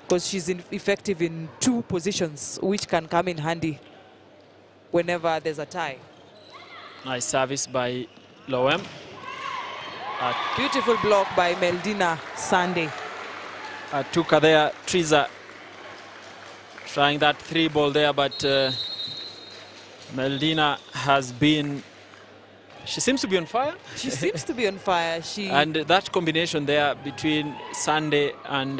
because she's effective in 2 positions, which can come in handy whenever there's a tie. Nice service by Loem. Beautiful block by Meldina Sunday. Tuka there, Triza trying that 3 ball there, but Meldina has been, she seems to be on fire. She seems to be on fire. And that combination there between Sunday and,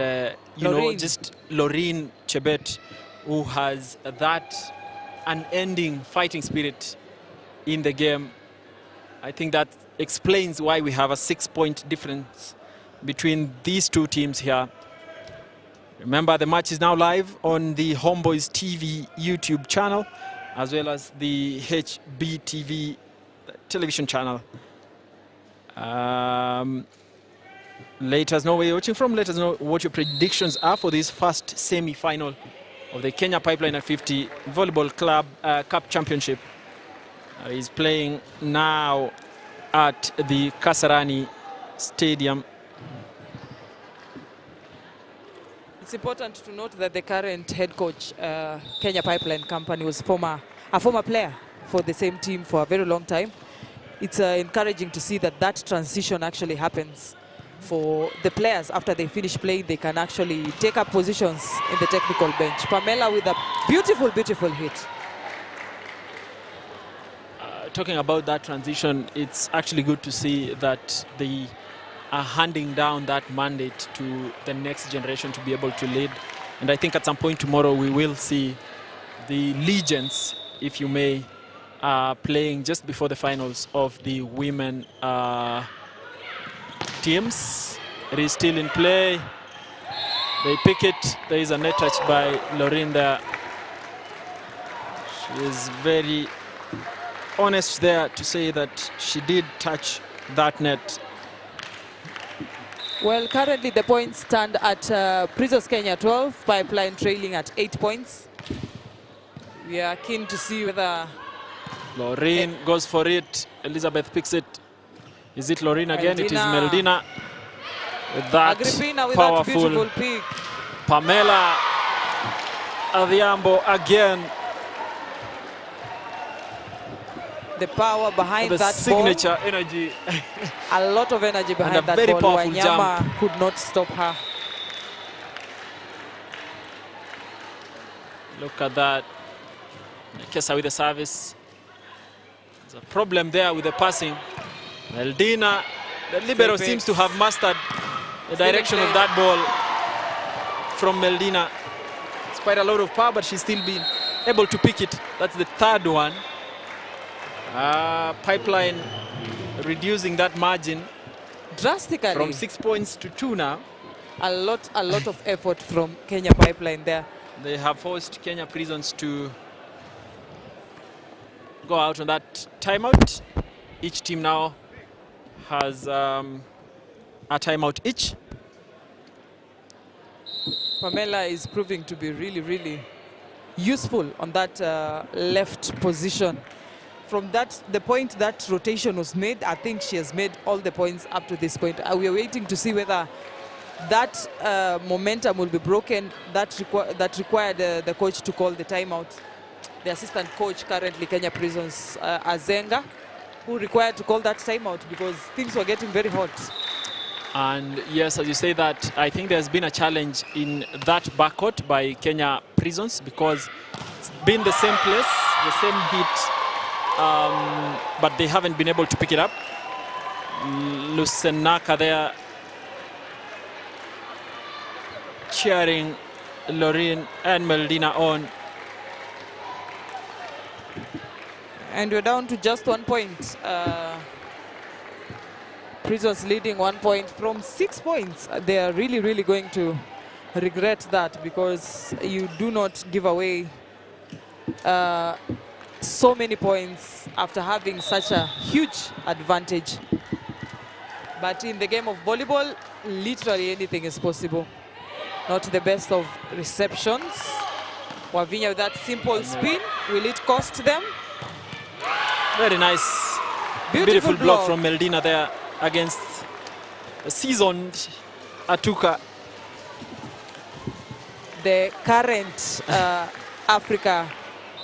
you know, just Loreen Chebet, who has that unending fighting spirit in the game. I think that explains why we have a 6-point difference between these 2 teams here. Remember, the match is now live on the Homeboys TV YouTube channel, as well as the HBTV television channel. Let us know where you're watching from. Let us know what your predictions are for this first semi-final of the Kenya Pipeline at 50 Volleyball Club Cup Championship. He's playing now at the Kasarani Stadium. It's important to note that the current head coach, Kenya Pipeline Company, was a former player for the same team for a very long time. It's encouraging to see that that transition actually happens for the players. After they finish playing, they can actually take up positions in the technical bench. Pamela with a beautiful, beautiful hit. Talking about that transition, it's actually good to see that they are handing down that mandate to the next generation to be able to lead. And I think at some point tomorrow we will see the legends, if you may, playing just before the finals of the women teams. It is still in play. They pick it. There is a net touch by Loreen there. She is very honest there to say that she did touch that net. Well, currently the points stand at Prisons Kenya 12, Pipeline trailing at 8 points. We are keen to see whether Loreen goes for it. Elizabeth picks it. Is it Loreen again? It is Meldina with that Agrippina with powerful that beautiful pick. Pamela Adhiambo again. The power behind the that signature ball. Energy. A lot of energy behind And a that very ball. powerful Wanyama jump. could not stop her. Look at that. Kesa with the service. There's a problem there with the passing. Meldina, the libero, seems to have mastered the direction of that ball from Meldina. It's quite a lot of power, but she's still been able to pick it. That's the 3rd one. Pipeline reducing that margin drastically from 6 points to 2 now. A lot of effort from Kenya Pipeline there. They have forced Kenya Prisons to go out on that timeout. Each team now has a timeout each. Pamela is proving to be really, really useful on that left position. From the point that rotation was made, I think she has made all the points up to this point. We are waiting to see whether that momentum will be broken. That required the coach to call the timeout. The assistant coach currently, Kenya Prisons, Azenga, who required to call that timeout because things were getting very hot. And yes, as you say that, I think there's been a challenge in that backcourt by Kenya Prisons because it's been the same place, the same hit, but they haven't been able to pick it up. Lucenaka there cheering Loreen and Meldina on. And we're down to just 1 point. Prisons leading 1 point from 6 points. They are really, really going to regret that because you do not give away so many points after having such a huge advantage. But in the game of volleyball, literally anything is possible. Not the best of receptions. Wavinya with that simple spin. Will it cost them? Very nice. Beautiful block from Meldina there against a seasoned Atuka. the current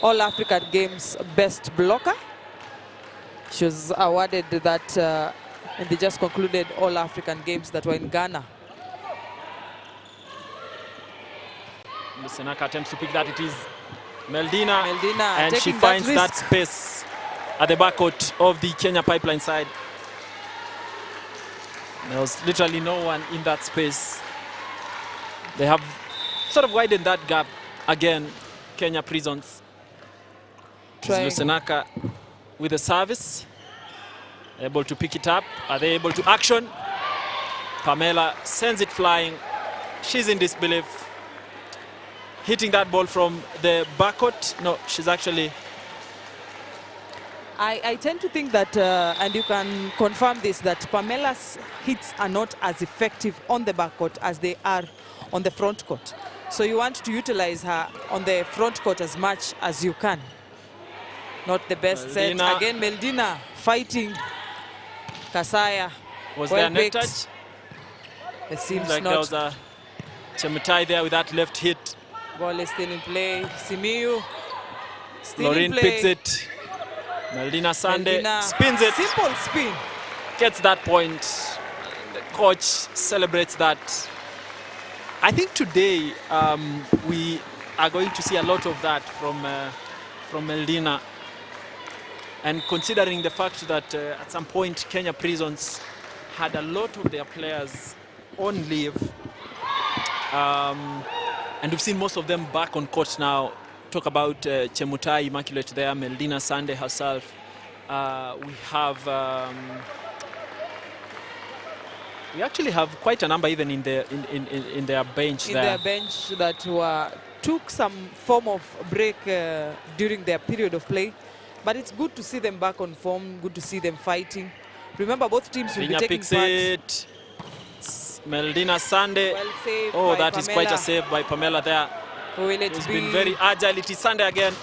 All African Games best blocker. She was awarded that in the just concluded All African Games that were in Ghana. Lusenaka attempts to pick that. It is Meldina, and she taking finds that that space at the backcourt of the Kenya Pipeline side. There was literally no one in that space. They have sort of widened that gap again, Kenya Prisons. Lusenaka with the service, able to pick it up. Are they able to action? Pamela sends it flying. She's in disbelief. Hitting that ball from the backcourt. No, she's actually... I tend to think that, and you can confirm this, that Pamela's hits are not as effective on the backcourt as they are on the front court. So you want to utilize her on the front court as much as you can. Not the best Meldina. set. Again, Meldina fighting Kasaya. Was well there a neck picked. touch? It seems Like not. there was a Chemutai there with that left hit. Ball is still in play. Simiyu still Loreen in play. picks it. Meldina Sande Meldina, spins it. simple spin. Gets that point. The coach celebrates that. I think today we are going to see a lot of that from Meldina. And considering the fact that at some point Kenya Prisons had a lot of their players on leave, and we've seen most of them back on court now. Talk about Chemutai Immaculate there, Meldina Sande herself. We have we actually have quite a number even in their bench In there. their bench that took some form of break during their period of play. But it's good to see them back on form, good to see them fighting. Remember, both teams will be Vinya taking picks part. it. It's Meldina Sande. Well saved Oh, by that is quite a Pamela. save by Pamela there. Who will it It's be? been very agile. It is Sande again.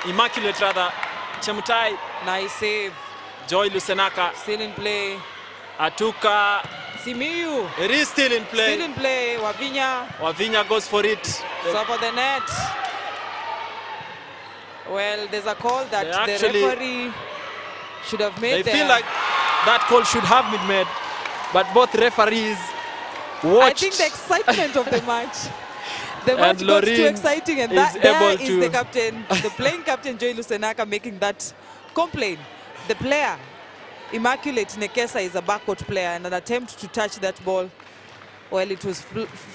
Immaculate rather. Chemutai. Nice save. Joy Lusenaka. Still in play. Atuka. Simiyu. It is still in play. Still in play. Wavinya. Wavinya goes for it. Top of the net. Well, there's a call that They the actually- referee should have made They there. feel like that call should have been made, but both referees watched. I think the excitement of the match. The match And got too Loreen exciting, and is that there able is to- the captain, the playing captain Joy Lusenaka making that complaint. The player, Immaculate Nekesa, is a backcourt player, and an attempt to touch that ball while it was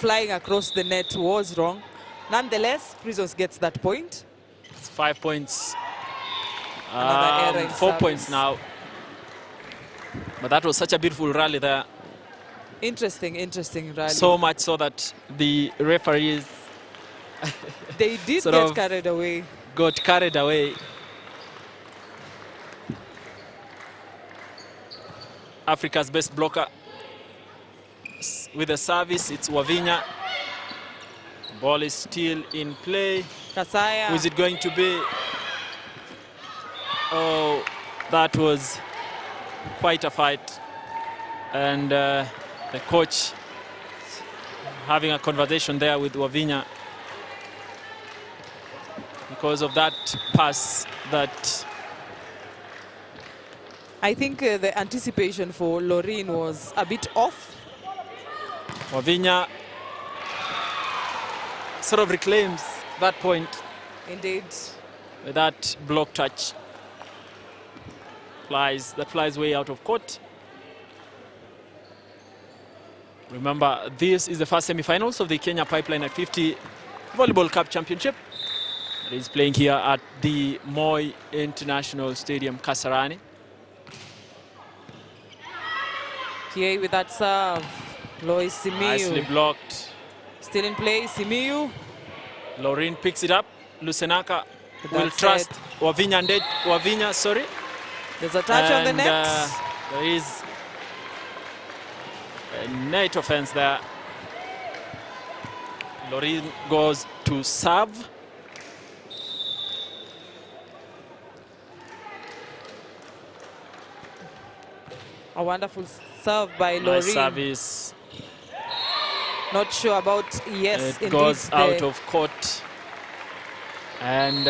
flying across the net was wrong. Nonetheless, Prisons gets that point. It's 5 points. Another error in 4 service. points now. But that was such a beautiful rally there. Interesting rally. So much so that the referees they did sort get of carried away. got carried away. Africa's best blocker with the service, it's Wavinya. Ball is still in play. Kasaya. Who is it going to be? Oh, that was quite a fight. And the coach having a conversation there with Wavinya because of that pass that... I think the anticipation for Loreen was a bit off. Wavinya sort of reclaims that point Indeed. with that block touch. That flies way out of court. Remember, this is the first semi-finals of the Kenya Pipeline at 50 Volleyball Cup Championship. It is playing here at the Moi International Stadium, Kasarani. PA with that serve. Lois Simiyu. Nicely blocked. Still in play, Simiyu. Loreen picks it up. Lusenaka will That's trust it. Wavinya, sorry. There's a touch on the And, net. there is a net offense there. Loreen goes to serve. A wonderful serve by Nice Loreen. service. Not sure about, yes, It goes out of court. And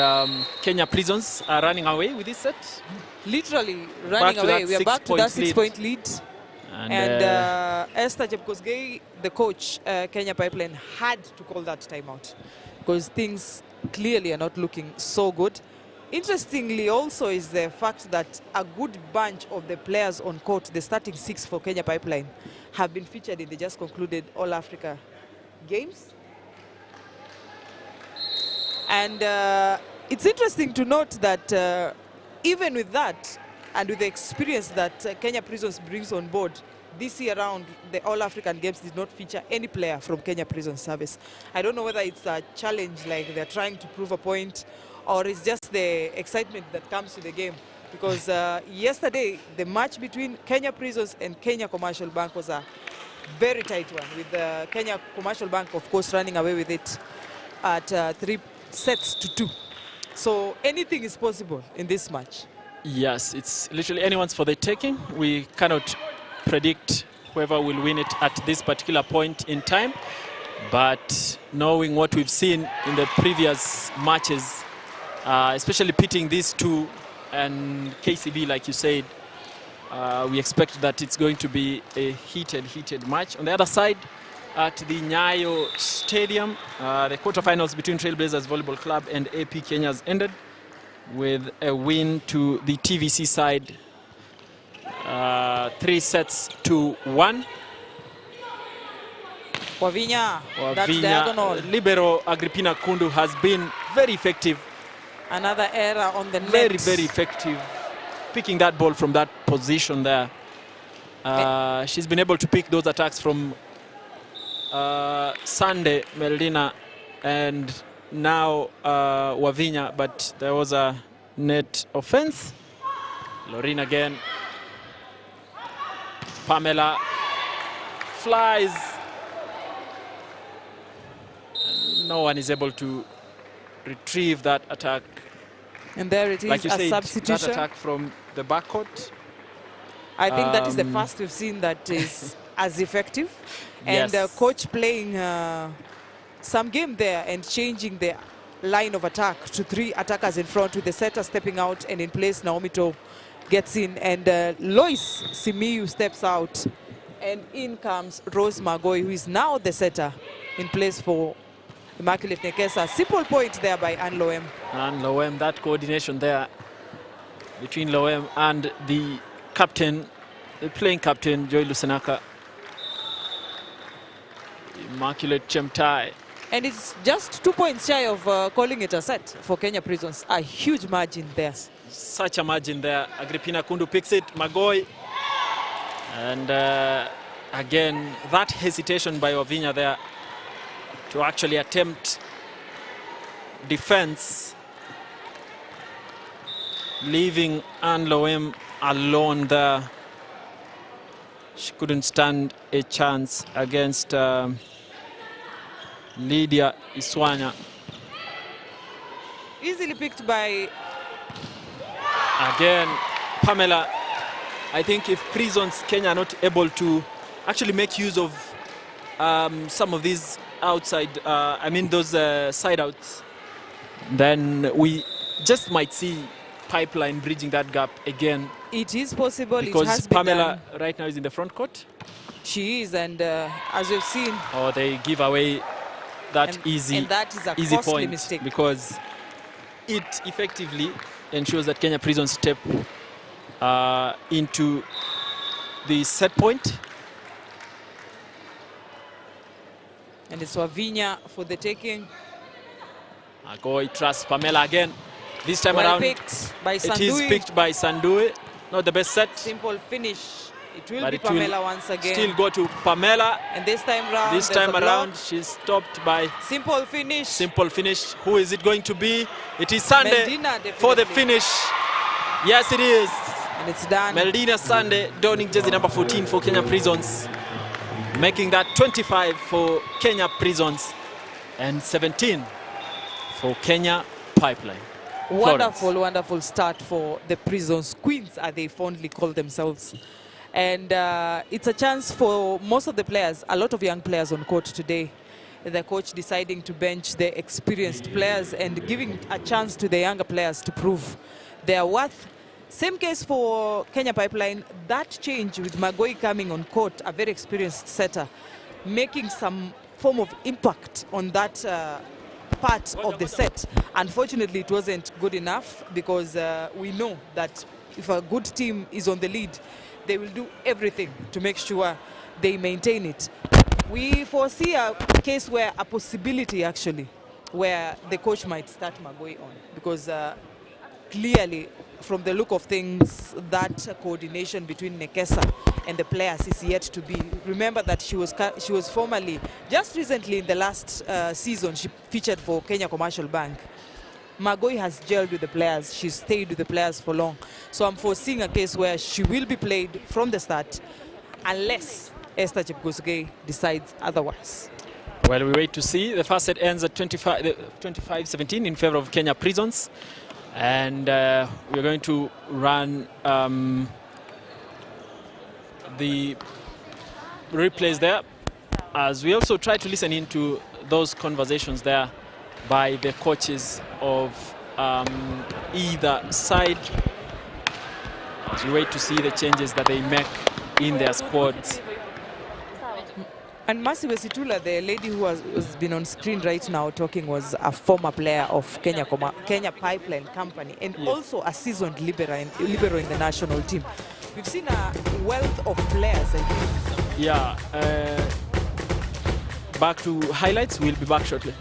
Kenya Prisons are running away with this set. Literally running away. We are back to that 6-point lead. And Esther Jepkosgei, the coach, Kenya Pipeline, had to call that timeout because things clearly are not looking so good. Interestingly also is the fact that a good bunch of the players on court, the starting 6 for Kenya Pipeline, have been featured in the just concluded All-Africa Games. And it's interesting to note that even with that, and with the experience that Kenya Prisons brings on board, this year around, the All-African Games did not feature any player from Kenya Prison Service. I don't know whether it's a challenge, like they're trying to prove a point, or it's just the excitement that comes to the game. Because yesterday, the match between Kenya Prisons and Kenya Commercial Bank was a very tight one, with Kenya Commercial Bank, of course, running away with it at 3-2. So anything is possible in this match. Yes, it's literally anyone's for the taking. We cannot predict whoever will win it at this particular point in time. But knowing what we've seen in the previous matches, especially pitting these two and KCB, like you said, we expect that it's going to be a heated match. On the other side, at the Nyayo Stadium, the quarterfinals between Trailblazers Volleyball Club and AP Kenya has ended with a win to the TVC side, 3-1. Wavinya, that diagonal. Libero Agrippina Kundu has been very effective. Another error on the net. Very effective, picking that ball from that position there. She's been able to pick those attacks from Sunday, Meldina, and now Wavinya, but there was a net offense. Loreen again. Pamela flies. No one is able to retrieve that attack. And there it is, like you a said, substitution. that attack from the backcourt. I think that is the first we've seen that is as effective. And Yes. coach playing some game there and changing the line of attack to 3 attackers in front, with the setter stepping out, and in place Naomi To gets in, and Lois Simiyu steps out, and in comes Rose Magoi, who is now the setter, in place for Immaculate Nekesa. Simple point there by Anne Loem. And Loem, that coordination there between Loem and the captain, the playing captain, Joy Lusenaka. Immaculate Chemtai. And it's just 2 points shy of calling it a set for Kenya Prisons. A huge margin there. Such a margin there. Agrippina Kundu picks it, Magoi. And again, that hesitation by Wavinya there to actually attempt defense, leaving Anne Loem alone there. She couldn't stand a chance against Lydia Iswanya. Easily picked by... Again, Pamela. I think if Prisons Kenya are not able to actually make use of some of these outside, those side outs, then we just might see Pipeline bridging that gap again. It is possible. Because it has been Pamela done. right now is in the front court. She is, and as we've seen... Or they give away that and easy that is a easy costly point, mistake. because it effectively ensures that Kenya Prisons step into the set point. And it's Wavinya for the taking. Agoi trusts Pamela again. This time Well around, picked by it is Sandui. picked by Sandui. Not the best set, Simple finish. It will but be it will Pamela once again. still go to Pamela. And this time round, This there's time a around, block. she's stopped by Simple finish. Simple finish. Who is it going to be? It is Sunday Meldina, for the definitely. finish. Yes, it is. And it's done. Meldina Sunday donning jersey number 14 for Kenya Prisons, making that 25 for Kenya Prisons and 17 for Kenya Pipeline. Wonderful, wonderful start for the Prisons Queens, as they fondly call themselves. And it's a chance for most of the players, a lot of young players on court today. The coach deciding to bench the experienced players and giving a chance to the younger players to prove their worth. Same case for Kenya Pipeline. That change with Magoi coming on court, a very experienced setter, making some form of impact on that part of the set. Unfortunately, it wasn't good enough because we know that if a good team is on the lead, they will do everything to make sure they maintain it. We foresee a case where a possibility actually where the coach might start Magoi on, because clearly from the look of things, that coordination between Nekesa and the players is yet to be. Remember that she was formerly, just recently in the last season, she featured for Kenya Commercial Bank. Magoi has gelled with the players. She's stayed with the players for long. So I'm foreseeing a case where she will be played from the start unless Esther Chepkosgei decides otherwise. Well, we wait to see. The first set ends at 25-17 in favor of Kenya Prisons. And we're going to run the replays there, as we also try to listen into those conversations there by the coaches of either side, as we wait to see the changes that they make in their squads. And Mercy Wesitula, the lady who has been on screen right now talking, was a former player of Kenya Pipeline Company, and yes, also a seasoned libero in the national team. We've seen a wealth of players, I think. Yeah. Back to highlights. We'll be back shortly.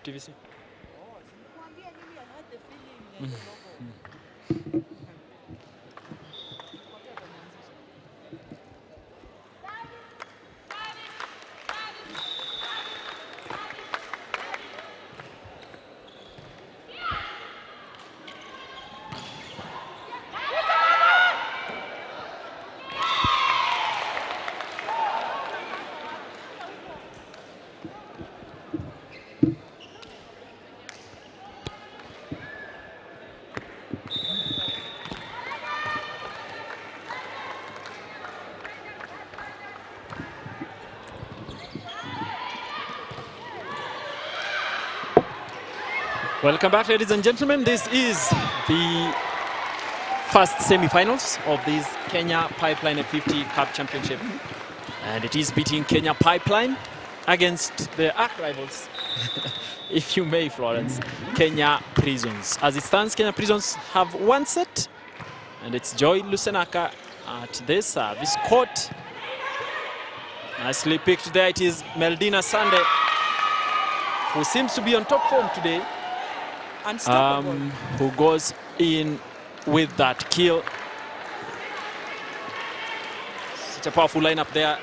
TVC. Welcome back, ladies and gentlemen. This is the first semi-finals of this Kenya Pipeline at 50 Cup Championship. And it is beating Kenya Pipeline against the arch rivals, if you may, Florence, Kenya Prisons. As it stands, Kenya Prisons have one set, and it's Joy Lusenaka at the service court. Nicely picked there. It is Meldina Sande, who seems to be on top form today. Unstoppable. Who goes in with that kill. Such a powerful lineup there.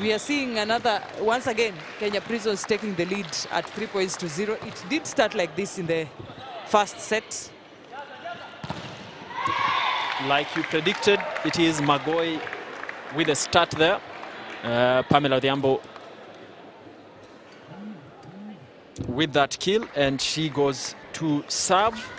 We are seeing another, once again, Kenya Prisons taking the lead at 3-0. It did start like this in the first set. Like you predicted, it is Magoi with a start there. Pamela Odhiambo with that kill, and she goes to serve.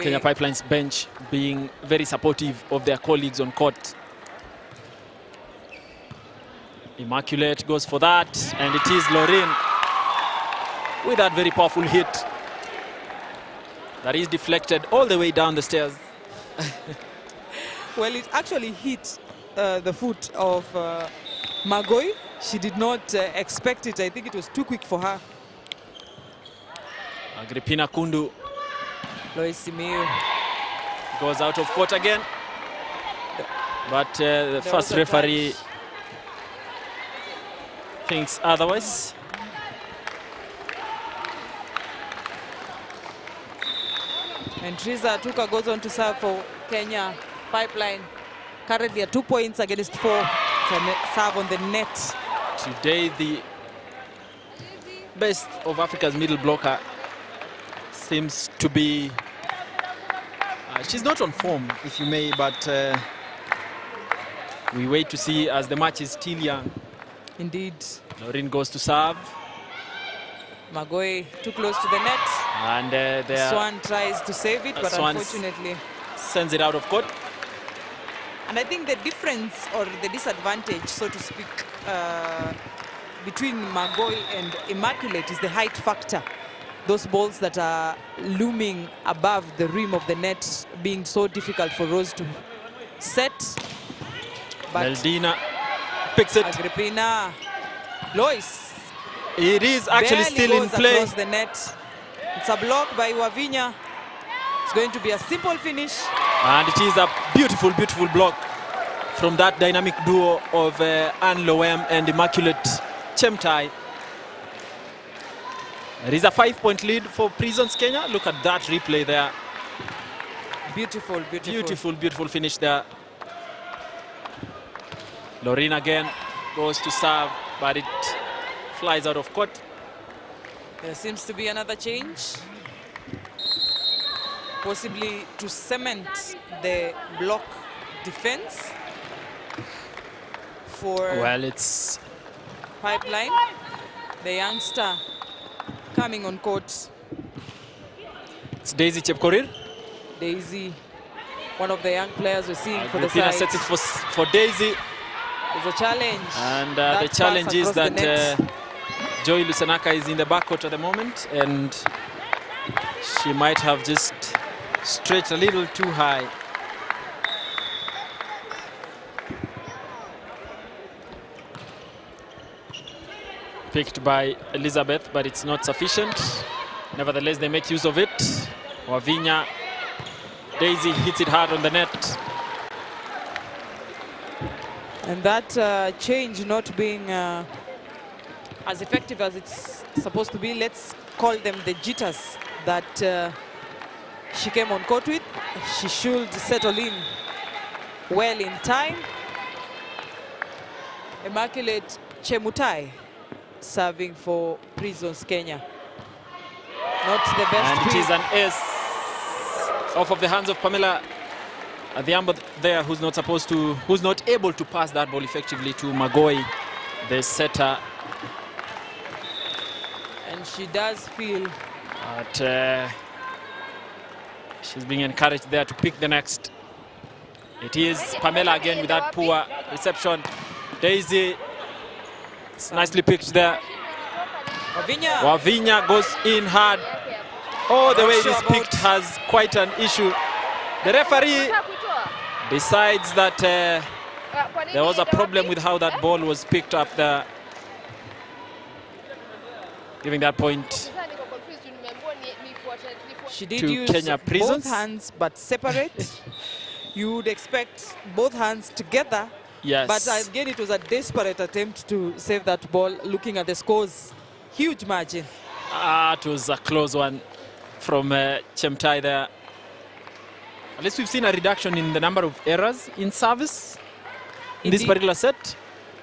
Kenya Pipeline's bench being very supportive of their colleagues on court. Immaculate goes for that, and it is Lorraine with that very powerful hit that is deflected all the way down the stairs. Well, it actually hit the foot of Magoi. She did not expect it. I think it was too quick for her. Agrippina Kundu Lois Simiyu goes out of court again, but the first referee thinks otherwise. And Triza Atuka goes on to serve for Kenya Pipeline. Currently at 2 points against 4. It's a serve on the net. Today, the best of Africa's middle blocker seems to be... she's not on form, if you may, but we wait to see as the match is still young. Indeed. Lorraine goes to serve. Magoi too close to the net. And Swan tries to save it, but unfortunately sends it out of court. And I think the difference or the disadvantage, so to speak, between Magoi and Immaculate is the height factor. Those balls that are looming above the rim of the net being so difficult for Rose to set. But Meldina picks it. Agrippina. Lois. It is actually still in play. Across the net. It's a block by Wavinya. It's going to be a simple finish. And it is a beautiful, beautiful block from that dynamic duo of Anne Loem and Immaculate Chemtai. There is a 5-point lead for Prisons Kenya. Look at that replay there. Beautiful, beautiful. Beautiful, beautiful finish there. Lorraine again goes to serve, but it flies out of court. There seems to be another change. Possibly to cement the block defense for well, it's Pipeline. The youngster coming on court. It's Daisy Chepkorir. Daisy, one of the young players we're seeing for the side. Sets it for Daisy. There's a challenge. And the challenge is that Joy Lusanaka is in the backcourt at the moment, and she might have just stretched a little too high. Picked by Elizabeth, but it's not sufficient. Nevertheless, they make use of it. Wavinya, Daisy hits it hard on the net. And that change not being as effective as it's supposed to be, let's call them the jitters that she came on court with. She should settle in well in time. Immaculate Chemutai serving for Prisons Kenya. Not the best. And it is an ace off of the hands of Pamela Odhiambo there, who's not able to pass that ball effectively to Magoi, the setter. And she does feel that she's being encouraged there to pick the next. It is Pamela again with that poor reception. Daisy, it's nicely picked there. Wavinya goes in hard. Oh, the way it is picked has quite an issue. The referee decides that there was a problem with how that ball was picked up there, giving that point she did to use Kenya Prisons. both hands, but separate. You would expect both hands together. Yes. But again, it was a desperate attempt to save that ball, looking at the scores. Huge margin. It was a close one from Chemtai there. At least we've seen a reduction in the number of errors in service in this Indeed. particular set.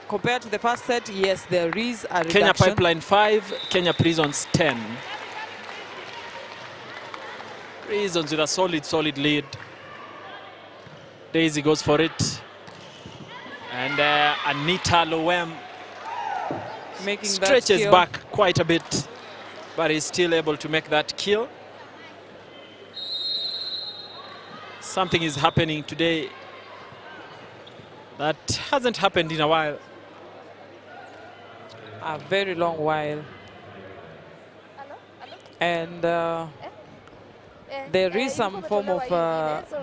Compared to the first set, yes, there is a reduction. Kenya Pipeline 5, Kenya Prisons 10. Prisons with a solid lead. Daisy goes for it. And Anita Loem Making stretches that kill. back quite a bit, but is still able to make that kill. Something is happening today that hasn't happened in a while. A very long while. And there is some form of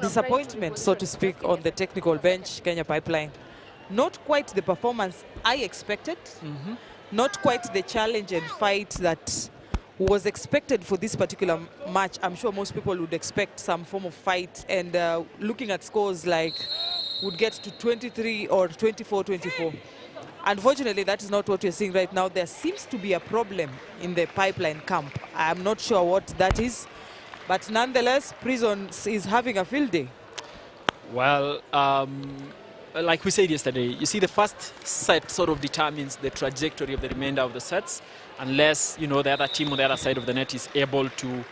disappointment, so to speak, on the technical bench, Kenya Pipeline. Not quite the performance I expected, not quite the challenge and fight that was expected for this particular match. I'm sure most people would expect some form of fight, and looking at scores like would get to 23 or 24-24. Unfortunately, that is not what we're seeing right now. There seems to be a problem in the Pipeline camp. I'm not sure what that is, but nonetheless, Prisons is having a field day. Well, like we said yesterday, you see the first set sort of determines the trajectory of the remainder of the sets, unless, you know, the other team on the other side of the net is able to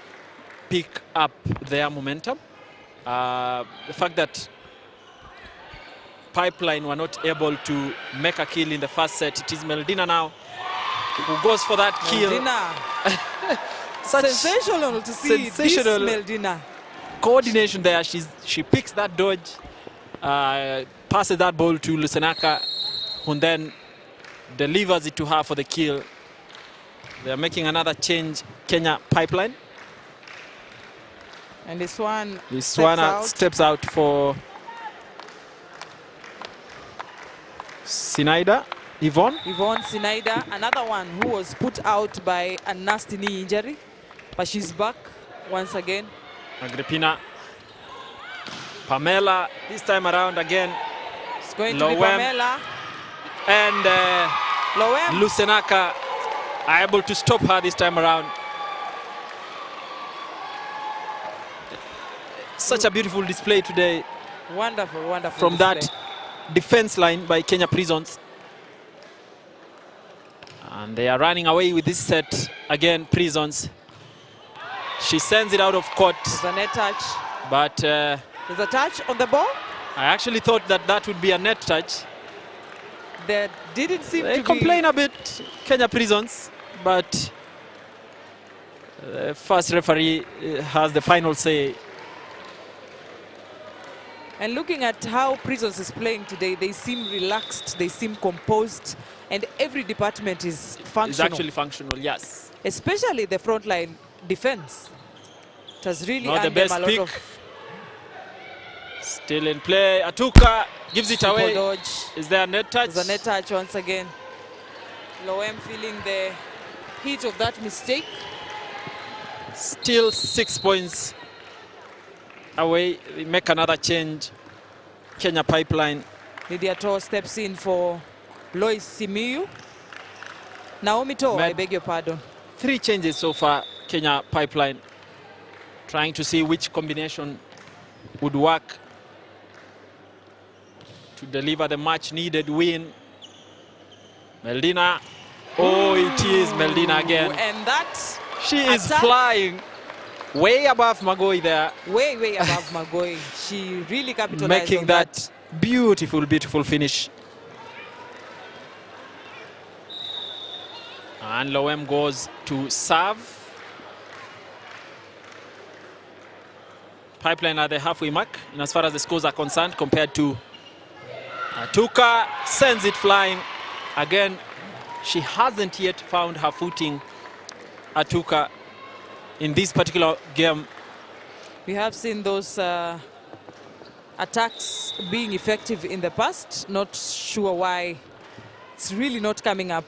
pick up their momentum. The fact that Pipeline were not able to make a kill in the first set, it is Meldina now who goes for that kill. Meldina. Sensational to see sensational this Meldina. Coordination there. She picks that dodge, passes that ball to Lusenaka, who then delivers it to her for the kill. They are making another change, Kenya Pipeline. And this one steps out for Sinaida, Yvonne Sinaida, another one who was put out by a nasty knee injury, but she's back once again. Agrippina, Pamela, this time around again. It's going to be Pamela. And Lusenaka are able to stop her this time around. Such a beautiful display today. Wonderful, wonderful from display. That defense line by Kenya Prisons. And they are running away with this set again, Prisons. She sends it out of court. There's a net touch. But there's a touch on the ball. I actually thought that would be a net touch. There didn't seem to be. They complain a bit, Kenya Prisons, but the first referee has the final say. And looking at how Prisons is playing today, they seem relaxed, they seem composed, and every department is functional. It's actually functional, yes. Especially the frontline defense. It has really Not the earned them best a lot pick. of. Still in play. Atuka gives it super away. Dodge. Is there a net touch? There's a net touch once again. Loem feeling the heat of that mistake. Still 6 points away. We make another change. Kenya Pipeline. Lydia Toh steps in for Lois Simiyu. Naomi Toh, I beg your pardon. 3 changes so far, Kenya Pipeline. Trying to see which combination would work to deliver the much needed win. Meldina. Oh, it is Meldina again. And that she is flying way above Magoi there. Way above Magoi. She really capitalized making on that beautiful, beautiful finish. And Loem goes to serve. Pipeline at the halfway mark, and as far as the scores are concerned, compared to Atuka, sends it flying. Again, she hasn't yet found her footing, Atuka, in this particular game. We have seen those attacks being effective in the past. Not sure why it's really not coming up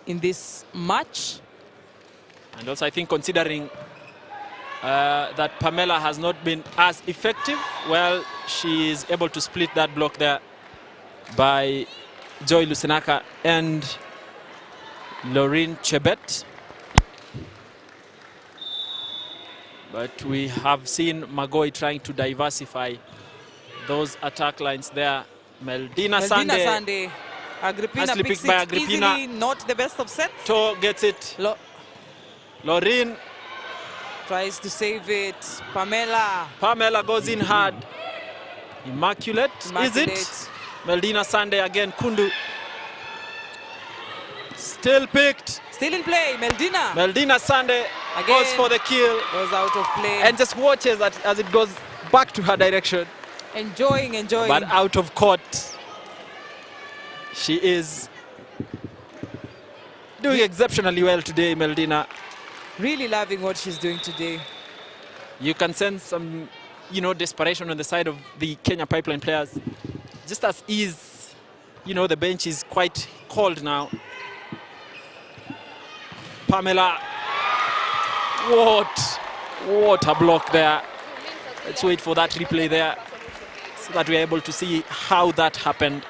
in this match. And also, I think considering that Pamela has not been as effective, well, she is able to split that block there by Joy Lusenaka and Laureen Chebet. But we have seen Magoi trying to diversify those attack lines there. Meldina Sande. Agrippina Nicely picks picked by it Agrippina. easily, not the best of sets. To gets it. Loreen tries to save it. Pamela goes in hard. Immaculate. Is it? Meldina Sande again. Kundu. Still picked. Still in play. Meldina Sande again goes for the kill. Goes out of play. And just watches as it goes back to her direction. Enjoying. But out of court. She is doing exceptionally well today, Meldina. Really loving what she's doing today. You can sense some, desperation on the side of the Kenya Pipeline players. Just as is, the bench is quite cold now. Pamela, what a block there. Let's wait for that replay there so that we're able to see how that happened.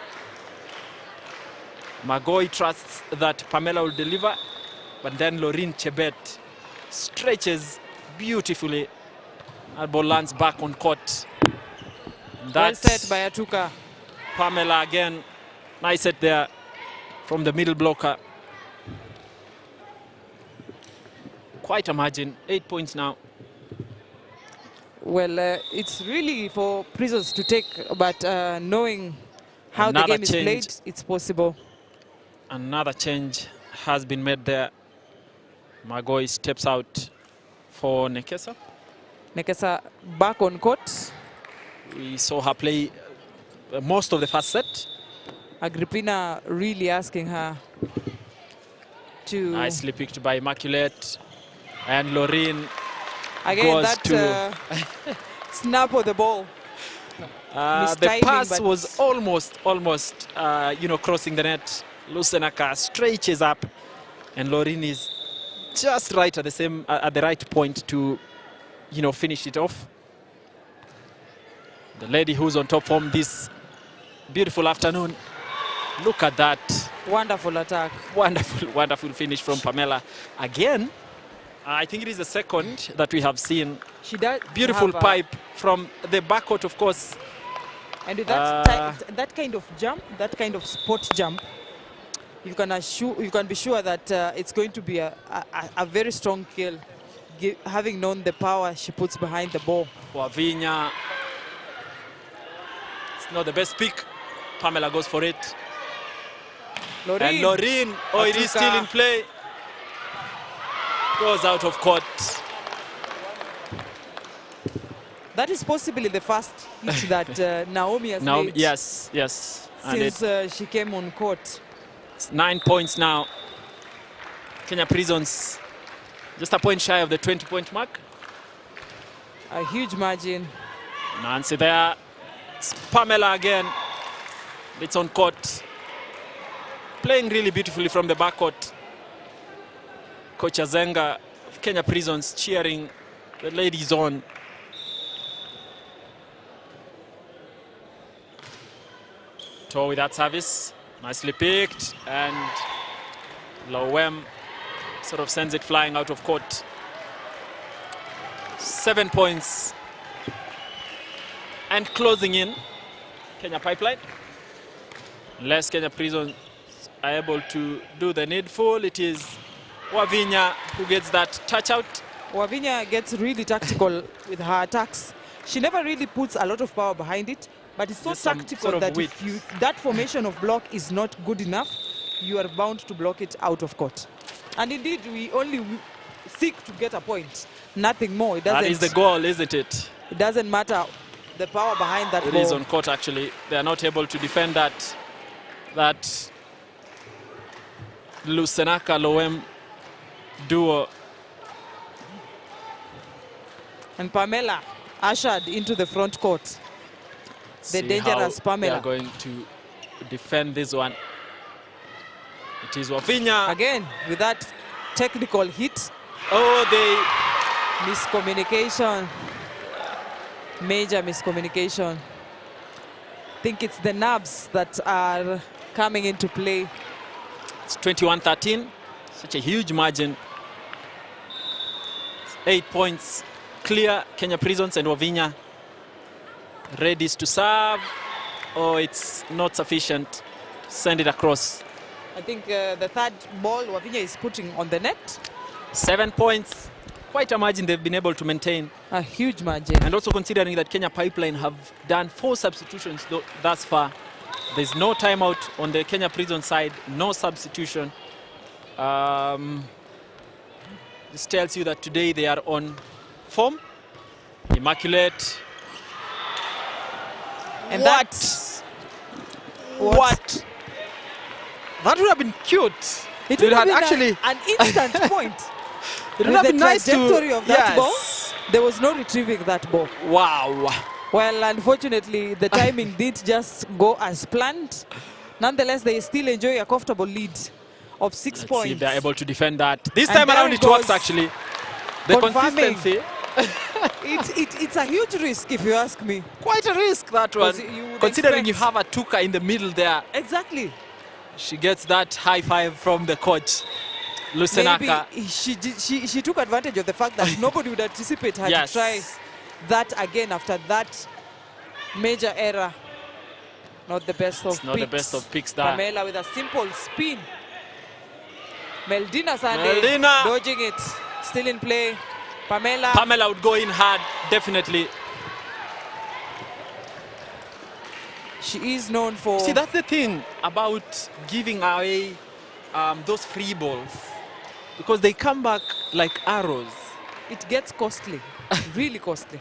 Magoi trusts that Pamela will deliver, but then Loreen Chebet stretches beautifully. That ball lands back on court. Well set by Atuka. Pamela again, nice set there from the middle blocker. Quite a margin, 8 points now. Well, it's really for Prisons to take, but knowing how the game is played, it's possible. Another change has been made there. Magoi steps out for Nekesa. Nekesa back on court. We saw her play most of the first set. Agrippina really asking her to... Nicely picked by Immaculate. And Loreen again, goes that to... snap of the ball. The pass was almost, crossing the net. Lusenaka stretches up, and Loreen is just right at the right point to, finish it off. The lady who's on top form this beautiful afternoon. Look at that. Wonderful attack. Wonderful finish from Pamela. Again, I think it is the second that we have seen. She does beautiful pipe from the backcourt, of course. And with that kind of jump, that kind of spot jump, you can be sure that it's going to be a very strong kill, having known the power she puts behind the ball. Wavinya, it's not the best pick. Pamela goes for it. Loreen. And Loreen, it is still in play. Goes out of court. That is possibly the first hit that Naomi has made. Yes. Since she came on court. It's 9 points now. Kenya Prisons just a point shy of the 20-point mark. A huge margin. Nancy there. It's Pamela again. It's on court. Playing really beautifully from the backcourt. Coach Azenga of Kenya Prisons cheering the ladies on. Toe with that service. Nicely picked, and Lowem sort of sends it flying out of court. 7 points. And closing in, Kenya Pipeline. Unless Kenya Prisons are able to do the needful, it is Wavinya who gets that touch out. Wavinya gets really tactical with her attacks. She never really puts a lot of power behind it, but it's so tactical that if that formation of block is not good enough, you are bound to block it out of court. And indeed, we only seek to get a point, nothing more. It doesn't, that is the goal, isn't it? It doesn't matter the power behind that ball. It is on court, actually. They are not able to defend that Lusenaka-Lowem duo. And Pamela ushered into the front court. The dangerous Pamela. They are going to defend this one. It is Wavinya. Again, with that technical hit. Miscommunication. Major miscommunication. I think it's the nerves that are coming into play. It's 21-13. Such a huge margin. 8 points clear. Kenya Prisons and Wavinya ready to serve. Oh, it's not sufficient. Send it across. I think the third ball Wavinya is putting on the net. 7 points. Quite a margin they've been able to maintain. A huge margin. And also considering that Kenya Pipeline have done 4 substitutions thus far. There's no timeout on the Kenya Prison side, no substitution. This tells you that today they are on form. Immaculate. And What? That would have been cute. It would have been actually an instant point. It would With have the been nice to. trajectory of that Yes. ball, there was no retrieving that ball. Wow. Well, unfortunately, the timing didn't just go as planned. Nonetheless, they still enjoy a comfortable lead of 6 Let's points. see if they're able to defend that. This And time there around it it works goes. actually. The Confirming. consistency. It's a huge risk, if you ask me. Quite a risk, that one. 'Cause you would Considering you expect- have a Tuka in the middle there. Exactly. She gets that high five from the coach, Lusenaka. Maybe she took advantage of the fact that nobody would anticipate her Yes. to try that again after that major error. Not the best of It's not the picks. best of picks there. Pamela with a simple spin. Meldina Sande Meldina. dodging it. Still in play. Pamela. Pamela would go in hard, definitely. She is known for... See, that's the thing about giving away those free balls. Because they come back like arrows. It gets costly. Really costly.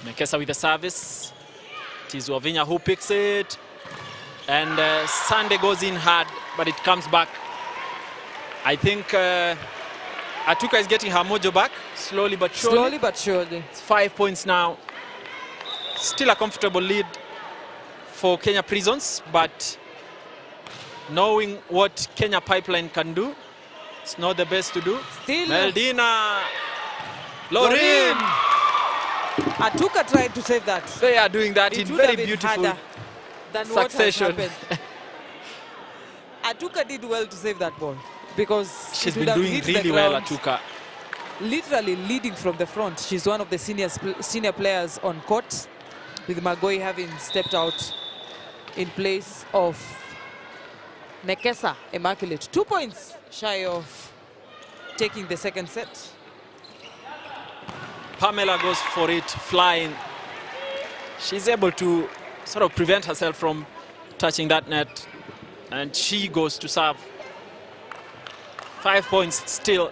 Nekesa with the service. It is Wavinya who picks it. And Sande goes in hard, but it comes back. I think Atuka is getting her mojo back, slowly but surely. Slowly but surely. It's 5 points now. Still a comfortable lead for Kenya Prisons, but knowing what Kenya Pipeline can do, it's not the best to do. Still. Meldina, Lorin. Atuka tried to save that. They are doing that It in would very have been beautiful harder than what has succession. happened. Atuka did well to save that ball because She's it would been have doing hit the really well, ground. Atuka. Literally leading from the front. She's one of the senior players on court, with Magoi having stepped out in place of Nekesa Immaculate. 2 points shy of taking the second set. Pamela goes for it, flying. She's able to sort of prevent herself from touching that net, and she goes to serve. 5 points still.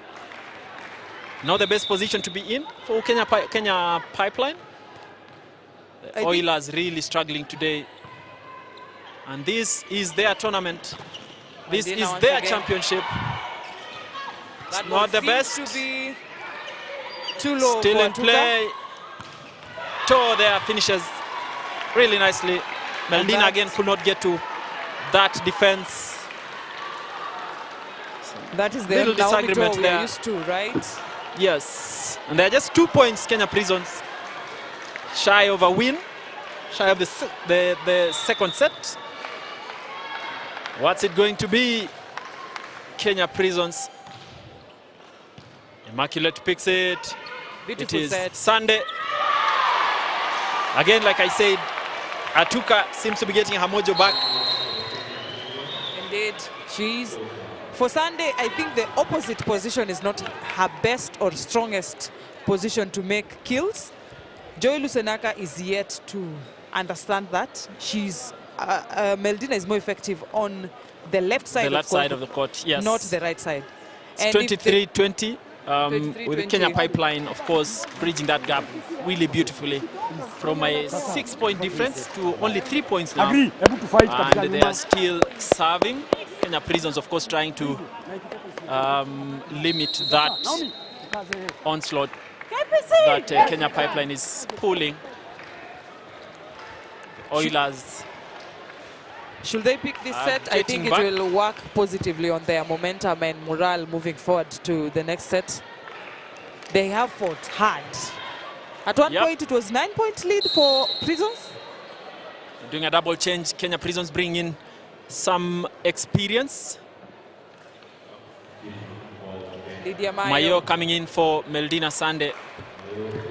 Not the best position to be in for Kenya Pipeline. The Oilers really struggling today. And this is their tournament. This Mandina is once their again. championship. That Not the seems best. to be too low Still for in Atuka. play. Toe there finishes really nicely. And Meldina that- again could not get to that defense. That is the Little Naomi disagreement Toa we are there. used to, right? Yes. And they're just 2 points, Kenya Prisons. Shy of a win. Shy of the second set. What's it going to be? Kenya Prisons. Immaculate picks it. Beautiful It is set. Sunday. Again, like I said, Atuka seems to be getting her mojo back. Indeed, she's... For Sunday, I think the opposite position is not her best or strongest position to make kills. Joy Lusenaka is yet to understand that. She's Meldina is more effective on the left side, The left side of the court, yes. not the right side. It's And if the- 23-20. With the Kenya 23-20. Pipeline, of course, bridging that gap really beautifully from a 6 point difference to only 3 points now. Agree, able to fight katika And they nyuma. are still serving. Kenya Prisons, of course, trying to limit that onslaught that Kenya Pipeline is pulling. Oilers. Should they pick this set? I think getting it back. will work positively on their momentum and morale moving forward to the next set. They have fought hard. At one Yep. point, it was 9-point lead for Prisons. Doing a double change. Kenya Prisons bring in some experience. Lydia Mayo coming in for Meldina Sande.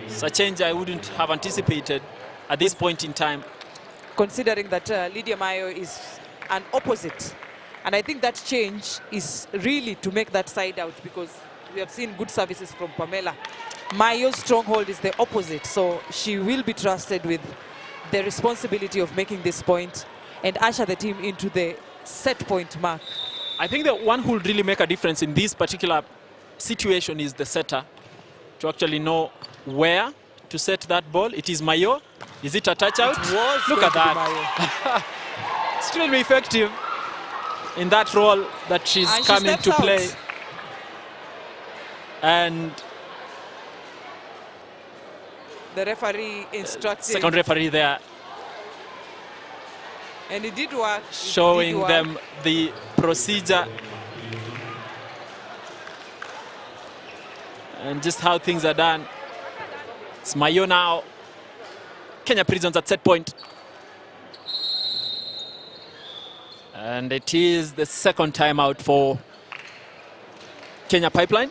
It's a change I wouldn't have anticipated at this point in time. Considering that Lydia Mayo is an opposite. And I think that change is really to make that side out, because we have seen good services from Pamela. Mayo's stronghold is the opposite, so she will be trusted with the responsibility of making this point and usher the team into the set point mark. I think the one who will really make a difference in this particular situation is the setter, to actually know where to set that ball. It is Mayo. Is it a touch out? Look at that. Extremely effective in that role that she's coming to play. And the referee instructing. Second referee there. And it did work. Showing them the procedure and just how things are done. It's Mayo now. Kenya Prisons at set point. And it is the second timeout for Kenya Pipeline.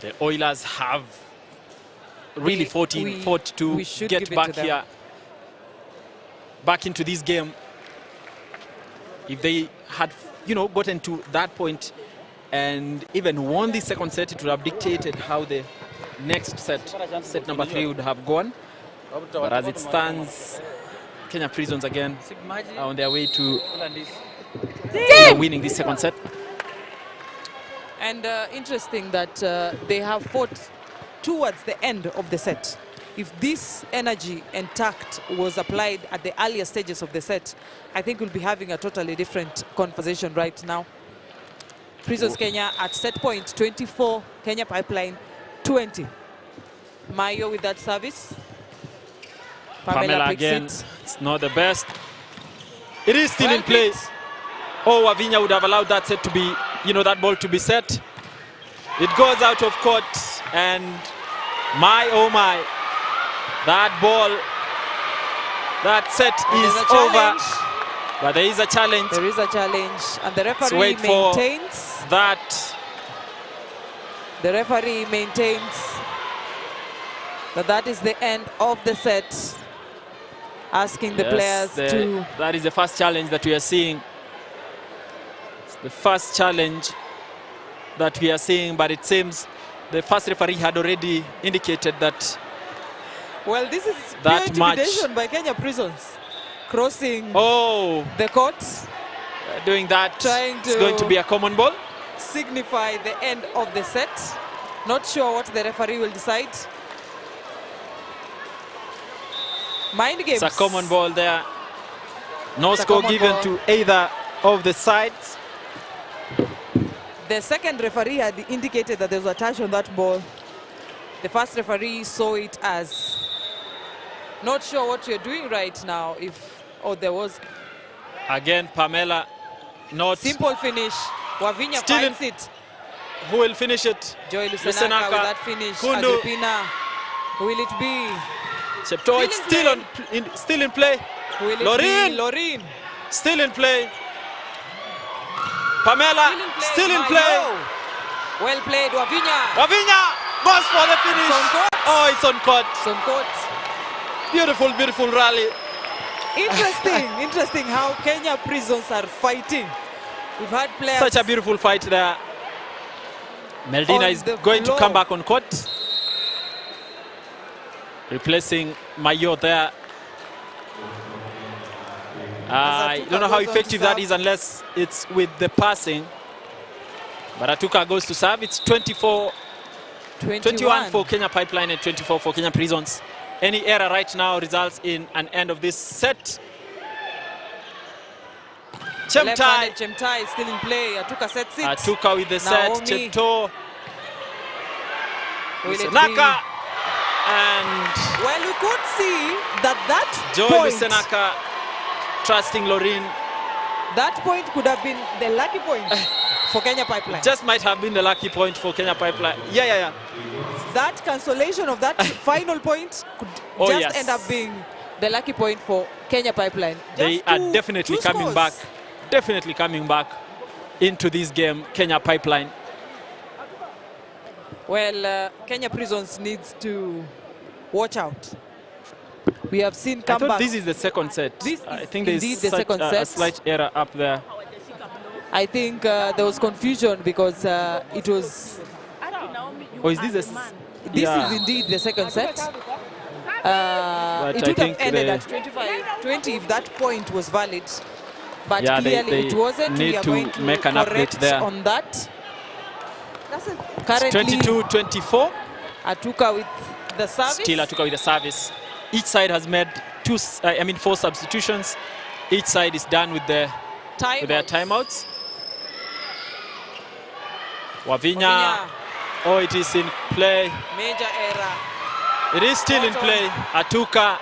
The Oilers have really fought to get back here, back into this game. If they had, gotten to that point and even won the second set, it would have dictated how the next set number 3 would have gone. But as it stands, Kenya Prisons again are on their way to winning this second set. And interesting that they have fought towards the end of the set. If this energy and tact was applied at the earlier stages of the set, I think we'll be having a totally different conversation right now. Prisons Kenya at set point 24, Kenya Pipeline 20. Mayo with that service. Pamela again, it's not the best. It is still in play. Oh, Wavinya would have allowed that set to be, that ball to be set. It goes out of court, and my, oh my, that ball, that set is over. But there is a challenge. There is a challenge, and the referee maintains that. The referee maintains that is the end of the set, asking the players to... That is the first challenge that we are seeing. It's the first challenge that we are seeing, but it seems the first referee had already indicated that. Well, this is pure intimidation by Kenya Prisons, crossing the court. Doing that, it's going to be a common ball. Signify the end of the set. Not sure what the referee will decide. Mind games. It's a common ball there. No score given to either of the sides. The second referee had indicated that there was a touch on that ball. The first referee saw it as not sure what you're doing right now. There was. Again, Pamela, not. Simple finish. Wavinya finds it. Who will finish it? Joy Lusenaka with that finish. Kundu. Agripina. Who will it be? Chepto, it's still in play. Who will it be? Loreen. Still in play. Pamela, still in play. Well played, Wavinya. Wavinya goes for the finish. It's on court. Oh, it's on court. It's on court. Beautiful, beautiful rally. Interesting how Kenya Prisons are fighting. We've had players. Such a beautiful fight there. Meldina is going to come back on court, replacing Mayo there. I don't know how effective that is unless it's with the passing. But Atuka goes to serve. It's 21 for Kenya Pipeline and 24 for Kenya Prisons. Any error right now results in an end of this set. Chemtai is still in play. Atuka sets it. Atuka with the set. Chepto. Lusenaka. And well, we could see that Joy point. Lusenaka trusting Loreen. That point could have been the lucky point for Kenya Pipeline. Just might have been the lucky point for Kenya Pipeline. Yeah. That cancellation of that final point could end up being the lucky point for Kenya Pipeline. They are definitely coming back. Definitely coming back into this game, Kenya Pipeline. Well, Kenya Prisons needs to watch out. We have seen I comebacks. thought this is the second set. This I is think there's indeed the such second a set. slight error up there. I think there was confusion because it was... Or is this a... This is indeed the second set. It I would have think ended at 25-20 if that point was valid. But Yeah, clearly they it wasn't. need We are to going to make an update correct there. on that. Currently, 22-24. Atuka with the service. Still Atuka with the service. Each side has made 4 substitutions. Each side is done with their timeouts. Wavinya. Oh, it is in play. Major error. It is still in play. Atuka.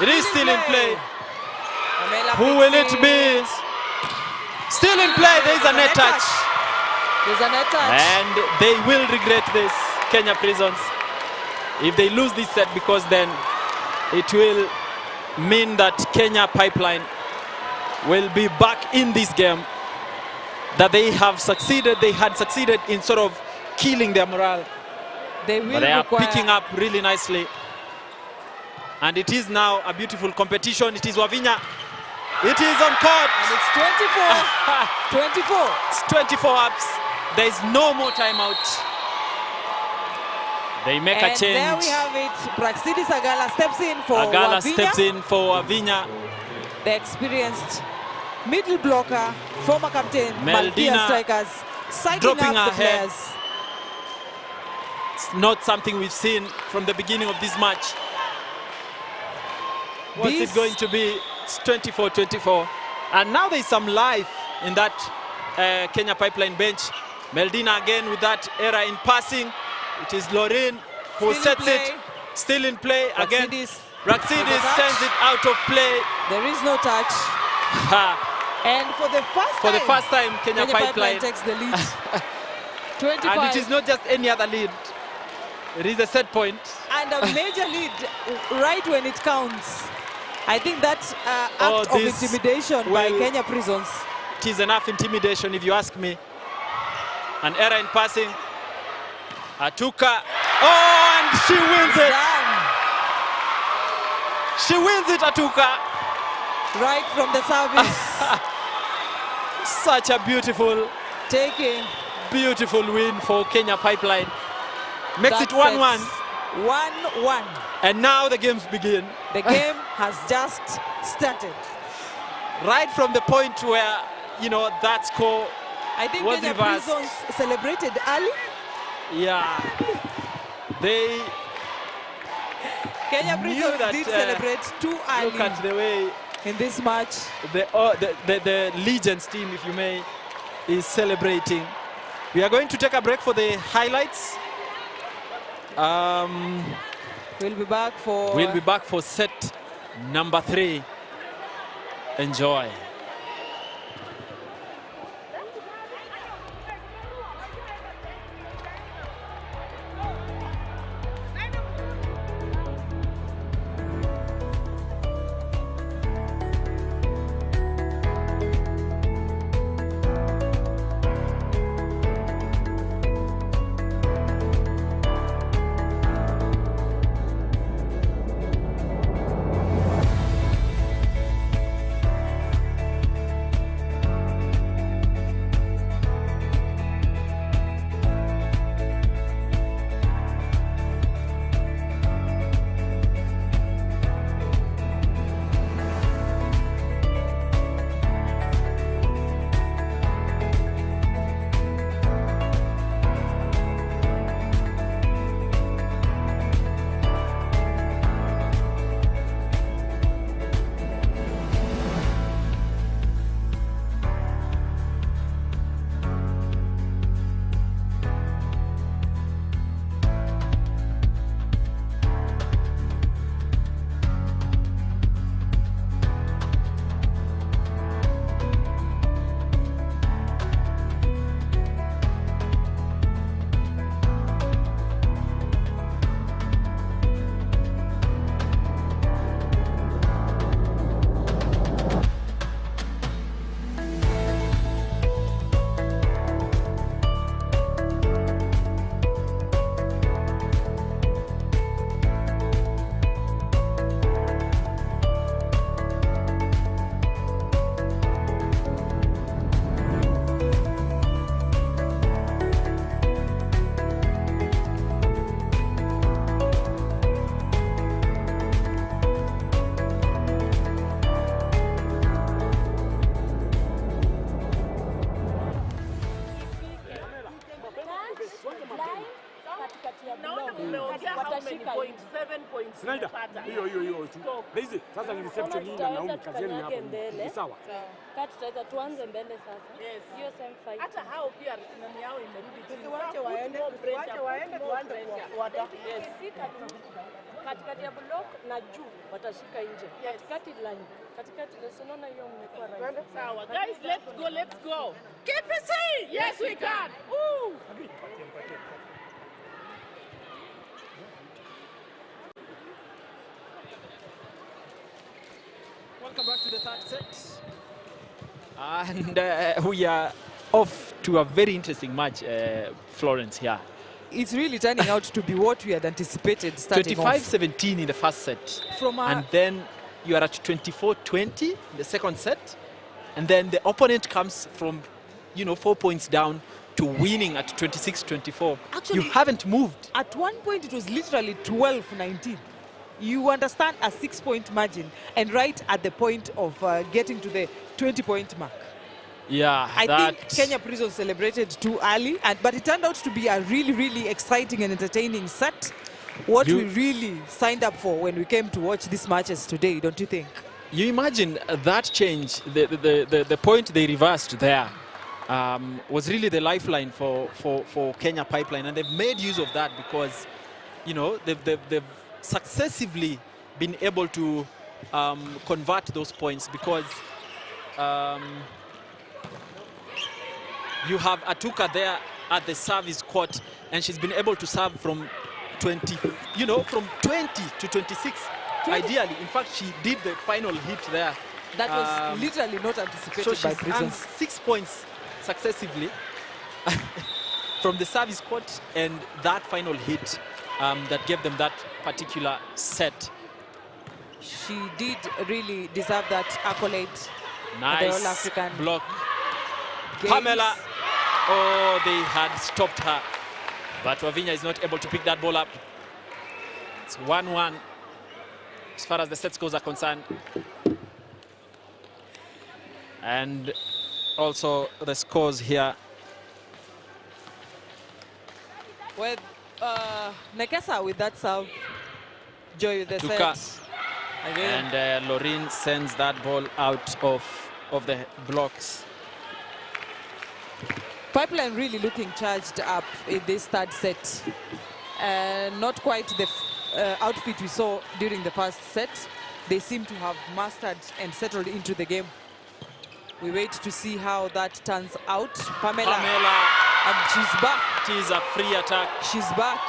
It is still in play. Amela Who will it fixing be? Still in play. There is a net touch. There's a net touch. And they will regret this, Kenya Prisons, if they lose this set, because then it will mean that Kenya Pipeline will be back in this game, that they had succeeded in sort of killing their morale. They will But they are require... picking up really nicely. And it is now a beautiful competition. It is Wavinya. It is on court. And it's 24. 24. It's 24 ups. There is no more timeout. They make a change. And there we have it. Praxidis Agala steps in for Agala Wavinya. steps in for Wavinya. The experienced middle blocker, former captain, Meldina Malkia Strikers, psyching dropping up her the head. players. It's not something we've seen from the beginning of this match. What's it going to be? It's 24-24. And now there's some life in that Kenya Pipeline bench. Meldina again with that error in passing. It is Lorraine who sets it. Still in play again. Praxidis sends it out of play. There is no touch. And for the first time, Kenya Pipeline takes the lead. 25. And it is not just any other lead. It is a set point. And a major lead right when it counts. I think that act of intimidation by Kenya Prisons. It is enough intimidation, if you ask me. An error in passing. Atuka. Oh, and she wins it. She wins it, Atuka. Right from the service. Such a beautiful win for Kenya Pipeline. Makes it 1-1. 1-1. And now the games begin. The game has just started. Right from the point where, that score I think was Kenya reversed. Prisons celebrated early. Yeah. Kenya Prisons did celebrate too early. Look at the way in this match. The Legends team, if you may, is celebrating. We are going to take a break for the highlights. We'll be back for set number 3. Enjoy. 7 points. Snyder, hiyo tu. Hizi sasa ni reception hii na naumu kazi yenu hapo. Ni sawa. Kati tutaweza tuanze mbele sasa. Yes. Hiyo same fight. Hata hao pia nani yao imerudi chini. Tusiwache waende tuanze kuwafuata. Yes. Katikati ya block na juu watashika nje. Katikati line. Katikati unaona hiyo mmekuwa rahisi. Sawa. Guys, let's go. KPC! Yes, we can. Woo! Welcome back to the third set. And we are off to a very interesting match, Florence, here. It's really turning out to be what we had anticipated starting 25-17 in the first set. And then you are at 24-20 in the second set. And then the opponent comes from, 4 points down to winning at 26-24. Actually, you haven't moved. At one point, it was literally 12-19. You understand a 6-point margin, and right at the point of getting to the 20-point mark. Yeah, I think Kenya Prison celebrated too early, but it turned out to be a really, really exciting and entertaining set. What we really signed up for when we came to watch these matches today, don't you think? You imagine that change, the point they reversed there was really the lifeline for Kenya Pipeline, and they've made use of that because, they've successively been able to convert those points because you have Atuka there at the service court, and she's been able to serve from 20, from 20 to 26. 20. Ideally, in fact, she did the final hit there. That was literally not anticipated so by Prisons. 6 points successively from the service court and that final hit that gave them that particular set. She did really deserve that accolade. Nice the All-African block. Games. Pamela, oh, they had stopped her. But Wavinya is not able to pick that ball up. It's 1-1 as far as the set scores are concerned. And also the scores here. With Nekesa with that serve, Joy with the Tuka. set. Again. And Loreen sends that ball out of the blocks. Pipeline really looking charged up in this third set. Not quite the outfit we saw during the first set. They seem to have mastered and settled into the game. We wait to see how that turns out. Pamela. And she's back. It is a free attack. She's back.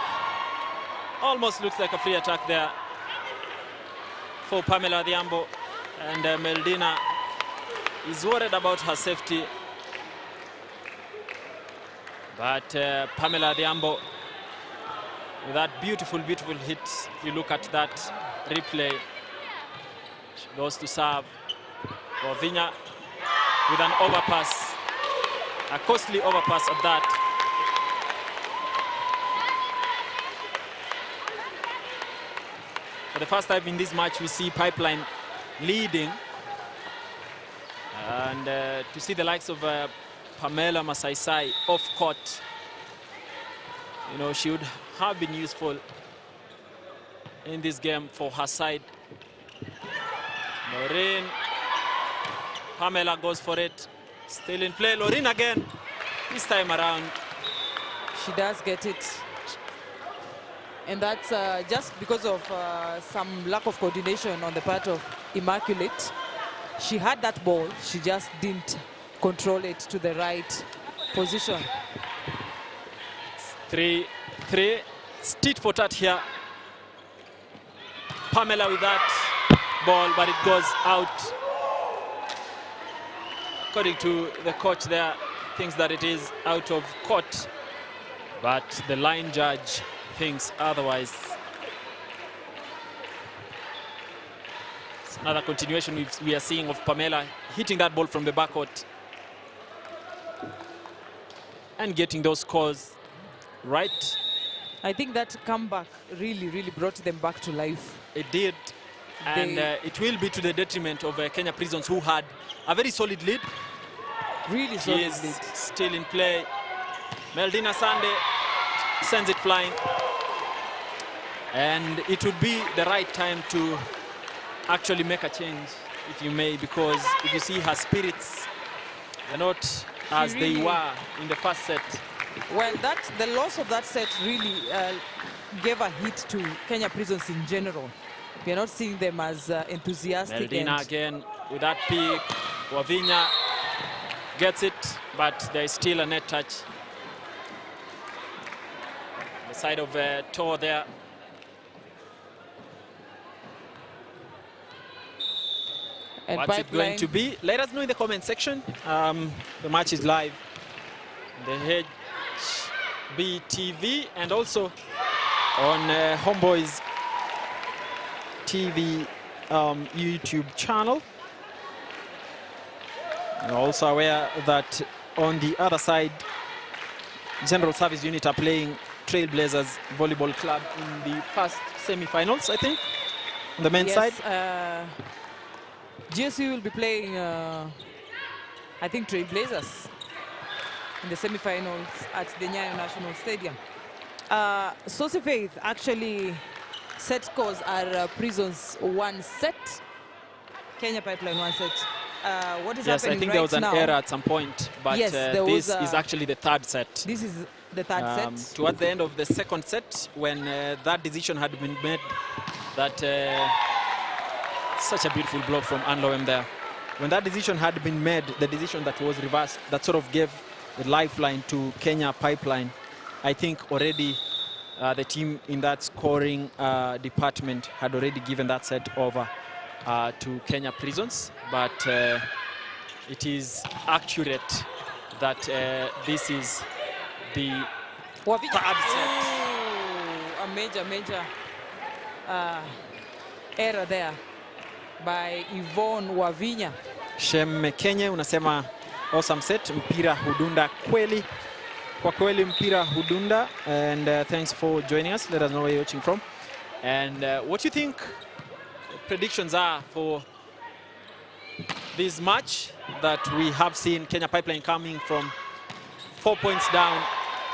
Almost looks like a free attack there for Pamela Adhiambo. And Meldina is worried about her safety. But Pamela Adhiambo with that beautiful, beautiful hit. If you look at that replay, she goes to serve. Wavinya with an overpass. A costly overpass at that. For the first time in this match, we see Pipeline leading. And to see the likes of Pamela Masaisai off court, she would have been useful in this game for her side. Loreen. Pamela goes for it. Still in play. Loreen again. This time around. She does get it. And that's just because of some lack of coordination on the part of Immaculate. She had that ball. She just didn't control it to the right position. 3-3. Tit for tat here. Pamela with that ball, but it goes out. According to the coach there, thinks that it is out of court, but the line judge thinks otherwise. It's another continuation we are seeing of Pamela hitting that ball from the backcourt and getting those scores right. I think that comeback really, really brought them back to life. It did. And it will be to the detriment of Kenya Prisons, who had a very solid lead. Really He solid is lead. still in play. Meldina Sande sends it flying. And it would be the right time to actually make a change, if you may, because if you see her spirits, they're not as they were in the first set. Well, the loss of that set really gave a hit to Kenya Prisons in general. We're not seeing them as enthusiastic. Meldina again with that pick. Wavinya gets it, but there is still a net touch. The side of Tor there. And what's it going to be? Let us know in the comment section. The match is live. The HBTV and also on Homeboys TV YouTube channel. You're also aware that on the other side, General Service Unit are playing Trailblazers Volleyball Club in the first semi-finals, I think, on the men's side. GSU will be playing, I think, Trailblazers in the semi-finals at the Nyayo National Stadium. Source Faith, actually, set scores are Prisons 1 set, Kenya Pipeline 1 set. What is happening I think right there was an now, error at some point, but yes, this is actually the third set. This is the third set. Towards the end of the second set, when that decision had been made, that such a beautiful block from Anloem there. When that decision had been made, the decision that was reversed, that sort of gave the lifeline to Kenya Pipeline, I think already the team in that scoring department had already given that set over to Kenya Prisons. But it is accurate that this is the third set. A major error there by Yvonne Wavinya. Shem Kenya unasema awesome set, mpira hudunda kweli. Kwa kweli mpira hudunda, and thanks for joining us. Let us know where you're watching from. And what do you think predictions are for this match that we have seen Kenya Pipeline coming from 4 points down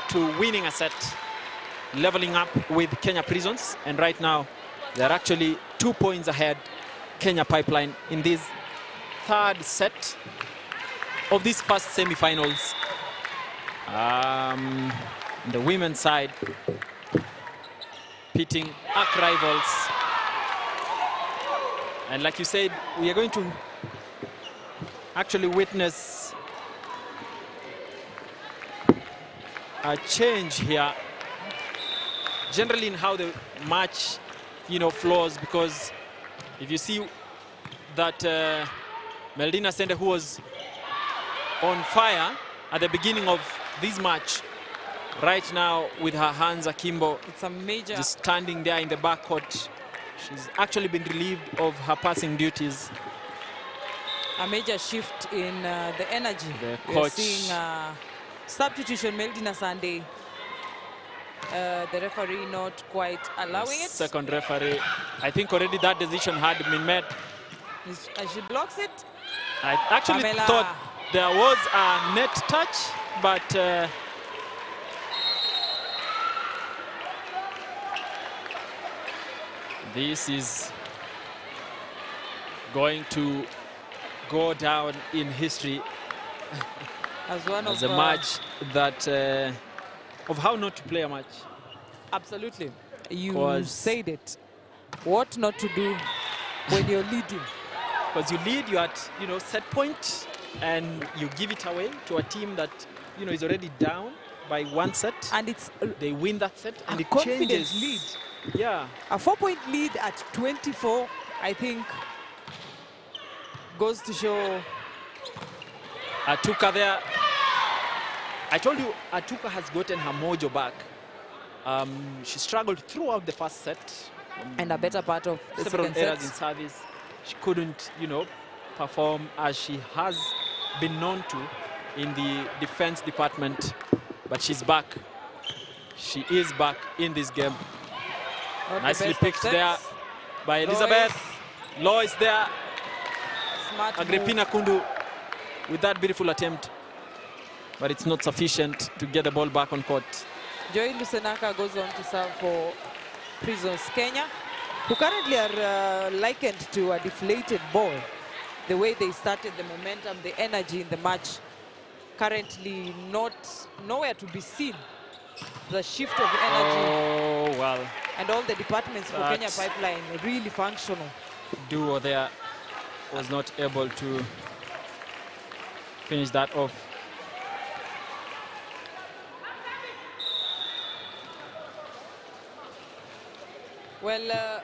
to winning a set, leveling up with Kenya Prisons, and right now they're actually 2 points ahead, Kenya Pipeline, in this third set of these first semi-finals. The women's side pitting arch rivals, and like you said, we are going to actually witness a change here generally in how the match flows, because if you see that Meldina Sende, who was on fire at the beginning of this match, right now with her hands akimbo, it's a major, just standing there in the backcourt. She's actually been relieved of her passing duties. A major shift in the energy. The We're coach seeing substitution, Meldina Sande. The referee not quite allowing it. Second referee, I think already that decision had been made. And she blocks it. I actually thought there was a net touch, but this is going to go down in history as one as of a match that of how not to play a match. Absolutely. You said it. What not to do when you're leading. Because you lead, you're at set point, and you give it away to a team that is already down by 1 set, and they win that set, and it confident changes. Lead. Yeah, a 4-point lead at 24, I think, goes to show. Atuka there. I told you, Atuka has gotten her mojo back. She struggled throughout the first set, and a better part of the several second errors set. in service. She couldn't, perform as she has been known to in the defense department, but she's back. She is back in this game. Not Nicely the picked there by Elizabeth. Lois there. Smart Agrippina Kundu with that beautiful attempt, but it's not sufficient to get the ball back on court. Joy Lusenaka goes on to serve for Prisons Kenya, who currently are likened to a deflated ball. The way they started, the momentum, the energy in the match, currently nowhere to be seen. The shift of energy. Oh, well. And all the departments for Kenya Pipeline really functional. Duo there was not able to finish that off. Well,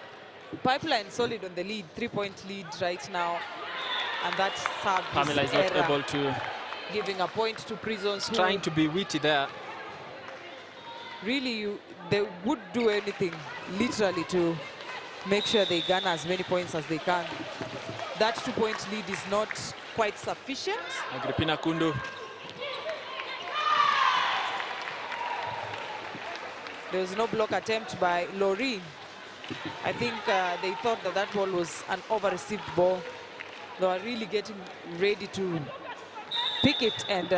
Pipeline solid on the lead, 3-point lead right now. And that service Pamela is not error, able to. giving a point to Prisons. Trying to be witty there. Really, they would do anything, literally, to make sure they garner as many points as they can. That 2-point lead is not quite sufficient. Agrippina Kundu. There was no block attempt by Loreen. I think they thought that that ball was an over-received ball. They were really getting ready to pick it and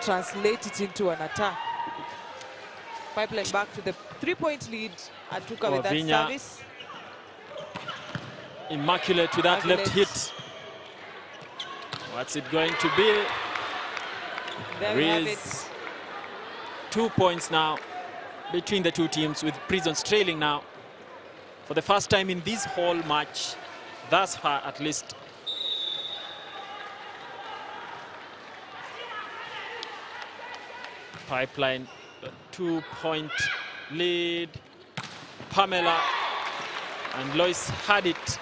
translate it into an attack. Pipeline back to the 3-point lead. Atuka with that service. Immaculate with that left hit. What's it going to be? There we have it. 2 points now between the two teams, with Prisons trailing now for the first time in this whole match, thus far at least. Pipeline, 2-point lead. Pamela and Lois had it,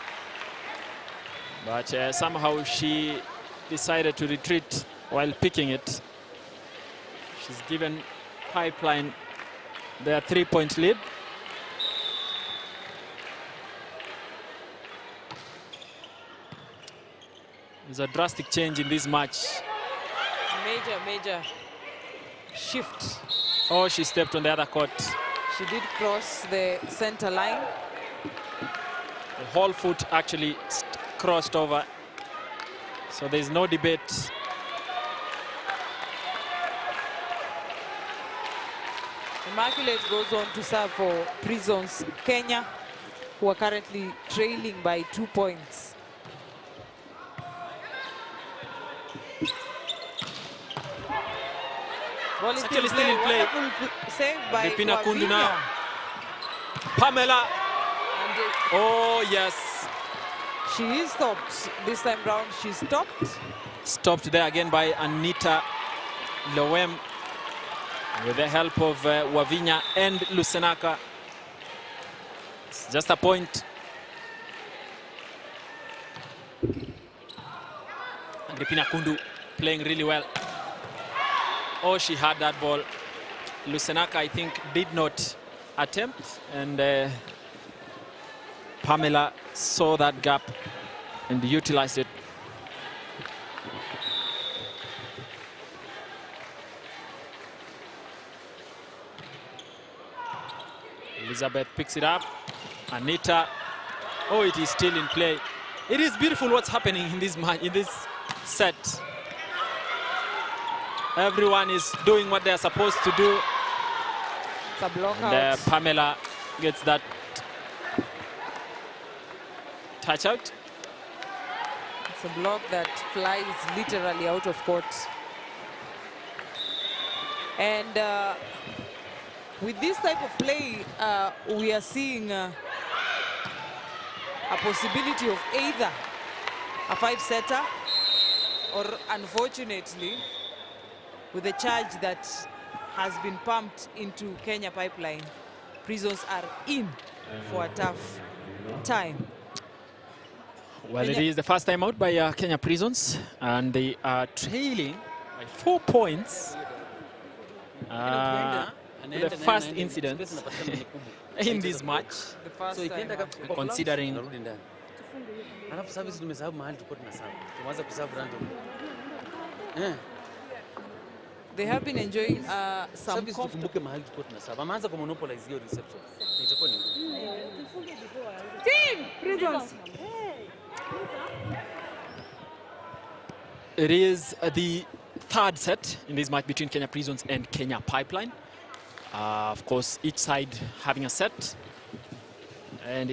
but somehow she decided to retreat while picking it. She's given Pipeline their 3-point lead. There's a drastic change in this match. Major shift. Oh, she stepped on the other court. She did cross the center line. The whole foot actually crossed over. So there's no debate. Immaculate goes on to serve for Prisons Kenya, who are currently trailing by 2 points. Ball is Actually still in play. Wonderful save by Agrippina Kundu Wavinya. now. Pamela. And Oh, yes. she is stopped. This time round, she's stopped. Stopped there again by Anita Loem with the help of Wavinya and Lusenaka. It's just a point. Agrippina Kundu playing really well. Oh, she had that ball. Lusenaka, I think, did not attempt, and Pamela saw that gap and utilized it. Elizabeth picks it up. Anita. Oh, it is still in play. It is beautiful what's happening in this match, in this set. Everyone is doing what they're supposed to do. It's a block And out. Pamela gets that touch out. It's a block that flies literally out of court. And with this type of play, we are seeing a possibility of either a 5-setter or, unfortunately, with the charge that has been pumped into Kenya Pipeline, Prisons are in for a tough time. Well, it is the first time out by Kenya Prisons, and they are trailing by 4 points. The first incident in this match, The first time. considering Alafu service tumesahau mahali tuko tunasabu. Tumeanza kusabu random. They have been enjoying some Service tukumbuke mahali tuko tunasabu. Ameanza ku monopolize hiyo reception. Itakuwa ni ngumu. Team Prisons. it is the third set in this match between Kenya Prisons and Kenya Pipeline. Of course, each side having a set. And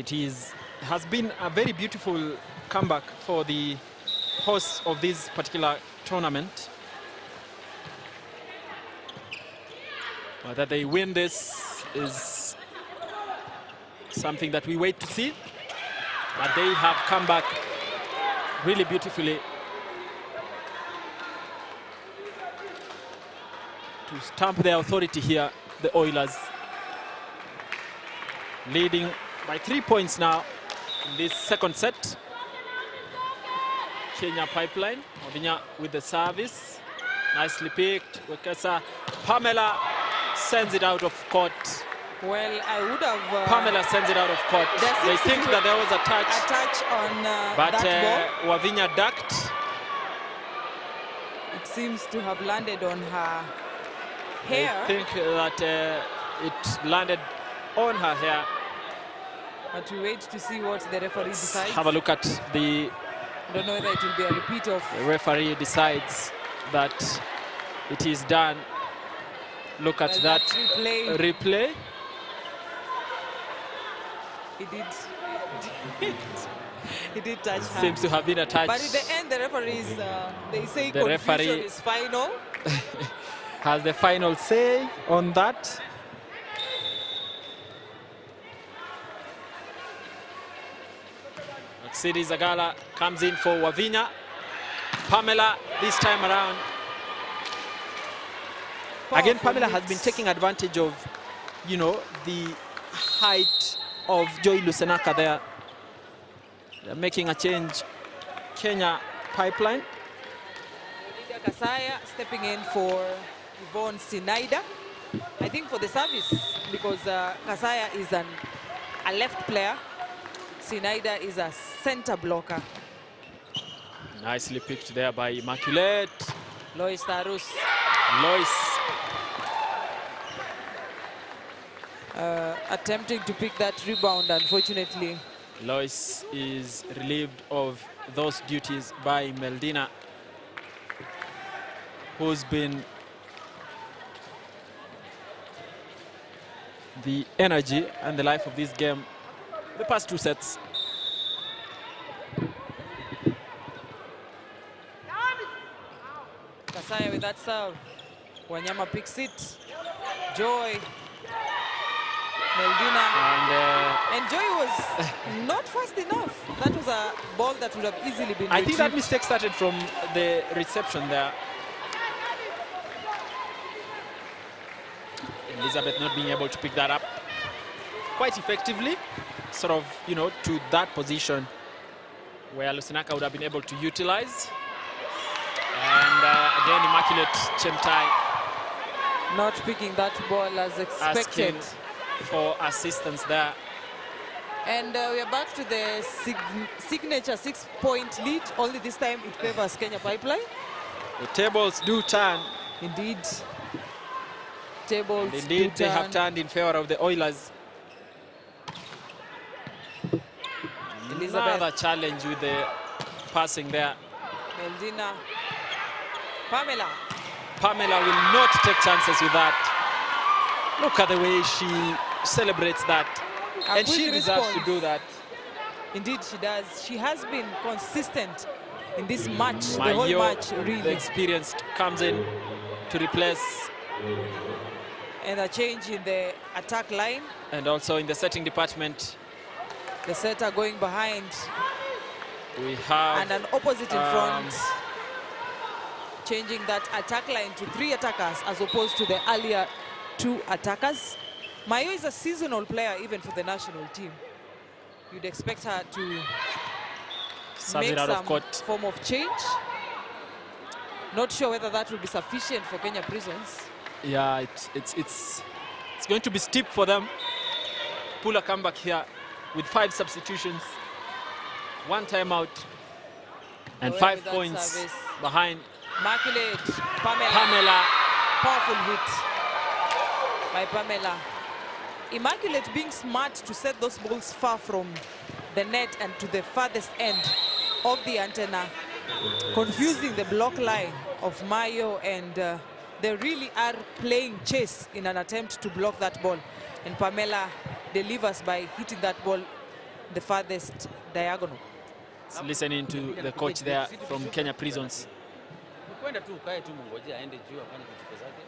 has been a very beautiful comeback for the hosts of this particular tournament. Whether they win this is something that we wait to see. But they have come back really beautifully to stamp their authority here, the Oilers. Leading by 3 points now in this second set. Kenya Pipeline, Wavinya with the service. Nicely picked. Wekesa. Pamela sends it out of court. Well, I would have... Pamela sends it out of court. They think that there was a touch. A touch on but that ball. Wavinya ducked. It seems to have landed on her hair. I think that it landed on her hair. But we wait to see what the referee decides. Have a look at the... I don't know whether it will be a repeat of... The referee decides that it is done. Look at that replay. He did touch her. Seems to have been a touch. But in the end, the referees, they say the referee is final. Has the final say on that. Sidi Zagala comes in for Wavinya. Pamela this time around. Again, Pamela has been taking advantage of, you know, the height of Joy Lusenaka there. They're making a change. Kenya Pipeline. Lydia Kasaya stepping in for Yvonne Sinaida. I think for the service, because Kasaya is a left player. Sinaida is a center blocker. Nicely picked there by Immaculate. Lois Tarus. Lois. Attempting to pick that rebound, unfortunately. Lois is relieved of those duties by Meldina, who's been the energy and the life of this game the past 2 sets. Kasaya with that serve. Wanyama picks it. Joy. Meldina. And Joy was not fast enough. That was a ball that would have easily been I think that mistake started from the reception there. Elizabeth not being able to pick that up quite effectively, sort of, you know, to that position where Lusenaka would have been able to utilize. And again, Immaculate Chemtai not picking that ball as expected. Asking for assistance there. And we are back to the signature 6-point lead. Only this time it favors Kenya Pipeline. The tables do turn. Indeed. Tables and indeed, do they turn. have turned in favor of the Oilers. Elizabeth. Another challenge with the passing there. Meldina. Pamela. Pamela will not take chances with that. Look at the way she celebrates that. And she deserves to do that. Indeed, she does. She has been consistent in this match, the Mayo, whole match, really. the experienced, comes in to replace. And a change in the attack line. And also in the setting department. The setter going behind. We have... And an opposite in front. Changing that attack line to 3 attackers as opposed to the earlier 2 attackers. Mayo is a seasonal player even for the national team. You'd expect her to make some form of change. Not sure whether that will be sufficient for Kenya Prisons. Yeah, it's going to be steep for them. Pull a comeback here with 5 substitutions, 1 timeout, and 5 points service. Behind. Immaculate, Pamela. Pamela. Powerful hit by Pamela. Immaculate being smart to set those balls far from the net and to the farthest end of the antenna, confusing the block line of Mayo, and they really are playing chess in an attempt to block that ball. And Pamela delivers by hitting that ball the farthest diagonal. It's listening to the coach there from Kenya Prisons. Kwenda tu ukae tu mngojea aende juu afanye kitu zake.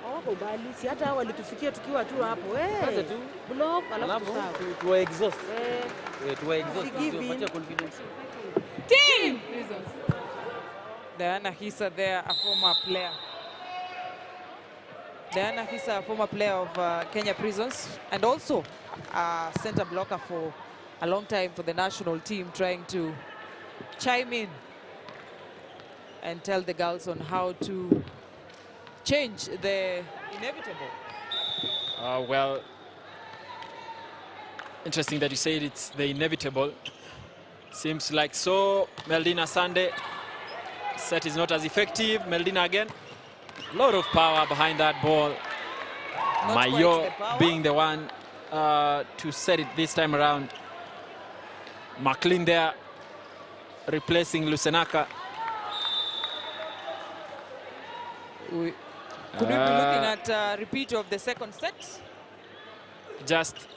Hawako bali, si hata walitufikia tukiwa tu hapo. Sasa tu block alafu tuwa exhaust. Tuwa exhaust tupatie confidence. Team! Diana Hisa there, a former player. Diana Hisa, a former player of Kenya Prisons, and also a center blocker for a long time for the national team, trying to chime in and tell the girls on how to change the inevitable. Well, interesting that you said it's the inevitable. Seems like so. Meldina Sande, set is not as effective. Meldina again. A lot of power behind that ball. Mayo being the one to set it this time around. McLean there replacing Lusenaka. Could we be looking at a repeat of the second set? Just,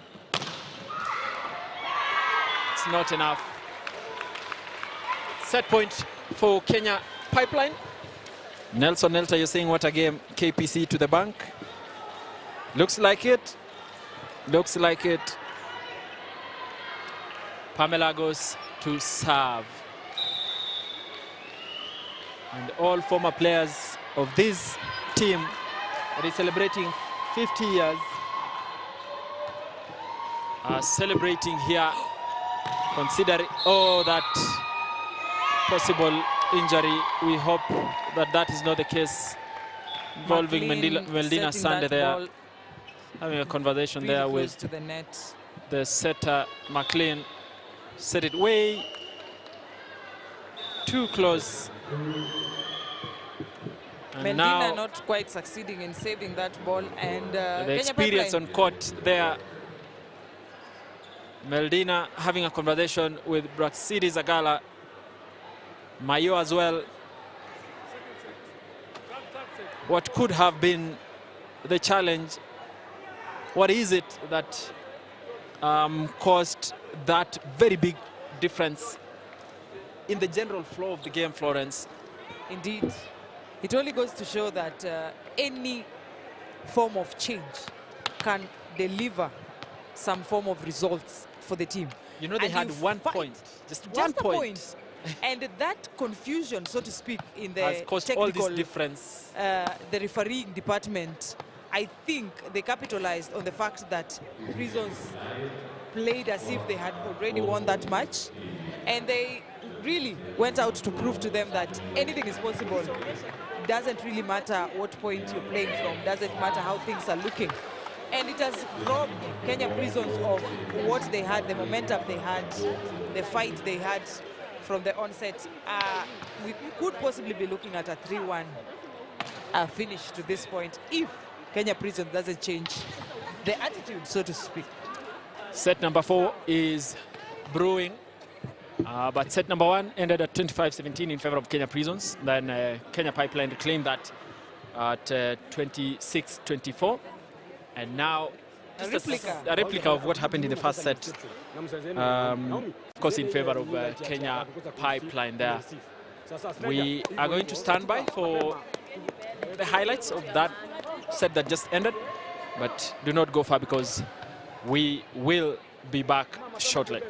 it's not enough. Set point for Kenya Pipeline. Nelson Nelta, you're saying what a game. KPC to the bank. Looks like it. Looks like it. Pamela goes to serve. And all former players of this team that is celebrating 50 years are celebrating here, considering that possible injury. We hope that that is not the case involving Meldina Sande there, having a conversation there with to the net. The setter McLean. Set it way too close. And Meldina now not quite succeeding in saving that ball, and the Kenya experience Pipeline on court there. Meldina having a conversation with Braxidi Zagala. Mayo as well. What could have been the challenge? What is it that caused that very big difference in the general flow of the game, Florence? Indeed. It only goes to show that any form of change can deliver some form of results for the team. You know, they And had you 1 fight point, just just one a point. And that confusion, so to speak, in the Has caused all this difference. the refereeing department, I think they capitalized on the fact that Prisons played as if they had already won that match, and they really went out to prove to them that anything is possible. Doesn't really matter what point you're playing from, doesn't matter how things are looking. And it has robbed Kenya Prisons of what they had, the momentum they had, the fight they had from the onset. We could possibly be looking at a 3-1 finish to this point if Kenya Prisons doesn't change the attitude, so to speak. Set number 4 is brewing, but set number 1 ended at 25-17 in favor of Kenya Prisons. Then Kenya Pipeline reclaimed that at 26-24. And now just a replica of what happened in the first set, of course, in favor of Kenya Pipeline there. We are going to stand by for the highlights of that set that just ended, but do not go far because we will be back shortly.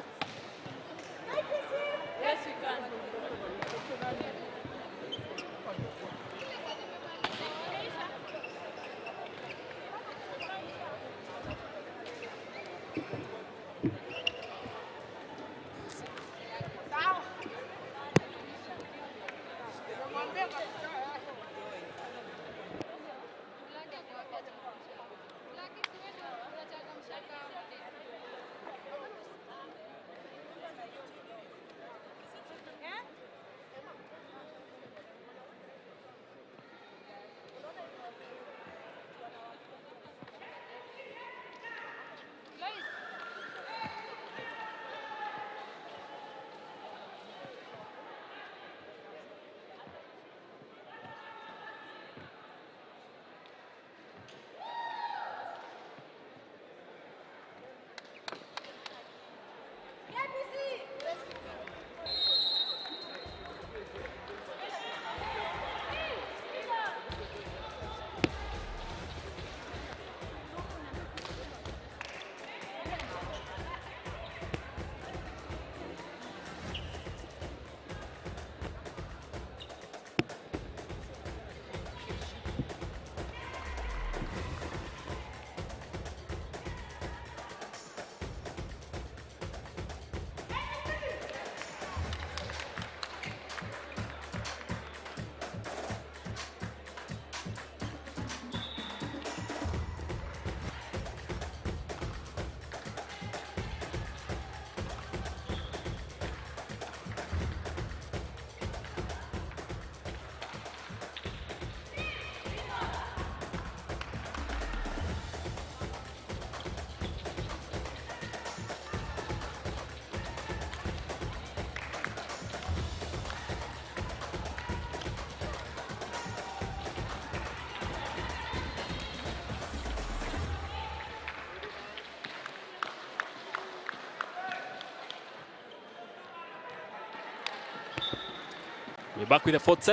We're back with the fourth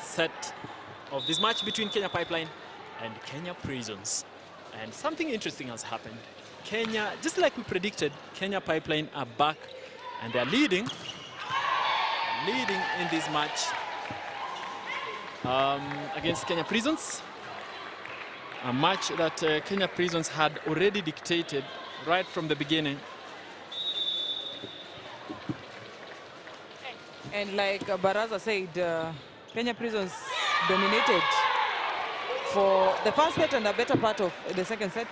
set of this match between Kenya Pipeline and Kenya Prisons. And something interesting has happened. Kenya, just like we predicted, Kenya Pipeline are back and they're leading in this match against Kenya Prisons. A match that Kenya Prisons had already dictated right from the beginning. And like Baraza said, Kenya Prisons dominated for the first set and a better part of the second set.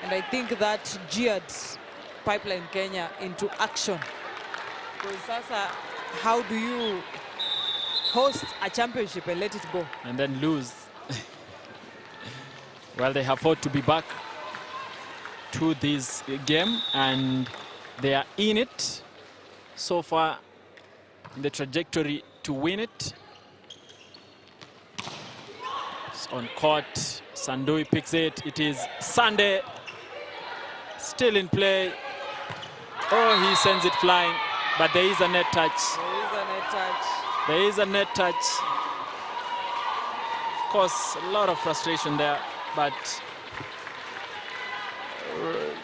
And I think that geared Pipeline Kenya into action. Because Sasa, how do you host a championship and let it go? And then lose. Well, they have fought to be back to this game and they are in it so far in the trajectory to win it. It's on court, Sandui picks it. It is Sunday, still in play. Oh, he sends it flying, but there is a net touch. There is a net touch. There is a net touch. Of course, a lot of frustration there, but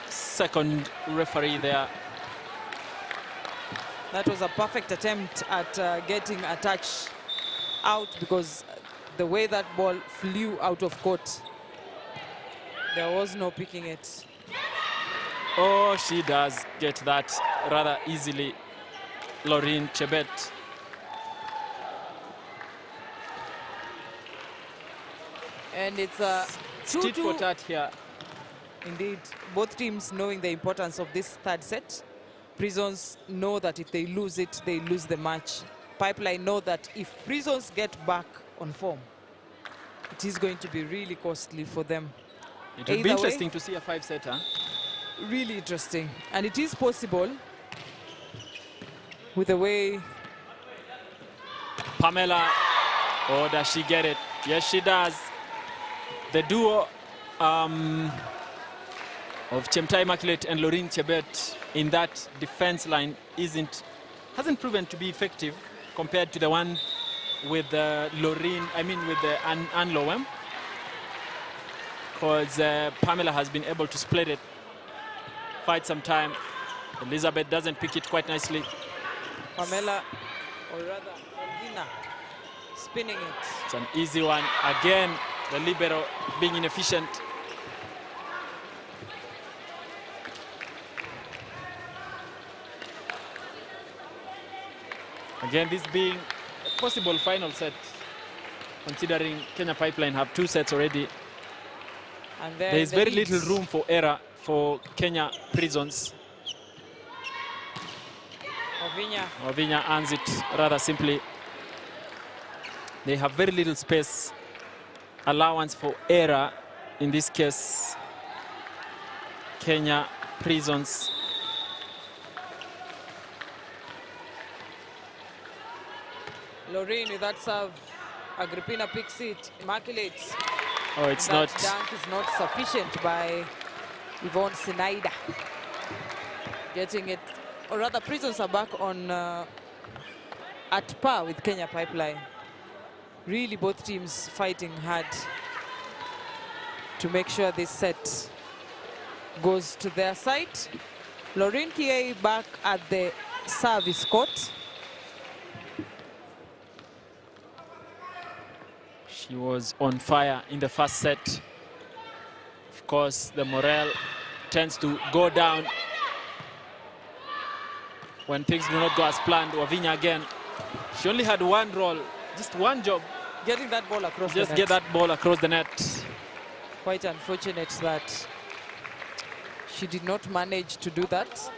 second referee there. That was a perfect attempt at getting a touch out, because the way that ball flew out of court, there was no picking it. Oh, she does get that rather easily, Laureen Chebet. And it's a Tit for tat here. Indeed, both teams knowing the importance of this third set. Prisons know that if they lose it, they lose the match. Pipeline know that if Prisons get back on form, it is going to be really costly for them. It will be interesting to see a five-setter. Really interesting. And it is possible with the way... Pamela, oh, does she get it? Yes, she does. The duo of Chemtai Immaculate and Laureen Chebet in that defense line hasn't proven to be effective compared to the one with Laureen, with the Ann Lowem, because Pamela has been able to split it quite some time. Elizabeth doesn't pick it quite nicely. Pamela, or rather Melvina, spinning it. It's an easy one. Again, the libero being inefficient. Again, this being a possible final set, considering Kenya Pipeline have two sets already. And there is very little room for error for Kenya Prisons. Ovinya earns it rather simply. They have very little space, allowance for error. In this case, Kenya Prisons. Laureen with that serve. Agrippina picks it. Immaculate. Oh, it's that not. Dunk is not sufficient by Yvonne Sinaida. Getting it, or rather, Prisons are back on at par with Kenya Pipeline. Really, both teams fighting hard to make sure this set goes to their side. Laureen Kiei back at the service court. She was on fire in the first set. Of course, the morale tends to go down when things do not go as planned. Wavinya again. She only had one role, just one job. Getting that ball across the net. Just get that ball across the net. Quite unfortunate that she did not manage to do that.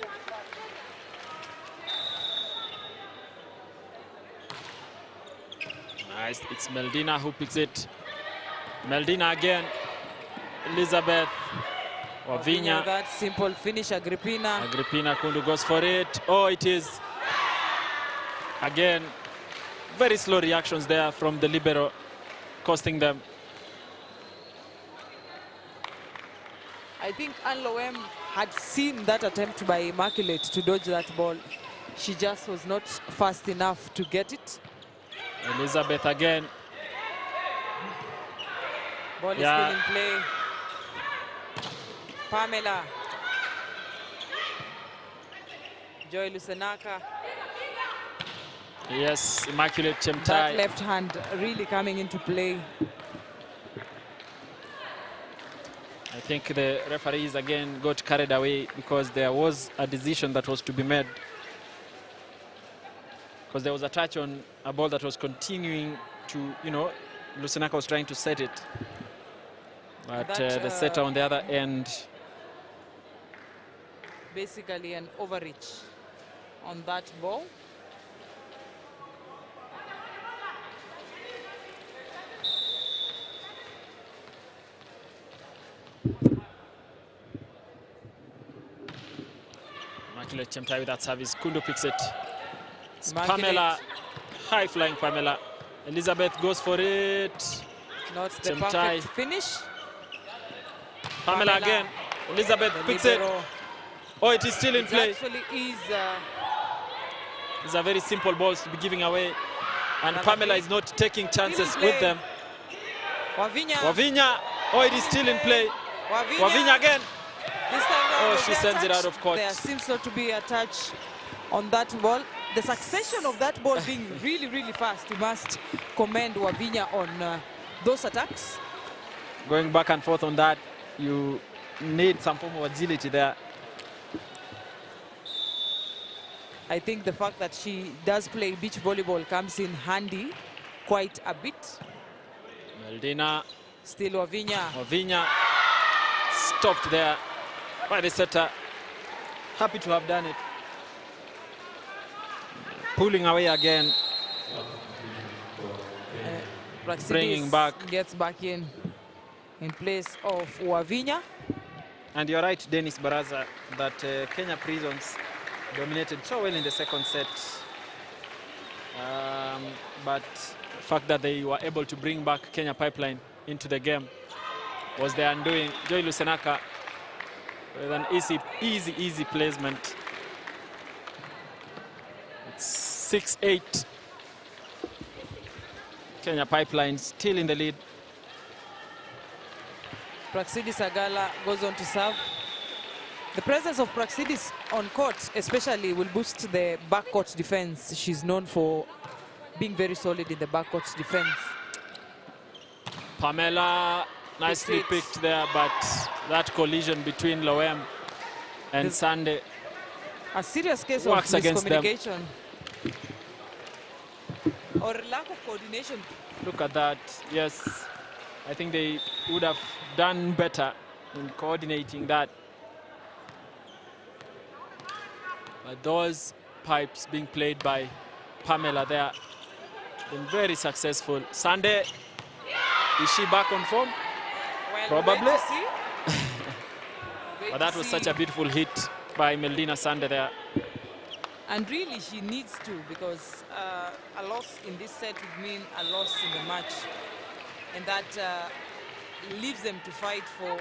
Nice, it's Meldina who picks it. Meldina again. Elizabeth. Wavinya. That simple finish, Agrippina. Agrippina Kundu goes for it. Oh, it is. Again, very slow reactions there from the libero, costing them. I think Ann Lowem had seen that attempt by Immaculate to dodge that ball. She just was not fast enough to get it. Elizabeth again. Ball is still in play. Pamela. Joy Lusenaka. Yes, Immaculate Chemtai. That left hand really coming into play. I think the referees again got carried away because there was a decision that was to be made. Because there was a touch on a ball that was continuing to, Lusenaka was trying to set it. But the setter on the other end. Basically an overreach on that ball. Immaculate Chemtai with that service. Kundu picks it. It's Pamela, high-flying Pamela. Elizabeth goes for it. Not the Chemtai. perfect finish. Pamela again. Elizabeth picks it. Oh, it is still in play. Actually is. These are very simple balls to be giving away. And Pamela is not taking chances with them. Wavinya. Oh, it is still in play. Wavinya again. This time round, she sends it out of court. There seems not to be a touch on that ball. The succession of that ball being really, really fast. You must commend Wavinya on those attacks. Going back and forth on that, you need some form of agility there. I think the fact that she does play beach volleyball comes in handy quite a bit. Meldina. Still Wavinya. Wavinya stopped there by the setter. Happy to have done it. Pulling away again. Bringing back. Gets back in place of Wavinya. And you're right, Dennis Baraza, that Kenya Prisons dominated so well in the second set. But the fact that they were able to bring back Kenya Pipeline into the game was their undoing. Joy Lusenaka with an easy placement. It's 6-8. Kenya Pipeline still in the lead. Praxidis Agala goes on to serve. The presence of Praxidis on court especially will boost the backcourt defense. She's known for being very solid in the backcourt defense. Pamela nicely picked there, but that collision between Loem and Sande, a serious case of miscommunication or lack of coordination. Look at that. Yes, I think they would have done better in coordinating that. But those pipes being played by Pamela there, been very successful. Sande, is she back on form? Well, probably. But that was such a beautiful hit by Meldina Sande there. And really she needs to, because a loss in this set would mean a loss in the match. And that leaves them to fight for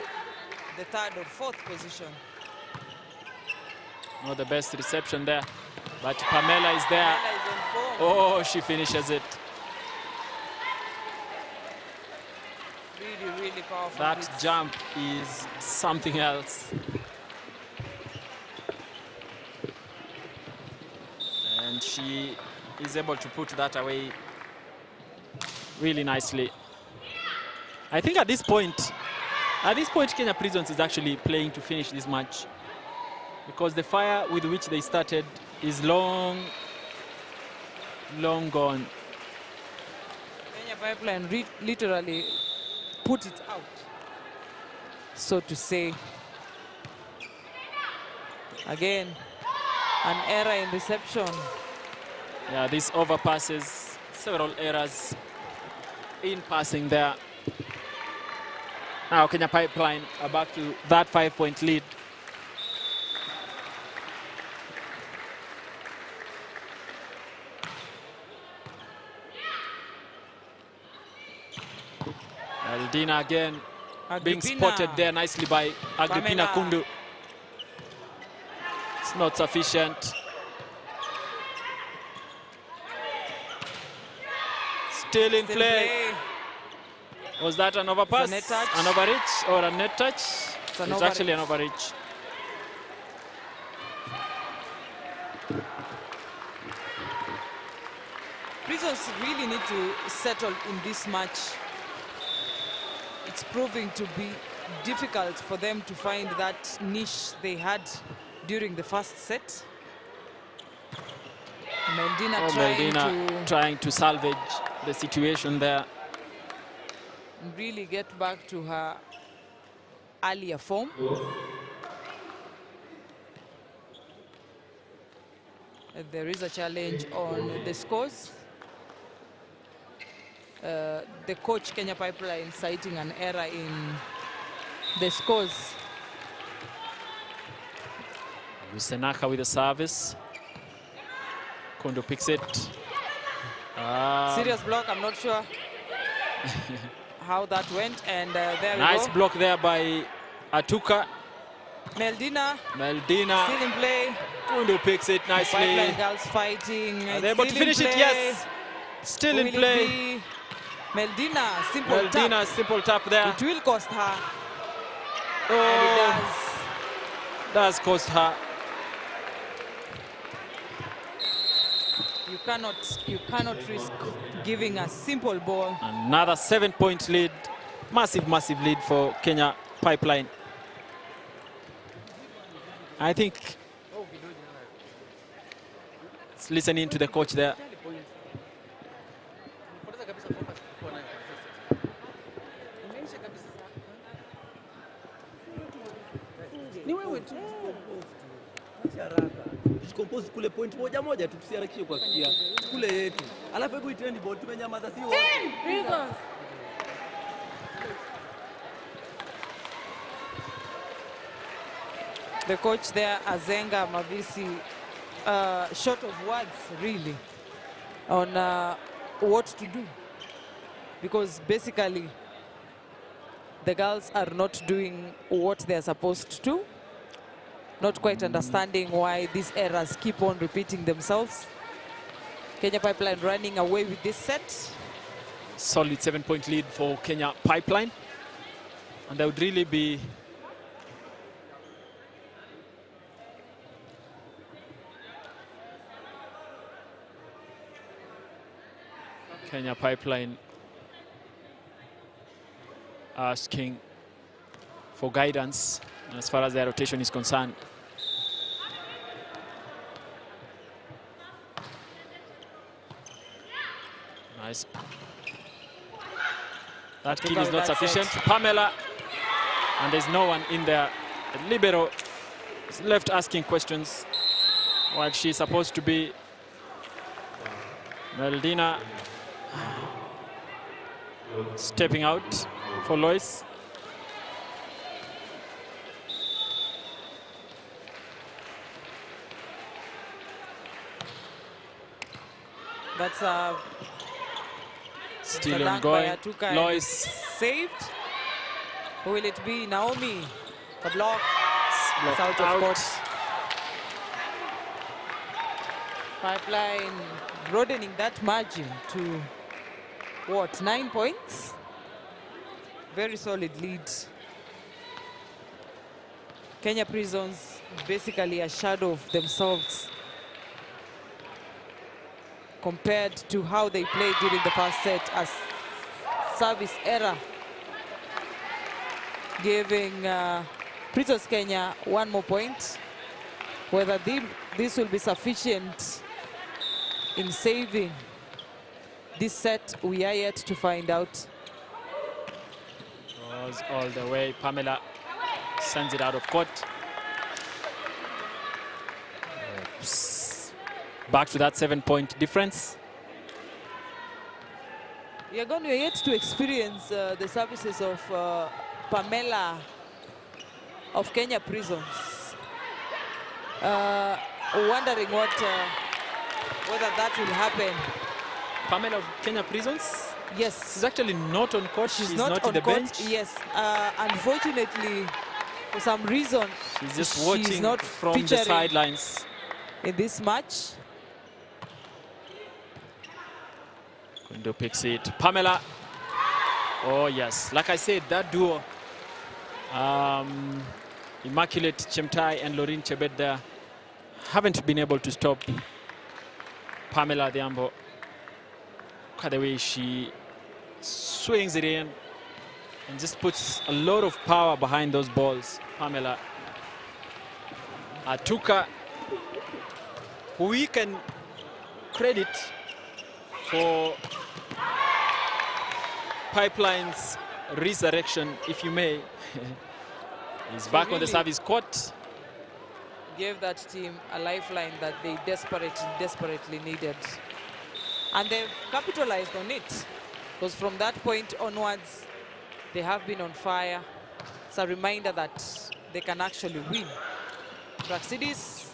the third or fourth position. Not the best reception there, but Pamela is there. Pamela is on form. Oh, she finishes it. Really, really powerful. That hits. jump is something else. And she is able to put that away really nicely. I think at this point, Kenya Prisons is actually playing to finish this match, because the fire with which they started is long gone. Kenya Pipeline literally put it out, so to say. Again, an error in reception. Yeah, these overpasses, several errors in passing there. Now Kenya Pipeline are back to that 5-point lead. Aldina again being spotted there nicely by Agrippina Kundu. It's not sufficient. Still in play. Was that an overpass? It's a net touch. An overreach or a net touch? It's actually an overreach. Prisons really need to settle in this match. It's proving to be difficult for them to find that niche they had during the first set. Meldina trying to salvage the situation there. Really get back to her earlier form. There is a challenge on the scores. The coach, Kenya Pipeline, citing an error in the scores. Lusenaka with the service. Kondo picks it. Serious block, I'm not sure how that went, and there we go. Nice block there by Atuka. Meldina still in play. Kondo picks it nicely. Pipeline girls fighting. Are they able to finish it? Yes. Still in play. Meldina, simple tap there. It will cost her. Oh, And it does cost her. You cannot risk giving a simple ball. Another 7-point lead. Massive lead for Kenya Pipeline. I think it's listening to the coach there. Tujicompose kule point moja tu, tusiharakishe kufikia kule yetu. Alafu hebu itendi ball, tumenyamaza si wote. Prisons. The coach there, Azenga Mavisi, short of words really on what to do, because basically the girls are not doing what they're supposed to, not quite understanding why these errors keep on repeating themselves. Kenya Pipeline running away with this set. Solid 7-point lead for Kenya Pipeline, and there would really be Kenya Pipeline asking for guidance as far as their rotation is concerned. Nice. That kill is not sufficient. Pamela, and there's no one in there. The libero is left asking questions while she's supposed to be. Meldina stepping out for Lois. That's still ongoing. Lois saved. Who will it be? Naomi. The block. It's out of court. Pipeline broadening that margin to what, 9 points? Very solid lead. Kenya Prisons basically a shadow of themselves compared to how they played during the first set. As service error giving Prisons Kenya 1 more point. Whether this will be sufficient in saving this set, we are yet to find out. Goes all the way. Pamela sends it out of court. Back to that 7-point difference. We are yet to experience the services of Pamela of Kenya Prisons. Wondering whether that will happen. Pamela of Kenya Prisons? Yes. She's actually not on court. She's not on in the court. bench. Yes. Unfortunately, for some reason, she's just watching not from the sidelines in this match. And who picks it? Pamela. Oh, yes. Like I said, that duo, Immaculate Chemtai and Loreen Chebet there, haven't been able to stop Pamela Adhiambo. Look at the way she swings it in and just puts a lot of power behind those balls. Pamela Atuka, who we can credit for Pipeline's resurrection, if you may. He's back on the service court. Gave that team a lifeline that they desperately needed. And they've capitalized on it. Because from that point onwards, they have been on fire. It's a reminder that they can actually win. Praxidis,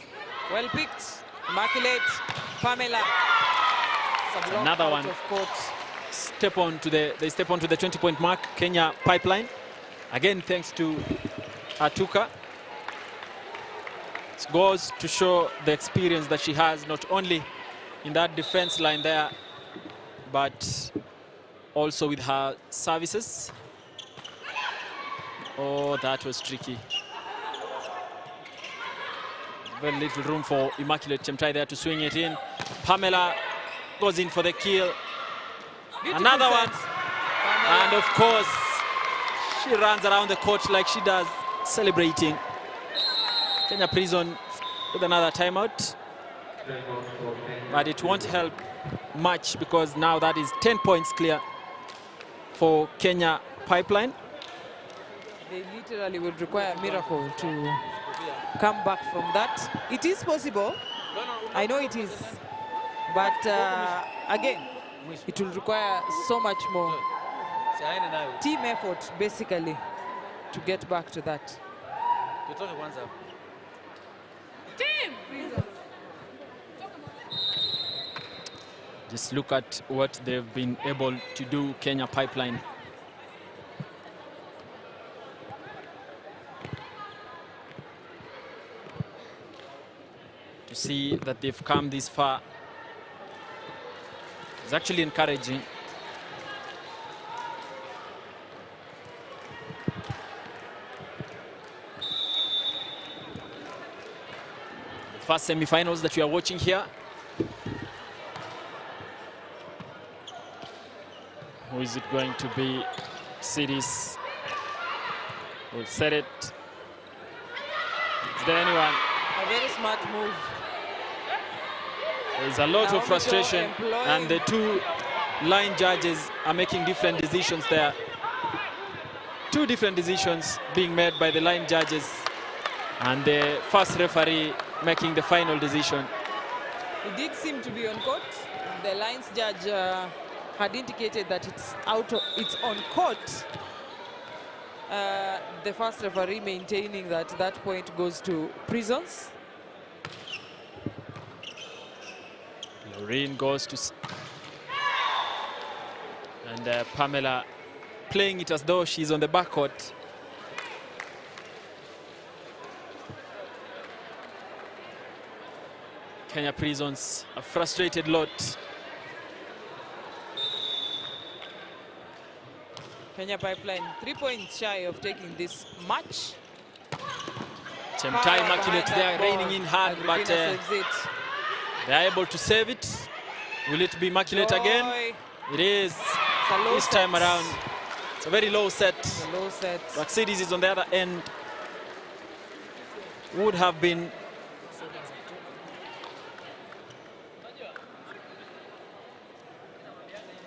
well picked. Immaculate, Pamela. Another one. Of court. They step onto the 20-point mark. Kenya Pipeline. Again, thanks to Atuka. It goes to show the experience that she has, not only in that defense line there, but also with her services. Oh, that was tricky. Very little room for Immaculate Chemtai there to swing it in. Pamela goes in for the kill. Beautiful Another set. one. And of course, she runs around the court like she does, celebrating. Kenya Prison with another timeout. But it won't help much because now that is 10 points clear for Kenya Pipeline. They literally would require a miracle to come back from that. It is possible. I know it is. But again, it will require so much more team effort, basically, to get back to that. Just look at what they've been able to do, Kenya Pipeline. To see that they've come this far is actually encouraging. The first semi-finals that we are watching here. Who is it going to be? Cities will set it. Is there anyone? A very smart move. There's a lot of frustration, and the two line judges are making different decisions there. Two different decisions being made by the line judges, and the first referee making the final decision. It did seem to be on court. The lines judge had indicated that it's on court. The first referee maintaining that that point goes to Prisons. Loreen goes to... And Pamela playing it as though she's on the backcourt. Kenya Prisons, a frustrated lot. Kenya Pipeline 3 points shy of taking this match. Chemtai Immaculate there reining in hard, but they're able to save it. Will it be Immaculate again? It is. This time around. It's a very low set. It's a low set. Mercedes is on the other end. Would have been.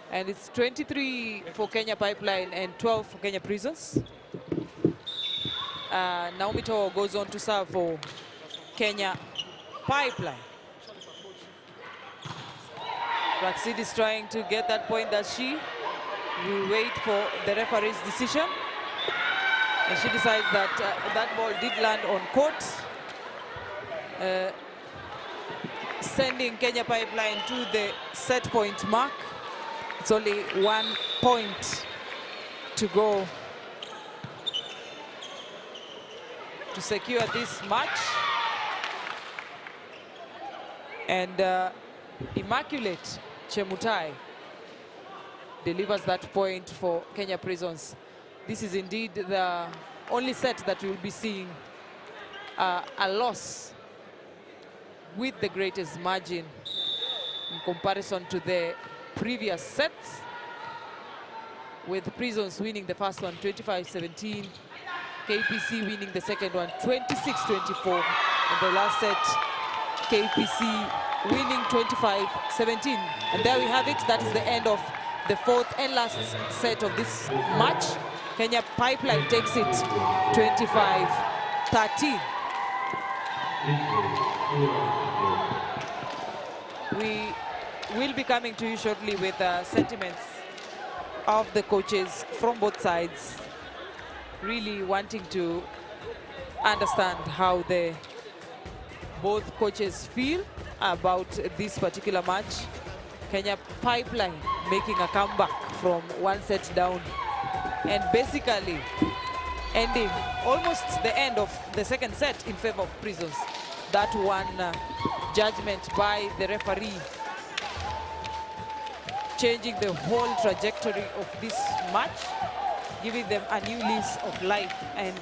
And it's 23 for Kenya Pipeline and 12 for Kenya Prisons. Naomi Toa goes on to serve for Kenya Pipeline. Praxid is trying to get that point that she will wait for the referee's decision. And she decides that that ball did land on court, sending Kenya Pipeline to the set point mark. It's only 1 point to go to secure this match. And Immaculate Chemutai delivers that point for Kenya Prisons. This is indeed the only set that we'll be seeing a loss with the greatest margin in comparison to the previous sets, with Prisons winning the first one 25-17, KPC winning the second one 26-24, and the last set KPC winning 25-17. And there we have it. That is the end of the fourth and last set of this match. Kenya Pipeline takes it 25-13. We will be coming to you shortly with sentiments of the coaches from both sides, really wanting to understand how both coaches feel about this particular match. Kenya Pipeline making a comeback from one set down and basically ending almost the end of the second set in favor of Prisons. That one judgment by the referee changing the whole trajectory of this match, giving them a new lease of life, and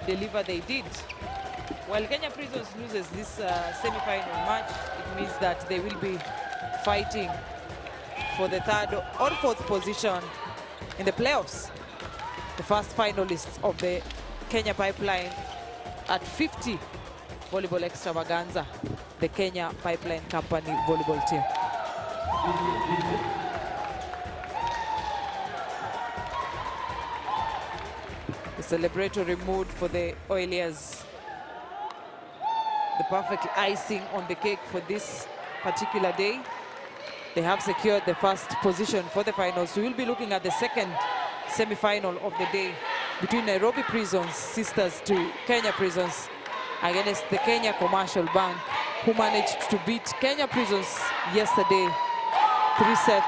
deliver they did. While Kenya Prisons loses this semi-final match, it means that they will be fighting for the third or fourth position in the playoffs. The first finalists of the Kenya Pipeline at 50 Volleyball Extravaganza, the Kenya Pipeline Company volleyball team. The celebratory mood for the Oilers. The perfect icing on the cake for this particular day. They have secured the first position for the finals. We will be looking at the second semi-final of the day between Nairobi Prisons, sisters to Kenya Prisons, against the Kenya Commercial Bank, who managed to beat Kenya Prisons yesterday 3-2.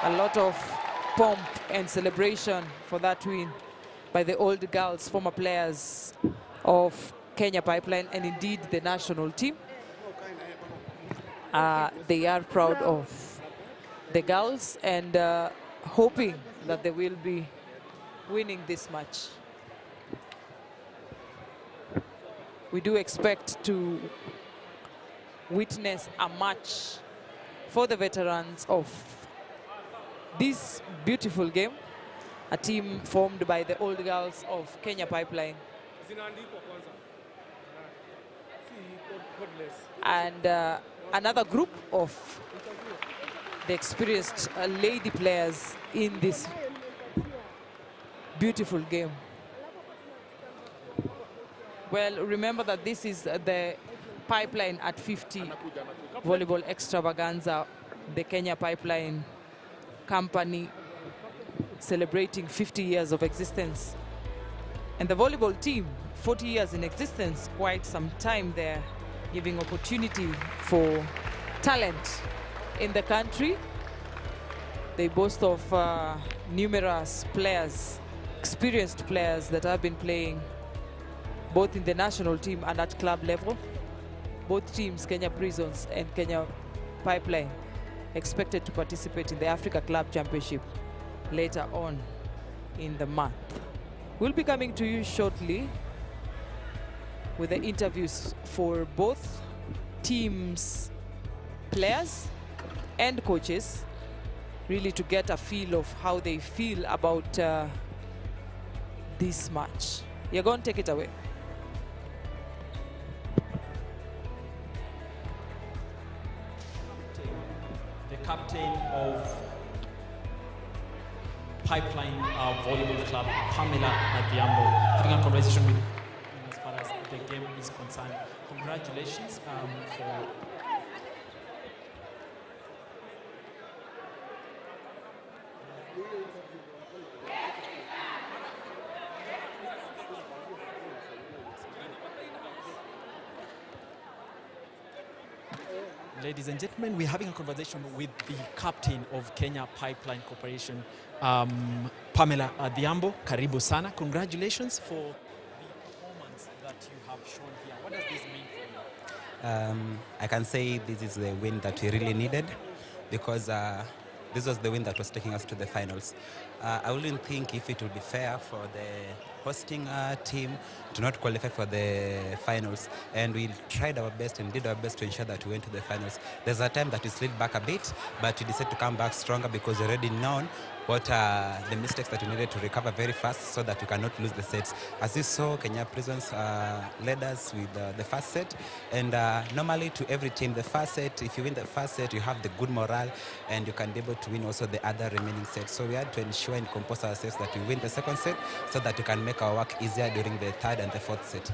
A lot of pomp and celebration for that win by the old girls, former players of Kenya Pipeline, and indeed the national team. They are proud of the girls and hoping that they will be winning this match. We do expect to witness a match for the veterans of this beautiful game, a team formed by the old girls of Kenya Pipeline and another group of the experienced lady players in this beautiful game. Well, remember that this is the Pipeline at 50 Volleyball Extravaganza, the Kenya Pipeline Company celebrating 50 years of existence. And the volleyball team, 40 years in existence, quite some time there, giving opportunity for talent in the country. They boast of numerous players, experienced players that have been playing both in the national team and at club level. Both teams, Kenya Prisons and Kenya Pipeline, expected to participate in the Africa Club Championship later on in the month. We'll be coming to you shortly with the interviews for both teams' players and coaches, really to get a feel of how they feel about this match. You're going to take it away. The captain of Pipeline Volleyball Club, Pamela Adhiambo, having a conversation with as far as the game is concerned. Congratulations for Ladies and gentlemen, we're having a conversation with the captain of Kenya Pipeline Corporation, Pamela Adhiambo. Karibu sana. Congratulations for the performance that you have shown here. What does this mean for you? I can say this is the win that we really needed. because this was the win that was taking us to the finals. I wouldn't think if it would be fair for the hosting team to not qualify for the finals, and we tried our best and did our best to ensure that we went to the finals. There's a time that we slid back a bit, but we decided to come back stronger because we already known what are the mistakes that we needed to recover very fast so that we cannot lose the sets. As you saw, Kenya Prisons led us with the first set, and normally to every team, the first set, if you win the first set, you have the good morale and you can be able to win also the other remaining sets. So we had to ensure and compose ourselves that we win the second set so that we can make our work easier during the third and the fourth set.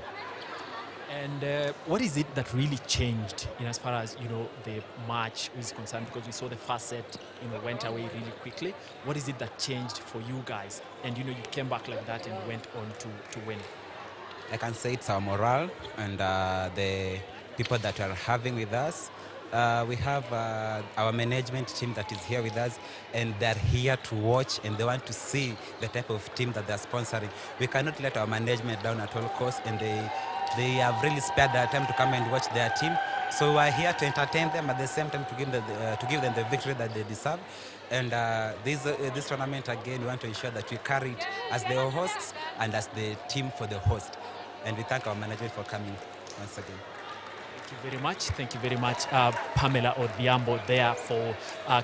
And what is it that really changed in as far as the match is concerned? Because we saw the first set went away really quickly. What is it that changed for you guys? And you came back like that and went on to win. I can say it's our morale and the people that we are having with us. We have our management team that is here with us, and they're here to watch and they want to see the type of team that they're sponsoring. We cannot let our management down at all costs, and they have really spared their time to come and watch their team. So we're here to entertain them at the same time to give them the victory that they deserve. And this tournament, again, we want to ensure that we carry it as the hosts and as the team for the host. And we thank our management for coming once again. Thank you very much. Thank you very much, Pamela Odhiambo there for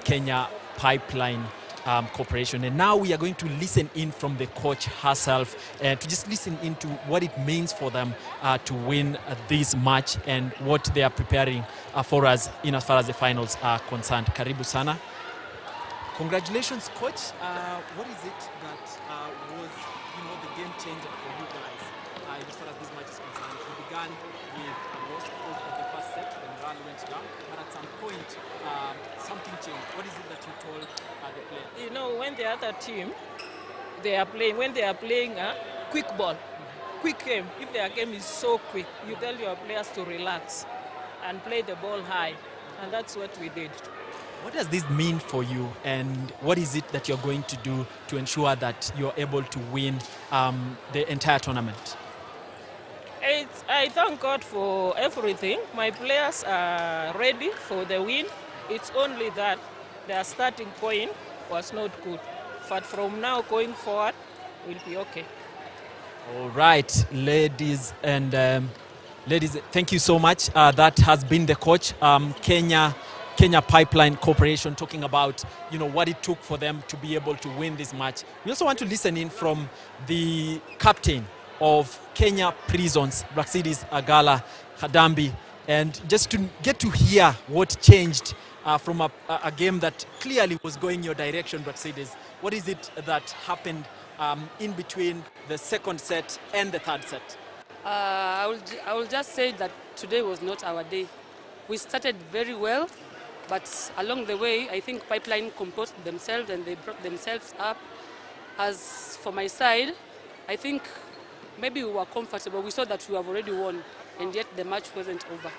Kenya Pipeline Corporation. And now we are going to listen in from the coach herself to just listen into what it means for them to win this match and what they are preparing for us in as far as the finals are concerned. Karibu sana. Congratulations, coach. What is it that was the game changer for you guys as far as this match is concerned? You began with a loss of the first set and run went down, but at some point something changed. What is it that you told the players? When the other team when they are playing quick ball, quick game, if their game is so quick, you tell your players to relax and play the ball high, and that's what we did. What does this mean for you, and what is it that you're going to do to ensure that you're able to win the entire tournament? I thank God for everything. My players are ready for the win. It's only that their starting point was not good. But from now going forward, we'll be okay. All right, ladies and ladies, thank you so much. That has been the coach, Kenya Pipeline Corporation, talking about what it took for them to be able to win this match. We also want to listen in from the captain of Kenya Prisons, Braxidis Agala Hadambi, and just to get to hear what changed from a game that clearly was going your direction, Braxidis. What is it that happened in between the second set and the third set? I will just say that today was not our day. We started very well, but along the way, I think Pipeline composed themselves and they brought themselves up. As for my side, I think maybe we were comfortable. We saw that we have already won, and yet the match wasn't over.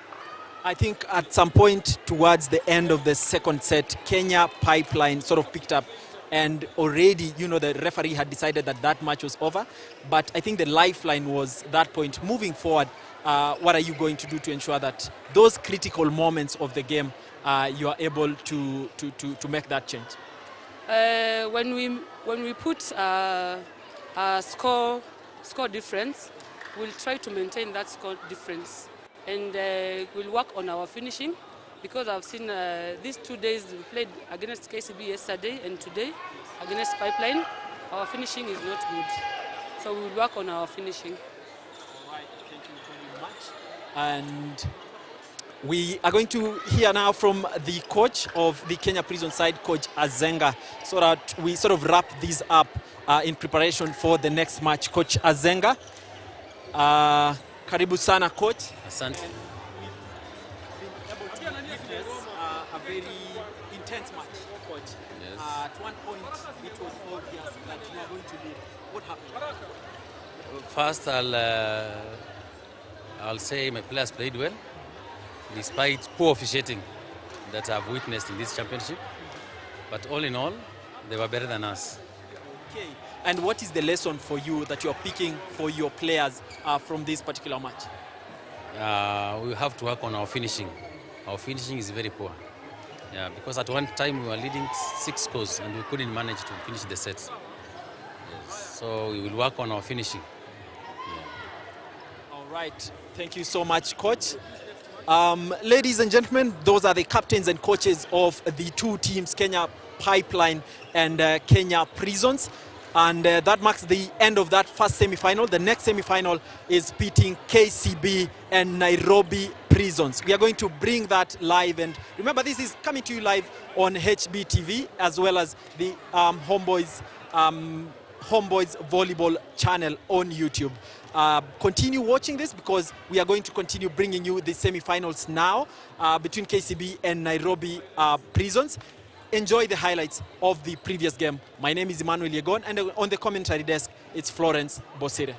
I think at some point towards the end of the second set, Kenya Pipeline sort of picked up, and already, the referee had decided that match was over. But I think the lifeline was that point. Moving forward, what are you going to do to ensure that those critical moments of the game, you are able to make that change? When we put a score difference, we'll try to maintain that score difference, and we'll work on our finishing, because I've seen these 2 days we played against KCB yesterday and today against Pipeline. Our finishing is not good, so we'll work on our finishing. All right, thank you very much. And we are going to hear now from the coach of the Kenya Prison side, Coach Azenga, so that we sort of wrap this up in preparation for the next match. Coach Azenga, karibu sana, coach. Asante. A very intense match, coach. Yes. At one point, it was obvious that you are going to lead. What happened? First, I'll say my players played well, despite poor officiating that I've witnessed in this championship. But all in all, they were better than us. Okay. And what is the lesson for you that you're picking for your players from this particular match? We have to work on our finishing. Our finishing is very poor. Yeah, because at one time we were leading 6 scores and we couldn't manage to finish the sets. Yes. So we will work on our finishing. All right. Thank you so much, Coach. Ladies and gentlemen, those are the captains and coaches of the two teams, Kenya Pipeline and Kenya Prisons. And that marks the end of that first semi-final. The next semi-final is pitting KCB and Nairobi Prisons. We are going to bring that live. And remember, this is coming to you live on HBTV as well as the Homeboys Volleyball channel on YouTube. Continue watching this because we are going to continue bringing you the semi-finals now between KCB and Nairobi Prisons. Enjoy the highlights of the previous game. My name is Emmanuel Yegon, and on the commentary desk, it's Florence Bosire.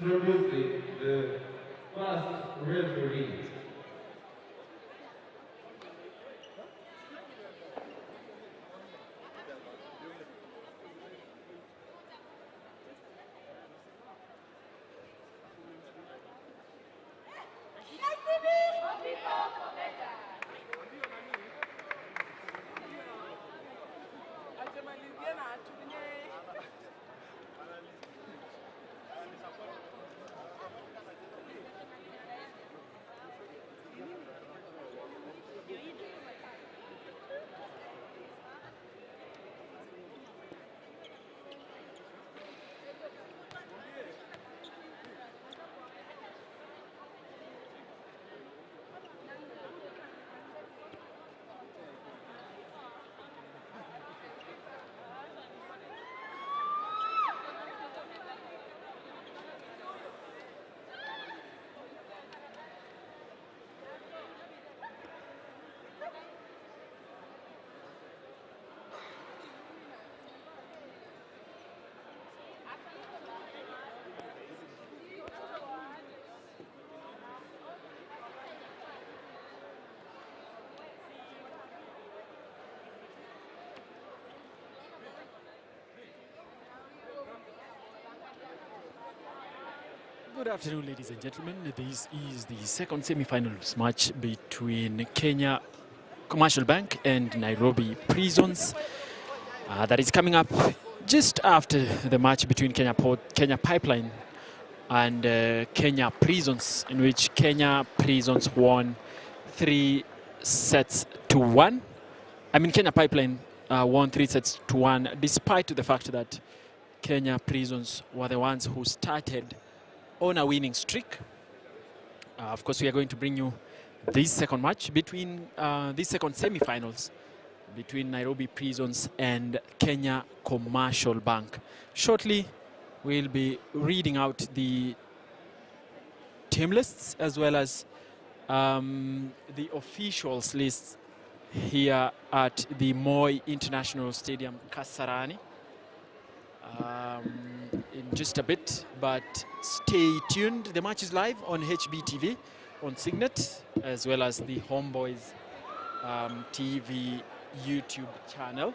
Introducing the first referee. Good afternoon, ladies and gentlemen. This is the second semi-finals match between Kenya Commercial Bank and Nairobi Prisons. That is coming up just after the match between Kenya Pipeline and Kenya Prisons, in which Kenya Prisons won 3 sets to 1. I mean, Kenya Pipeline won 3 sets to 1, despite the fact that Kenya Prisons were the ones who started on a winning streak. Of course, we are going to bring you this second match between these second semi-finals between Nairobi Prisons and Kenya Commercial Bank. Shortly, we'll be reading out the team lists as well as the officials list here at the Moi International Stadium, Kasarani. In just a bit, but stay tuned. The match is live on HBTV, on Signet, as well as the Homeboys TV YouTube channel.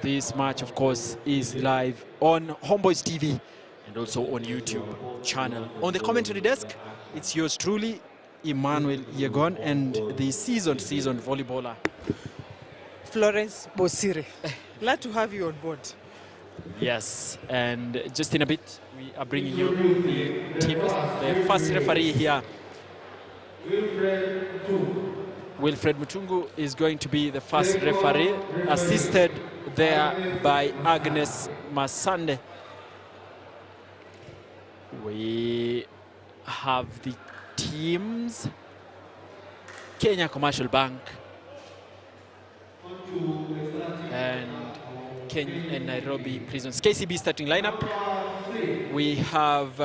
This match, of course, is live on Homeboys TV and also on YouTube channel. On the commentary desk, it's yours truly, Emmanuel Yegon, and the seasoned volleyballer, Florence Bosire. Glad to have you on board. Yes, and just in a bit, we are bringing you the team list. The first referee here, Wilfred Mutungu, is going to be the first referee, assisted there by Agnes Masande. We have the teams: Kenya Commercial Bank and Kenya and Nairobi Prisons. KCB starting lineup. We have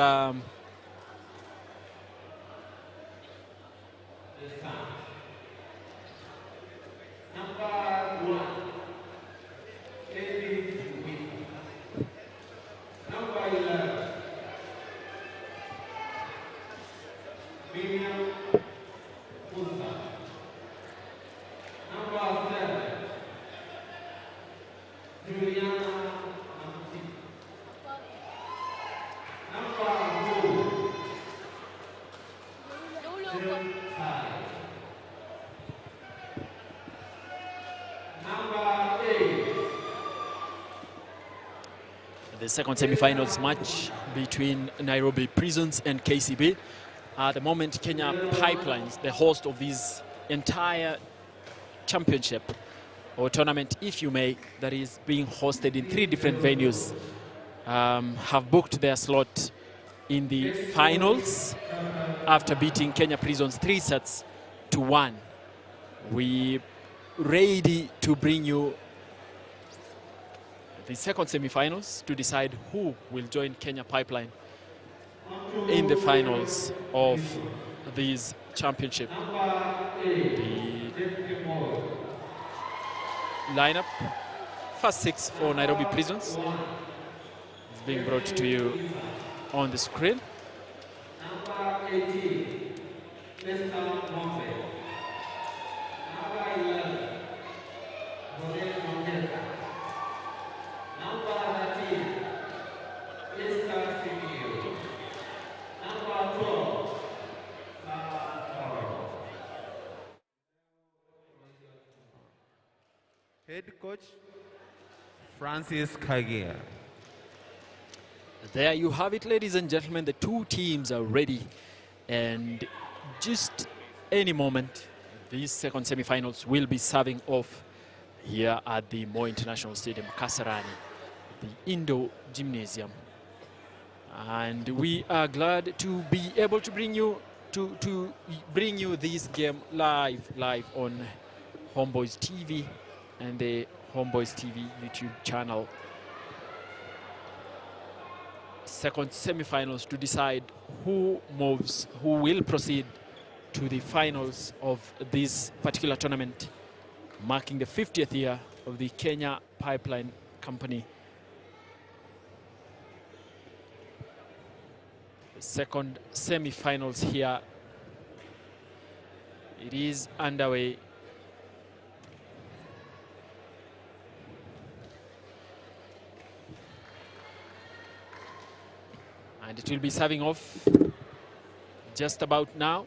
the second semi-finals match between Nairobi Prisons and KCB. At the moment, Kenya Pipelines, the host of this entire championship or tournament, if you may, that is being hosted in 3 different venues, have booked their slot in the finals after beating Kenya Prisons 3 sets to 1. We ready to bring you the second semi-finals to decide who will join Kenya Pipeline in the finals of this championship. lineup. First 6 for Nairobi Prisons is being brought to you on the screen. Number 18, Mr. Mombe. Number 11, Volleyball Extravaganza. Number 13, Mr. Simio. Number 12, Sato. Head coach, Francis Kagia. There you have it, ladies and gentlemen. The two teams are ready, and just any moment, these second semi-finals will be serving off here at the Moi International Stadium, Kasarani, the Indo Gymnasium. And we are glad to be able to bring you this game live on Homeboys TV and the Homeboys TV YouTube channel. Second semi-finals to decide who will proceed to the finals of this particular tournament, marking the 50th year of the Kenya Pipeline Company. The second semi-finals here. It is underway. And it will be serving off just about now.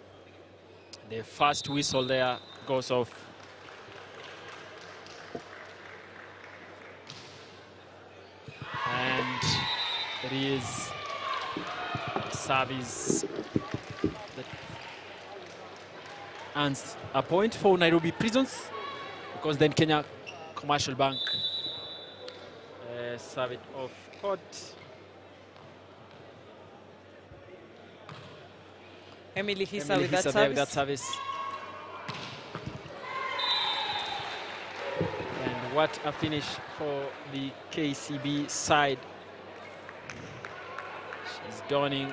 The first whistle there goes off. And it is service that earns a point for Nairobi Prisons, because then Kenya Commercial Bank serve it off court. Emily Hissa with that service. And what a finish for the KCB side. She's donning.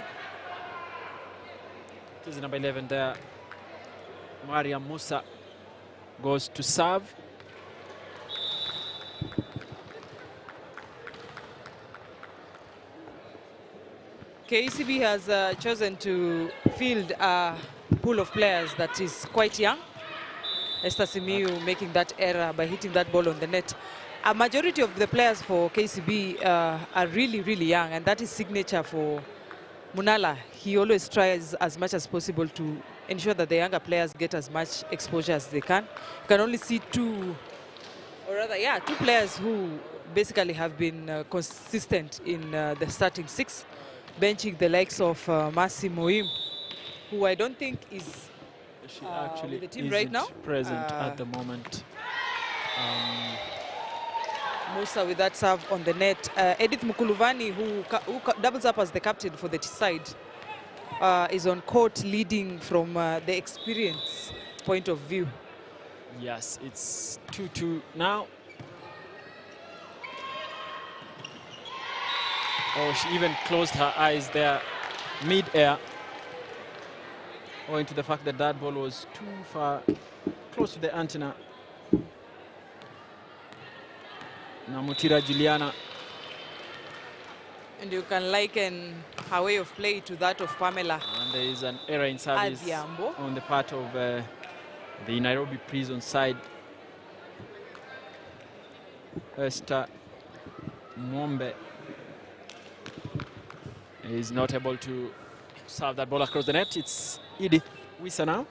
This is number 11 there. Maria Musa goes to serve. KCB has chosen to field a pool of players that is quite young. Esther Simiu making that error by hitting that ball on the net. A majority of the players for KCB are really, really young, and that is signature for Munala. He always tries as much as possible to ensure that the younger players get as much exposure as they can. You can only see two players who basically have been consistent in the starting 6. Benching the likes of Mercy Moim, who I don't think is actually with the team right now. Present at the moment. Musa with that serve on the net. Edith Mukuluvani, who doubles up as the captain for the side, is on court leading from the experience point of view. Yes, it's 2-2 now. Oh, she even closed her eyes there mid-air, owing to the fact that that ball was too far, close to the antenna. Now Mutira Juliana. And you can liken her way of play to that of Pamela. And there is an error in service Adhiambo on the part of the Nairobi Prison side. Esther Mombe is not able to serve that ball across the net. It's Edith Wissa now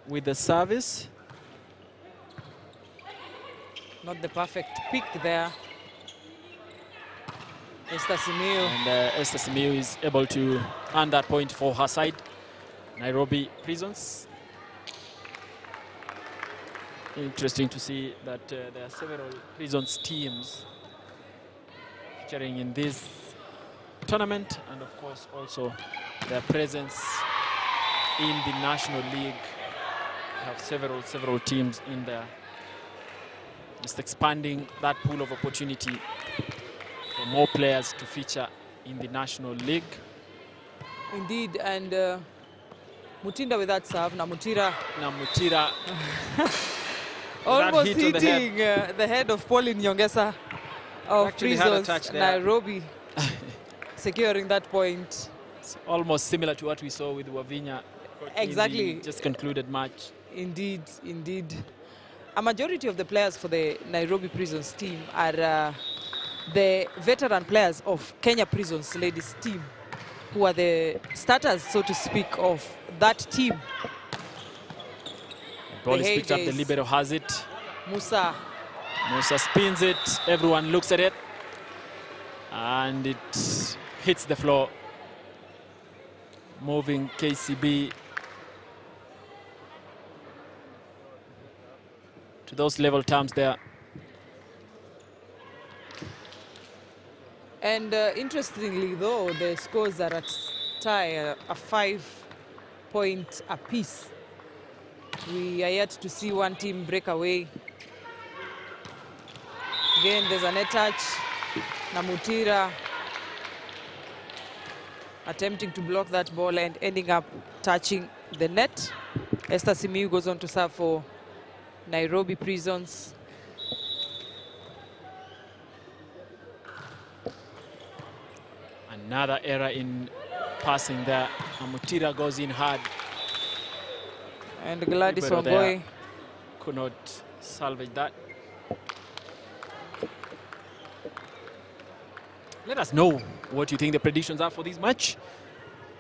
with the service. Not the perfect pick there. Esther Simiu. And Esther Simiu is able to earn that point for her side, Nairobi Prisons. Interesting to see that there are several Prisons teams featuring in this tournament, and of course also their presence in the National League. We have several teams in there, just expanding that pool of opportunity for more players to feature in the National League. Indeed, and Mutinda with that serve. Namutira Almost hit on the head. hitting the head of Pauline Nyongesa of Actually had a Prisons touch there. Nairobi, securing that point. It's almost similar to what we saw with Wavinya Exactly. in the just concluded match. Indeed, indeed. A majority of the players for the Nairobi Prisons team are the veteran players of Kenya Prisons ladies team, who are the starters, so to speak, of that team. Ball is picked up, the libero has it. Musa spins it, everyone looks at it, and it hits the floor, moving KCB to those level terms there. And interestingly, though, the scores are at tie, a 5-point apiece. We are yet to see one team break away. Again, there's a net touch. Namutira attempting to block that ball and ending up touching the net. Esther Simiu goes on to serve for Nairobi Prisons. Another error in passing there. Namutira goes in hard. And Gladys Libero there Wangoi could not salvage that. Let us know what you think the predictions are for this match.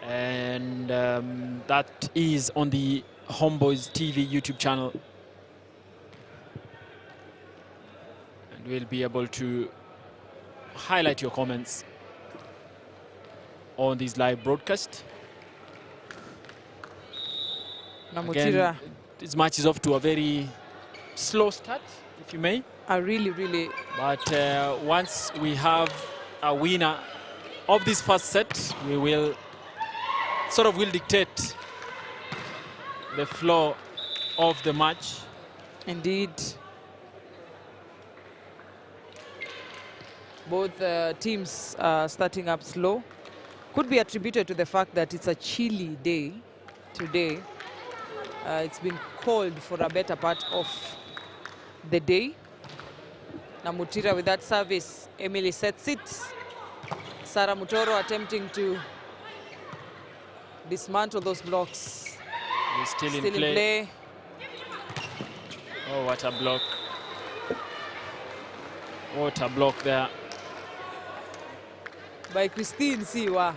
And that is on the Homeboys TV YouTube channel. And we'll be able to highlight your comments on this live broadcast. Namutira. Again, this match is off to a very slow start, if you may. Really. But once we have a winner of this first set, we will will dictate the flow of the match. Indeed. Both teams are starting up slow. Could be attributed to the fact that it's a chilly day today. It's been cold for a better part of the day. Namutira with that service. Emily sets it. Sarah Mutoro attempting to dismantle those blocks. He's still in play. Oh, what a block. What a block there. By Christine Siwa.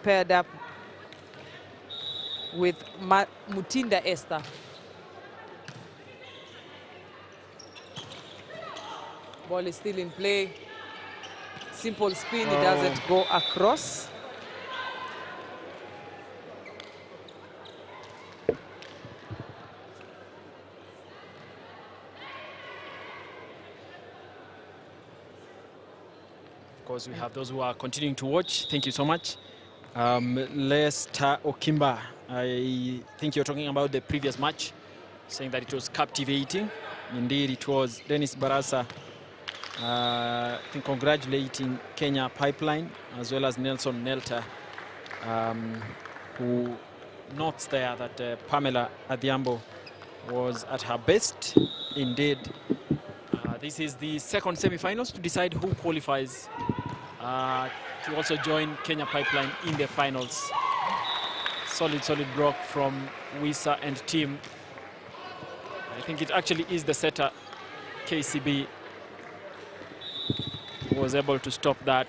Paired up with Mutinda Esther. Ball is still in play. Simple spin, it doesn't go across. Of course, we have those who are continuing to watch. Thank you so much. Lester Okimba, I think you're talking about the previous match, saying that it was captivating. Indeed, it was. Dennis Barasa, I think, congratulating Kenya Pipeline, as well as Nelson Nelta, who notes there that Pamela Adhiambo was at her best. Indeed, this is the second semi-finals to decide who qualifies to also join Kenya Pipeline in the finals. Solid block from Wisa and team. I think it actually is the setter, KCB, who was able to stop that.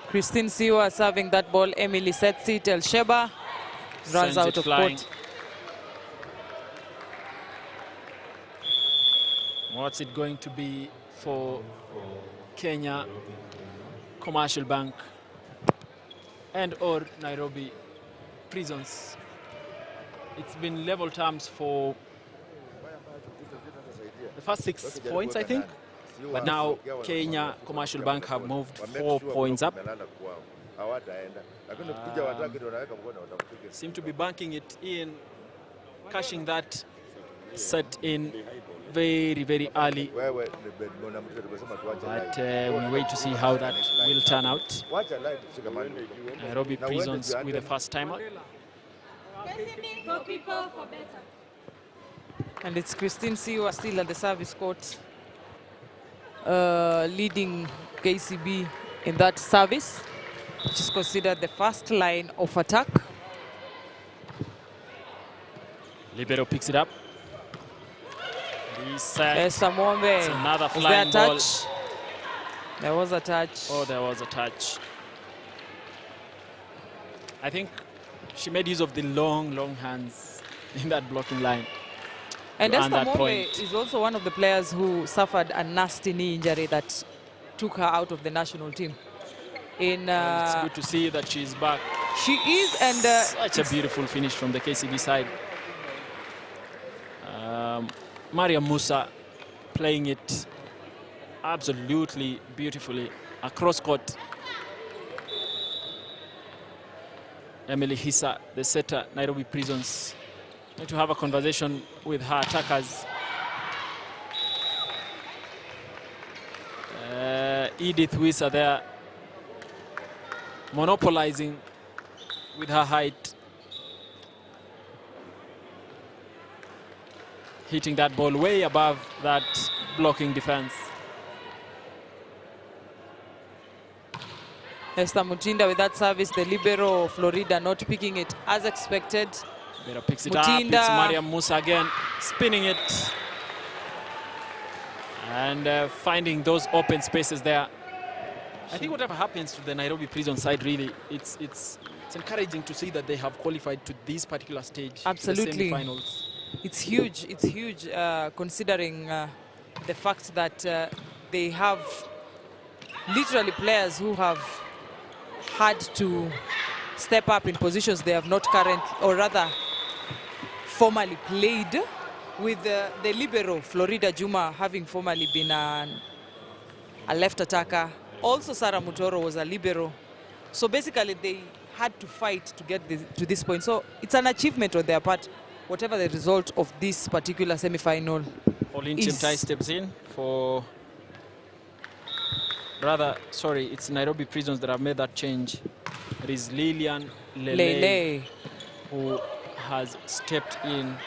Christine Siwa serving that ball. Emily sets it. El Sheba runs out of court. What's it going to be for Kenya Commercial Bank and or Nairobi Prisons? It's been level terms for the first 6 points, I think. But now Kenya Commercial Bank have moved 4 points up. Seem to be banking it in, cashing that set in very early. But we wait to see how that will turn out. Nairobi Prisons with the first timer. KCB for people for better. And it's Christine Siwa still at the service court, leading KCB in that service, which is considered the first line of attack. Libero picks it up. Esther Mwombe. It's another Is there a flying ball. touch? There was a touch. Oh, there was a touch. I think she made use of the long hands in that blocking line. And Esther that Mwombe point. is also one of the players who suffered a nasty knee injury that took her out of the national team. It's good to see that she's back. She is, and such a beautiful finish from the KCB side. Maria Musa playing it absolutely beautifully across court. Emily Hissa, the setter, Nairobi Prisons, need to have a conversation with her attackers. Edith Wissa there, monopolizing with her height. Hitting that ball way above that blocking defense. Esther Mutinda with that service, the libero Florida not picking it as expected. Libero picks it up, it's Mariam Musa again, spinning it. And finding those open spaces there. I think whatever happens to the Nairobi Prison side, really, it's encouraging to see that they have qualified to this particular stage. Absolutely. The semi-finals. It's huge, considering the fact that they have literally players who have had to step up in positions they have not formally played, with the libero, Florida Juma, having formerly been a left attacker. Also, Sarah Mutoro was a libero. So basically, they had to fight to get to this point. So it's an achievement on their part, whatever the result of this particular semi-final Pauline is. Chemtai steps in for... it's Nairobi Prisons that have made that change. It is Lilian Lele who has stepped in.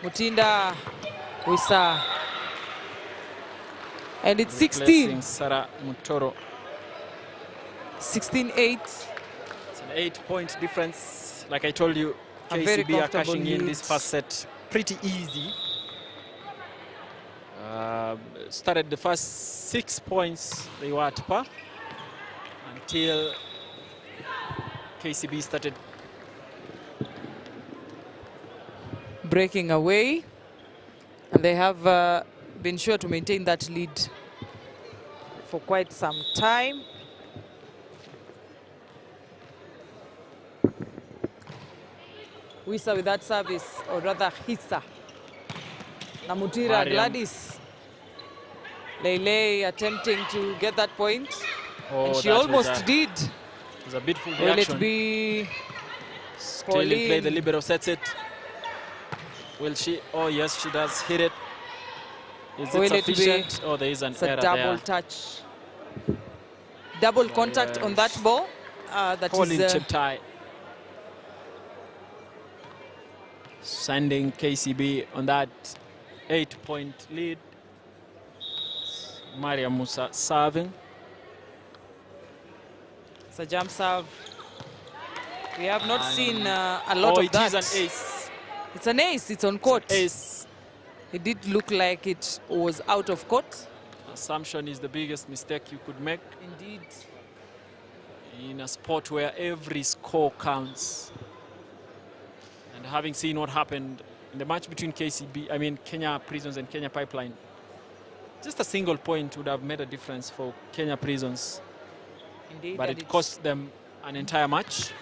Mutinda Wissa. And it's replacing 16. Sarah Mutoro. 16-8. It's an 8-point difference. Like I told you, A very KCB are comfortable cashing in lead. this first set pretty easy. Started the first 6 points, they were at par until KCB started breaking away, and they have been sure to maintain that lead for quite some time. Wissa with that service, or rather Hissa. Namutira, Gladys. Lele attempting to get that point, and she almost did. It was a beautiful Will reaction. it be Still in play, the libero sets it. Will she? Oh yes, she does hit it. Is it sufficient? Oh, there is an error there. Double touch. Double contact on that ball. That Pauline is Chemtai sending KCB on that 8-point lead. Maria Musa serving. it's a jump serve. We have not seen a lot of that. It is an ace. It's an ace. It's on court. Ace. It did look like it was out of court. Assumption is the biggest mistake you could make. Indeed. In a sport where every score counts. And having seen what happened in the match between Kenya Prisons and Kenya Pipeline, just a single point would have made a difference for Kenya Prisons. Indeed. But it cost them an entire match,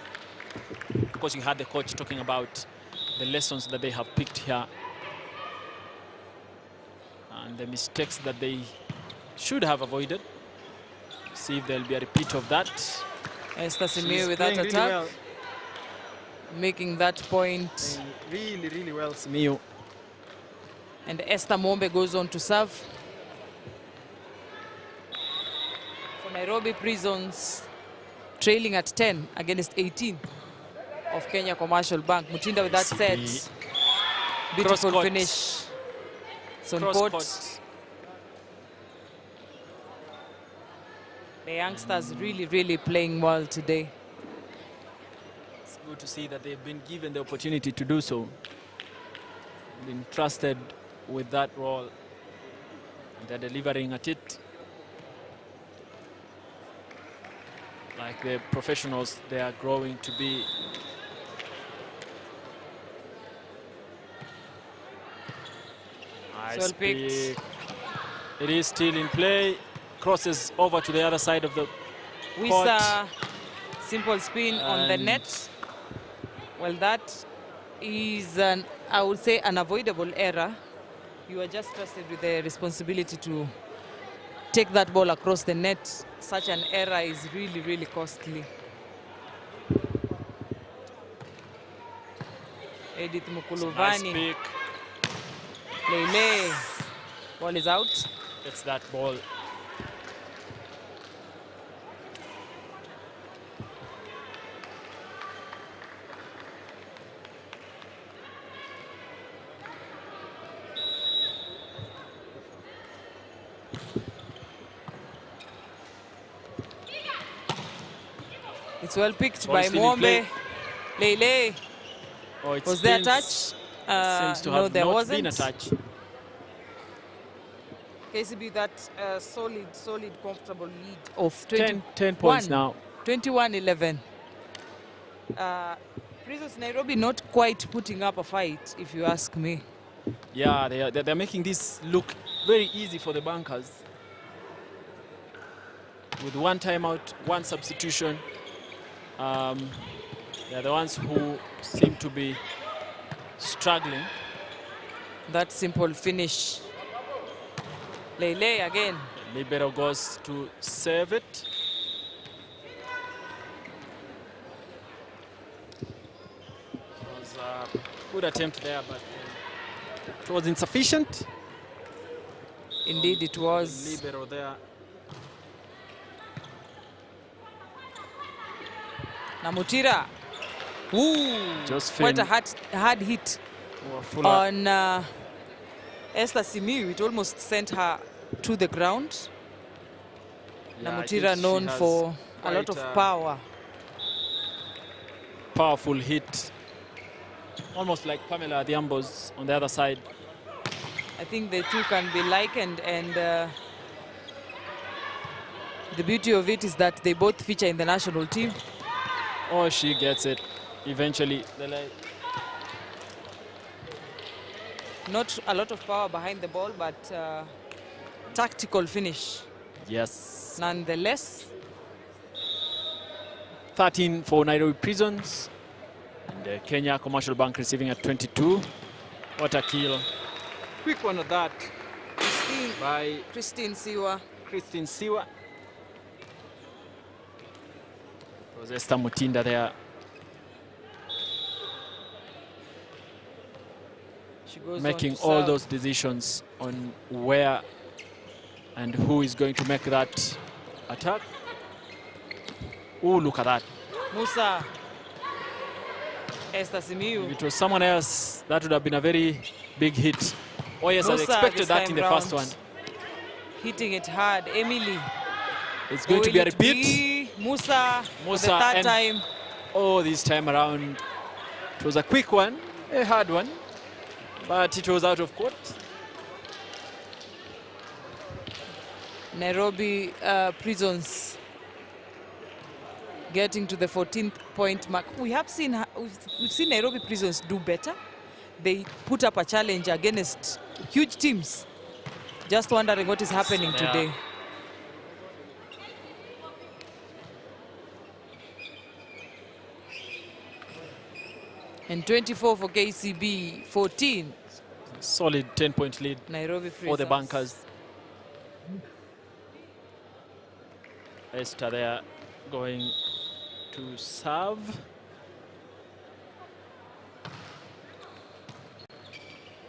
because you had the coach talking about the lessons that they have picked here and the mistakes that they should have avoided. See if there'll be a repeat of that. Esther Simiyu with that playing attack. really well. Making that point. Really, really well, Simiyu. And Esther Mwombe goes on to serve. For Nairobi Prisons, trailing at 10 against 18 of Kenya Commercial Bank. Mutinda with that set. Beautiful finish. It's on court. The youngsters really playing well today. It's good to see that they've been given the opportunity to do so. Been trusted with that role. And they're delivering at it. Like the professionals they are growing to be. Nice pick. It is still in play. Crosses over to the other side of the court. Wisa, simple spin on the net. Well, that is I would say, an avoidable error. You are just trusted with the responsibility to take that ball across the net. Such an error is really costly. Edith Mukuluvani. Nice pick. Lele. Ball is out. It's that ball. It's well picked by Mwombe. Lele. Oh, was there a touch? Seems to no, have there not wasn't. been a touch. KCB that solid, comfortable lead of 10 points now. 21-11. Prisons Nairobi not quite putting up a fight, if you ask me. Yeah, they're making this look very easy for the bankers. With one timeout, one substitution. They're the ones who seem to be struggling. That simple finish. Lele again. Libero goes to serve it. It was a good attempt there, but it was insufficient. Indeed, it was. Libero there. Namutira. Ooh, Josephine. quite a hard hit on Esther Simiu. It almost sent her to the ground. Yeah, Namutira known for a lot of power. Powerful hit. Almost like Pamela Adhiambo's on the other side. I think the two can be likened, and the beauty of it is that they both feature in the national team. Oh, she gets it eventually. Not a lot of power behind the ball, but tactical finish. Yes. Nonetheless. 13 for Nairobi Prisons. And Kenya Commercial Bank receiving at 22. What a kill. Quick one of that. By Christine Siwa. Christine Siwa. It was Esther Mutinda there. She goes making all those decisions on where and who is going to make that attack. Oh, look at that. Musa. Esther Simiu. If it was someone else, that would have been a very big hit. Oh yes, I expected that in the first one. Hitting it hard. Emily. It's going to be a repeat. Musa for the third time. Oh, this time around, it was a quick one, a hard one, but it was out of court. Nairobi Prisons getting to the 14th point mark. We've seen Nairobi Prisons do better. They put up a challenge against huge teams. Just wondering what is happening today. And 24 for KCB, 14. Solid 10-point lead Nairobi for the bankers. Esther there going to serve.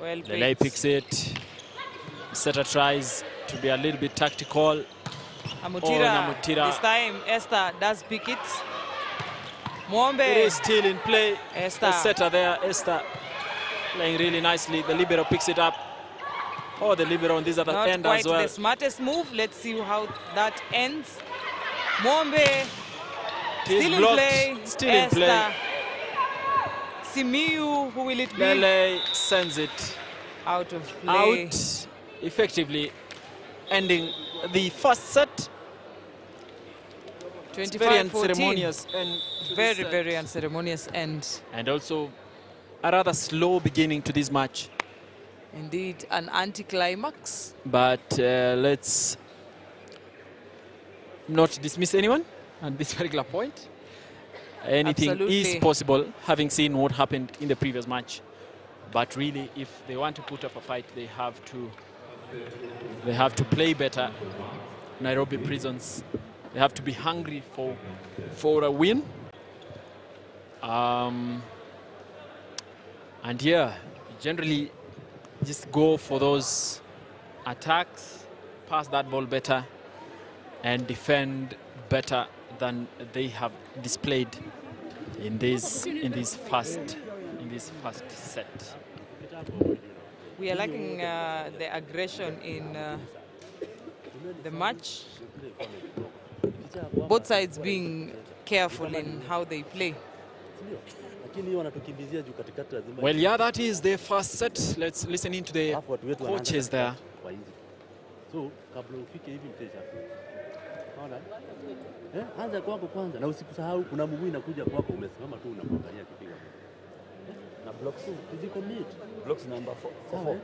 Well, Lele picks it. Setter tries to be a little bit tactical. Namutira. This time Esther does pick it. Mwombe. It is still in play. Esther. The setter there, Esther, playing really nicely. The libero picks it up. Oh, the libero on this other Not end quite as well. the smartest move. Let's see how that ends. Mwombe. Still in play. Still in play. Esther. Simiu, who will it be? Lele sends it out of play. Out, effectively ending the first set. 25-14. Very unceremonious end. Very unceremonious end. And also a rather slow beginning to this match. Indeed, an anticlimax. But let's not dismiss anyone at this particular point. Anything Absolutely. is possible, having seen what happened in the previous match. But really, if they want to put up a fight, they have to play better. Nairobi Prisons, they have to be hungry for a win. And yeah, generally just go for those attacks, pass that ball better, and defend better than they have displayed in this first set. We are lacking the aggression in the match. Both sides being careful in how they play. Well, yeah, that is the first set. Let's listen into the coaches there. So, kabla ufike hivi mteja. Unaona? Anza kwako kwanza na usikusahau kuna mguu inakuja kwako umesimama tu unaangalia kipiga. Na blocks tujicommit. Blocks number 4. Sawa?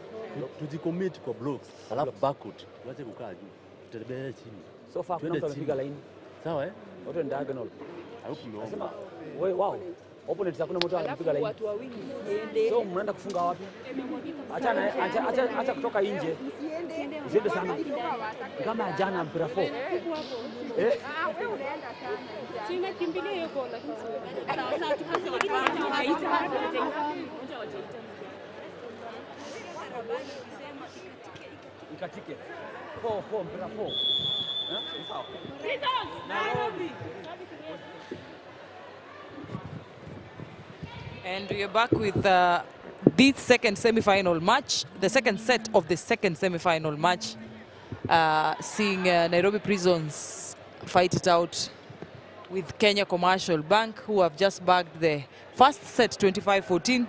Tujicommit kwa blocks. Alafu backward. Tuache kukaa juu. Tutembee chini. So far kuna mtu anapiga line. Sawa Wote ni diagonal. Nasema wewe wow. Opponent hakuna mtu anapiga line. Watu wawili msiende. So mnaenda kufunga wapi? Acha kutoka nje. Usiende sana. Kama jana mpira 4. Wewe unaenda sana. Sina kimbilia hiyo kona. Sawa tukaze watu ikatike. 4 mpira 4. Sawa. Nairobi. And we are back with this second semi-final match, the second set of the second semi-final match, seeing Nairobi Prisons fight it out with Kenya Commercial Bank, who have just bagged the first set 25-14.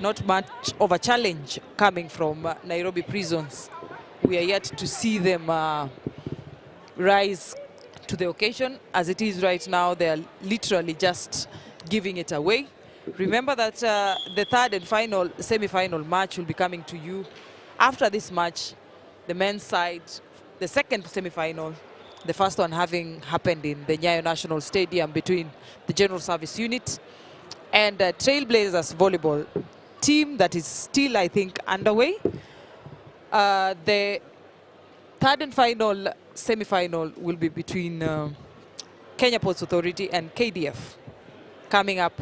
Not much of a challenge coming from Nairobi Prisons. We are yet to see them rise to the occasion. As it is right now, they are literally just giving it away. Remember that the third and final semi-final match will be coming to you after this match. The men's side, the second semi-final, the first one having happened in the Nyayo National Stadium between the General Service Unit and Trailblazers volleyball team that is still, I think, underway. The third and final semi-final will be between Kenya Ports Authority and KDF, coming up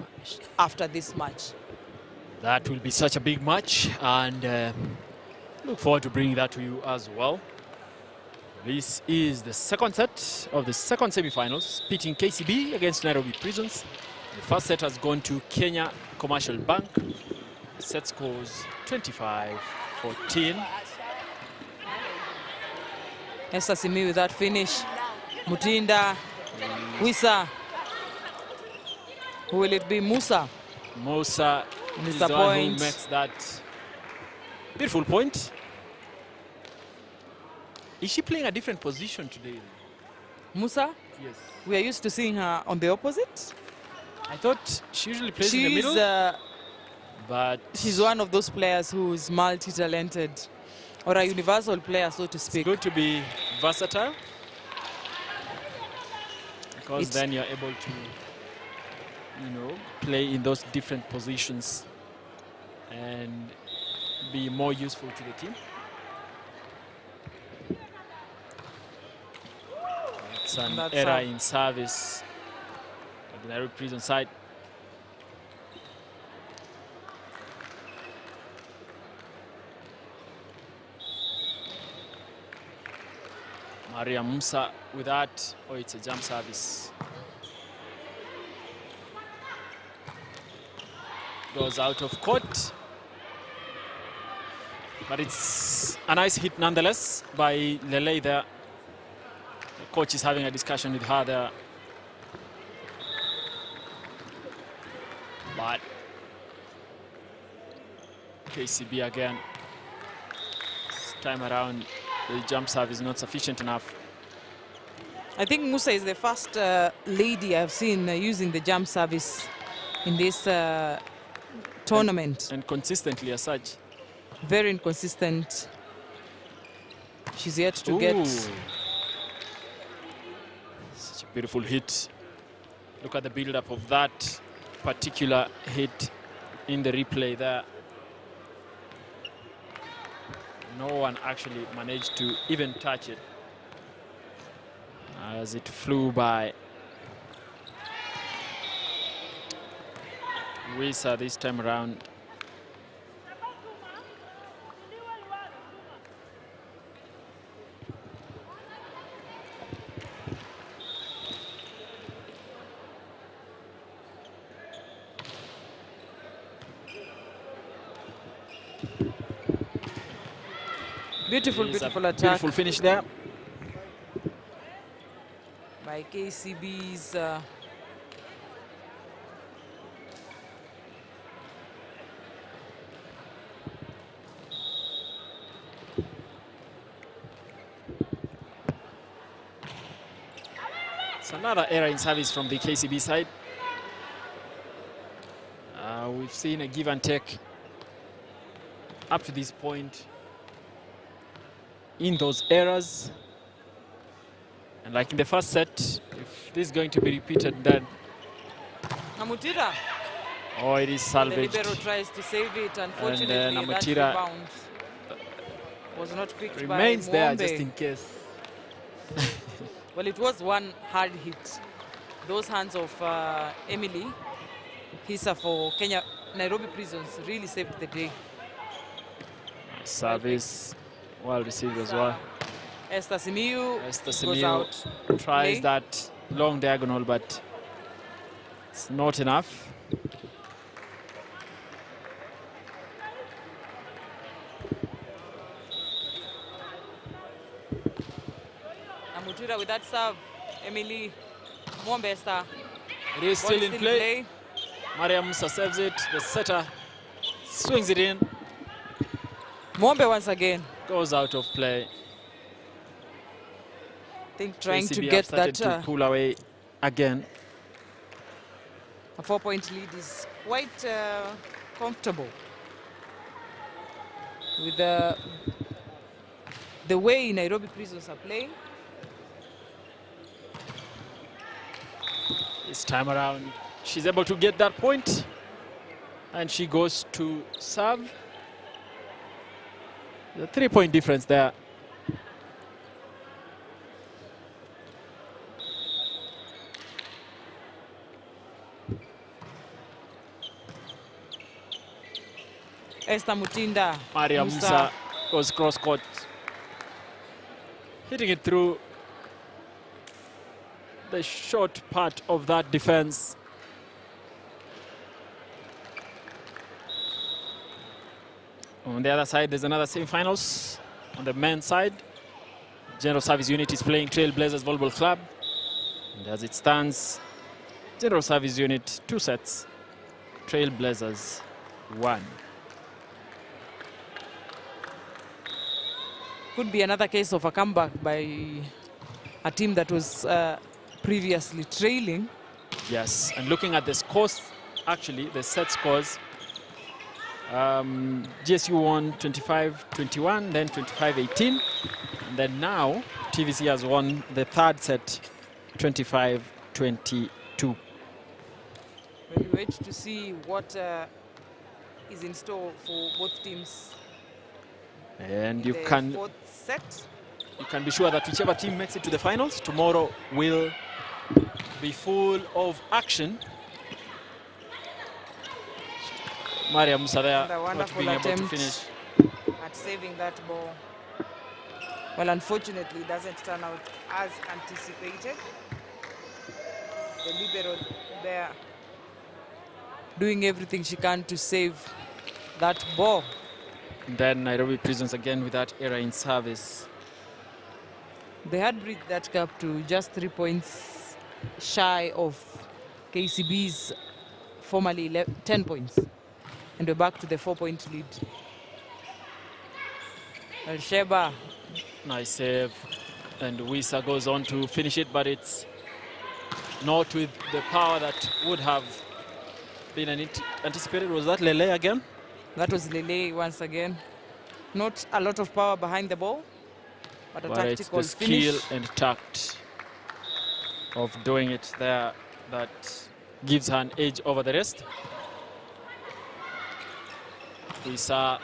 after this match. That will be such a big match, and look forward to bringing that to you as well. This is the second set of the second semi-finals, pitting KCB against Nairobi Prisons. The first set has gone to Kenya Commercial Bank. The set scores 25-14. Esther Simi with that finish. Mutinda, Wisa. Who will it be? Musa. Musa is the one who makes that beautiful point. Is she playing a different position today? Musa? Yes. We are used to seeing her on the opposite. I thought she usually plays in the middle. But she's one of those players who's multi-talented, or a universal player, so to speak. It's good to be versatile, because then you're able to, play in those different positions and be more useful to the team. It's an error in service at the Nairobi Prison side. Maria Musa with that. Oh, it's a jump service. Goes out of court. But it's a nice hit nonetheless by Lele there. The coach is having a discussion with her there. But KCB again. This time around, the jump serve is not sufficient enough. I think Musa is the first lady I've seen using the jump service in this tournament. And consistently as such. Very inconsistent. She's yet to get... Such a beautiful hit. Look at the build-up of that particular hit in the replay there. No one actually managed to even touch it as it flew by. Wisa this time around. Beautiful, beautiful attack. Beautiful finish there. By KCB's It's another error in service from the KCB side. We've seen a give and take up to this point in those errors. And like in the first set, if this is going to be repeated, then... Namutira. Oh, it is salvaged. The libero tries to save it. Unfortunately, and, that Namutira rebound was not picked by remains there Mwombe. just in case. Well, it was one hard hit. Those hands of Emily Hisa for Kenya Nairobi Prisons really saved the day. Service well received as well. Esther Simiyu Simiyu goes out. tries Play. that long diagonal, but it's not enough. Namutira with that serve. Emily Mwombe Esther. It is Ball still in play. Maria Musa saves it. The setter swings it in. Mwombe once again. Goes out of play. I think trying to KCB get have started that to pull away again. a 4-point lead is quite comfortable with the way Nairobi Prisons are playing. This time around, she's able to get that point, and she goes to serve. The 3-point difference there. Esther Mutinda. Maria Musa goes cross court, hitting it through the short part of that defense. On the other side, there's another semi-finals. On the men's side, General Service Unit is playing Trailblazers Volleyball Club. And as it stands, General Service Unit 2 sets, Trailblazers 1. Could be another case of a comeback by a team that was previously trailing. Yes, and looking at the scores, actually, the set scores, GSU won 25-21, then 25-18, and then now TVC has won the third set, 25-22. We'll wait to see what is in store for both teams. And in you the can fourth set. You can be sure that whichever team makes it to the finals tomorrow will be full of action. Maria Musa there, And a not wonderful being able to attempt finish. at saving that ball. Well, unfortunately, it doesn't turn out as anticipated. The libero there doing everything she can to save that ball. Then Nairobi Prisons again with that error in service. They had bridged that gap to just 3 points shy of KCB's formerly 10 points. And we're back to the 4-point lead. Sheba. Nice save. And Wisa goes on to finish it, but it's not with the power that would have been anticipated. Was that Lele again? That was Lele once again. Not a lot of power behind the ball, but a tactical it's the finish. skill and tact of doing it there that gives her an edge over the rest. Wisa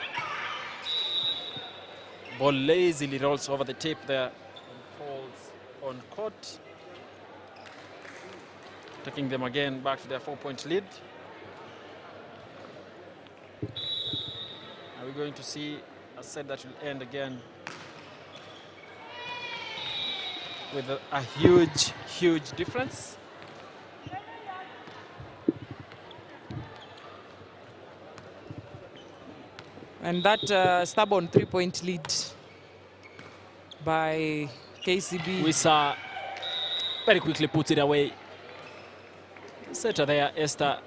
ball lazily rolls over the tape there and falls on court. Taking them again back to their 4-point lead. Are we going to see a set that will end again with a huge, huge difference? And that stubborn 3-point lead by KCB. Wisa very quickly puts it away. Setter there, Esther.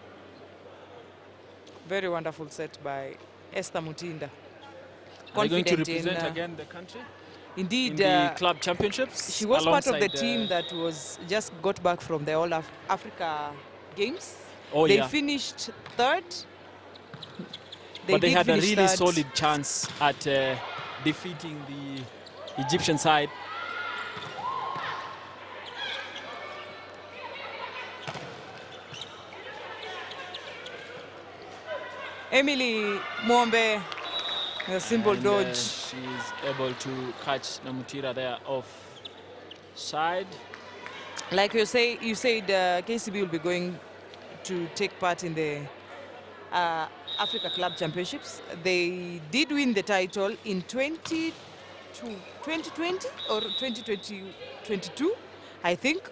Very wonderful set by Esther Mutinda. Are you going to Confident represent again the country? Indeed. In the club championships? She was part of the alongside, team that was just got back from the All Africa Games. Oh, they yeah. finished third. But they did had a finish really third. solid chance at defeating the Egyptian side. Emily Mwombe, a simple And, dodge. she's able to catch Namutira there off side. Like you said, KCB will be going to take part in the Africa Club Championships. They did win the title in 2020 or 2022, I think.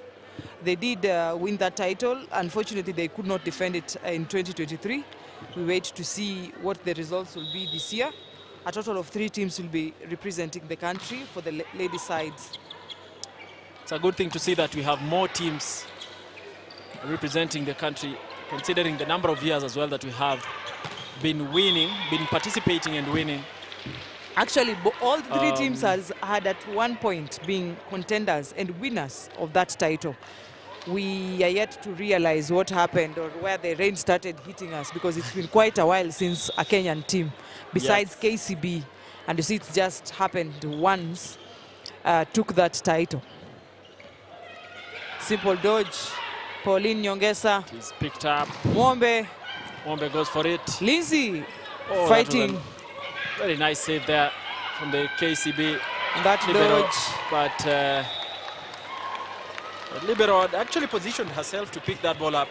They did win that title. Unfortunately, they could not defend it in 2023. We wait to see what the results will be this year. A total of 3 teams will be representing the country for the ladies' sides. It's a good thing to see that we have more teams representing the country, considering the number of years as well that we have been winning, been participating and winning. Actually, all 3 teams has had at one point being contenders and winners of that title. We are yet to realize what happened or where the rain started hitting us, because it's been quite a while since a Kenyan team, besides KCB, and you see it's just happened once, took that title. Simple dodge. Pauline Nyongesa. He's picked up. Mwombe. Mwombe goes for it. Lindsay fighting. Very nice save there from the KCB. That libero, dodge. But libero had actually positioned herself to pick that ball up.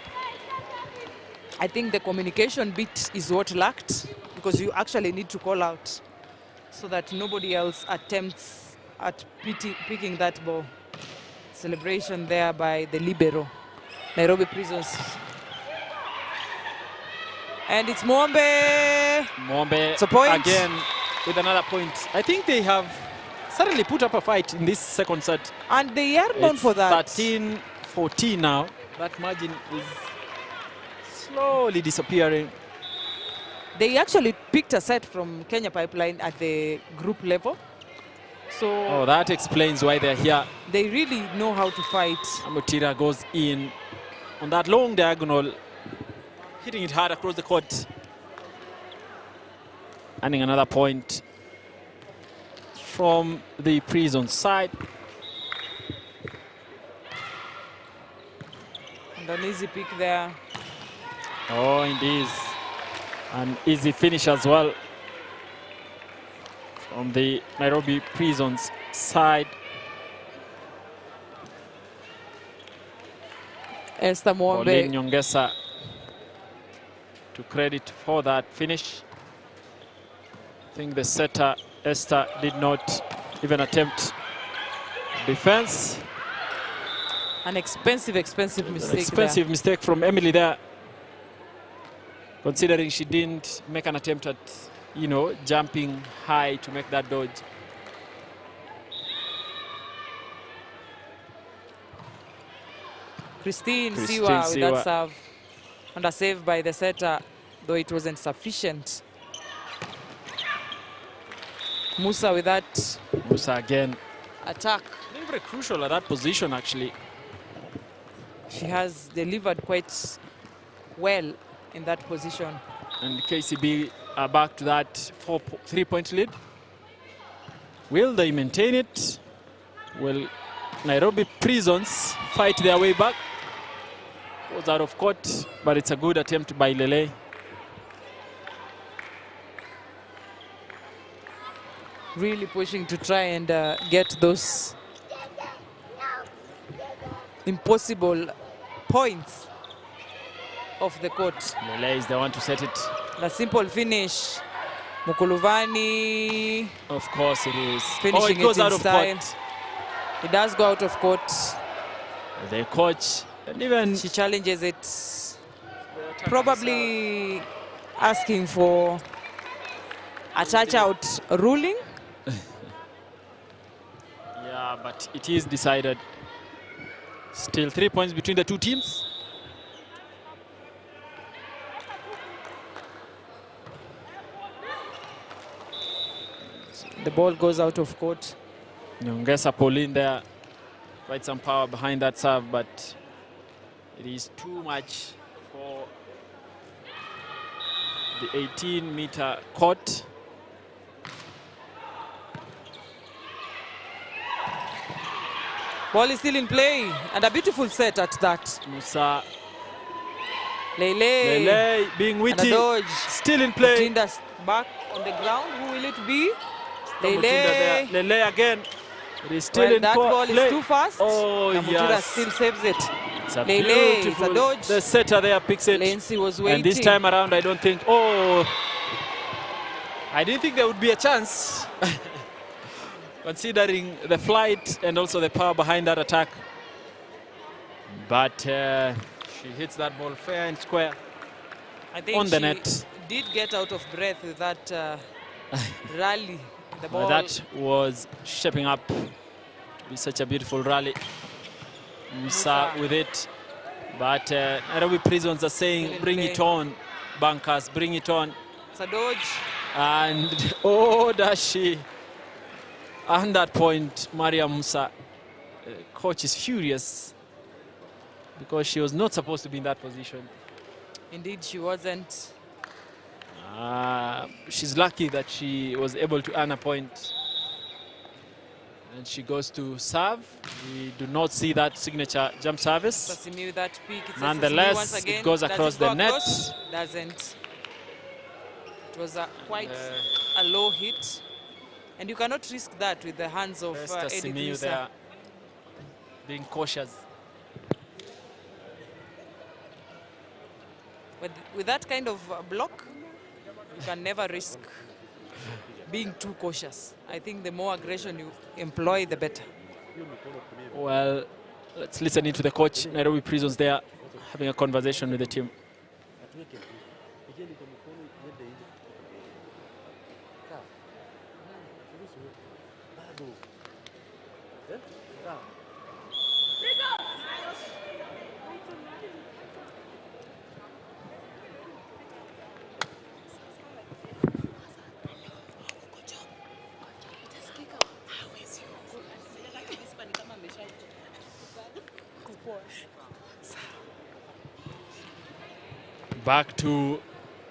I think the communication bit is what lacked, because you actually need to call out so that nobody else attempts at picking that ball. Celebration there by the libero, Nairobi Prisons. And it's Mwombe. Mwombe it's a point. Again with another point. I think they have certainly put up a fight in this second set. And they are known for that. 13-14 now. That margin is slowly disappearing. They actually picked a set from Kenya Pipeline at the group level. So that explains why they're here. They really know how to fight. Namutira goes in on that long diagonal, hitting it hard across the court. Earning another point from the Prison side. And an easy pick there. Oh, indeed. An easy finish as well from the Nairobi Prisons side. Esther Mwombe. Pauline Nyongesa to credit for that finish. I think the setter, Esther, did not even attempt defense. An expensive mistake. Expensive mistake from Emily there. considering she didn't make an attempt at, you know, jumping high to make that dodge. Christine Siwa with that serve. And a save by the setter, though it wasn't sufficient. Musa with that. Musa again. Attack. Very crucial at that position, actually. She has delivered quite well in that position. And KCB are back to that 3-point lead. Will they maintain it? Will Nairobi Prisons fight their way back? Was out of court, but it's a good attempt by Lele. Really pushing to try and get those impossible points off the court. Lele is the one to set it. The simple finish. Mukuluvani. Of course it is. Finishing it goes out of style. court. It does go out of court. The coach, and even she challenges it. Probably asking for a touch-out ruling. Yeah, but it is decided. Still 3 points between the two teams. The ball goes out of court. Nyongesa Pauline there. Quite some power behind that serve, but it is too much for the 18-meter court. Ball is still in play, and a beautiful set at that. Musa. Lele being witty. And a dodge. Still in play. Mutinda's back on the ground. Who will it be? Lele. Lele again. It is still in that ball play. is too fast. Oh, yes. still saves it. It's a Lele, beautiful, it's a dodge. The setter there picks it. Lindsay was waiting. And this time around, I don't think, I didn't think there would be a chance. Considering the flight and also the power behind that attack. But she hits that ball fair and square. I think on the she net. Did get out of breath with that rally. The ball. That was shaping up to be such a beautiful rally. Musa with it. But Nairobi Prisons are saying, bring it on, bankers, bring it on. It's a dodge. And, does she? And that point, Maria Musa, coach is furious because she was not supposed to be in that position. Indeed, she wasn't. She's lucky that she was able to earn a point. And she goes to serve. We do not see that signature jump service. Sasimi with that peak. Nonetheless, it goes across the net. Doesn't. It was quite a low hit. And you cannot risk that with the hands of Edith Musa. There, being cautious. But with that kind of block, you can never risk being too cautious. I think the more aggression you employ, the better. Well, let's listen into the coach. Nairobi Prisons there, having a conversation with the team.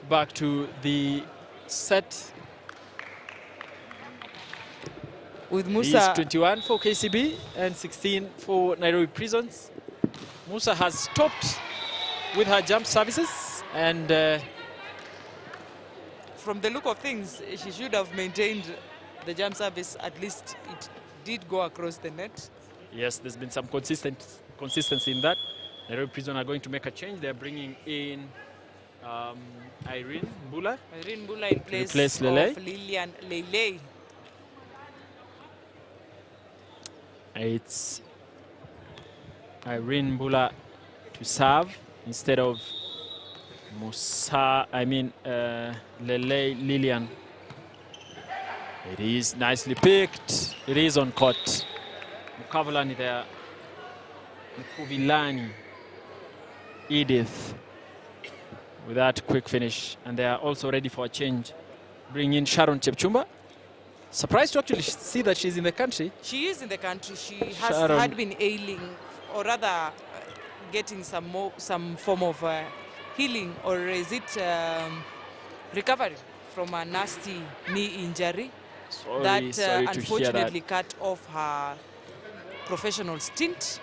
Back to the set. With Musa. It's 21 for KCB and 16 for Nairobi Prisons. Musa has stopped with her jump services, and from the look of things, she should have maintained the jump service. At least it did go across the net. Yes, there's been some consistency in that. Nairobi Prisons are going to make a change. They're bringing in Irene Bula. Irene Bula in place of Lilian Lele. It's Irene Bula to serve instead of Lilian. It is nicely picked. It is on court. Mukavulani there. Mkuvilani. Edith with that quick finish. And they are also ready for a change. Bring in Sharon Chepchumba. Surprised to actually see that she's in the country. She is in the country. She had been ailing, or rather getting some form of healing, or is it recovery from a nasty knee injury that unfortunately cut off her professional stint.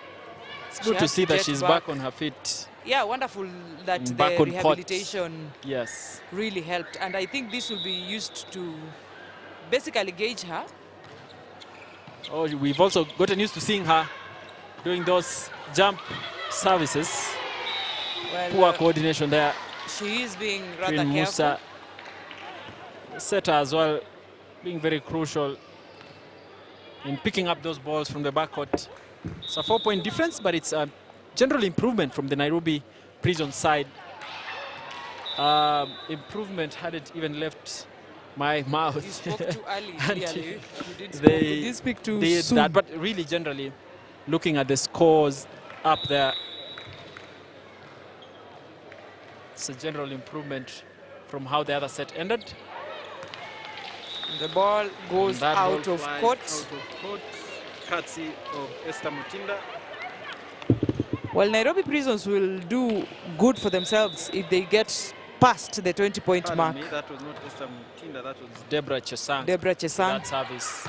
It's good to see that she's back on her feet. Yeah, wonderful that the rehabilitation really helped. And I think this will be used to basically gauge her. Oh, we've also gotten used to seeing her doing those jump services. Well, poor coordination there. She is being rather careful. Musa, setter as well, being very crucial in picking up those balls from the backcourt. It's a 4-point difference, but it's a general improvement from the Nairobi Prison side. Improvement hadn't even left my mouth. You spoke too early, clearly. They did speak too did soon. that, but really generally, looking at the scores up there, it's a general improvement from how the other set ended. The ball goes out of court. Courtesy of Esther Mutinda. Well, Nairobi Prisons will do good for themselves if they get past the 20-point mark. That was not Esther Mutinda, that was Deborah Chesang. Deborah Chesang. That service.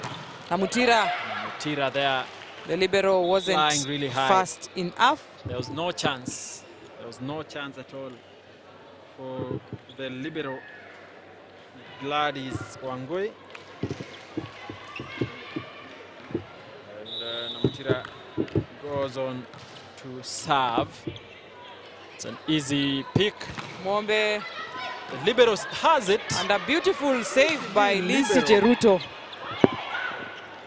Namutira there. The libero wasn't flying really high. fast enough. There was no chance. There was no chance at all for the libero Gladys Wangoi. And Namutira goes on to serve. It's an easy pick. Mwombe. The libero has it. And a beautiful save by Lindsay Cheruto.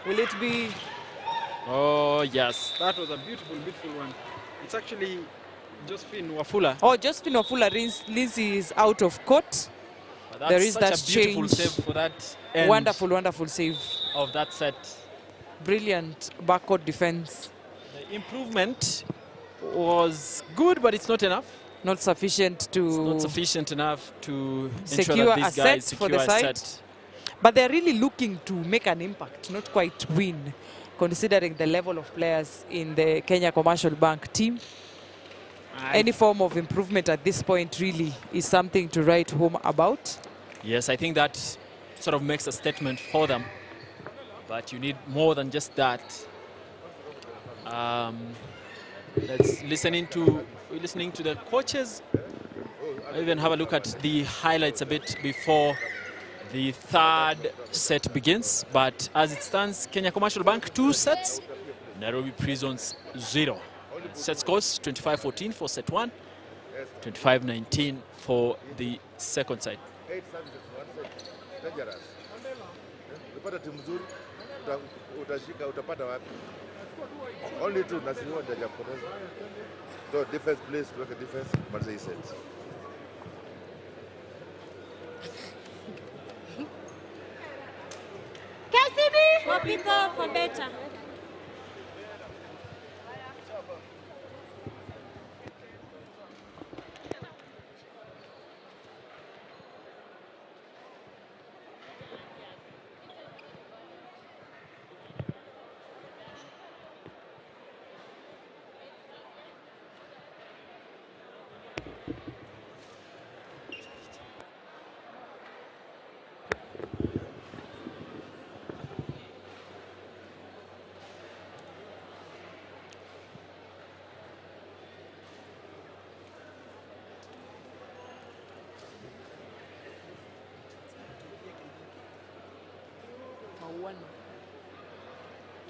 Will it be? Oh, yes. That was a beautiful, beautiful one. It's actually Josephine Wafula. Oh, Josephine Wafula. Lindsay is out of court. There is that a beautiful change. save for that end. Wonderful, wonderful save. Of that set. Brilliant backcourt defense. The improvement was good, but it's not enough. Not sufficient to... It's not sufficient enough to secure ensure that these guys for secure the a side. set. But they're really looking to make an impact, not quite win, considering the level of players in the Kenya Commercial Bank team. Any form of improvement at this point really is something to write home about. Yes, I think that sort of makes a statement for them. But you need more than just that. Let's listening to the coaches. I'll even have a look at the highlights a bit before the third set begins. But as it stands, Kenya Commercial Bank 2 sets, Nairobi Prisons 0. Set scores 25-14 for set 1, 25-19 for the second side. 8 services, 1 set. Dangerous. Ukipata timu nzuri, utashika, utapata wapi? Only 2 na sisi wote hajapoteza. So defense plays, work a defense, but they sets. KCB, for people, for better.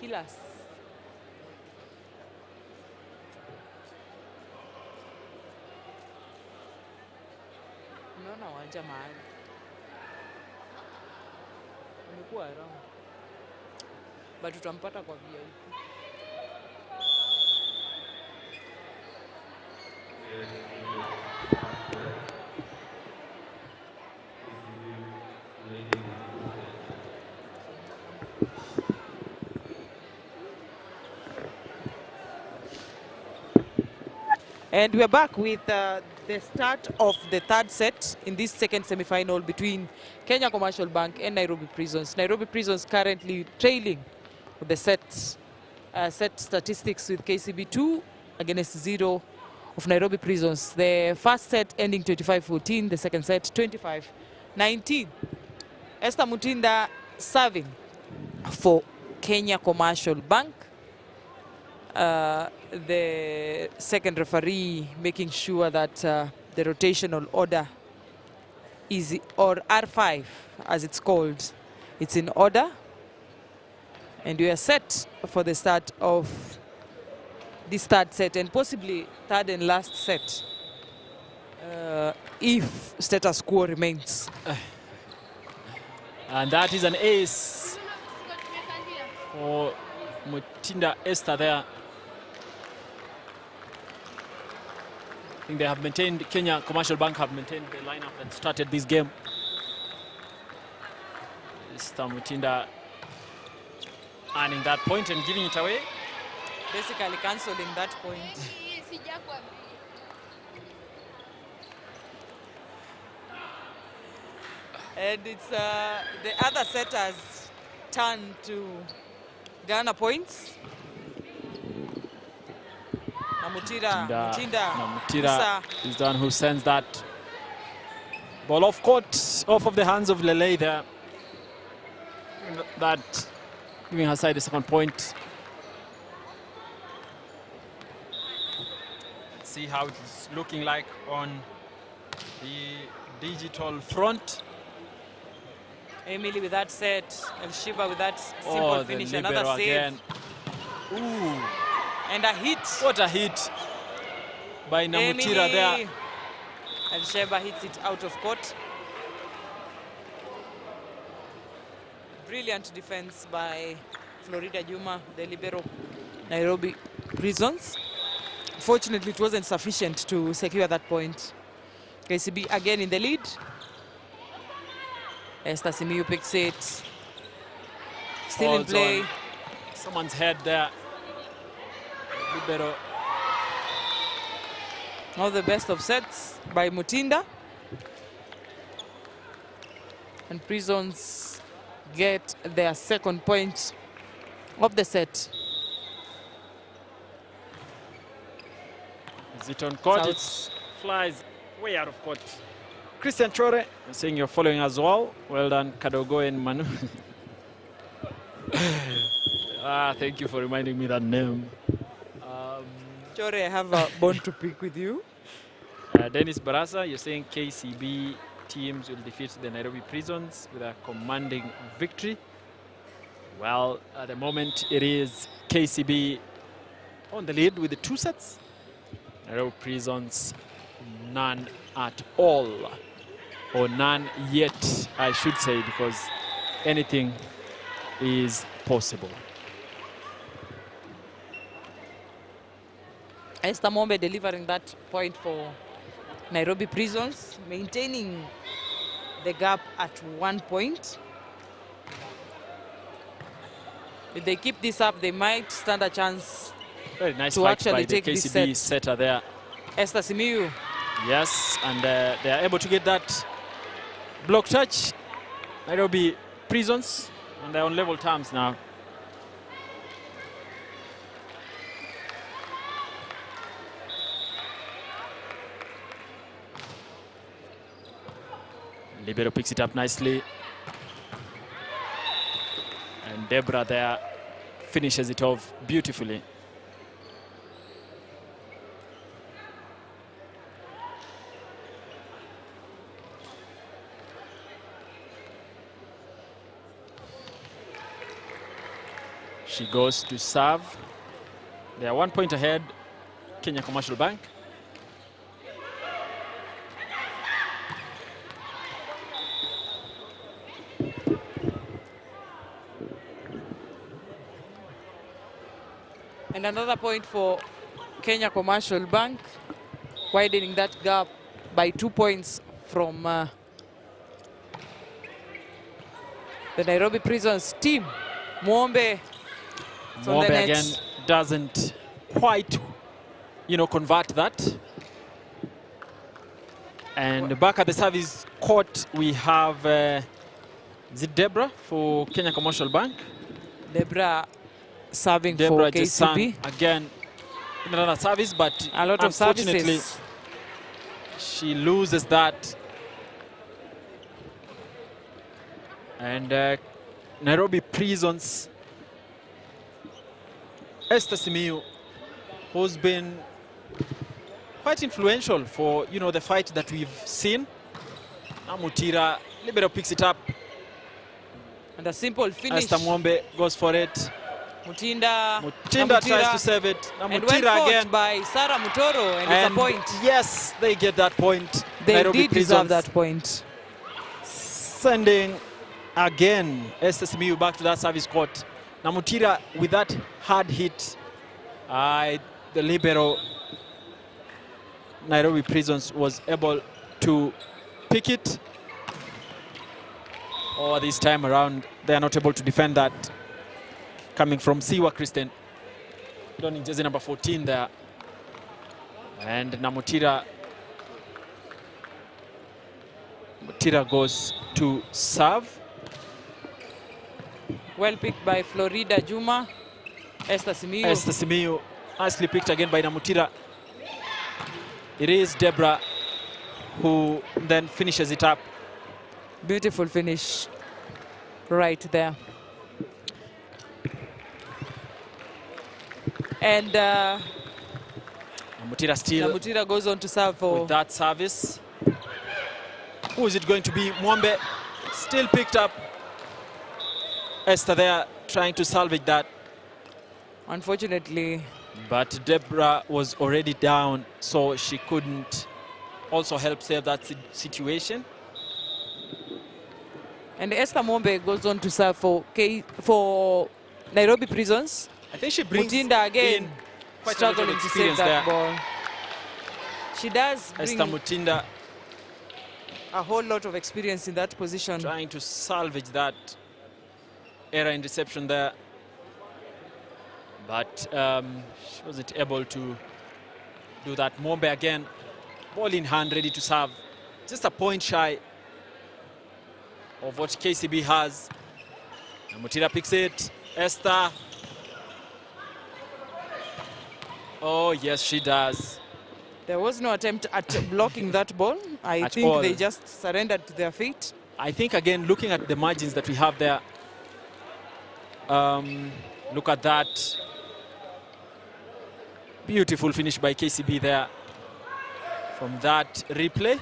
Killers. Unaona wanja mahali. Amekuwa around. But tutampata kwa VIP. And we're back with the start of the third set in this second semi-final between Kenya Commercial Bank and Nairobi Prisons. Nairobi Prisons currently trailing with the set statistics with KCB 2 against 0 of Nairobi Prisons. The first set ending 25-14, the second set 25-19. Esther Mutinda serving for Kenya Commercial Bank. The second referee making sure that the rotational order is, or R5 as it's called, it's in order. And we are set for the start of this third set and possibly third and last set if status quo remains. And that is an ace for Mutinda Esther there. I think they have maintained, Kenya Commercial Bank have maintained the lineup that started this game. Esther Mutinda earning that point and giving it away. Basically cancelling that point. And it's the other setters turn to Ghana points. Mutira is the one who sends that ball off court, off of the hands of Lele there. That giving her side the second point. Let's see how it's looking like on the digital front. Emily with that set, and Shiva with that simple finish, another save. Again. Ooh. And a hit. What a hit by Namutira there. And Sheba hits it out of court. Brilliant defense by Florida Juma, the libero, Nairobi Prisons. Fortunately, it wasn't sufficient to secure that point. KCB again in the lead. Esther Simiyu picks it. Still in play. Someone's head there. Libero. All the best of sets by Mutinda. And Prisons get their second point of the set. Is it on court? It flies way out of court. Christian Chore, I'm saying you're following as well. Well done, Kadogo and Manu. Thank you for reminding me that name. Chore, I have a bone to pick with you. Dennis Barasa, you're saying KCB teams will defeat the Nairobi Prisons with a commanding victory. Well, at the moment, it is KCB on the lead with the 2 sets. Nairobi Prisons, none at all. Or none yet, I should say, because anything is possible. Esther Mombe delivering that point for Nairobi Prisons, maintaining the gap at 1 point. If they keep this up, they might stand a chance. Very nice to fight actually by take the this KCB set. setter there. Esther Simiyu. Yes, and they are able to get that block touch. Nairobi Prisons, and they're on level terms now. Libero picks it up nicely. And Debra there finishes it off beautifully. She goes to serve. They are 1 point ahead, Kenya Commercial Bank. And another point for Kenya Commercial Bank, widening that gap by 2 points from the Nairobi Prisons team. Mwombe Mwombe again doesn't quite convert that. And back at the service court, we have is it Deborah for Kenya Commercial Bank? Deborah serving Deborah for KCB. Again, in another service, but a lot of unfortunately, services. she loses that. And Nairobi Prisons, Esther Simiyu, who's been quite influential for, the fight that we've seen. Now Mutira, libero picks it up. And a simple finish. Esther Mwombe goes for it. Mutinda tries to save it. Now and Mutira well again by Sarah Mutoro, and it's a point. Yes, they get that point. They Nairobi did deserve Prisons that point. sending again Esther Simiyu back to that service court. Now Mutira with that hard hit. The libero Nairobi Prisons was able to pick it. This time around, they are not able to defend that. Coming from Siwa Kristen, donning jersey number 14 there. And Namutira goes to serve. Well picked by Florida Juma. Esther Simiyu nicely picked again by Namutira. It is Deborah who then finishes it up. Beautiful finish right there. And Namutira goes on to serve for with that service. Who is it going to be? Mwombe still picked up. Esther there trying to salvage that. Unfortunately. But Deborah was already down, so she couldn't also help save that situation. And Esther Mwombe goes on to serve for Nairobi Prisons. I think she brings Mutinda again in quite a lot of struggling to save experience that there. ball. She does bring Esther Mutinda a whole lot of experience in that position. Trying to salvage that error in reception there. But she wasn't able to do that. Mwombe again, ball in hand, ready to serve. Just a point shy of what KCB has. And Mutira picks it. Esther. Oh, yes, she does. There was no attempt at blocking that ball. I think they just surrendered to their fate. I think, again, looking at the margins that we have there, look at that. Beautiful finish by KCB there. From that replay,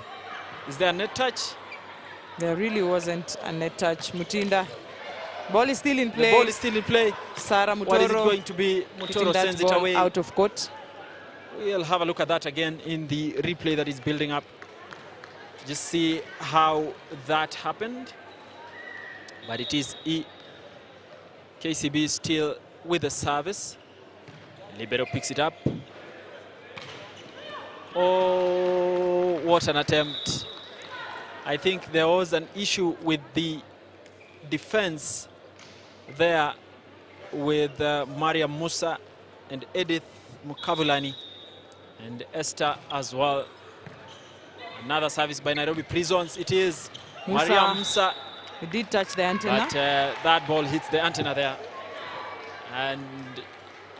is there a net touch? There really wasn't a net touch. Mutinda. Ball is still in play. The ball is still in play. Sarah Mutoro. What is it going to be? Mutoro sends it away. Out of court. We'll have a look at that again in the replay that is building up. Just see how that happened. But it is KCB still with the service. Libero picks it up. Oh, what an attempt. I think there was an issue with the defense there with Maria Musa and Edith Mukavulani and Esther as well. Another service by Nairobi Prisons. It is Maria Musa. It did touch the antenna. But that ball hits the antenna there. And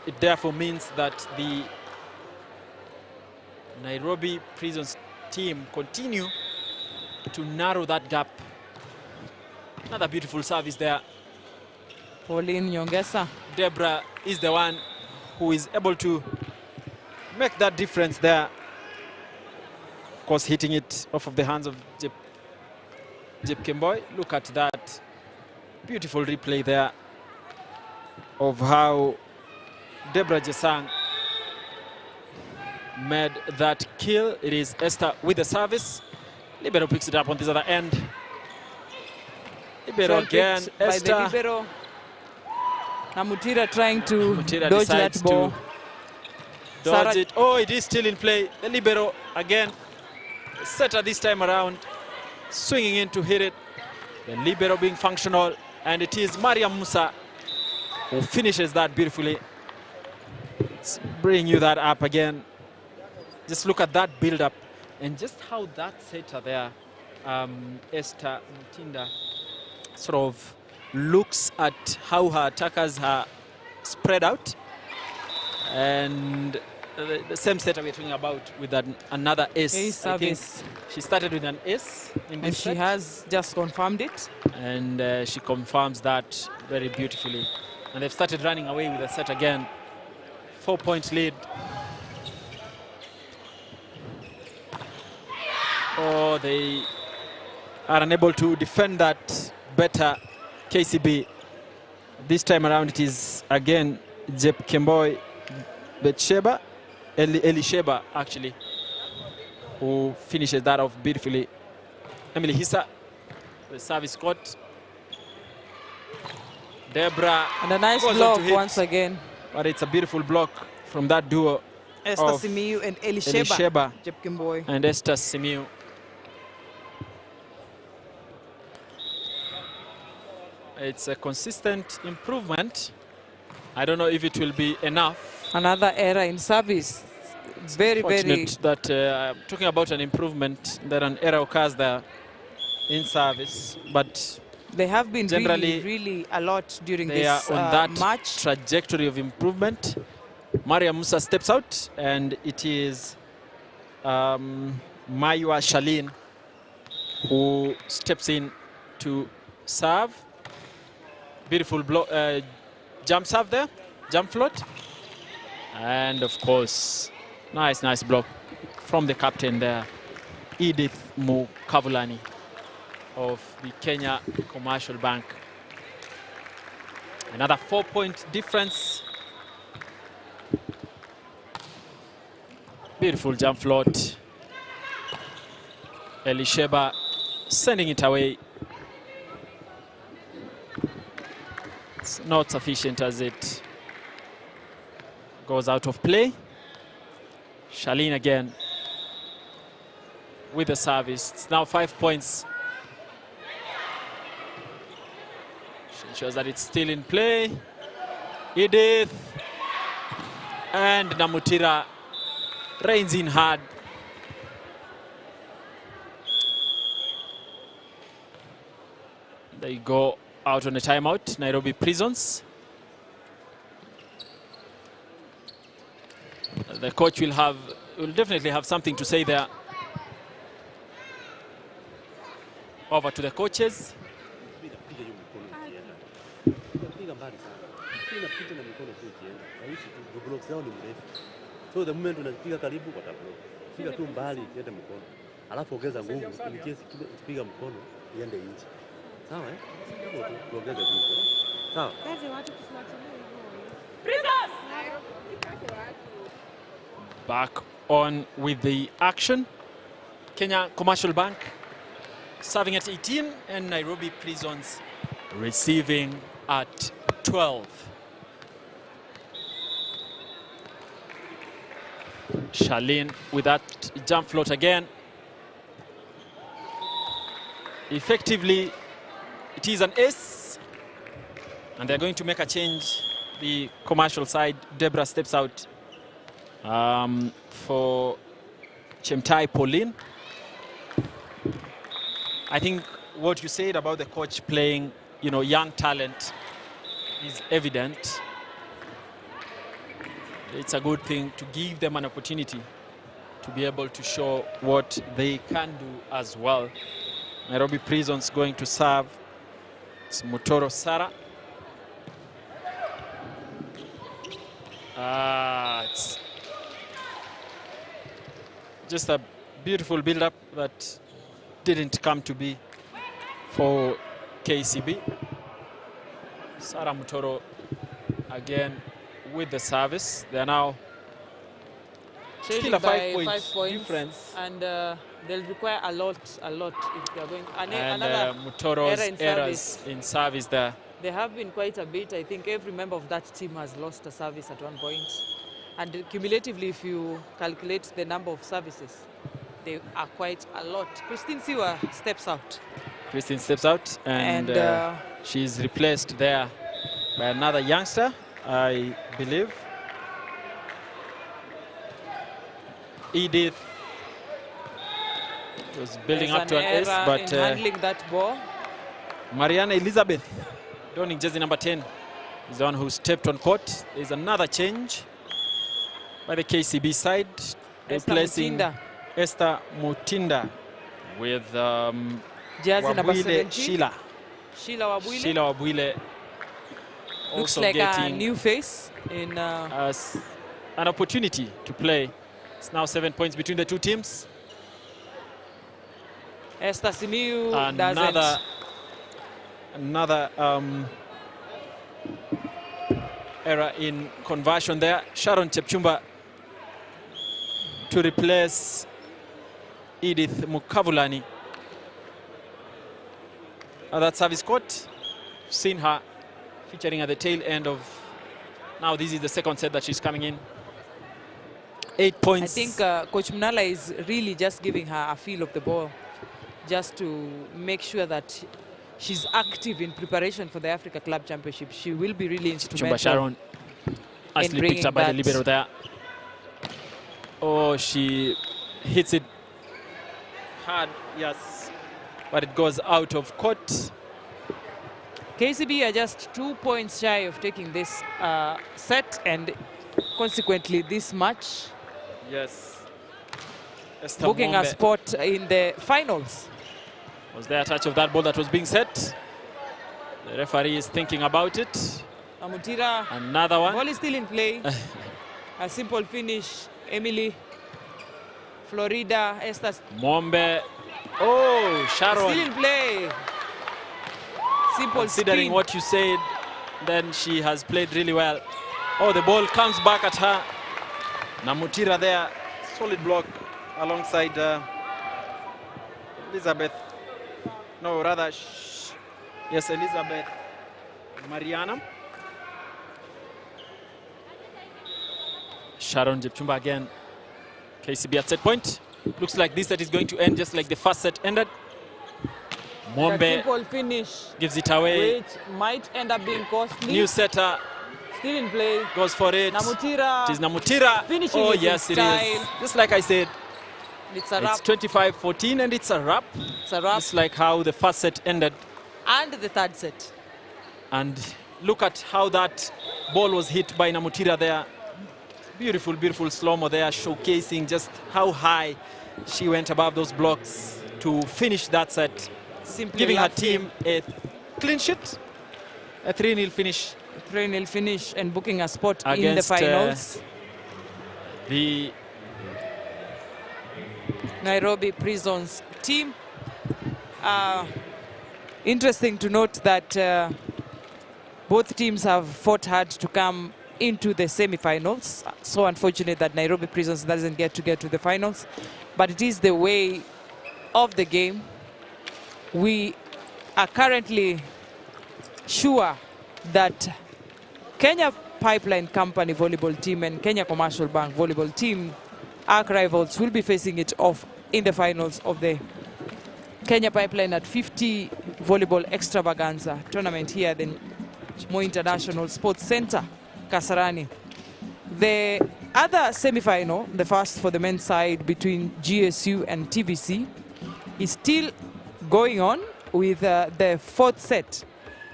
it therefore means that the Nairobi Prisons team continue to narrow that gap. Another beautiful service there. Pauline Nyongesa. Deborah is the one who is able to make that difference there. Of course, hitting it off of the hands of Jep Kemboy. Look at that beautiful replay there of how Deborah Jesang made that kill. It is Esther with the service. Libero picks it up on this other end. Libero again. Esther. By the libero. Namutira trying to dodge that ball. Dodge it. Oh, it is still in play. The libero again. Setter this time around. Swinging in to hit it. The libero being functional. And it is Maria Musa who finishes that beautifully. Let's bring you that up again. Just look at that build-up and just how that setter there, Esther Mutinda, sort of looks at how her attackers are spread out. And the same setter we're talking about with another ace. I think she started with an ace in this set. And she has just confirmed it. And she confirms that very beautifully. And they've started running away with the set again. 4-point lead. Oh, they are unable to defend that better, KCB. This time around it is again Jep Kemboy Betsheba, Elisheba actually, who finishes that off beautifully. Emily Hissa, the service court. Deborah. And a nice block once again. But it's a beautiful block from that duo. Esther Simiu and Elisheba. Jep Kemboy. And Esther Simiu. It's a consistent improvement. I don't know if it will be enough. Another error in service. Very, very. That I'm talking about an improvement, that an error occurs there in service, but they have been generally really a lot during they this are on that match. Trajectory of improvement. Maria Musa steps out, and it is Mayua Shalin who steps in to serve. Beautiful jump serve there, jump float. And of course, nice block from the captain there, Edith Mukavulani of the Kenya Commercial Bank. Another 4-point difference. Beautiful jump float. Elisheba sending it away. It's not sufficient as it goes out of play. Shalin again with the service. It's now 5 points. She ensures that it's still in play. Edith and Namutira reins in hard. They go out on a timeout, Nairobi Prisons. The coach will definitely have something to say there. Over to the coaches. So the moment unapiga karibu kwa tablo. Piga tu mbali iende mkono. Alafu ongeza nguvu ili kesi kipiga mkono iende nje. Sawa tuongeze nguvu. Sawa. Kazi watu tusiwachilie hivyo. Back on with the action. Kenya Commercial Bank serving at 18 and Nairobi Prisons receiving at 12. Shalin with that jump float again. Effectively, it is an ace. And they're going to make a change. The commercial side, Deborah steps out for Chemtai Pauline. I think what you said about the coach playing, young talent is evident. It's a good thing to give them an opportunity to be able to show what they can do as well. Nairobi Prisons going to serve. It's Mutoro Sara. It's just a beautiful build-up that didn't come to be for KCB. Sara Mutoro again with the service. They are now still a 5 points difference. And they'll require a lot if they are going. Another Mutoro's errors in service there. There have been quite a bit. I think every member of that team has lost a service at one point. And cumulatively, if you calculate the number of services, they are quite a lot. Christine Siwa steps out. Christine steps out, and she's replaced there by another youngster, I believe. Edith was building There's up to an ace, but in handling that ball. Mariana Elizabeth, donning jersey number 10, is the one who stepped on court. There's another change by the KCB side, replacing Esther Mutinda with jersey number 17. Sheila Wabwile. Looks like a new face in as an opportunity to play. It's now 7 points between the two teams. Esther Simiu another error in conversion there. Sharon Chepchumba to replace Edith Mukavulani. That service court, seen her featuring at the tail end of. Now this is the second set that she's coming in. 8 points. I think Coach Mnala is really just giving her a feel of the ball, just to make sure that she's active in preparation for the Africa Club Championship. She will be really instrumental. Sharon, nicely picked up by the libero there. Oh, she hits it hard, yes, but it goes out of court. KCB are just 2 points shy of taking this set and consequently this match. Yes. Booking a spot in the finals. Was there a touch of that ball that was being set? The referee is thinking about it. Amutira. Another one. Ball is still in play. A simple finish. Emily. Florida. Esther. Mombe. Oh, Sharon. Still in play. Simple Considering spin. what you said, then she has played really well. Oh, the ball comes back at her. Namutira there. Solid block alongside Elizabeth. No, rather, yes, Elizabeth Mariana. Sharon Chepchumba again. KCB at set point. Looks like this set is going to end just like the first set ended. Mombe simple finish gives it away. Which might end up being costly. New setter. Still in play. Goes for it. Namutira. It is Namutira. Finishing oh, it yes, in it style. is. Just like I said. It's a wrap. It's 25-14 and it's a wrap. It's a wrap. Just like how the first set ended. And the third set. And look at how that ball was hit by Namutira there. Beautiful, beautiful slow-mo there, showcasing just how high she went above those blocks to finish that set. Simply giving her team a clean sheet, a 3-0 finish. 3-0 finish and booking a spot against, in the finals. The Nairobi Prisons team. Interesting to note that both teams have fought hard to come into the semi-finals. So unfortunate that Nairobi Prisons doesn't get to the finals, but it is the way of the game. We are currently sure that Kenya Pipeline Company volleyball team and Kenya Commercial Bank volleyball team, arch rivals, will be facing it off in the finals of the Kenya Pipeline at 50 Volleyball Extravaganza tournament here at the Moi International Sports Center, Kasarani. The other semi-final, the first for the men's side between GSU and TVC, is still going on with the fourth set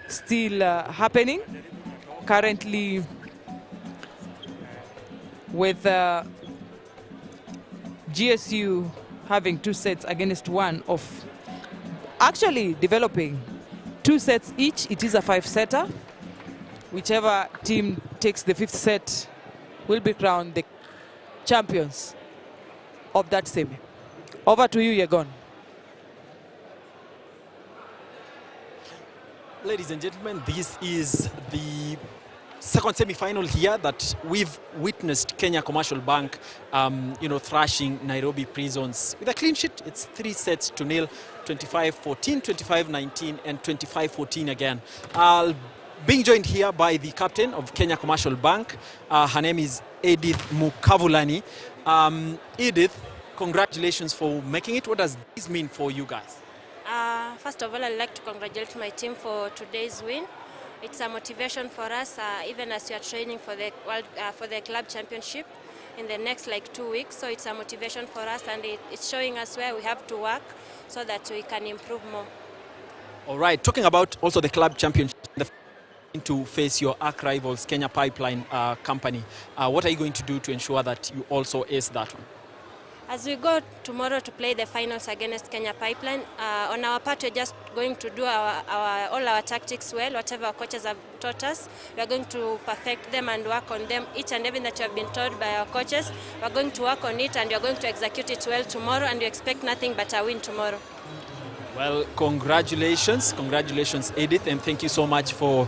still happening. Currently with GSU having 2 sets against 1 of actually developing 2 sets each. It is a 5-setter. Whichever team takes the 5th set will be crowned the champions of that semi. Over to you, Yegon. Ladies and gentlemen, this is the second semi-final here that we've witnessed Kenya Commercial Bank, thrashing Nairobi Prisons with a clean sheet. It's 3-0, 25-14, 25-19, and 25-14 again. Being joined here by the captain of Kenya Commercial Bank. Her name is Edith Mukavulani. Edith, congratulations for making it. What does this mean for you guys? First of all, I'd like to congratulate my team for today's win. It's a motivation for us, even as we are training for the club championship. in the next like 2 weeks. So it's a motivation for us, and it's showing us where we have to work so that we can improve more. All right, talking about also the club championship, to face your arch rivals, Kenya Pipeline Company. What are you going to do to ensure that you also ace that one? As we go tomorrow to play the finals against Kenya Pipeline, on our part we're just going to do all our tactics well, whatever our coaches have taught us. We're going to perfect them and work on them, each and everything that we have been taught by our coaches. We're going to work on it and we're going to execute it well tomorrow, and we expect nothing but a win tomorrow. Well, congratulations, Edith, and thank you so much for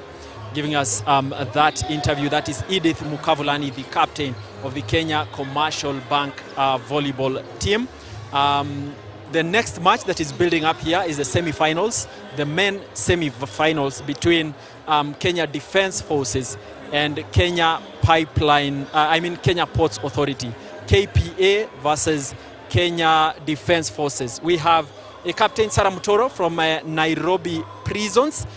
giving us that interview. That is Edith Mukavulani, the captain of the Kenya Commercial Bank volleyball team. The next match that is building up here is the semi-finals, the men semi-finals between Kenya Defence Forces and Kenya Kenya Ports Authority, KPA versus Kenya Defence Forces. We have a captain, Sarah Mutoro, from Nairobi Prisons.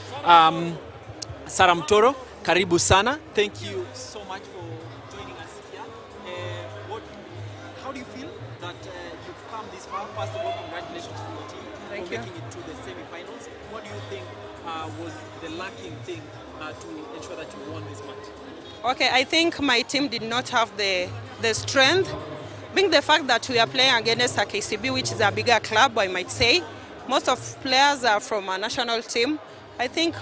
Sarah Mutoro, karibu sana. Thank you so much for joining us here. How do you feel that you've come this far? First of all, congratulations to your team for making it to the semi-finals. What do you think was the lacking thing to ensure that you won this match? Okay, I think my team did not have the strength. Being the fact that we are playing against a KCB, which is a bigger club, I might say. Most of players are from a national team. I think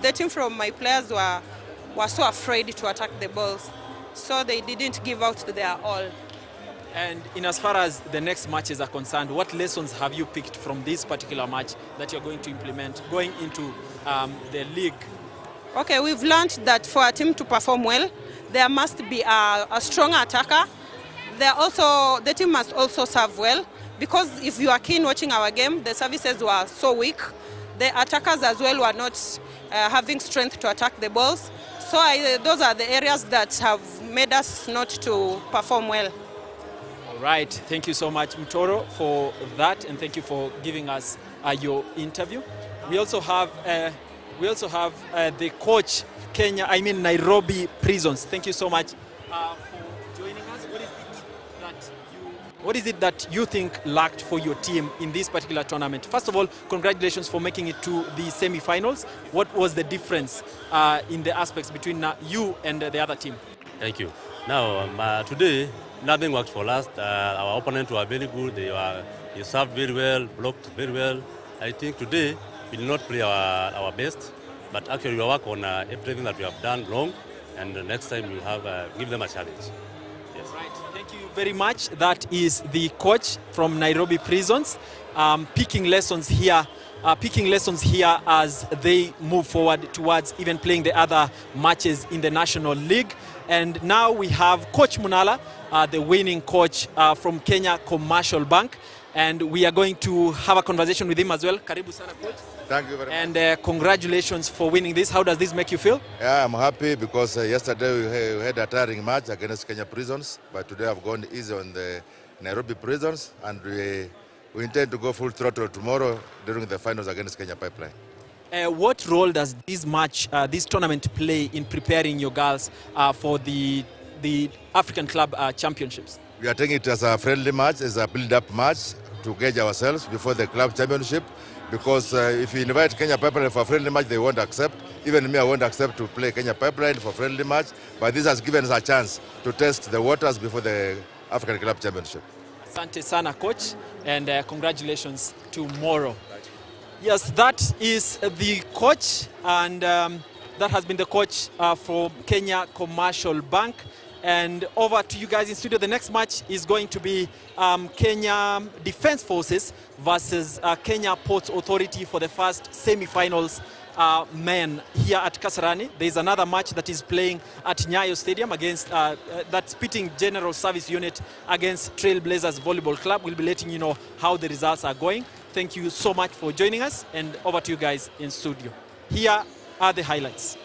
the team from my players were so afraid to attack the balls, so they didn't give out their all. And in as far as the next matches are concerned, what lessons have you picked from this particular match that you're going to implement going into the league? Okay, we've learned that for a team to perform well, there must be a strong attacker. The team must also serve well, because if you are keen watching our game, the services were so weak. The attackers as well were not having strength to attack the balls. So those are the areas that have made us not to perform well. All right, thank you so much, Mutoro, for that, and thank you for giving us your interview. We also have the coach, Nairobi Prisons. Thank you so much for joining us. What is it that you think lacked for your team in this particular tournament? First of all, congratulations for making it to the semi-finals. What was the difference in the aspects between you and the other team? Thank you. Now, today, nothing worked for us. Our opponents were very good. They served very well, blocked very well. I think today we did not play our best, but actually we work on everything that we have done wrong, and the next time we have give them a challenge. Yes. Right. Thank you very much. That is the coach from Nairobi Prisons, picking lessons here as they move forward towards even playing the other matches in the National League. And now we have Coach Munala, the winning coach from Kenya Commercial Bank, and we are going to have a conversation with him as well. Karibu sana, coach. Thank you very much. And congratulations for winning this. How does this make you feel? Yeah, I'm happy because yesterday we had a tiring match against Kenya Prisons, but today I've gone easy on the Nairobi Prisons, and we intend to go full throttle tomorrow during the finals against Kenya Pipeline. What role does this tournament play in preparing your girls for the African Club Championships? We are taking it as a friendly match, as a build-up match to gauge ourselves before the club championship. Because if you invite Kenya Pipeline for a friendly match, they won't accept. Even me, I won't accept to play Kenya Pipeline for a friendly match. But this has given us a chance to test the waters before the African Club Championship. Asante sana, coach, and congratulations tomorrow. Yes, that is the coach, and that has been the coach for Kenya Commercial Bank. And over to you guys in studio. The next match is going to be Kenya Defence Forces versus Kenya Ports Authority for the first semi-finals men here at Kasarani. There is another match that is playing at Nyayo Stadium against that's pitting General Service Unit against Trailblazers Volleyball Club. We'll be letting you know how the results are going. Thank you so much for joining us, and over to you guys in studio. Here are the highlights.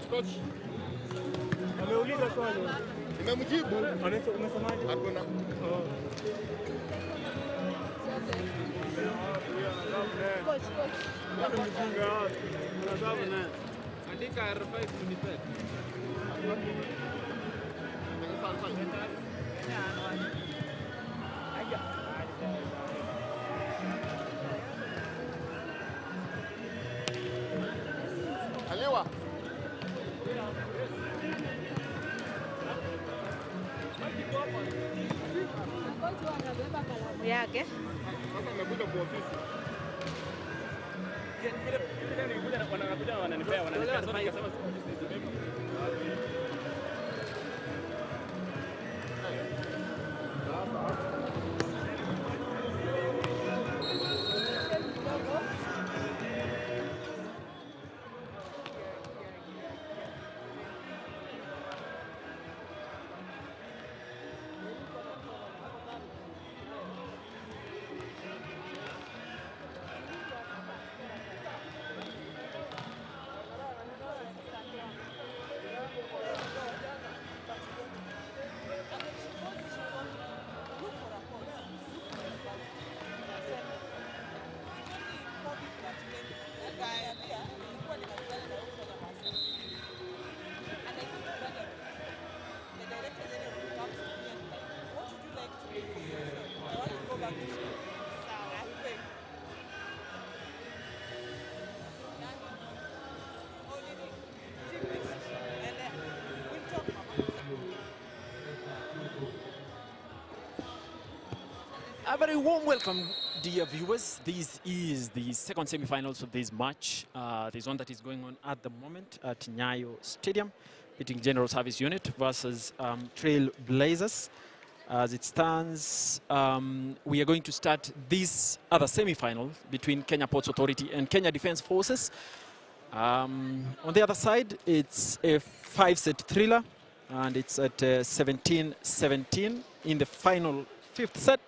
Coach. Ameuliza swali. Nimemjibu. Umesemaje? Hakuna. Coach. Andika R5 tunipet. Aliwa. Yake. Sasa amekuja kwa ofisi. Wanakuja wananipea sasa nikasema A very warm welcome, dear viewers. This is the second semi-finals of this match. There's one that is going on at the moment at Nyayo Stadium, between General Service Unit versus Trail Blazers. As it stands, we are going to start this other semi-final between Kenya Ports Authority and Kenya Defence Forces. On the other side, it's a 5-set thriller, and it's at 17-17 in the final 5th set.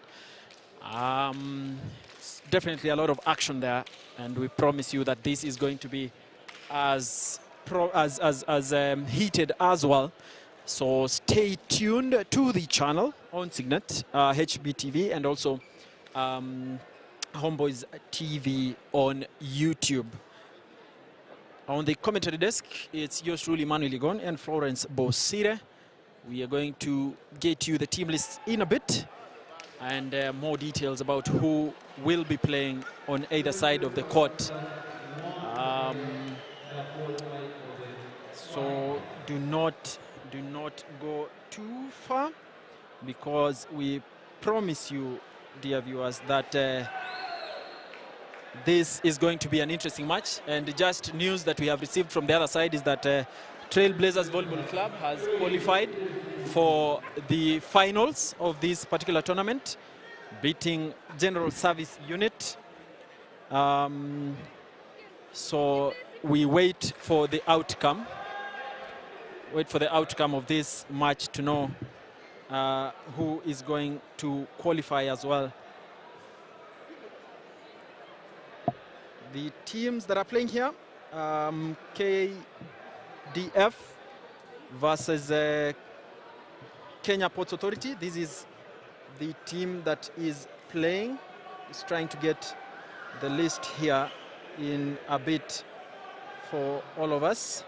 It's definitely a lot of action there, and we promise you that this is going to be as heated as well. So stay tuned to the channel on Signet, HBTV, and also Homeboys TV on YouTube. On the commentary desk, it's yours truly, Manuel Ligon and Florence Bosire. We are going to get you the team list in a bit, and more details about who will be playing on either side of the court. So do not go too far, because we promise you, dear viewers, that this is going to be an interesting match. And just news that we have received from the other side is that Trailblazers Volleyball Club has qualified for the finals of this particular tournament, beating General Service Unit. So we wait for the outcome. Wait for the outcome of this match to know who is going to qualify as well. The teams that are playing here, KDF versus Kenya Ports Authority. This is the team that is playing. It's trying to get the list here in a bit for all of us.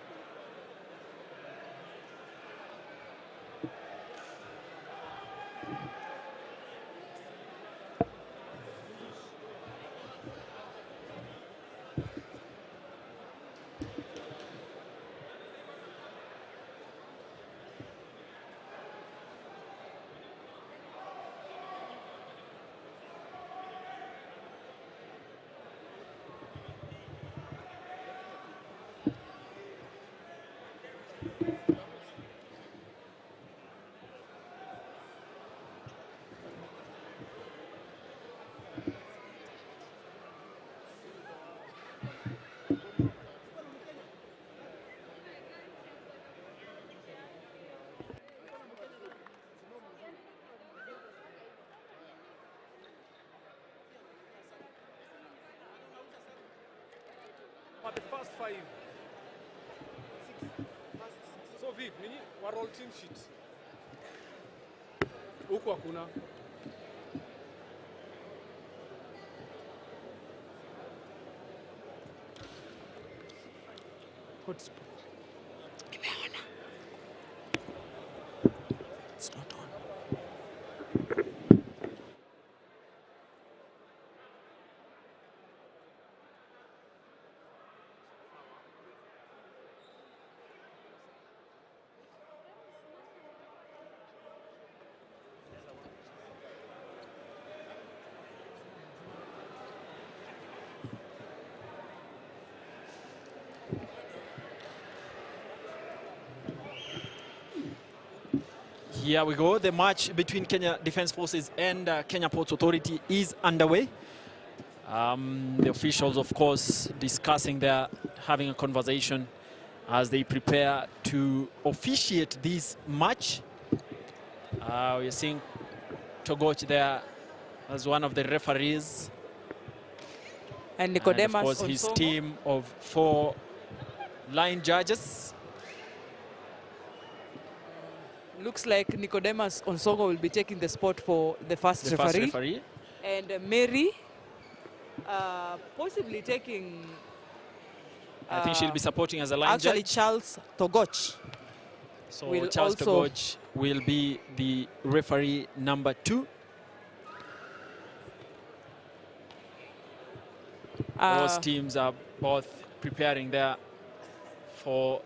The first 5, 6 So Vic, nini wa roll team sheet? Huku hakuna. It's not on. Here we go. The match between Kenya Defence Forces and Kenya Ports Authority is underway. The officials, of course, discussing there, having a conversation as they prepare to officiate this match. We're seeing Togoch there as one of the referees. And Nicodemus, and of course, his team of 4 line judges. Looks like Nicodemus Onsongo will be taking the spot for the first referee. And Mary possibly taking... I think she'll be supporting as a line actually judge. Charles Togoch. So Charles Togoch will be the referee number 2. Those teams are both preparing there for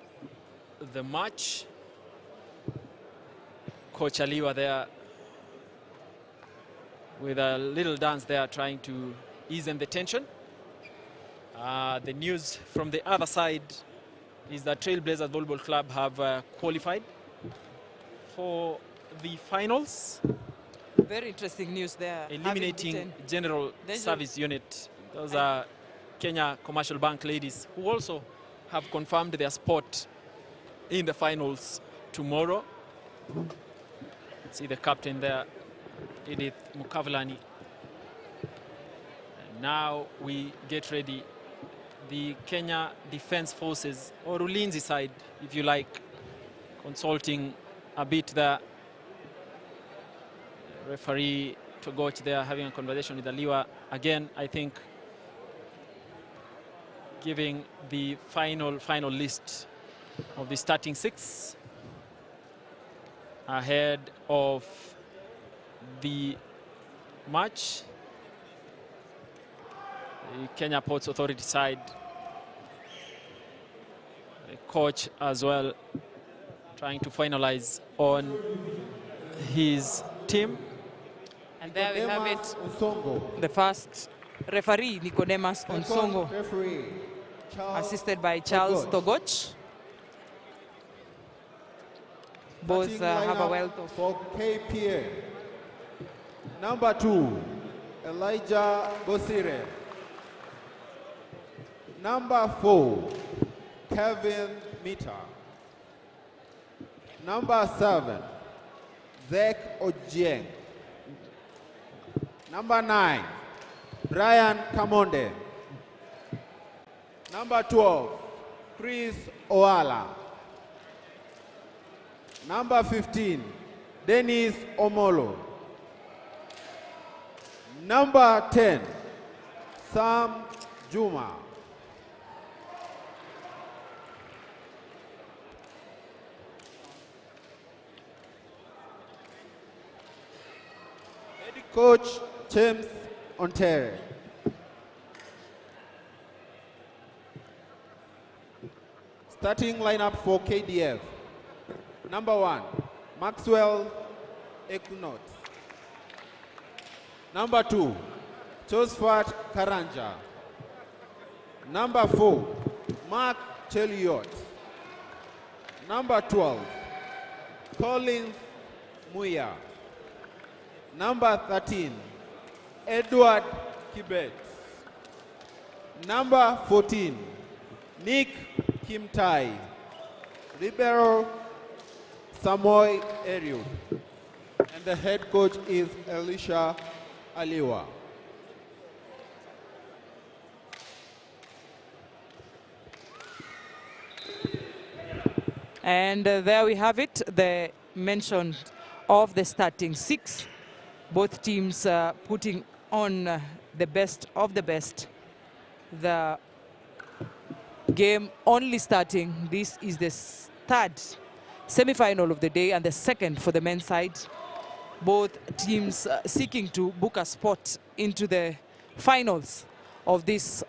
the match. Coach Aliwa there with a little dance there, trying to ease the tension. The news from the other side is that Trailblazers Volleyball Club have qualified for the finals. Very interesting news there. Eliminating General Service Unit. Those are Kenya Commercial Bank ladies who also have confirmed their spot in the finals tomorrow. See the captain there, Edith Mukavulani. And now we get ready. The Kenya Defence Forces, or Ulinzi side, if you like, consulting a bit there. Referee Togoch there having a conversation with Aliwa. Again, I think giving the final list of the starting 6 ahead of the match. The Kenya Ports Authority side, the coach as well, trying to finalize on his team. And there we have it. The first referee, Nicodemus Onsongo, assisted by Charles Togoch. Both have a wealth of... For KPA, number 2, Elijah Bosire. Number 4, Kevin Mita. Number 7, Zek Ojieng. Number 9, Brian Kamonde. Number 12, Chris Oala. Number 15, Dennis Omolo. Number 10, Sam Juma. Head coach James Ontere. Starting lineup for KDF. Number 1, Maxwell Ekunot. Number 2, Josephat Karanja. Number 4, Mark Cheliot. Number 12, Collins Muya. Number 13, Edward Kibet. Number 14, Nick Kimtai. Libero Samoy Eriu. And the head coach is Elisha Aliwa. And there we have it, the mention of the starting 6. Both teams putting on the best of the best. The game only starting. This is the third semi-final of the day and the second for the men's side. Both teams seeking to book a spot into the finals of this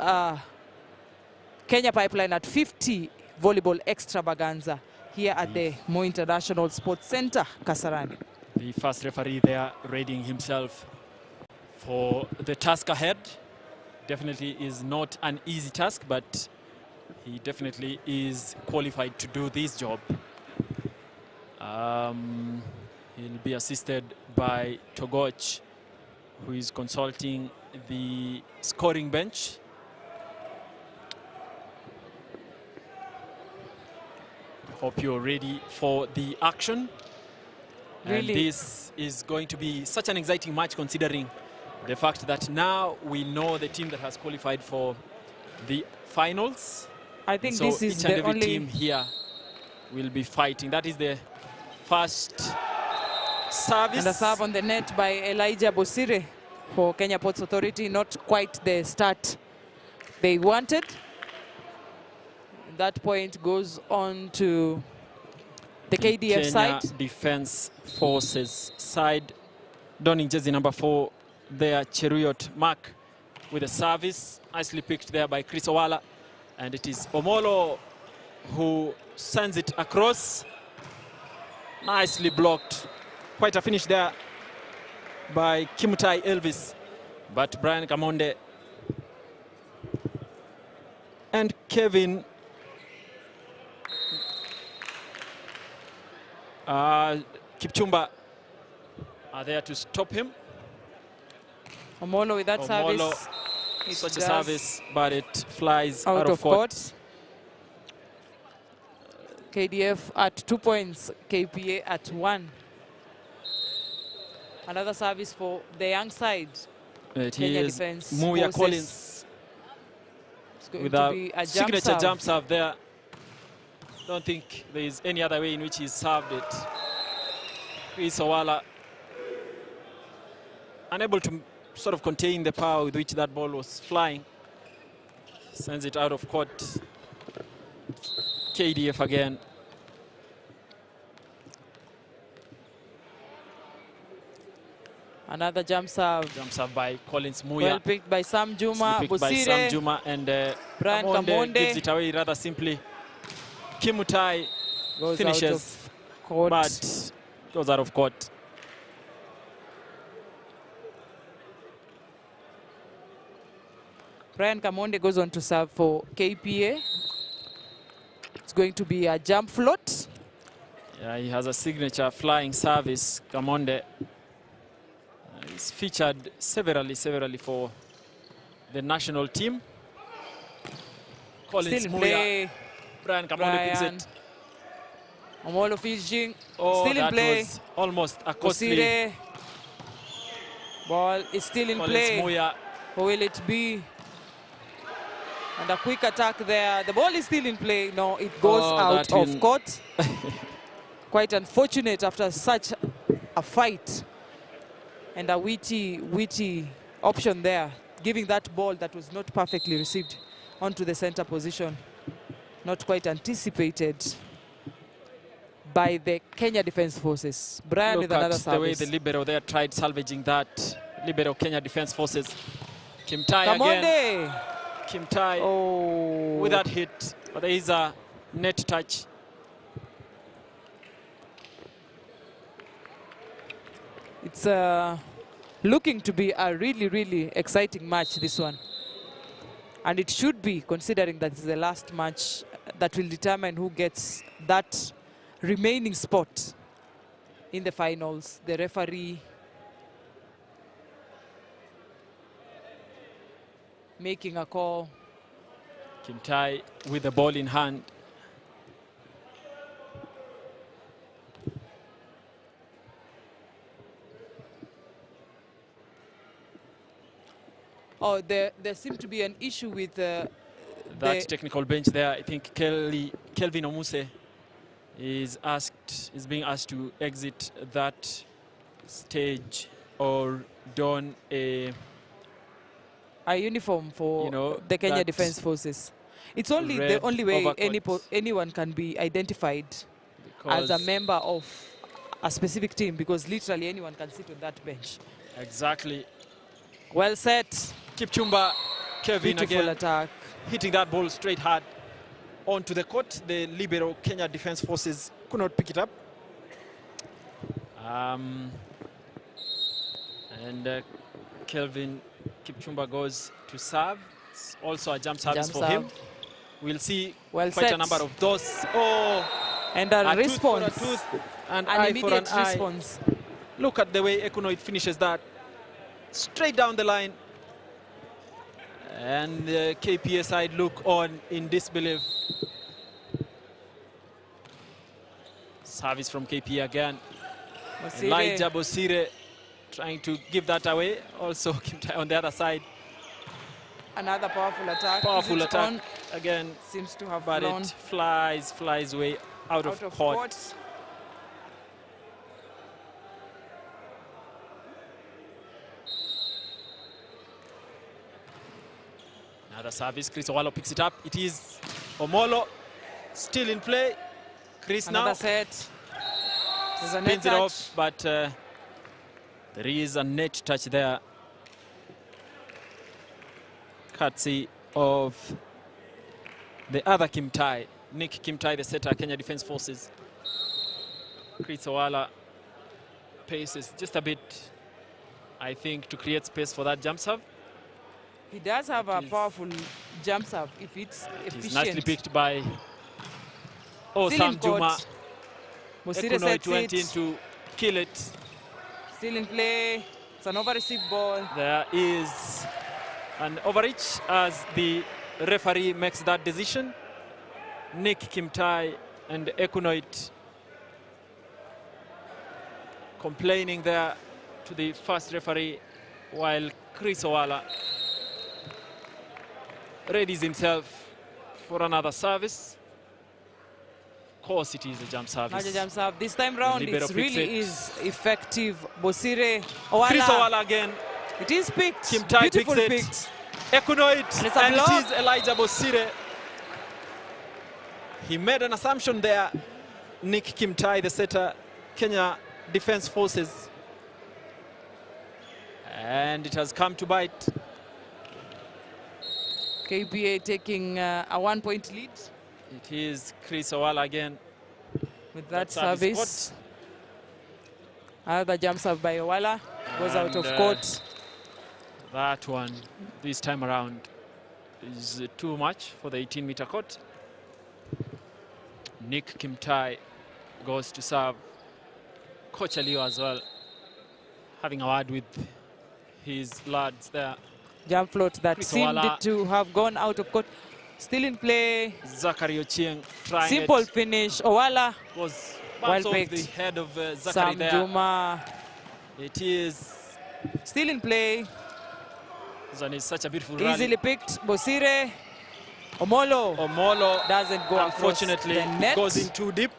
Kenya Pipeline at 50 Volleyball Extravaganza here at the Moi International Sports Center, Kasarani. The first referee there readying himself for the task ahead. Definitely is not an easy task, but he definitely is qualified to do this job. He'll be assisted by Togoch, who is consulting the scoring bench. Hope you're ready for the action. Really? And this is going to be such an exciting match, considering the fact that now we know the team that has qualified for the finals. I think so this is each and the every only team here will be fighting. That is the first service. And a serve on the net by Elijah Bosire for Kenya Ports Authority. Not quite the start they wanted. That point goes on to the KDF Kenya side. Defense Forces side. Donning jersey number 4 there, Cheruyot Mark with a service. Nicely picked there by Chris Owala. And it is Omolo who sends it across. Nicely blocked. Quite a finish there by Kimutai Elvis. But Brian Kamonde and Kevin Kipchumba are there to stop him. Omolo with that service. Such a service, but it flies out of court. KDF at 2 points, KPA at 1. Another service for the young side. It Kenya is Defense Muya Forces. Collins It's going with to a be a signature jump serve there. Don't think there is any other way in which he's served it. Chris Owala unable to sort of contain the power with which that ball was flying. Sends it out of court. KDF again. Another jump serve. Jump serve by Collins Muya. Well picked by Sam Juma. Picked by Sam Juma, and Brian Kamonde gives it away rather simply. Kimutai goes finishes, out of court. but goes out of court. Brian Kamonde goes on to serve for KPA. It's going to be a jump float. Yeah, he has a signature flying service, Kamonde. He's featured severally for the national team. Collins Still in Muya. play. Brian Kamonde picks it. Omolo fishing. Oh, still in that play. was almost a costly. Osire. Ball is still in Collins play. Muya. Who will it be? And a quick attack there. The ball is still in play. No, it goes out of court. Quite unfortunate after such a fight. And a witty option there, giving that ball that was not perfectly received onto the center position. Not quite anticipated by the Kenya Defense Forces. Brian Look with another at the way service. the libero there tried salvaging that. Libero Kenya Defense Forces. Kimtai Kamonde. again. Kimtai with that hit, but there is a net touch. It's looking to be a really exciting match, this one. And it should be, considering that it's the last match that will determine who gets that remaining spot in the finals. The referee making a call. Kimtai with the ball in hand. Oh, there seemed to be an issue with that technical bench there. I think Kelvin Omuse is being asked to exit that stage or don a uniform for the Kenya Defence Forces. It's only the only way anyone can be identified as a member of a specific team, because literally anyone can sit on that bench. Exactly. Well set. Kipchumba, Kevin Beautiful again, attack. hitting that ball straight hard onto the court. The libero Kenya Defence Forces could not pick it up. Kelvin Kipchumba goes to serve. It's also a jump service for him. We'll see quite a number of those. Oh, and a response. Tooth for a tooth, and an eye for an immediate eye. response. Look at the way Econoid finishes that. Straight down the line. And the KPA side look on in disbelief. Service from KPA again. Elijah Bosire trying to give that away. Also on the other side. Another powerful attack. Powerful attack again. Seems to have but flown. It flies way out of court. Another service. Chris Owalo picks it up. It is Omolo still in play. Chris Another now set. spins it off, but there is a net touch there. Courtesy of the other Kimtai, Nick Kimtai, the setter, Kenya Defence Forces. Chris Owala paces just a bit, I think, to create space for that jump serve. He does have a powerful jump serve if it's efficient. It's nicely picked by Sam Juma. Econoid went in to kill it. Still in play. It's an over-received ball. There is an overreach as the referee makes that decision. Nick Kimtai and Econoid complaining there to the first referee, while Chris Owala readies himself for another service. Of course it is a jump service. Another jump serve. This time round it really is effective. Bosire, Chris Owala again. It is picked. Kimtai Beautiful picks it. Econoid, and it is Elijah Bosire. He made an assumption there. Nick Kimtai, the setter, Kenya Defence Forces. And it has come to bite. KPA taking a 1-point lead. It is Chris Owala again. With that service. Another jump serve by Owala. Goes out of court. That one, this time around, is too much for the 18-meter court. Nick Kimtai goes to serve. Coach Aliyo as well, having a word with his lads there. Jump float that Chris seemed Owala. to have gone out of court. Still in play. Zachary Ochieng trying Simple it. finish. Owala. Was well bounced off picked. the head of Zachary Sam there. Juma. It is still in play. This one is such a beautiful Easily rally. picked. Bosire. Omolo doesn't go. Unfortunately, the net. goes in too deep.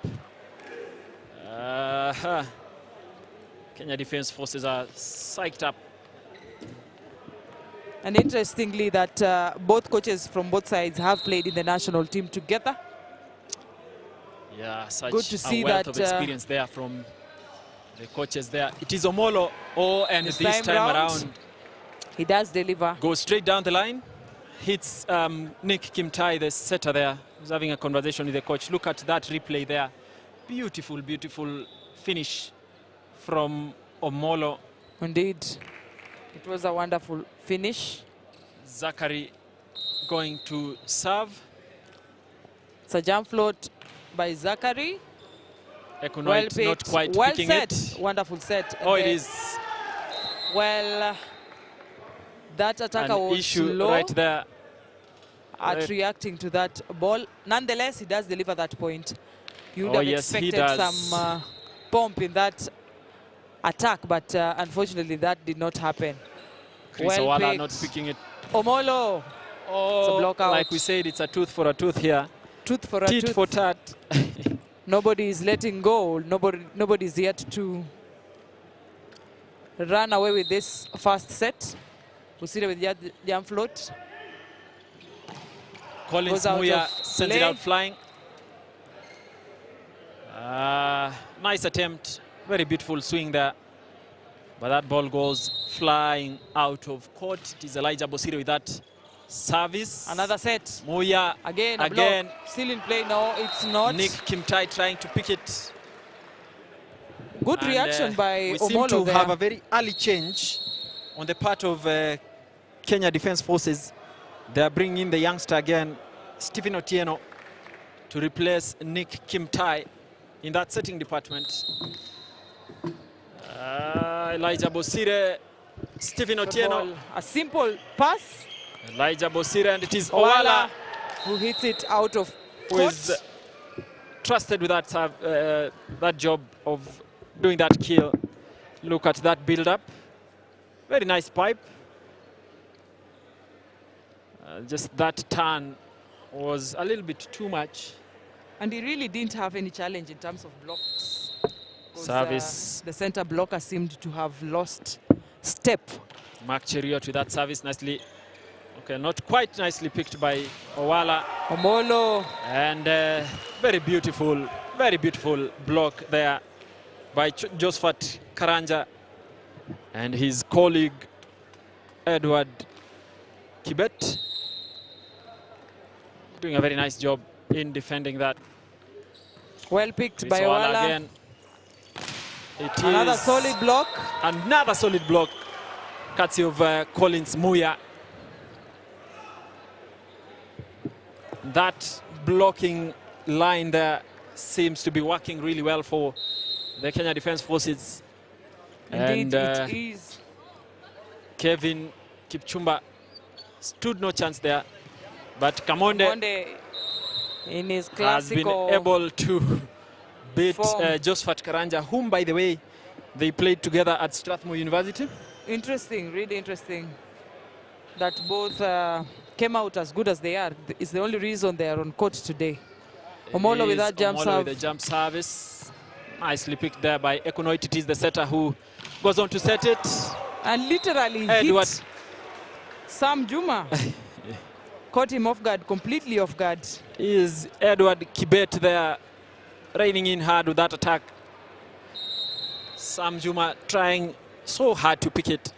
Kenya Defence Forces are psyched up. And interestingly, that both coaches from both sides have played in the national team together. Yeah, such Good to see a wealth that, of experience there from the coaches there. It is Omolo. Oh, and this time around, he does deliver. Goes straight down the line. Hits Nick Kimtai, the setter there, who's having a conversation with the coach. Look at that replay there. Beautiful, beautiful finish from Omolo. Indeed. It was a wonderful finish. Zachary going to serve. It's a jump float by Zachary. Econoid well not quite well picking set. it. Wonderful set. Oh, it is. Well, that attacker An was issue slow right there. at reacting to that ball. Nonetheless, he does deliver that point. You would Oh, have yes, he expected does. some pomp in that attack, but unfortunately that did not happen. Chris well Owala picked. not picking it. Omolo. Oh, it's a block out. like we said, it's a tooth for a tooth here. Tooth for a Tit tooth. for tat. Nobody is letting go. Nobody is yet to run away with this first set. Busire with jump float. Collins Muya sends it out flying. Nice attempt. Very beautiful swing there. But that ball goes flying out of court. It is Elijah Bosire with that service. Another set. Muya again. Again. Still in play. No, it's not. Nick Kimtai trying to pick it. Good reaction by we Omolo seem to there. have a very early change on the part of Kenya Defence Forces. They are bringing in the youngster again, Stephen Otieno, to replace Nick Kimtai in that setting department. Elijah Bosire, Stephen Otieno. A simple pass. Elijah Bosire, and it is Owala who hits it out of who court. is trusted with that job of doing that kill. Look at that build-up. Very nice pipe. Just that turn was a little bit too much. And he really didn't have any challenge in terms of blocks. Service. The center blocker seemed to have lost step. Mark Cheriot with that service nicely. Okay, not quite nicely picked by Owala. Omolo. And very beautiful block there by Josephat Karanja and his colleague Edward Kibet. Doing a very nice job in defending that. Well picked by Owala. Again. It another is solid block. Another solid block. Courtesy of Collins Muya. That blocking line there seems to be working really well for the Kenya Defence Forces. Indeed, and it is. Kevin Kipchumba stood no chance there. But Kamonde in his has been able to beat Josephat Karanja, whom, by the way, they played together at Strathmore University. Interesting, really interesting that both came out as good as they are. It's the only reason they are on court today. Omolo with that jump serve. With the jump service. Nicely picked there by Econoid. It is the setter who goes on to set it. And literally hit Sam Juma. Caught him off guard, completely off guard. Is Edward Kibet there, reining in hard with that attack. Sam Juma trying so hard to pick it.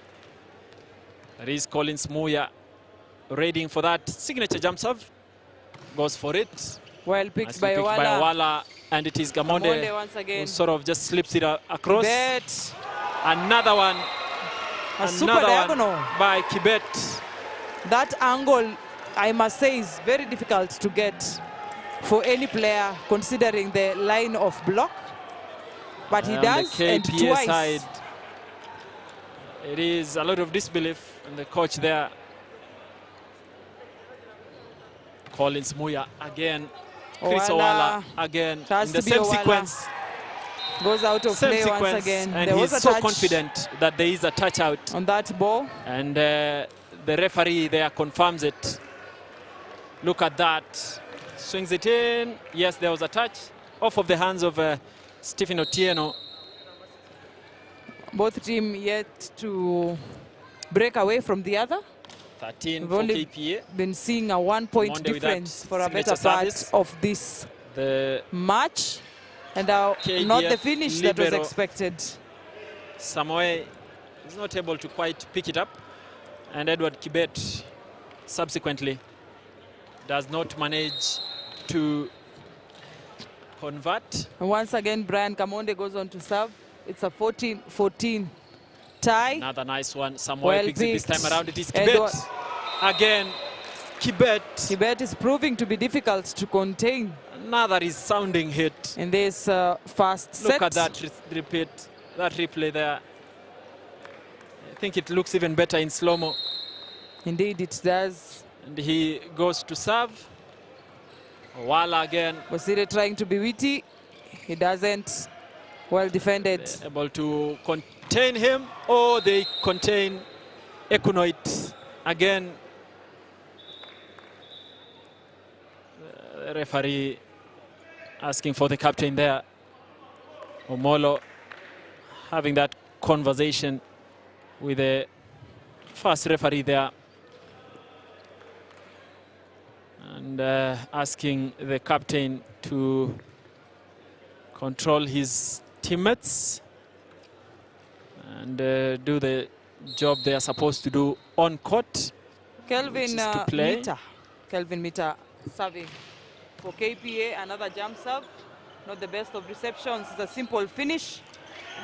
There is Collins Muya reading for that signature jump serve. Goes for it. Well picked by Owala. And it is Gamonde once again. Who sort of just slips it across. Kibet. Another one. Super diagonal by Kibet. That angle, I must say, is very difficult to get for any player considering the line of block. But he does, the and KPA twice. Side, it is a lot of disbelief in the coach there. Collins Muya again. Chris Owala again. In the same sequence. Goes out of play once again. And there he's was a so touch confident that there is a touch out. on that ball. And the referee there confirms it. Look at that. Swings it in. Yes, there was a touch. Off of the hands of Stephen Otieno. Both teams yet to break away from the other. 13 We've for only KPA. been seeing a 1-point Monde with difference that for a signature better part service. of this The match. And not the KDF finish that was libero. expected. Samoe is not able to quite pick it up. And Edward Kibet subsequently does not manage to convert. And once again, Brian Kamonde goes on to serve. It's a 14-14 tie. Another nice one. Samoe Well picks it this picked. time around. It is Kibet. Again, Kibet. Kibet is proving to be difficult to contain. Another resounding hit. In this first set. Look at that repeat, that replay there. I think it looks even better in slow-mo. Indeed, it does. And he goes to serve. Wala again. Bosire trying to be witty. He doesn't. Well defended. Able to contain him. Oh, they contain Econoid again. The referee asking for the captain there. Omolo having that conversation with the first referee there. And asking the captain to control his teammates and do the job they are supposed to do on court. Kelvin Mita serving for KPA, another jump serve. Not the best of receptions, it's a simple finish.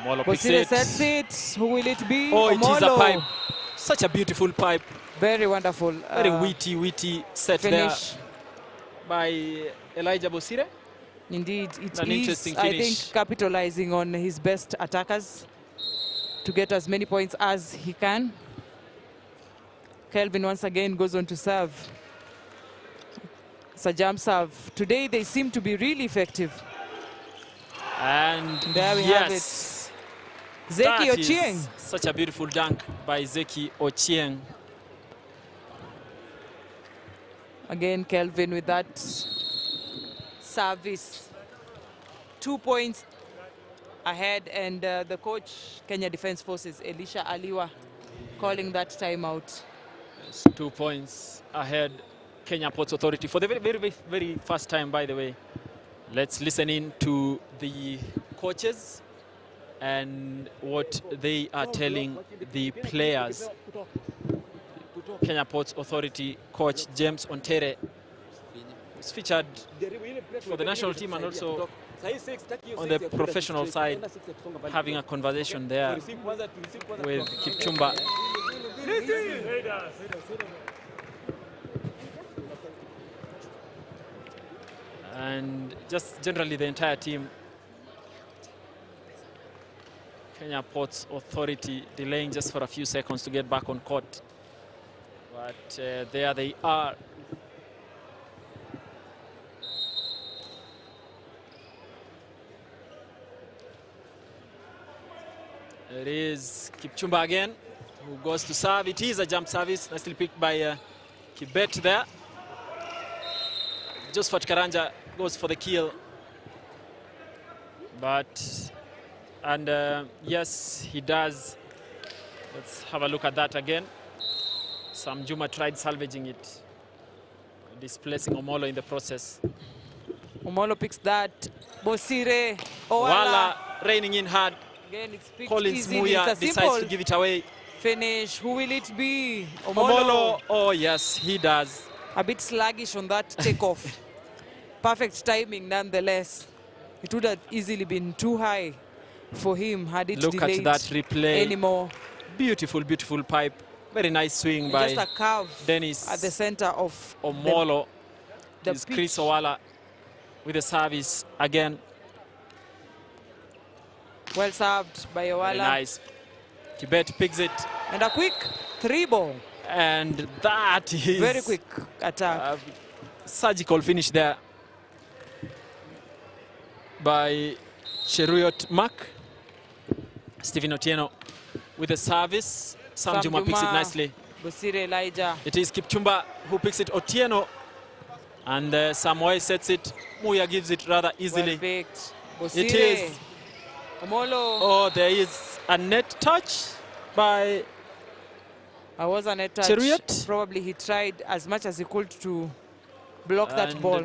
Omolo picks it. Sets it. Who will it be? Oh, Omolo. it is a pipe. Such a beautiful pipe. Very wonderful. Very witty set finish there by Elijah Bosire. Indeed, it An is, interesting I finish. think, capitalizing on his best attackers to get as many points as he can. Kelvin once again goes on to serve. It's a jump serve. Today they seem to be really effective. And there we have it. Zeki Ochieng. Such a beautiful dunk by Zeki Ochieng. Again, Kelvin with that service. 2 points ahead, and the coach, Kenya Defence Forces, Elisha Aliwa, calling that timeout. Yes, 2 points ahead, Kenya Ports Authority, for the very first time, by the way. Let's listen in to the coaches and what they are telling the players. Kenya Ports Authority coach James Ontere was featured for the national team and also on the professional side, having a conversation there with Kipchumba. And just generally the entire team. Kenya Ports Authority delaying just for a few seconds to get back on court. But there they are. It is Kipchumba again, who goes to serve. It is a jump service, nicely picked by Kibet there. Josephat Karanja goes for the kill. But, and yes, he does. Let's have a look at that again. Sam Juma tried salvaging it, displacing Omolo in the process. Omolo picks that. Bosire, Owala raining in hard. Again, it's picked Collins easily. Muya It's a decides to give it away. Finish. Who will it be? Omolo. Oh, yes, he does. A bit sluggish on that takeoff. Perfect timing, nonetheless. It would have easily been too high for him had it Look delayed at that replay. anymore. Beautiful, beautiful pipe. Very nice swing And by just a curve Dennis at the center of Omolo. the Is Chris Owala with the service again. Well served by Owala. Very nice. Kibet picks it. And a quick 3-ball. And that is very quick attack. Surgical finish there by Cheruyot Mak. Stephen Otieno with the service. Sam Juma picks it nicely. Bosire Elijah. It is Kipchumba who picks it. Otieno. And Samoei sets it. Muya gives it rather easily. Well picked. It is. Omolo. Oh, there is a net touch by I was a net touch. Cheruyot. Probably he tried as much as he could to block that ball.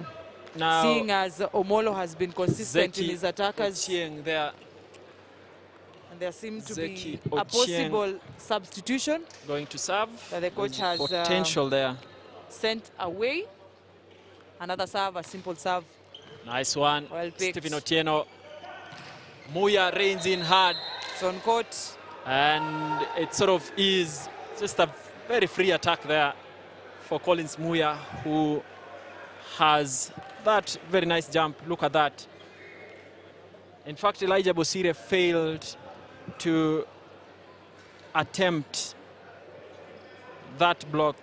Now seeing as Omolo has been consistent in his attackers. Ochieng there. And there seemed to Zeki be Ochieng a possible substitution going to serve. That the coach has potential there. Sent away. Another serve, a simple serve. Nice one. Well picked. Stephen Otieno. Muya reins in hard. It's on court. And it sort of is just a very free attack there for Collins Muya, who has that very nice jump. Look at that. In fact, Elijah Bosire failed to attempt that block.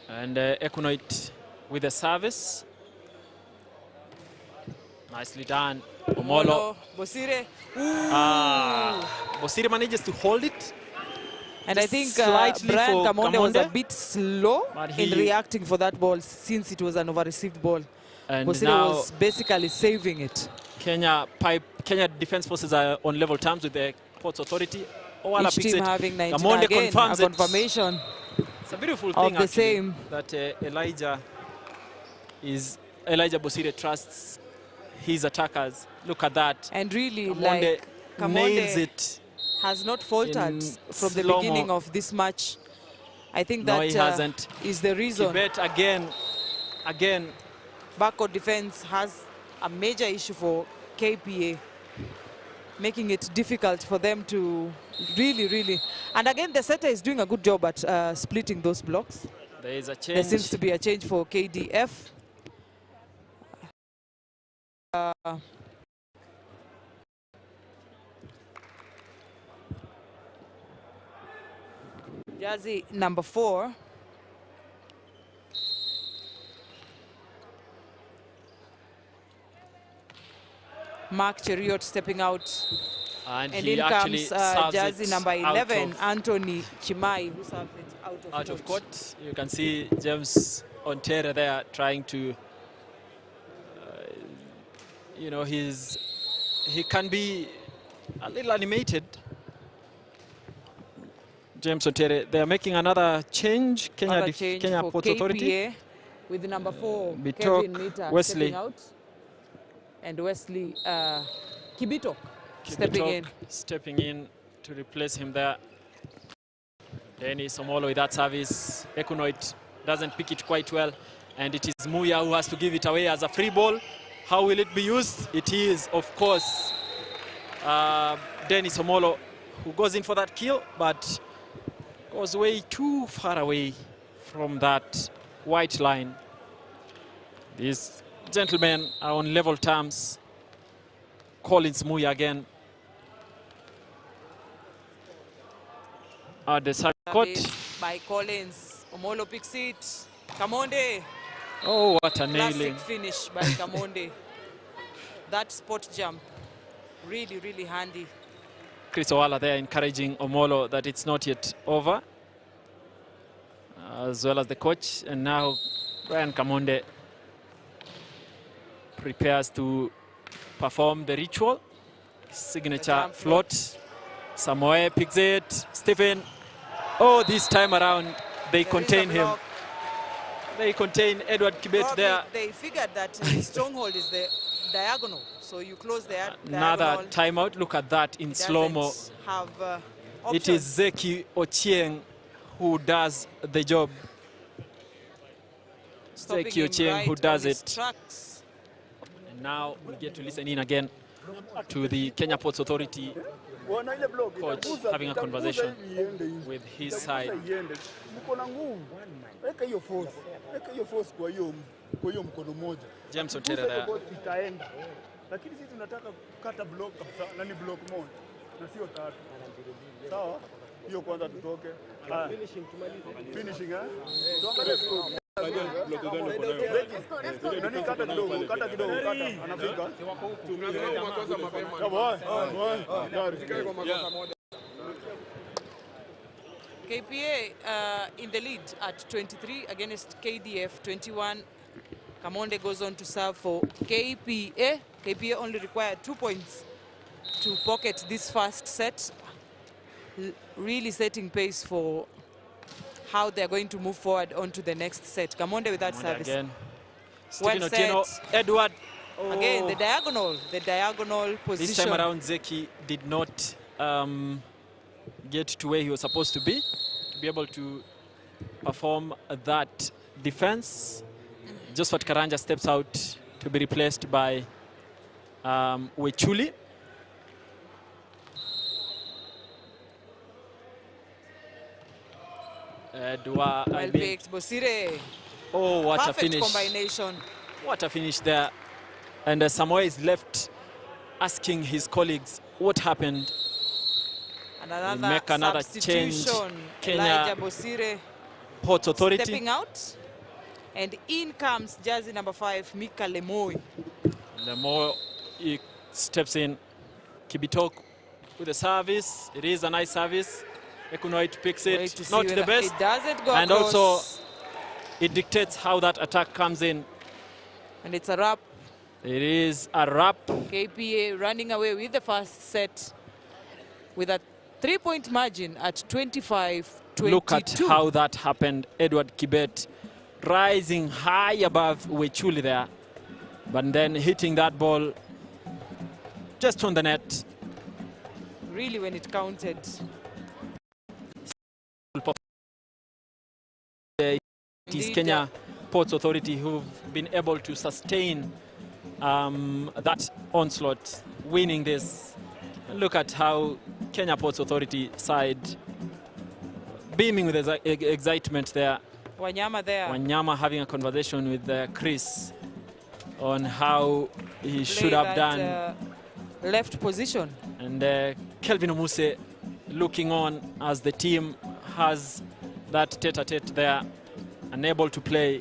And Ekunoit with the service. Nicely done. Omolo. Bosire. Bosire manages to hold it. And I think slightly Brian for Kamonde was a Kamonde, bit slow in reacting for that ball since it was an over-received ball. And Bosire now was basically saving it. Kenya Defence Forces are on level terms with the Ports Authority. Owala Each picks team it. having 19 Kamonde again, confirms a confirmation it. It's a beautiful of thing the actually, same. that Elijah Bosire trusts his attackers. Look at that. And really, Kamonde nails Kamonde it. has not faltered from the slow-mo. beginning of this match. I think No, that he hasn't. is the reason. Kibet again. Backcourt defense has a major issue for KPA, making it difficult for them to really. And again, the setter is doing a good job at splitting those blocks. There is a change. There seems to be a change for KDF. Jersey number 4. Mark Cheriot stepping out. And in he comes serves jersey it number 11, of- Anthony Chimai, who serves it out of court. You can see James Ontere there trying to, he can be a little animated. James Ontere, they are making another change. Another change Kenya for Ports Authority. KPA with number 4, Bitok, Kevin Mita Wesley. stepping out. And Wesley Kibitok stepping in to replace him there. Dennis Omolo with that service. Ekunoit doesn't pick it quite well. And it is Muya who has to give it away as a free ball. How will it be used? It is, of course, Dennis Omolo who goes in for that kill, but goes way too far away from that white line. These gentlemen are on level terms. Collins Muya again. The side court. by Collins. Omolo picks it. Kamonde. Oh, what a nailing. Classic finish by Kamonde. That spot jump, really handy. Chris Owala there encouraging Omolo that it's not yet over, as well as the coach. And now Brian Kamonde prepares to perform the ritual. Signature float. Samoe picks it. Stephen. Oh, this time around, they contain him. They contain Edward Kibet. Probably there. They figured that his stronghold is the diagonal. So you close the Another diagonal. timeout. Look at that in slow-mo. Have It is Zeki Ochieng who does the job. Zeki Ochieng who does it. And now we get to listen in again to the Kenya Ports Authority coach having a conversation with his side. James Otera there. Lakini sisi tunataka kukata block nani block moja na sio tatu. Sawa? Hiyo kwanza tutoke. Finishing tumalize. Finishing tuangalie score. Nani kata kidogo, kata anafika. Tunazungumza makosa mapema. KPA in the lead at 23 against KDF 21. Kamonde goes on to serve for KPA. KPA only required 2 points to pocket this first set. Really setting pace for how they're going to move forward onto the next set. Kamonde with that service. Again. Well Otieno, set. Edward. Again, the diagonal position. This time around, Zeki did not get to where he was supposed to be able to perform that defense. Josephat Karanja steps out to be replaced by Wechuli. Well picked, Bosire. Oh, what Perfect a finish. Combination. What a finish there. And Samoa is left asking his colleagues what happened. And We'll make another change. substitution. Kenya Elijah Bosire Ports Authority. stepping out. And in comes jersey number 5, Mika Lemoy. Lemoy he steps in. Kibitok with the service. It is a nice service. Ekunoit picks it, not the best. It doesn't go and across. Also, it dictates how that attack comes in. And it's a wrap. It is a wrap. KPA running away with the first set with a 3-point margin at 25-22. Look at how that happened. Edward Kibet rising high above Wechuli there, but then hitting that ball just on the net. Really, when it counted. It is Kenya Ports Authority who've been able to sustain that onslaught, winning this. Look at how Kenya Ports Authority side beaming with excitement there. Wanyama there. Wanyama having a conversation with Chris on how he should have done. Left position. And Kelvin Omuse looking on as the team has that tete-a-tete there, unable to play.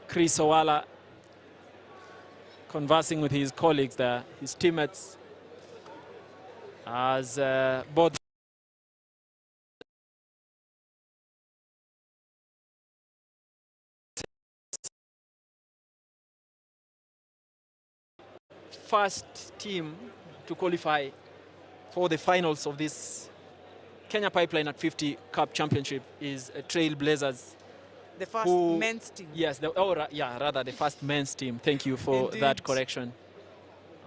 Chris Owala conversing with his colleagues there, his teammates, as both first team to qualify for the finals of this Kenya Pipeline at 50 Cup Championship is Trailblazers. The first men's team. Yes, rather the first men's team. Thank you for that correction.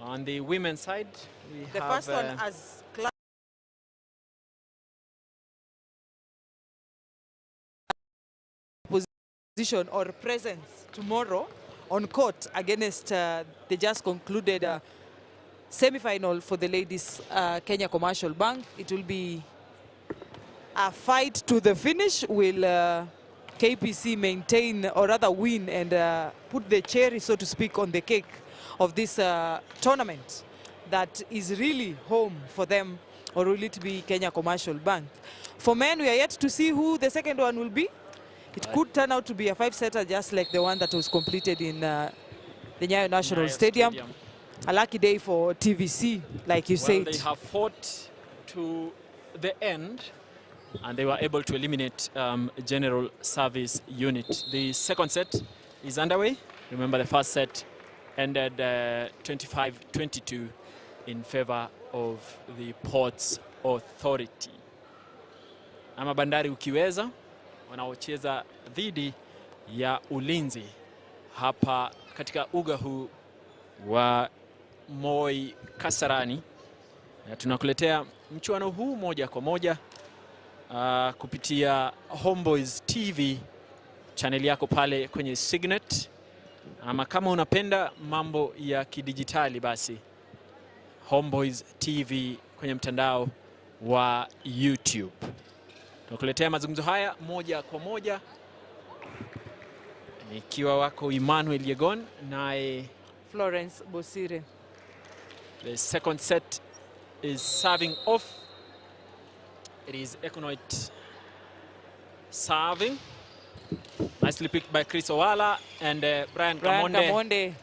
On the women's side, we have... The first one as position or presence tomorrow on court against the just concluded semi-final for the ladies Kenya Commercial Bank. It will be a fight to the finish. Will KPC maintain or rather win and put the cherry, so to speak, on the cake of this tournament that is really home for them, or will it be Kenya Commercial Bank? For men, we are yet to see who the second one will be. It could turn out to be a 5-setter just like the one that was completed in the Nyayo National Stadium. A lucky day for TVC, like you said. They have fought to the end, and they were able to eliminate General Service Unit. The second set is underway. Remember, the first set ended 25-22 in favor of the Ports Authority. Ama Bandari ukiweza wanaocheza dhidi ya Ulinzi hapa katika uga huu wa Moi Kasarani. Na tunakuletea mchuano huu moja kwa moja kupitia Homeboys TV channel yako pale kwenye Signet, ama kama unapenda mambo ya kidijitali basi Homeboys TV kwenye mtandao wa YouTube. Tunakuletea mazungumzo haya moja kwa moja ikiwa wako Emmanuel Yegon naye Florence Bosire. The second set is serving off. It is Ekunoit serving. Nicely picked by Chris Owala, and Brian Kamonde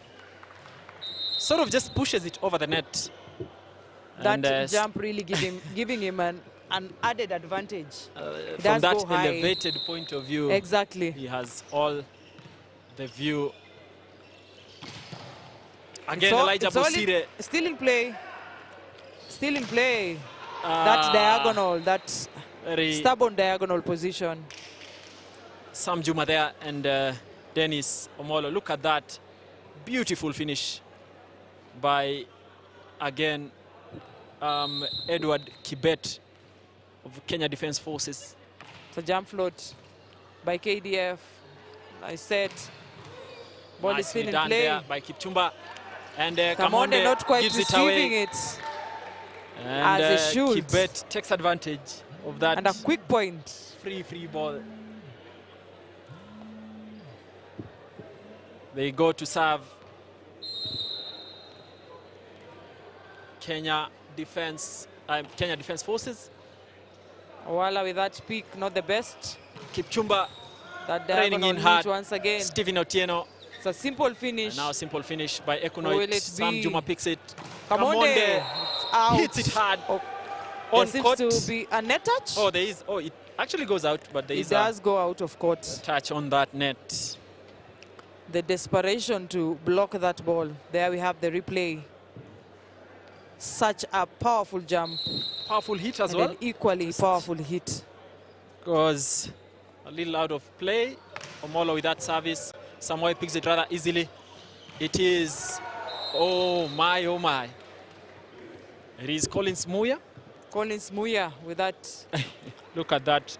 sort of just pushes it over the net. That jump really giving him an added advantage. From that elevated point of view, exactly, he has all the view. Again, Elijah Bosire. Still in play. Still in play. That diagonal, that stubborn diagonal position. Sam Juma there and Dennis Omolo. Look at that beautiful finish by, again, Edward Kibet of Kenya Defence Forces. It's a jump float by KDF. I said, ball is still in done play. There by Kipchumba. And Kamonde not quite gives it receiving away. it And as it should. Kibet takes advantage of that. And a quick point. Free ball. They go to serve. Kenya Defence Forces. Owala with that pick, not the best. Kipchumba that training in hard once again. Stephen Otieno. It's a simple finish. And now simple finish by Ekunoit. Will it Sam be? Juma picks it. Kamonde hits it hard. On seems court. to be a net touch. Oh, there is. Oh, it actually goes out, but there It is does go out of court. a touch on that net. The desperation to block that ball. There we have the replay. Such a powerful jump. Powerful hit as and well. an equally powerful hit. Goes a little out of play. Omolo with that service. Samoei picks it rather easily. It is, oh my, oh my. It is Collins Muya. Collins Muya with that. Look at that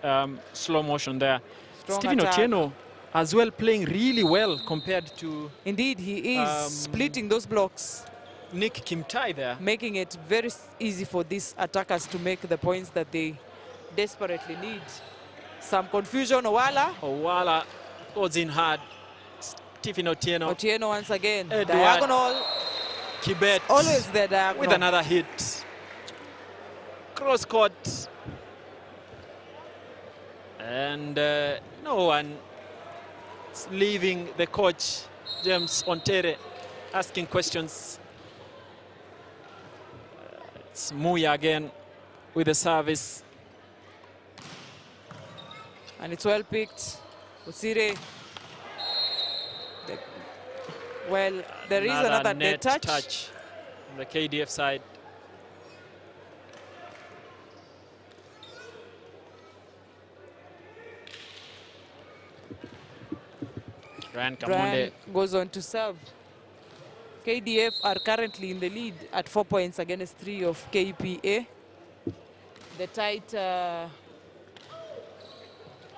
slow motion there. Strong Stephen attack. Otieno as well playing really well compared to... Indeed, he is splitting those blocks. Nick Kimtai there. Making it very easy for these attackers to make the points that they desperately need. Some confusion, Owala goes in hard. Stephen Otieno. Otieno once again. Edward Diagonal. Kibet. Always the diagonal. With another hit. Cross court. And no one is leaving the coach, James Ontere, asking questions. It's Muya again with the service. And it's well picked. Usire. Well, there is another net touch on the KDF side. Brian Kamonde goes on to serve. KDF are currently in the lead at 4 points against 3 of KPA. The tight...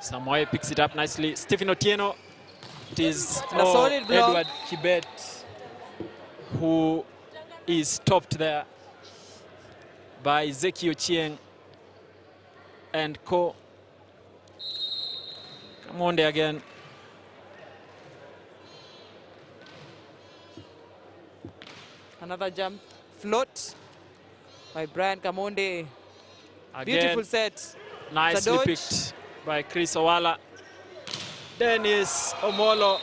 Samoei picks it up nicely. Stephen Otieno. It is a solid block. Edward Kibet who is stopped there by Zeki Ochieng and co. Kamonde again. Another jump float by Brian Kamonde. Again, beautiful set. Nicely picked by Chris Owala. Dennis Omolo.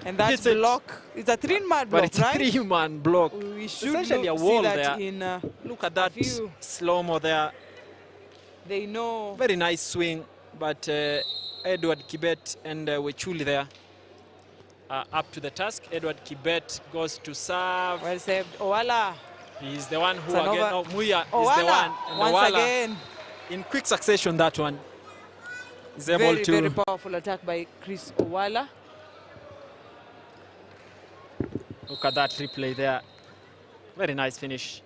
And that block, it's a 3-man block, but it's right? a 3-man block. We should essentially a see wall that there. in Look at that slow-mo there. They know. Very nice swing, but Edward Kibet and Wechuli there are up to the task. Edward Kibet goes to serve. Well saved. Owala. He's the one who It's again, over. Muya Owala, is the one. And once Owala, again. in quick succession, that one is able Very, to... very powerful attack by Chris Owala. Look at that replay there. Very nice finish.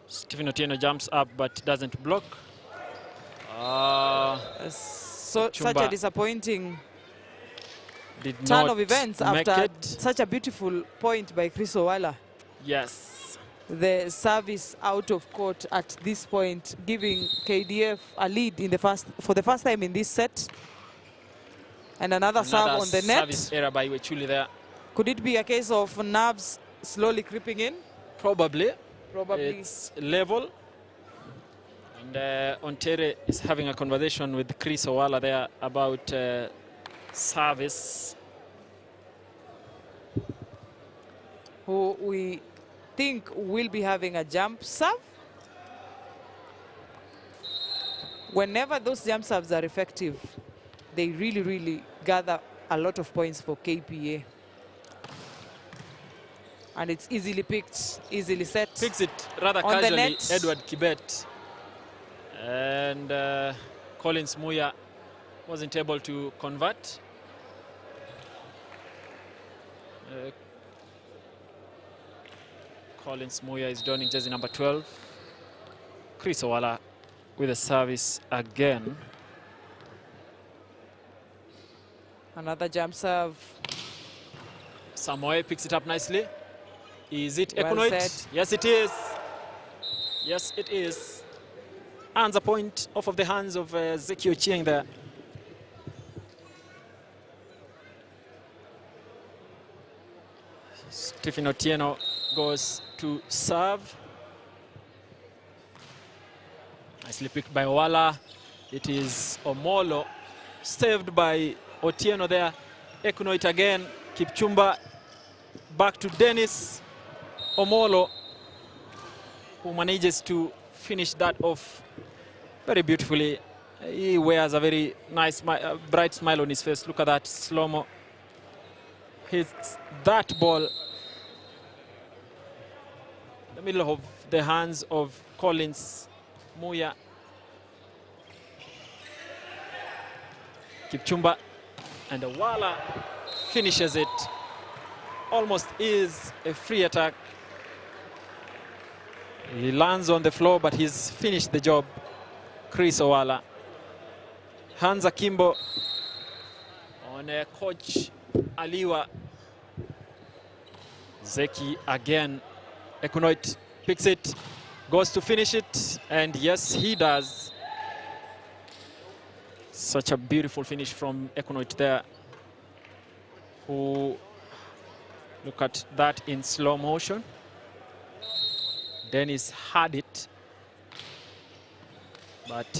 Stephen Otieno jumps up but doesn't block. Such a disappointing turn of events make after it. such a beautiful point by Chris Owala. Yes. The service out of court at this point, giving KDF a lead in the for the first time in this set. And another serve on the net. Service error by Wechuli there. Could it be a case of nerves slowly creeping in? Probably. Probably. It's level. And Ontere is having a conversation with Chris Owala there about service. Who we think will be having a jump serve. Whenever those jump serves are effective, they really, really gather a lot of points for KPA. And it's easily picked, easily set. Picks it rather on casually, the net. Edward Kibet. And Collins Muya wasn't able to convert. Collins Muya is donning jersey number 12. Chris Owala with a service again. Another jump serve. Samoei picks it up nicely. Is it Well Econoid? set. Yes, it is. Yes, it is. Hands a point off of the hands of Zeki Ochieng there. Stephen Otieno goes to serve. Nicely picked by Owala. It is Omolo. Saved by Otieno there. Econoid again. Kipchumba. Back to Dennis Omolo, who manages to finished that off very beautifully. He wears a very nice, bright smile on his face. Look at that slow-mo. Hits that ball in the middle of the hands of Collins Muya. Kipchumba and Awala finishes it. Almost is a free attack. He lands on the floor, but he's finished the job. Chris Awala. Hans Akimbo on coach Aliwa. Zeki again. Ekunoit picks it, goes to finish it, and yes, he does. Such a beautiful finish from Ekunoit there, who, look at that in slow motion. Dennis had it, but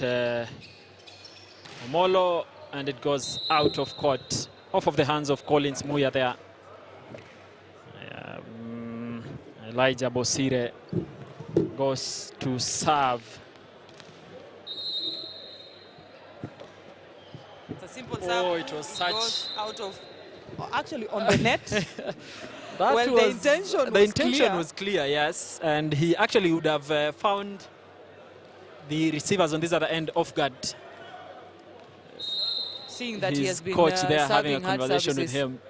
Omolo, and it goes out of court, off of the hands of Collins Muya there. Elijah Bosire goes to serve. It's a simple serve. Oh, it was such... goes out of... actually, on the net. That was, the intention was clear, yes. And he actually would have found the receivers on this other end off guard. Seeing that his he has been coach there having a hard conversation with services. him.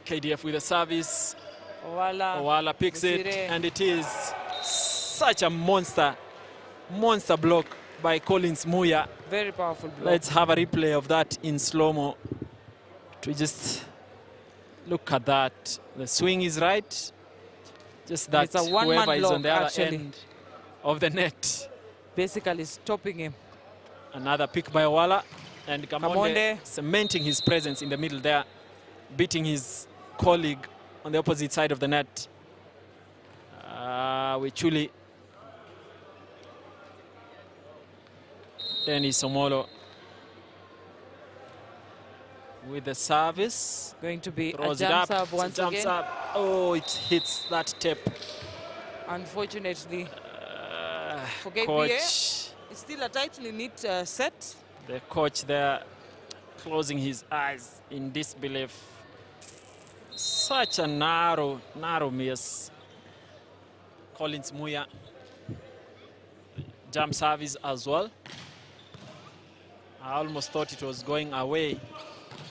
KDF with a service. Owala picks it, and it is such a monster block by Collins Muya. Very powerful block. Let's have a replay of that in slow-mo to just look at that. The swing is right, just that it's a one-man whoever is block, on the other actually. end of the net. Basically stopping him. Another pick by Owala, and Kamonde Kamonde cementing his presence in the middle there, beating his colleague on the opposite side of the net. Wichuli. Dennis Omolo with the service. Going to be throws a jump it up. serve once again. Oh, it hits that tip. Unfortunately, for KPA, coach. it's still a tightly knit set. The coach there closing his eyes in disbelief. Such a narrow miss. Collins Muya. Jump service as well. I almost thought it was going away.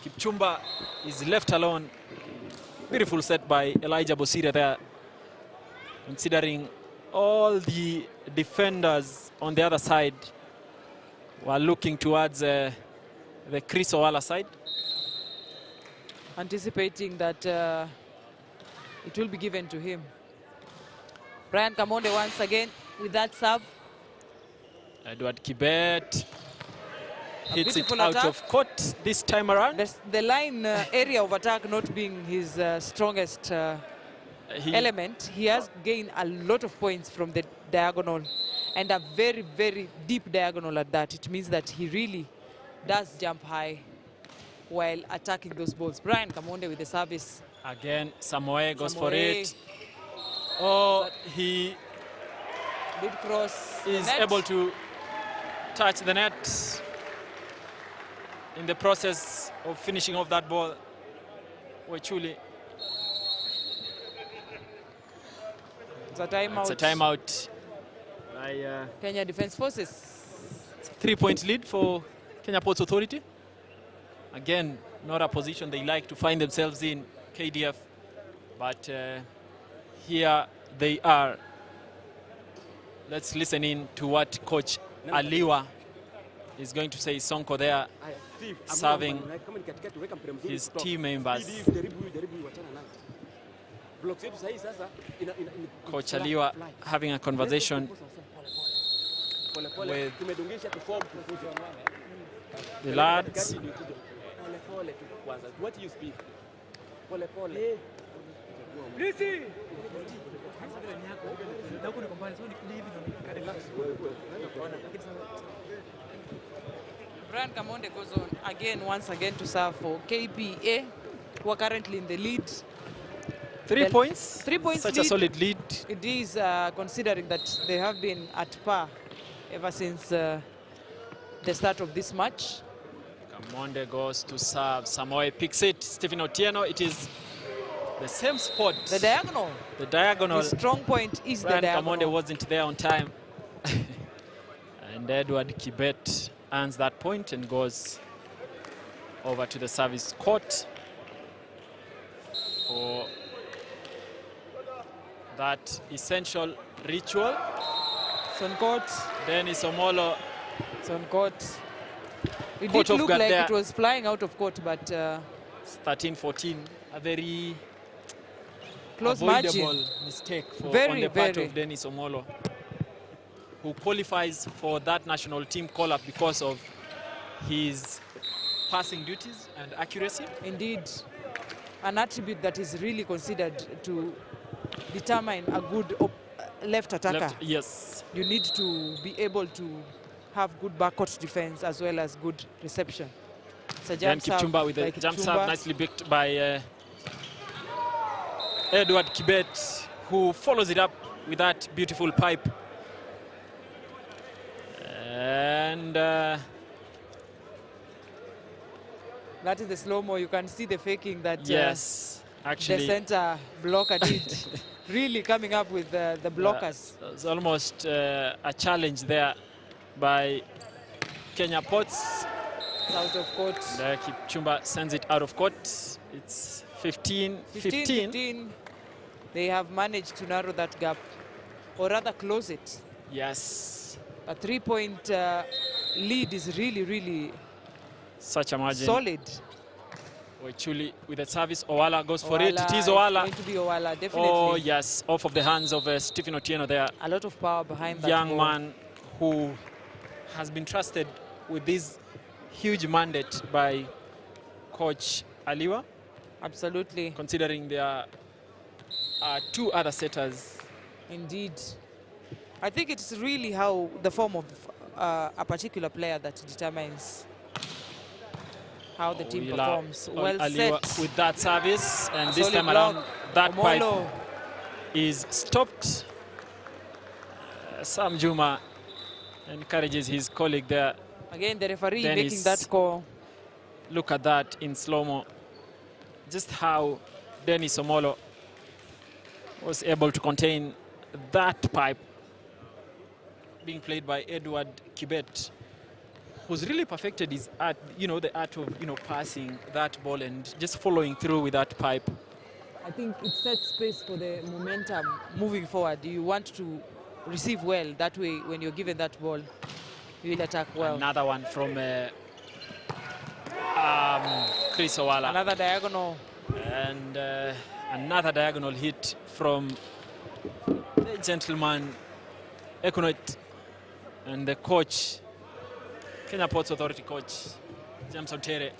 Kipchumba is left alone. Beautiful set by Elijah Bosire there. Considering all the defenders on the other side were looking towards the Chris Owala side. Anticipating that it will be given to him. Brian Kamonde once again with that serve. Edward Kibet hits it beautiful out attack. of court this time around. The line area of attack not being his strongest element, he has gained a lot of points from the diagonal, and a very, very deep diagonal at that. It means that he really does jump high while attacking those balls. Brian Kamonde with the service. Again, Samoe goes for it. Oh, he did cross is net. able to touch the net in the process of finishing off that ball. Wechuli. It's a timeout. It's a timeout by Kenya Defence Forces. 3-point lead for Kenya Ports Authority. Again, not a position they like to find themselves in, KDF, but here they are. Let's listen in to what Coach Aliwa is going to say. Sonko there serving his team members. Coach Aliwa having a conversation with the lads. What do you speak? Brian Kamonde goes on once again to serve for KPA, who are currently in the lead 3 points. 3 points. Such lead. a solid lead. It is, considering that they have been at par ever since the start of this match. Kamonde goes to serve. Samoe picks it. Stephen Otieno. It is the same spot. The diagonal. The diagonal. The strong point is the Brian diagonal. Kamonde wasn't there on time. And Edward Kibet earns that point and goes over to the service court for that essential ritual. Son court. Dennis Omolo. Son court. It Court did of look guard like there. it was flying out of court, but 13-14. A very close avoidable margin. mistake on Very, the part very. of Dennis Omolo, who qualifies for that national team call-up because of his passing duties and accuracy. Indeed, an attribute that is really considered to determine a good left attacker. Yes. You need to be able to have good backcourt defense as well as good reception. It's a Then jump serve Kipchumba with by a jump Kipchumba. serve, nicely picked by Edward Kibet, who follows it up with that beautiful pipe. And That is the slow-mo. You can see the faking that yes, actually, the center blocker did. Really coming up with the blockers. It's almost a challenge there by Kenya Ports. It's out of court. Kipchumba sends it out of court. It's 15-15. They have managed to narrow that gap, or rather close it. Yes. A 3-point lead is really, really such a margin. solid. Wechuli with a service. Owala goes for it. It is It's Owala. going to be Owala, definitely. Oh, yes. Off of the hands of Stephen Otieno there. A lot of power behind that Young ball. man who has been trusted with this huge mandate by Coach Aliwa. Absolutely. Considering there are two other setters. Indeed. I think it's really how the form of a particular player that determines how the team performs. Well Aliwa set. with that service, and this Solid time block. around that Omolo. pipe is stopped. Sam Juma encourages his colleague there. Again, the referee Dennis. making that call. Look at that in slow-mo. Just how Dennis Omolo was able to contain that pipe being played by Edward Kibet, who's really perfected his art, the art of, passing that ball and just following through with that pipe. I think it sets space for the momentum moving forward. You want to receive well. That way, when you're given that ball, you will attack well. Another one from Chris Owala. Another diagonal. And another diagonal hit from the gentleman, Econoit, and the coach, Kenya Ports Authority coach, James Otere,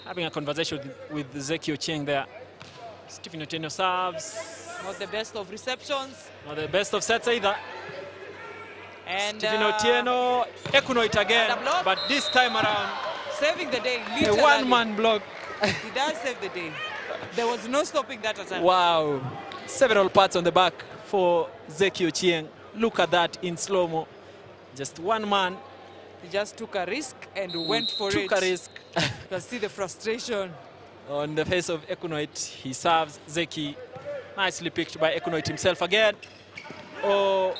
having a conversation with Zeki Ochieng there. Stephen Otieno serves. Not the best of receptions. Not the best of sets either. And Stephen Otieno, Econoit again, but this time around, saving the day. a literally. one-man block. He does save the day. There was no stopping that attack. Wow. Several parts on the back for Zeki Ochieng. Look at that in slow-mo. Just one man. He just took a risk and went for it. Took a risk. You can see the frustration. On the face of Econoit, he serves Zeki. Nicely picked by Econoit himself again. Oh,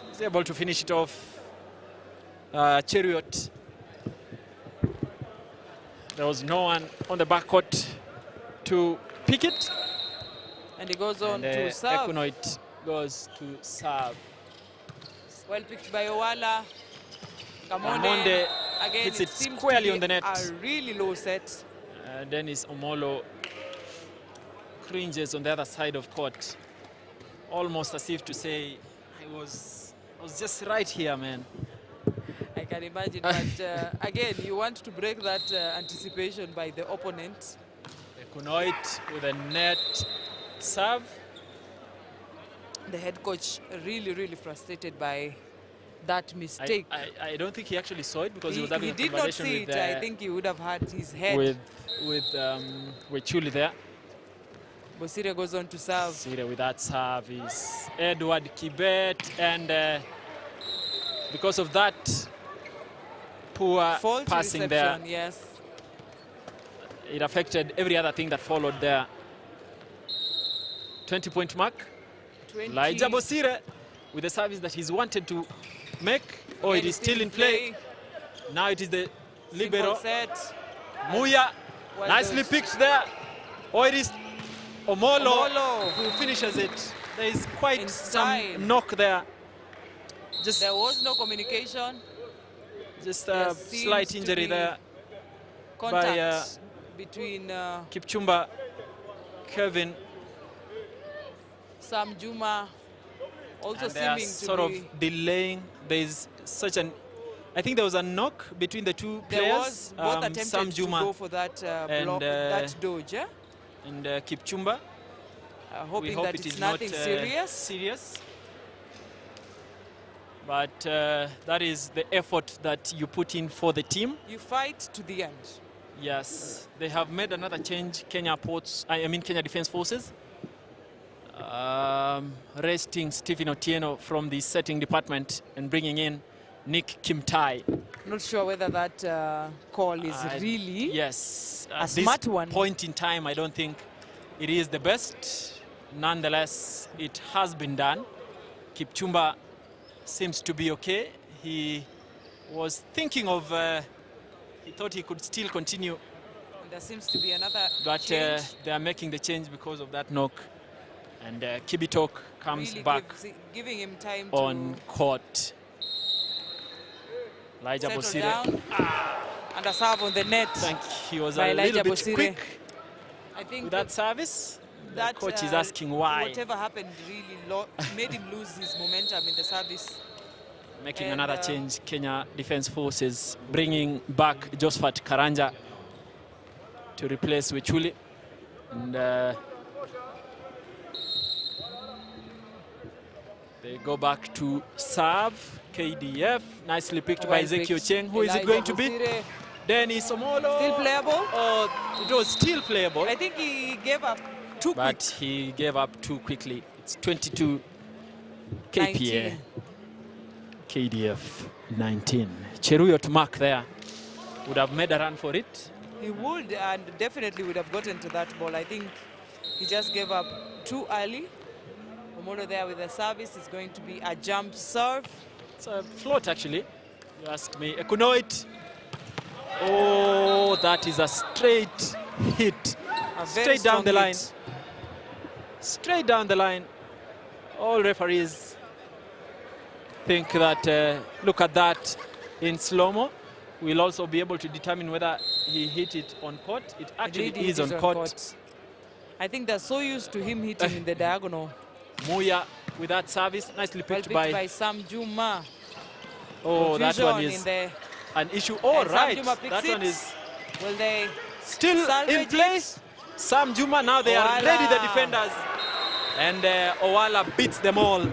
he's able to finish it off. Chariot. There was no one on the backcourt to pick it. And he goes on And, to serve. Econoit goes to serve. Well picked by Owala. Kamonde again, hits it seems squarely to be on the net. A really low set. Dennis Omolo cringes on the other side of court, almost as if to say, I was just right here, man. I can imagine, but again, you want to break that anticipation by the opponent. Econoit with a net serve. The head coach really, really frustrated by that mistake. I don't think he actually saw it because he was having he a did not conversation see with it. I think he would have had his head. with Chuli there. Bosire goes on to serve. Bosire with that service. Edward Kibet, and because of that poor Faulty passing reception, there, yes. it affected every other thing that followed there. 20-point mark. 20. Elijah Bosire with the service that he's wanted to make. Oh, it is still in play. Now it is the libero. Set. Muya, Well nicely done. picked there. Oh, it is Omolo, Omolo. who finishes it. There is quite Inside. some knock there. Just There was no communication. Just There a seems slight to injury be there Contact by between Kipchumba Kevin. Sam Juma also And they are seeming to sort be... of delaying. There is such an... I think there was a knock between the two There players. was both attempted Sam to Juma go for that and, block, that dodge, yeah? and Kipchumba. Hoping we hope that it it's is nothing not serious. But that is the effort that you put in for the team. You fight to the end. Yes, they have made another change. Kenya Defence Forces, resting Stephen Otieno from the setting department and bringing in Nick Kimtai. Not sure whether that call is really a smart one. At this point in time, I don't think it is the best. Nonetheless, it has been done. Kipchumba seems to be okay. He was thinking of, he thought he could still continue. And there seems to be another But change. they are making the change because of that knock. And Kibitok comes Really back giving him time on to court. Elijah settle Bosire. down. And a serve on the net. He was by a Elijah little bit Bosire. quick I think with that service. that the coach is asking why. Whatever happened really made him lose his momentum in the service. Making And, another change, Kenya Defence Forces bringing back Josephat Karanja to replace Wichuli. And they go back to serve. KDF, nicely picked by Ezekiel Cheng. Who is it going to be? Dennis Omolo. Still playable? Oh, it was still playable. I think he gave up too quick. But he gave up too quickly. It's 22 KPA. 19. KDF 19. Cheruyot Mark there would have made a run for it. He would, and definitely would have gotten to that ball. I think he just gave up too early. Omolo there with the service is going to be a jump serve. It's a float, actually. You asked me. Ekunoit. Oh, that is a straight hit. Straight down the line. Straight down the line. All referees think that, look at that in slow-mo. We'll also be able to determine whether he hit it on court. It actually is on court. I think they're so used to him hitting in the diagonal. Muya with that service, nicely picked, Well picked by Sam Juma. Oh, that one is an issue. Oh, right. That one is Will they still in place. Sam Juma, now they are ready, the defenders. And Owala beats them all.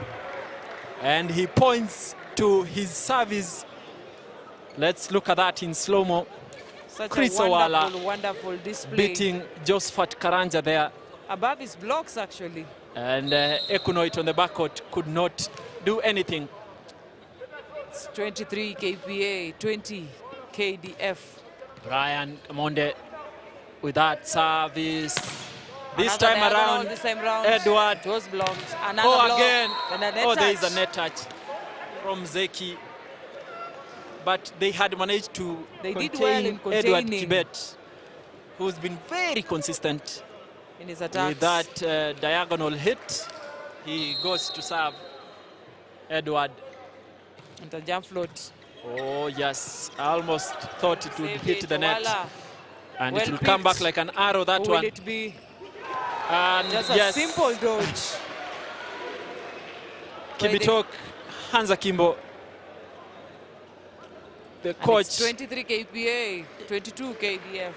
And he points to his service. Let's look at that in slow-mo. Such Chris a Owala wonderful display. beating Josephat Karanja there. Above his blocks, actually. And Ekunoit on the backcourt could not do anything. It's 23 KPA, 20 KDF. Brian Monde with that service. This Another time diagonal, around, this time round, Edward. it was blocked. Another Oh, block. again. Then a net Oh, there is a touch. net touch from Zeki. But they had managed to They did contain well in Edward containing. Kibet, who's been very consistent In his attacks. with that diagonal hit. He goes to serve Edward. And a jump float. Oh, yes. I almost thought it would Saved hit it, the net. Owala. And Well it will come back picked. like an arrow, that Or one. will it be And just a yes, simple dodge? Kibitok, Hansa Kimbo. The And coach it's 23 KPA, 22 KDF.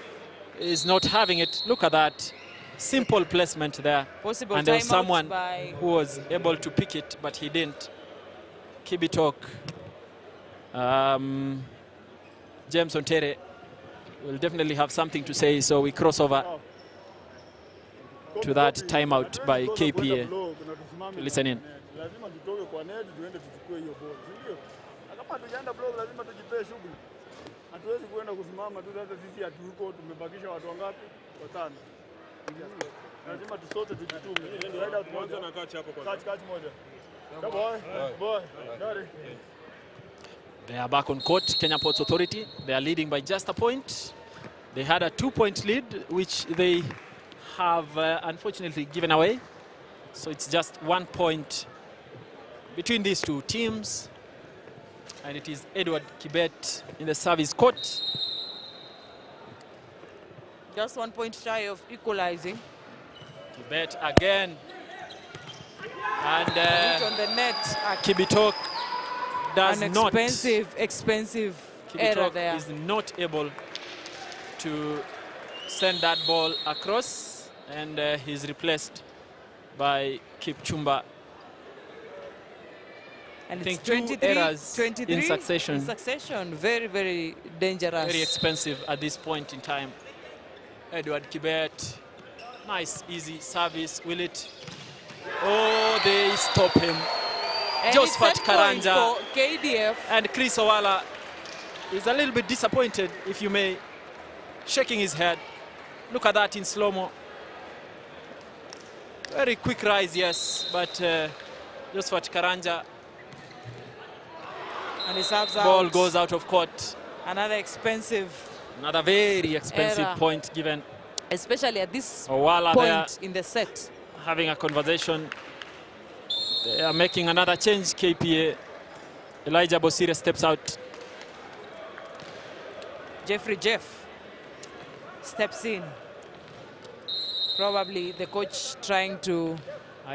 is not having it. Look at that. Simple placement there. Possible and there was timeout someone by- who was able to pick it, but he didn't. Kibitok. James Ontere will definitely have something to say, so we cross over. to that timeout by KPA. Listen in. Lazima tutoke kwa net tuende tuchukue hiyo ball, si ndio? Kama tujaenda block lazima tujipee shughuli. Hatuwezi kuenda kusimama tu sasa sisi hatuko tumebakisha watu wangapi? Watano. Lazima tusote tujitume. Right out moja na catch hapo kwa. Catch moja. Boy. Sorry. They are back on court. Kenya Ports Authority. They are leading by just a point. They had a 2-point lead, which they have unfortunately given away. So it's just 1 point between these two teams. And it is Edward Kibet in the service court. Just 1 point shy of equalizing. Kibet again. And on the net. Kibitok does an not. Expensive error there. Is not able to send that ball across, and he's replaced by Kipchumba. And I think it's 23 errors 23 in succession. In succession, very, very dangerous. Very expensive at this point in time. Edward Kibet, nice, easy service. Will it? Oh, they stop him. And Josephat Karanja for KDF. And Chris Owala is a little bit disappointed, if you may, shaking his head. Look at that in slow-mo. Very quick rise, yes, but Josephat Karanja. And he serves out. Ball goes out of court. Another very expensive error. point given. Especially at this Owala point in the set. Having a conversation. They are making another change, KPA. Elijah Bosire steps out. Jeffrey Jeff steps in. Probably the coach trying to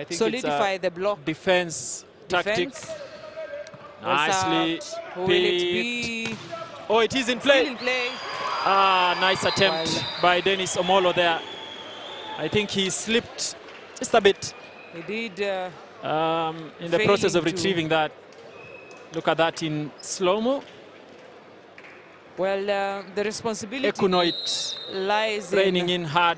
solidify the block. Defense tactic. Nicely Will it be? Oh, it is in play. Still in play. Ah, nice attempt by Dennis Omolo there. I think he slipped just a bit. He did. In the process of retrieving that. Look at that in slow-mo. Well, the responsibility Ekunoit lies training in hard.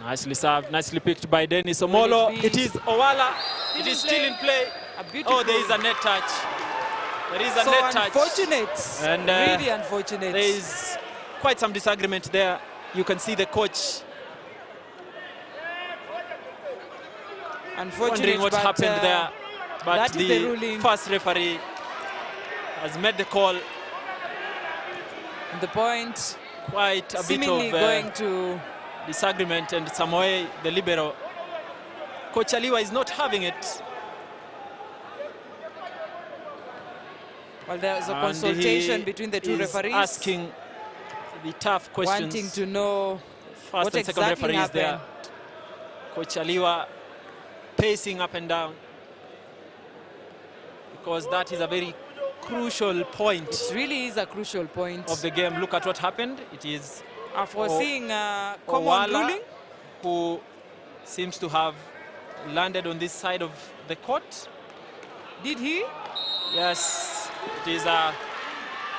Nicely served, nicely picked by Dennis Omolo. It is Owala. It is still in play. Oh, there is a net touch. There is a net touch. Unfortunate. And really unfortunate. There is quite some disagreement there. You can see the coach wondering what happened there. But the first referee has made the call. And the point quite a bit of going to disagreement, and Samoei, the libero. Coach Aliwa is not having it. Well, there's a consultation between the two referees. Asking the tough questions. Wanting to know first what and second exactly referees happened. there. Coach Aliwa pacing up and down, because that is a very crucial point. It really is a crucial point of the game. Look at what happened. It is foreseeing common ruling, who seems to have landed on this side of the court. Did he? Yes, it is a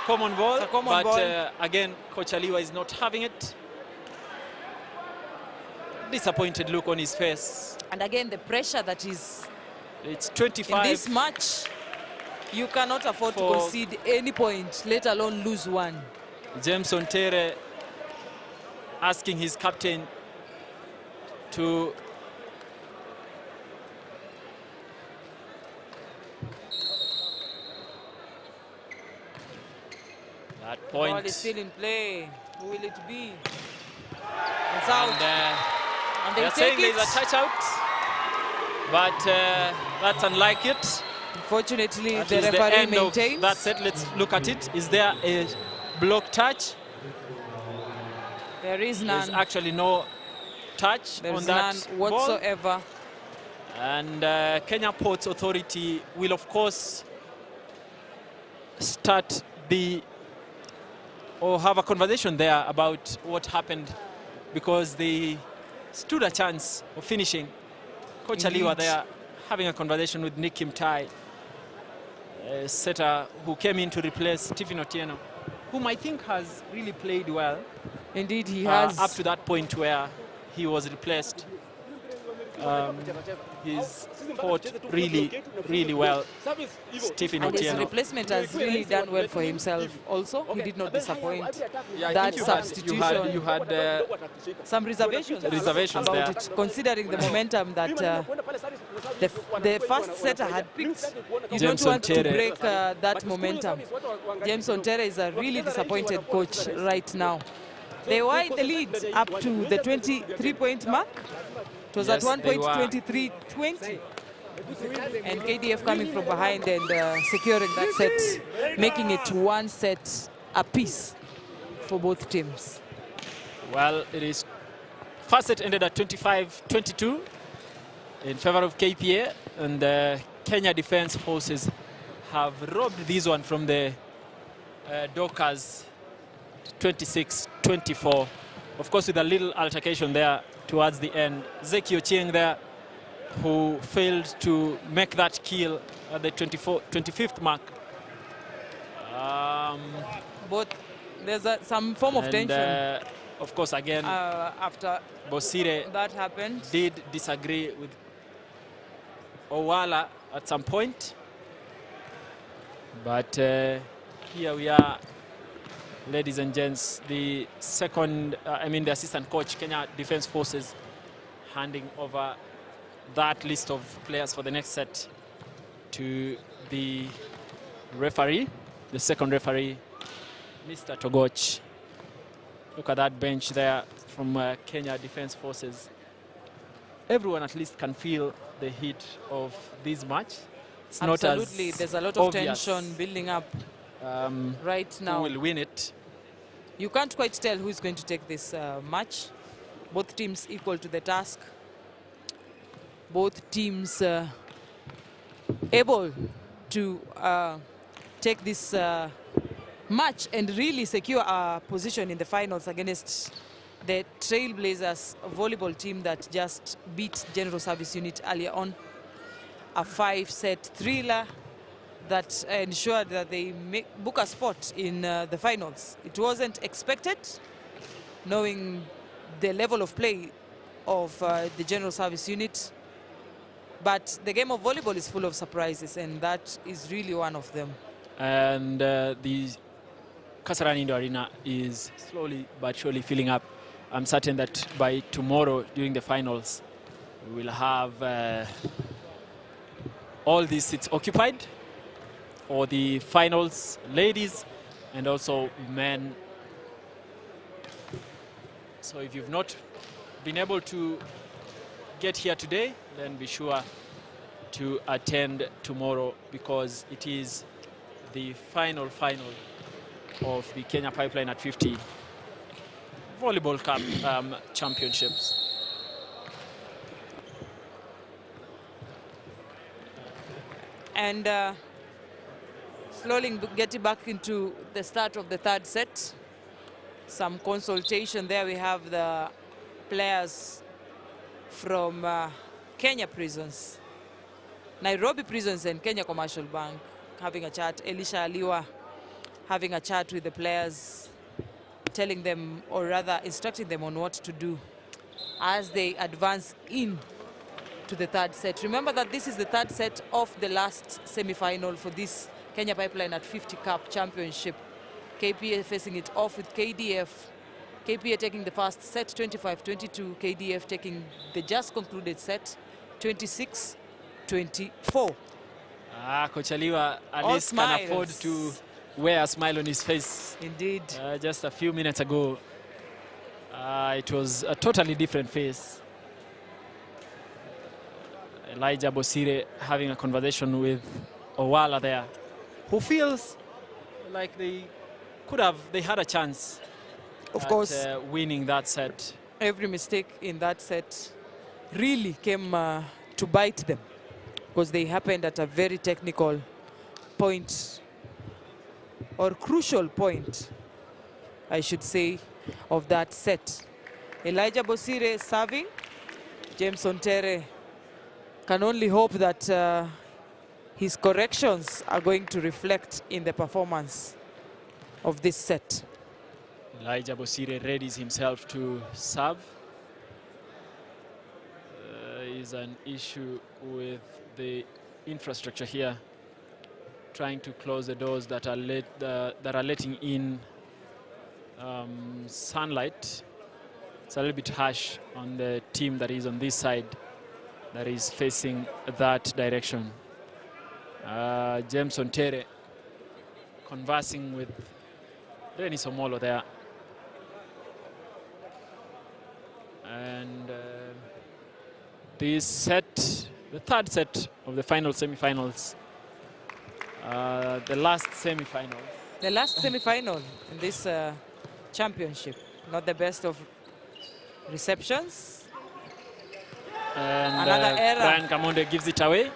common ball, but again, Coach Aliwa is not having it. Disappointed look on his face. And again, the pressure that is it's 25 in this match. You cannot afford to concede any point, let alone lose one. James Ontere asking his captain to that point. Ball is still in play. Who will it be? It's out. And they're saying there's a touch out, but that's unlike it. Unfortunately, that the is referee the end maintains. Of that set. Let's look at it. Is there a block touch? There is none. There's actually no touch on that none whatsoever. Ball. And Kenya Ports Authority will, of course, start or have a conversation there about what happened, because they stood a chance of finishing. Coach Aliwa there having a conversation with Nick Kimtai, a setter who came in to replace Stephen Otieno, whom I think has really played well. Indeed, he has. Up to that point where he was replaced, he's fought really, really well. Stephen And his Otieno. replacement has really done well for himself also. He did not disappoint. Yeah, I That think substitution, you had some reservations reservations about there. it, considering the momentum that the first setter had picked. You James don't want to Ontere. break that momentum. James Ontere is a really disappointed coach right now. They were in the lead up to the 23-point mark. It was Yes, at one they point were. 23-20. And KDF coming from behind and securing that set, making it one set apiece for both teams. Well, it is. First set ended at 25-22 in favor of KPA, and the Kenya Defence Forces have robbed this one from the Dockers 26-24. Of course, with a little altercation there towards the end. Zeki Ochieng there, who failed to make that kill at the 25th mark. Both, there's some form of tension. Of course, again, after Bosire that happened, did disagree with Owala at some point. But here we are, ladies and gents, the the assistant coach, Kenya Defence Forces, handing over that list of players for the next set to the referee, the second referee, Mr. Togoch. Look at that bench there from Kenya Defence Forces. Everyone at least can feel the heat of this match. It's absolutely, not as there's a lot of obvious, tension building up right now. who will win it. You can't quite tell who's going to take this match. Both teams equal to the task. Both teams able to take this match and really secure a position in the finals against the Trailblazers volleyball team that just beat General Service Unit earlier on. A 5-set thriller that ensured that they book a spot in the finals. It wasn't expected, knowing the level of play of the General Service Unit. But the game of volleyball is full of surprises, and that is really one of them. And the Kasarani Indoor Arena is slowly but surely filling up. I'm certain that by tomorrow, during the finals, we will have all these seats occupied for the finals, ladies and also men. So if you've not been able to get here today, then be sure to attend tomorrow, because it is the final of the Kenya Pipeline at 50 Volleyball Cup Championships. And slowly getting back into the start of the third set. Some consultation there. We have the players from Kenya Prisons, Nairobi Prisons and Kenya Commercial Bank having a chat. Elisha Aliwa having a chat with the players, telling them, or rather instructing them on what to do as they advance in to the third set. Remember that this is the third set of the last semi-final for this Kenya Pipeline at 50 Cup Championship. KPA facing it off with KDF. KPA taking the first set 25-22, KDF taking the just concluded set 26-24. Coach Aliwa at least can afford to wear a smile on his face. Indeed. Just a few minutes ago, it was a totally different face. Elijah Bosire having a conversation with Owala there, who feels like they had a chance of course winning that set. Every mistake in that set really came to bite them, because they happened at a very technical point, or crucial point, I should say, of that set. Elijah Bosire serving. James Ontere can only hope that his corrections are going to reflect in the performance of this set. Elijah Bosire readies himself to serve. is an issue with the infrastructure here, trying to close the doors that are letting in sunlight. It's a little bit harsh on the team that is on this side, that is facing that direction. James Ontere conversing with Dennis Omolo there. And this set, the third set of the final semi-finals, the last semi-final. The last semi-final in this championship. Not the best of receptions. And Another error. Brian Gamonde gives it away.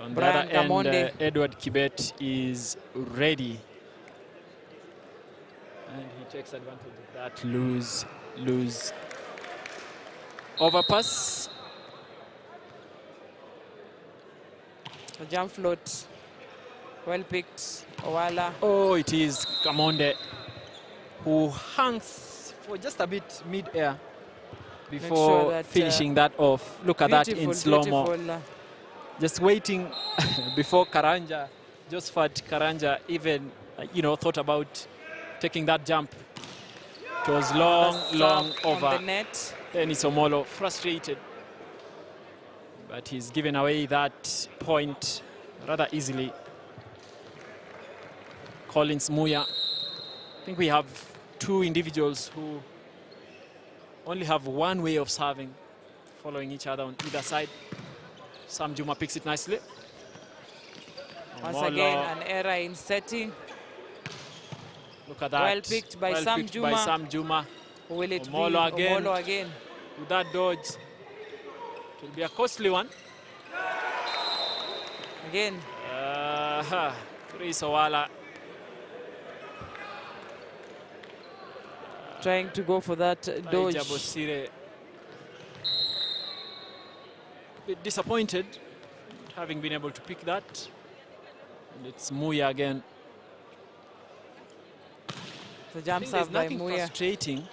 On the other end, Edward Kibet is ready. And he takes advantage of that loose overpass. The jump float, well picked, Owala. Oh, it is Gamonde who hangs for just a bit mid-air before that, finishing that off. Look at that in slow-mo. Just waiting before Karanja, Josephat Karanja even, thought about taking that jump. It was long over. On the net. Dennis Omolo frustrated, but he's given away that point rather easily. Collins Muya. I think we have two individuals who only have one way of serving, following each other on either side. Sam Juma picks it nicely. Once again, an error in setting. Look at that. Well picked by Sam Juma. Who will it Omolo be? Again. Omolo again. With that dodge, it will be a costly one. Again. Chris Owala. Trying to go for that dodge. Bosire. Bit disappointed having been able to pick that. And it's Muya again. The jump serve by Muya. Frustrating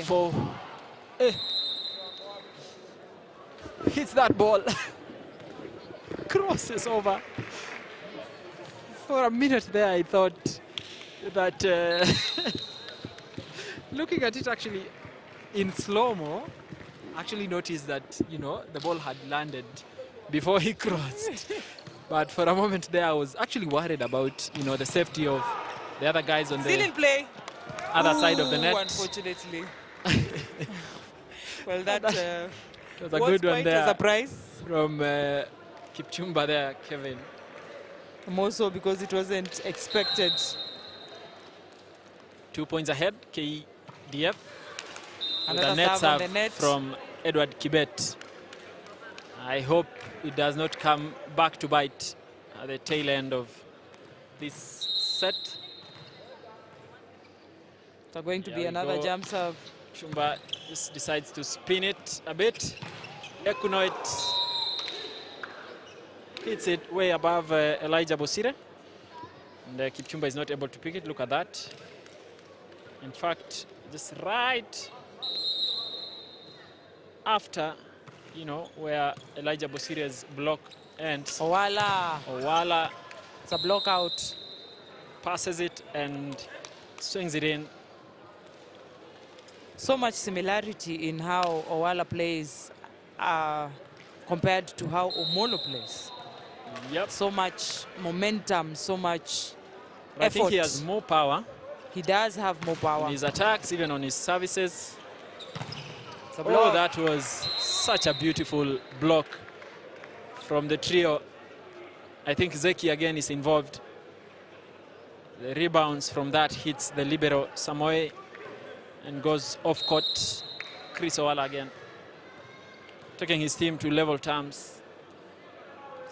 for hits that ball. Crosses over. For a minute there, I thought that looking at it actually in slow-mo, actually noticed that, the ball had landed before he crossed. But for a moment there, I was actually worried about, the safety of the other guys on Still in play. Other side of the net. Unfortunately. Well, that was a good one there. A surprise from Kipchumba there, Kevin. More so because it wasn't expected. 2 points ahead, KDF. Another net serve on the net from Edward Kibet. I hope it does not come back to bite at the tail end of this set. So going to be another jump serve. Chumba just decides to spin it a bit. Ekunoit hits it way above Elijah Bosire. And Kipchumba is not able to pick it. Look at that. In fact, just right after, where Elijah Bosire's block ends. Owala. It's a block out. Passes it and swings it in. So much similarity in how Owala plays compared to how Omolo plays. Yep. So much momentum, so much effort. I think he has more power. He does have more power. On his attacks, even on his services. Oh, that was such a beautiful block from the trio. I think Zeki again is involved. The rebounds from that hits the libero Samoe and goes off court. Chris Owala again, taking his team to level terms.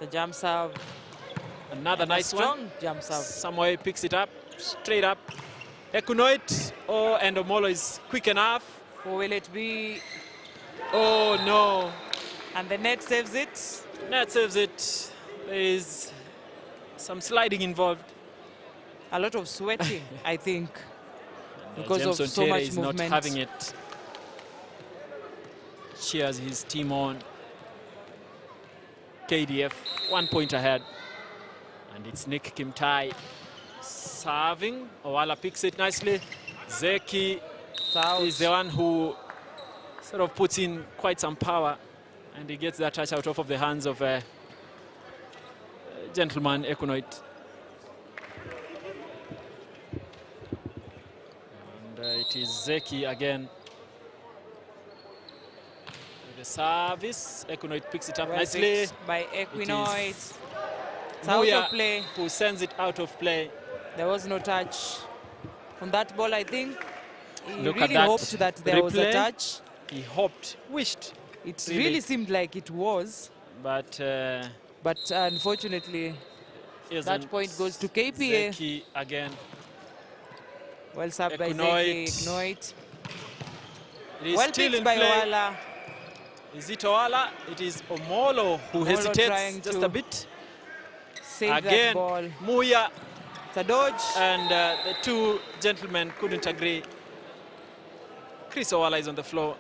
The jump serve. Another nice one. Strong jump serve. Samoe picks it up, straight up. Ekunoit. Oh, and Omolo is quick enough. Who will it be? Oh, no. And the net saves it. Net saves it. There is some sliding involved. A lot of sweating, I think, because James of so Ontere much is movement. not having it. cheers his team on. KDF 1 point ahead. And it's Nick Kimtai serving. Owala picks it nicely. Zeki is the one who sort of puts in quite some power, and he gets that touch out of the hands of gentleman Econoid. And it is Zeki again. With the service, Econoid picks it up Well nicely. picked by Equinoid. It's out Muya of play. Who sends it out of play. There was no touch on that ball, I think. He Look really at that hoped that there was a replay. touch. He hoped, wished. It really seemed like it was. But unfortunately, that point goes to KPA. Zeki again. Well served by Equinoid. Zeki. Equinoid. It is Well still picked in by play. Owala. Is it Owala? It is Omolo who Omolo hesitates trying just to a bit. Save Again, that ball. Muya. It's a dodge. And the two gentlemen couldn't agree. Chris Owala is on the floor.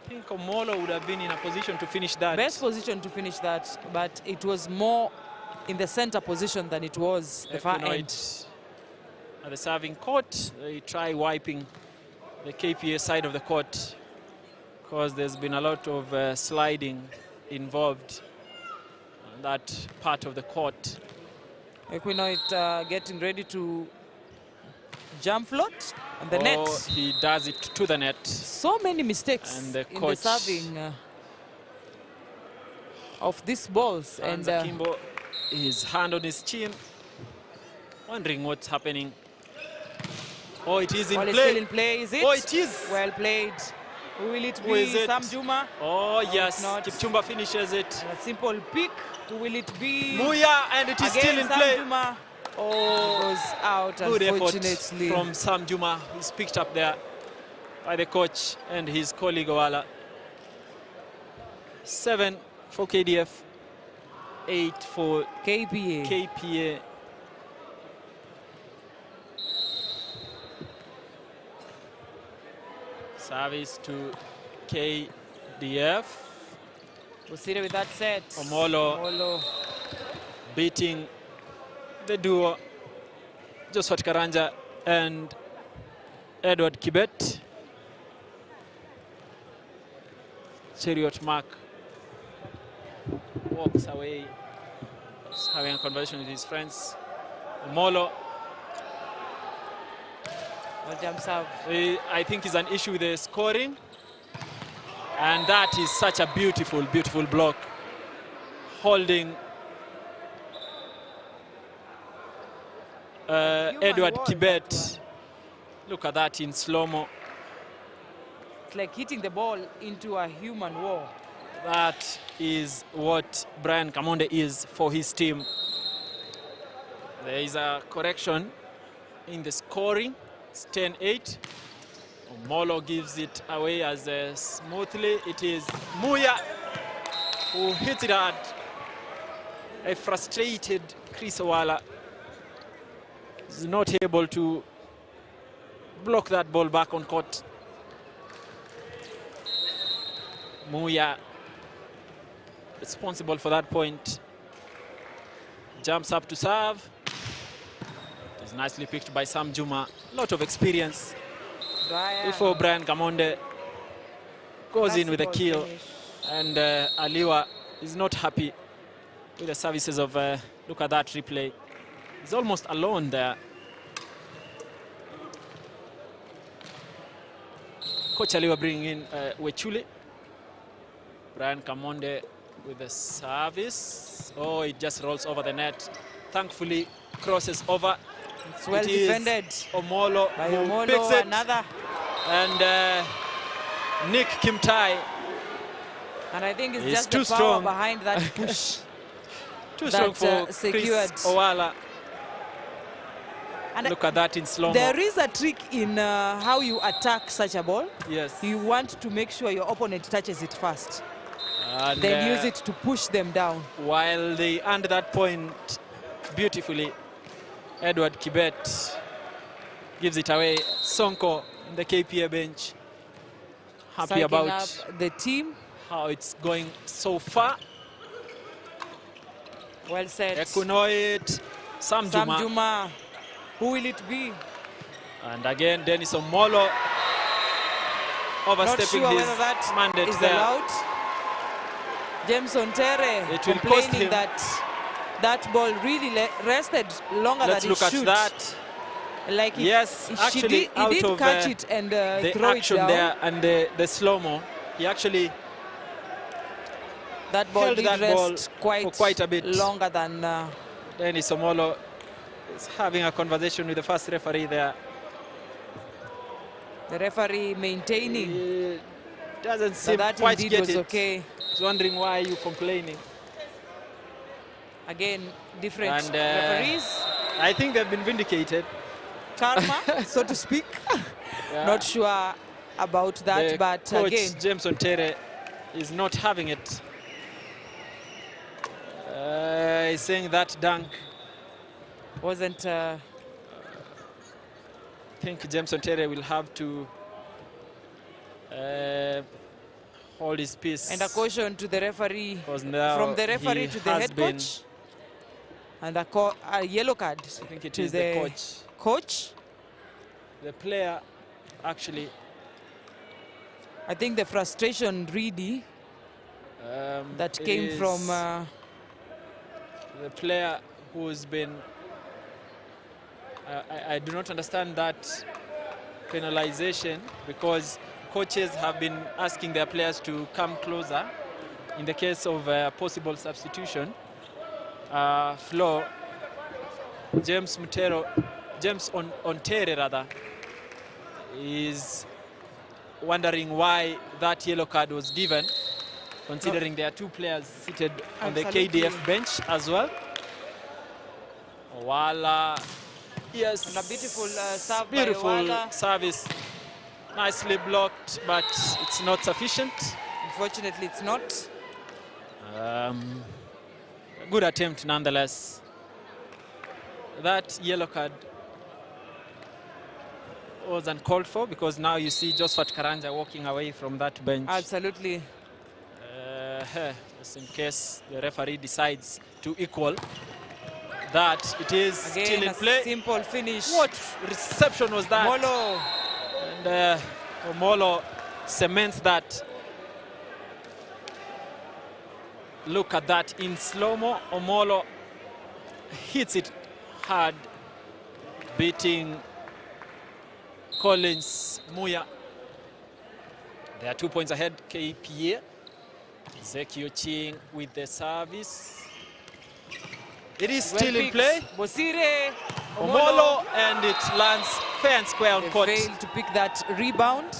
I think Omolo would have been in a position to finish that. Best position to finish that, but it was more in the center position than it was the far Equinoid end. at the serving court. They try wiping the KPA side of the court because there's been a lot of sliding involved on that part of the court. Equinoid getting ready to jump float on the net. He does it to the net. So many mistakes And the in the coach, serving of these balls. Hans And Akimbo, his hand on his chin, wondering what's happening. Oh, it is in ball play. is still in play, is it? Oh, it is. Well played. Will it Who is be it? Sam Juma? Oh, No, yes. it's not. Kipchumba finishes it. A simple pick. Who will it be? Muya, and it is Again, still in Sam play. Juma. Oh, goes out, Good effort unfortunately. from Sam Juma. He's picked up there by the coach and his colleague Owala. 7 for KDF, 8 for KPA. Service to KDF. Proceeded with that set. Omolo beating the duo Josephat Karanja and Edward Kibet. Chariot Mark walks away. He's having a conversation with his friends. Omolo. Well jump serve. I think is an issue with the scoring. And that is such a beautiful, beautiful block. Holding Edward Kibet. Look at that in slow-mo. It's like hitting the ball into a human wall. That is what Brian Kamonde is for his team. There is a correction in the scoring. It's 10-8. Omolo gives it away as smoothly. It is Muya who hits it hard. A frustrated Chris Owala is not able to block that ball back on court. Muya responsible for that point. Jumps up to serve. It's nicely picked by Sam Juma. A lot of experience. Before Brian Kamonde goes in with a kill. And Aliwa is not happy with the services of, look at that replay. He's almost alone there. Coach Aliwa bringing in Wechule. Brian Kamonde with the service. Oh, it just rolls over the net. Thankfully, crosses over. It's well defended. Omolo by who Omolo, picks it. another. And Nick Kimtai. And I think it's He's just too the power strong behind that push. Too that, strong for secured. Chris Owala. And look at that in slow-mo. There is a trick in how you attack such a ball. Yes. You want to make sure your opponent touches it first. And then use it to push them down. While they earned that point beautifully, Edward Kibet gives it away. Sonko in the KPA bench. Happy Psyching about up the team. how it's going so far. Well said. Ekunoit, Sam Juma. Juma. Who will it be? And again, Dennis Omolo overstepping Not sure his whether that mandate is there. allowed. James Ontere It will cost complaining him. that that ball really rested longer Let's than look it at should. that. Like Yes, actually, he did out catch of it and the throw action it down. there and the slow-mo, he actually That ball held did that rest ball for quite a bit longer than. Dennis Omolo is having a conversation with the first referee there. The referee maintaining doesn't seem that quite indeed get was it. okay. He's wondering why are you complaining. Again, different And referees. I think they've been vindicated. Karma, so to speak. Yeah. Not sure about that, The but coach, again, James Ontere, is not having it. He's saying that dunk wasn't. I think James Ontere will have to hold his peace. And a caution to the referee, now from the referee he to the has head been- coach. And a yellow card I think it to is the coach. The player actually. I think the frustration really that came from the player who's been. I do not understand that penalization because coaches have been asking their players to come closer in the case of a possible substitution. Flo, James Ontere rather, is wondering why that yellow card was given, considering there are two players seated on the Absolutely. KDF bench as well. Wala, yes, And a beautiful serve by beautiful Wala. service, nicely blocked, but it's not sufficient. Unfortunately, it's not. Good attempt nonetheless. That yellow card was uncalled for because now you see Josephat Karanja walking away from that bench. Absolutely. Just in case the referee decides to equal that, it is Again, still in a play. simple finish. What reception was that? Molo. And Omolo cements that. Look at that in slow-mo. Omolo hits it hard, beating Collins Muya. They are 2 points ahead, KPA. Zekio Ching with the service. It is Well still in picked. play. Bosire. Omolo, and it lands fair and square on They court. failed to pick that rebound.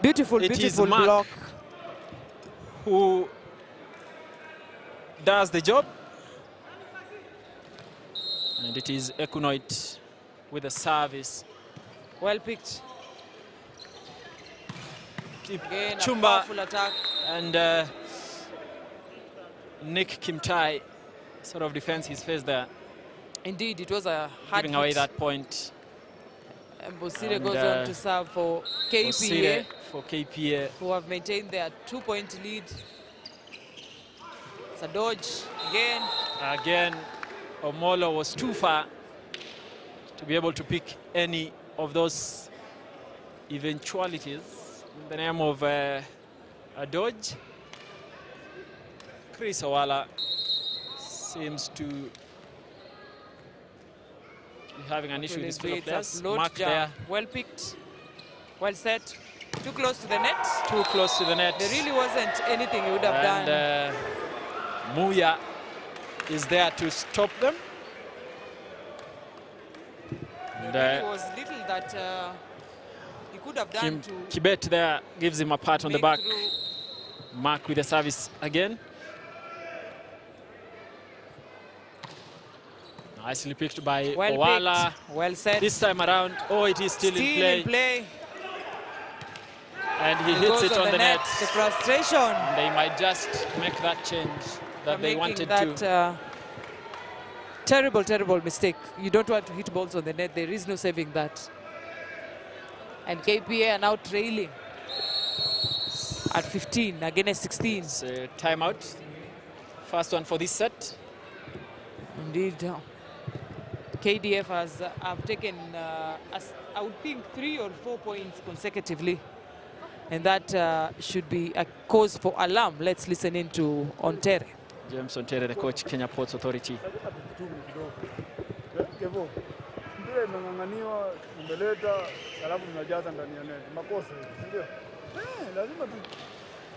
Beautiful, It is beautiful Mark block. who does the job. And it is Ekunoit with the service. Well picked. Again, a Chumba powerful attack. and Nick Kimtai sort of defends his face there, Indeed, it was a hard giving away hit. that point. And Bosire And, goes on to serve for KPA, Bosire for KPA. who have maintained their 2-point lead. It's a dodge again. Again, Omolo was too far to be able to pick any of those eventualities in the name of a dodge. Chris Owala seems to be having an issue with his fellow It's a players. float Mark jam. there, Well picked. Well set. Too close to the net. too close to the net. There really wasn't anything he would have done. And Muya is there to stop them. And, There was little that he could have done to Kibet there gives him a pat on the make back. through. Mark with the service again. Nicely picked by Well Owala. picked. Well set. This time around, oh, it is still in play. And he hits goes it on the net. The frustration. And they might just make that change that they wanted to. Terrible, terrible mistake. You don't want to hit balls on the net. There is no saving that. And KPA are now trailing at 15 against 16. It's a timeout. First one for this set. Indeed. KDF have taken, I would think, 3 or 4 points consecutively. And that should be a cause for alarm. Let's listen in to Ontere. James Ontere, the coach, Kenya Ports Authority. Mpira imeng'ang'aniwa, umeleta, alafu mnajaza ndani ya net. Makosa hivi, ndio? Lazima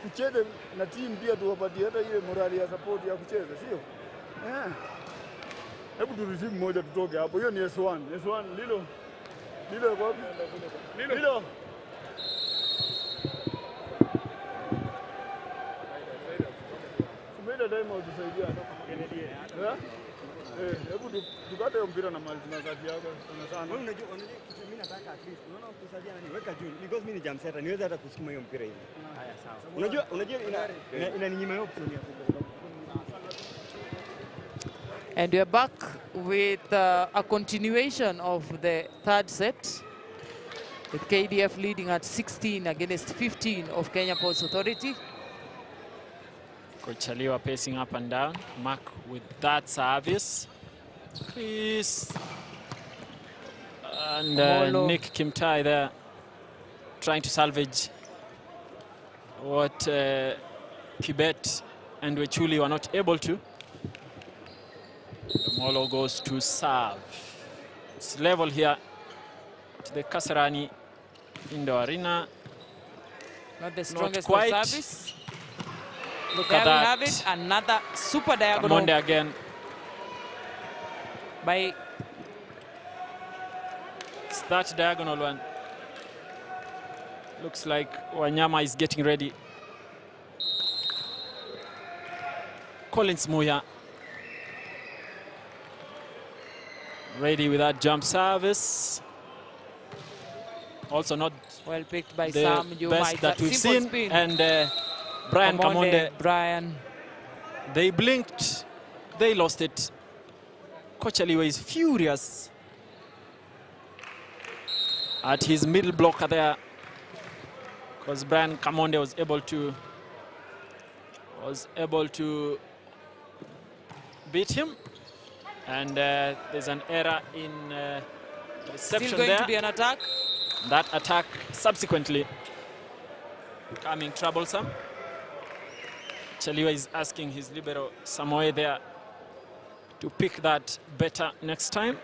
tucheze na timu pia tuwapatie hata ile morali ya support ya kucheza, sio? Hebu turudishe mmoja tutoke hapo. Hiyo ni S1. S1 Lilo kwa wapi? Lilo. Sumeda time utusaidia hapa. Hebu tukate mpira na mali tunazati yako sana. Unajua kitu mimi nataka at least unaona kusaidia nani weka juu because mimi ni jam setter niweza hata kusukuma hiyo mpira hivi. Haya sawa. Unajua inaninyima hiyo option ya kutoka. And we are back with a continuation of the third set, with KDF leading at 16 against 15 of Kenya Ports Authority. Coach Aliwa pacing up and down. Mark with that service. Chris. And Nick Kimtai there trying to salvage what Kibet and Wechuli were not able to. Molo goes to serve. It's level here to the Kasarani Indoor Arena. Not the strongest not quite. Service. Look there at that. We have it. Another super diagonal. Monday again. By it's that diagonal one. Looks like Wanyama is getting ready. Collins Muya. Ready with that jump service. Also not well picked by the Sam. You best might that we've seen. spin. And Brian Kamonde. Brian. They blinked. They lost it. Coach Aliwa is furious at his middle blocker there, because Brian Kamonde was able to beat him. And there's an error in reception. Still going there. To be an attack. That attack subsequently becoming troublesome. Chaliwa is asking his libero Samoe there to pick that better next time.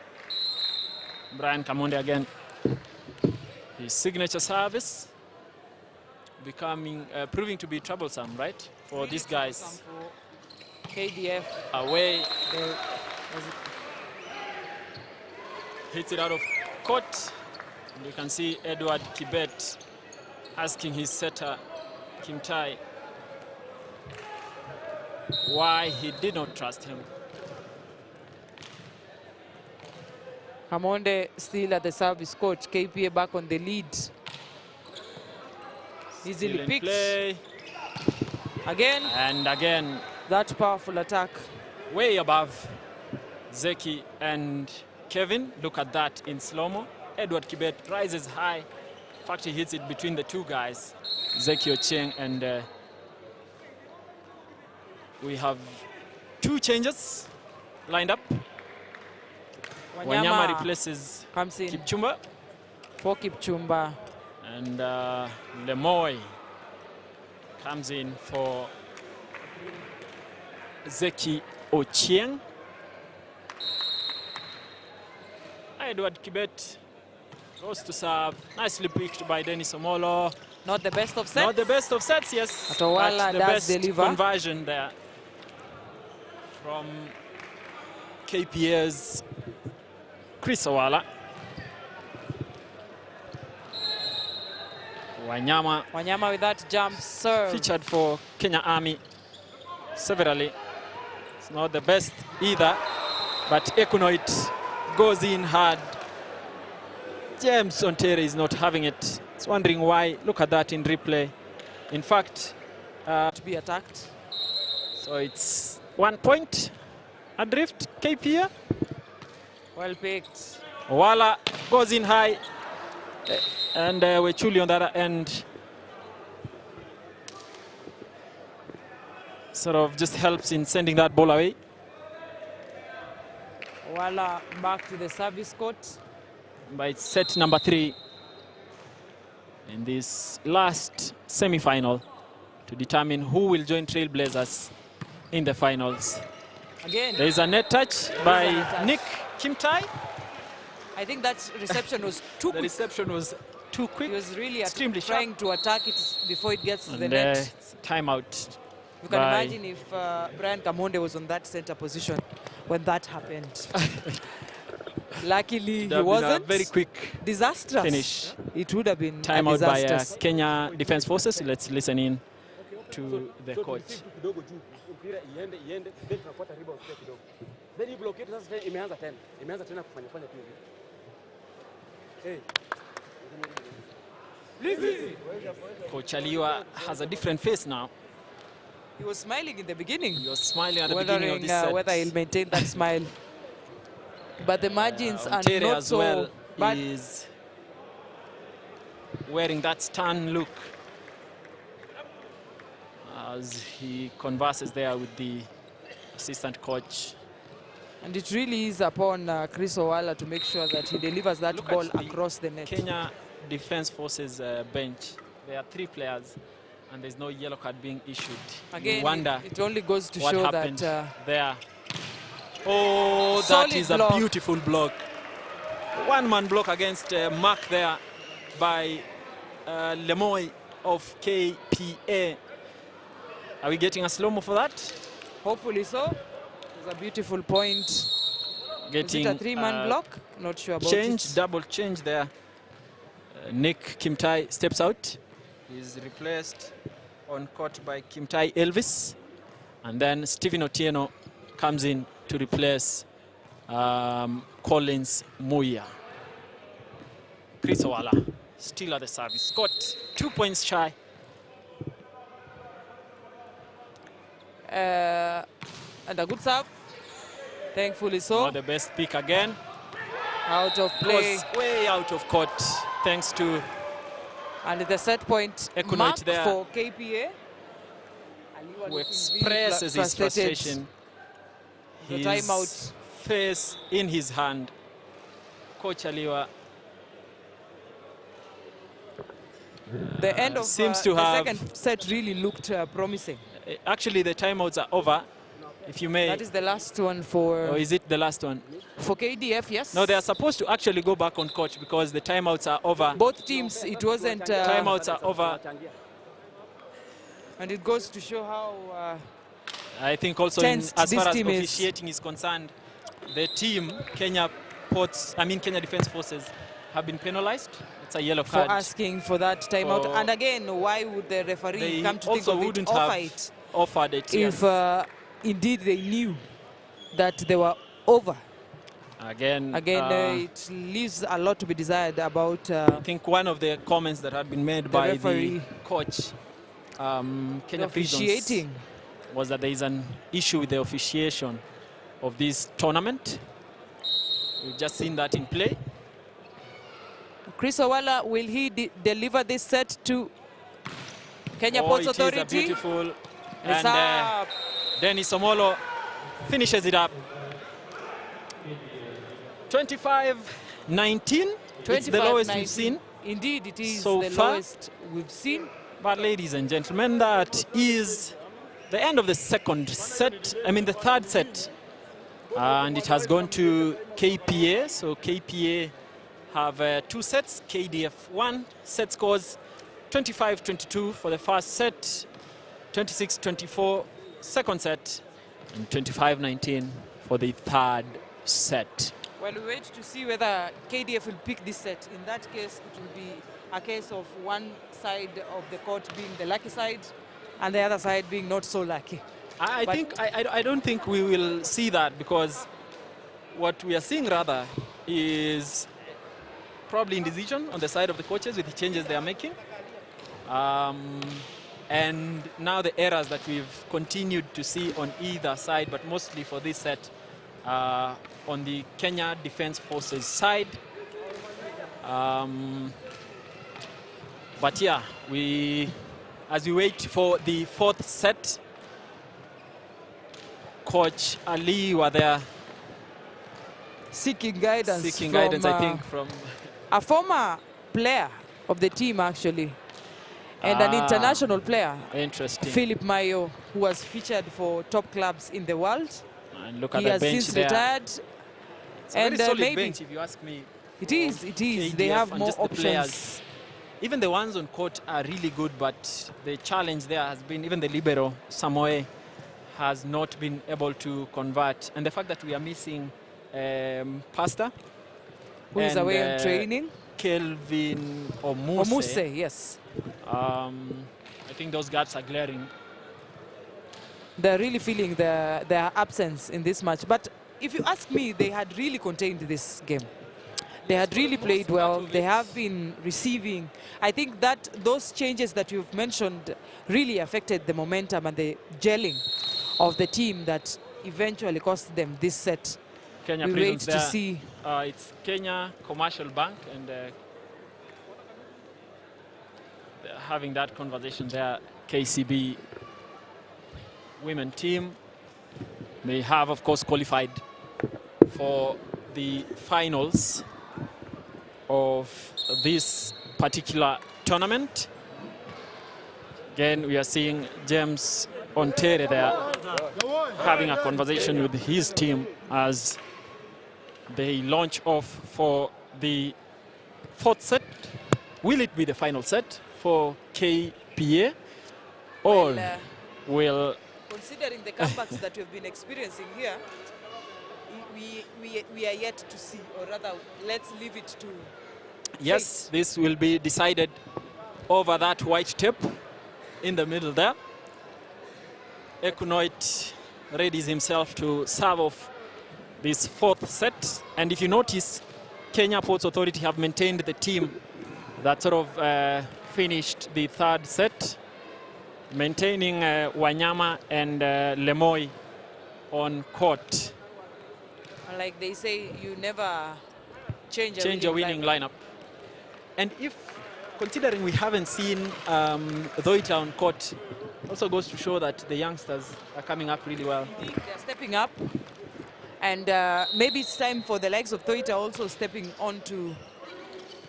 Brian Kamonde again. His signature service proving to be troublesome, right? For these guys. KDF. Away. Hits it out of court. And you can see Edward Kibet asking his setter, Kim Tai, why he did not trust him. Kamonde still at the service coach. KPA back on the lead. Easily picked. Play. Again. And again. That powerful attack. Way above Zeki and Kevin. Look at that in slow-mo. Edward Kibet rises high. In fact, he hits it between the two guys, Zeki Ochieng, and we have two changes lined up. Wanyama replaces comes in Kipchumba. For Kipchumba. And Lemoy comes in for Zeki Ochieng. Edward Kibet goes to serve. Nicely picked by Dennis Omolo. Not the best of sets. Not the best of sets, yes. But Owala the does best deliver. Conversion there from KPA's Chris Owala. Wanyama with that jump serve. Featured for Kenya Army severally. It's not the best either, but Ekunoit goes in hard. James Ontere is not having it. It's wondering why. Look at that in replay. In fact, to be attacked. So it's 1 point adrift, KPA. Well picked. Wala goes in high. And Wechuli on the other end sort of just helps in sending that ball away. Wala back to the service court. By set number 3 in this last semi-final to determine who will join Trailblazers in the finals. Again, there is a net touch by Nick Kimtai. I think that reception was too quick. The reception was too quick. He was really extremely trying to attack it before it gets to the and, net. Timeout. You can imagine if Brian Kamonde was on that center position when that happened. Luckily, he wasn't. A very quick disastrous finish. It would have been timeout by disastrous. Kenya Defense Forces. Let's listen in to the coach. Coach Aliwa has a different face now. He was smiling in the beginning. He was smiling at the beginning of this set. Whether he'll maintain that smile. But the margins are Ontere not as so well bad. is wearing that stern look as he converses there with the assistant coach. And it really is upon Chris Owala to make sure that he delivers that ball across the net. Kenya Defense Forces bench. There are 3 players and there's no yellow card being issued. Again, you wonder it only goes to what show happened that there. Oh, that is a beautiful block. One-man block against Mark there by Lemoy of KPA. Are we getting a slow-mo for that? Hopefully so. It's a beautiful point. Getting is it a 3-man block? Not sure about it. Double change there. Nick Kimtai steps out. He's replaced on court by Kimtai Elvis. And then Stephen Otieno comes in to replace Collins Muya. Chris Owala still at the service. Scott 2 points shy. And a good serve. Thankfully so. Not the best pick again. Out of play. Was way out of court thanks to and the set point mark there, for KPA. Who expresses his frustration. The timeout. Face in his hand. Coach Aliwa the end of seems to the have second set really looked promising. Actually, the timeouts are over. If you may. That is the last one for. Or is it the last one? For KDF, yes. No, they are supposed to actually go back on court because the timeouts are over. Both teams, it wasn't. Timeouts are over. And it goes to show how. I think also as far as officiating is concerned, the team, Kenya Defense Forces, have been penalized. It's a yellow card. For asking for that timeout. And again, why would the referee come to think of it, offered it if indeed they knew that they were over? Again, it leaves a lot to be desired about. I think one of the comments that had been made by the coach, Kenya Prisons, was that there is an issue with the officiation of this tournament. We've just seen that in play. Chris Owala, will he deliver this set to Kenya Ports Authority? It is a beautiful. And Dennis Omolo finishes it up. 25-19. It's the lowest we've seen. Indeed, it is so the far. lowest we've seen. But ladies and gentlemen, that is the end of the second set. The third set. And it has gone to KPA. So KPA have 2 sets. KDF 1. Set scores 25-22 for the first set, 26-24 second set, and 25-19 for the third set. Well, we wait to see whether KDF will pick this set. In that case, it will be a case of one side of the court being the lucky side and the other side being not so lucky. I don't think we will see that, because what we are seeing rather is probably indecision on the side of the coaches with the changes they are making. And now the errors that we've continued to see on either side, but mostly for this set, on the Kenya Defense Forces side, But yeah, as we wait for the fourth set, Coach Ali were there seeking guidance. Seeking from, guidance, I think, from a former player of the team, actually, and an international player. Interesting. Philip Mayo, who was featured for top clubs in the world. And look at he the has bench since there. retired. It's a and very solid maybe bench, if you ask me. It is. KDF They have and more just the options. players. Even the ones on court are really good, but the challenge there has been, even the libero, Samoe, has not been able to convert. And the fact that we are missing Pastor, who is away on training. Kelvin Omuse. Omuse, yes. I think those gaps are glaring. They're really feeling their absence in this match. But if you ask me, they had really contained this game. They had really played well. They have been receiving. I think that those changes that you've mentioned really affected the momentum and the gelling of the team that eventually cost them this set. Kenya we wait to see. It's Kenya Commercial Bank, and they're having that conversation there. KCB women team, they have, of course, qualified for the finals of this particular tournament. Again, we are seeing James Ontere there having a conversation with his team as they launch off for the fourth set. Will it be the final set for KPA? Or will... Considering the comebacks that we've been experiencing here, we are yet to see, or rather, let's leave it to Yes, fate. This will be decided over that white tape in the middle there. Ekunoit readies himself to serve off this fourth set. And if you notice, Kenya Ports Authority have maintained the team that sort of finished the third set, maintaining Wanyama and Lemoy on court. Like they say, you never change a winning lineup. And if, considering we haven't seen Doita on court, also goes to show that the youngsters are coming up really well. Indeed, they're stepping up. And maybe it's time for the likes of Doita also stepping on to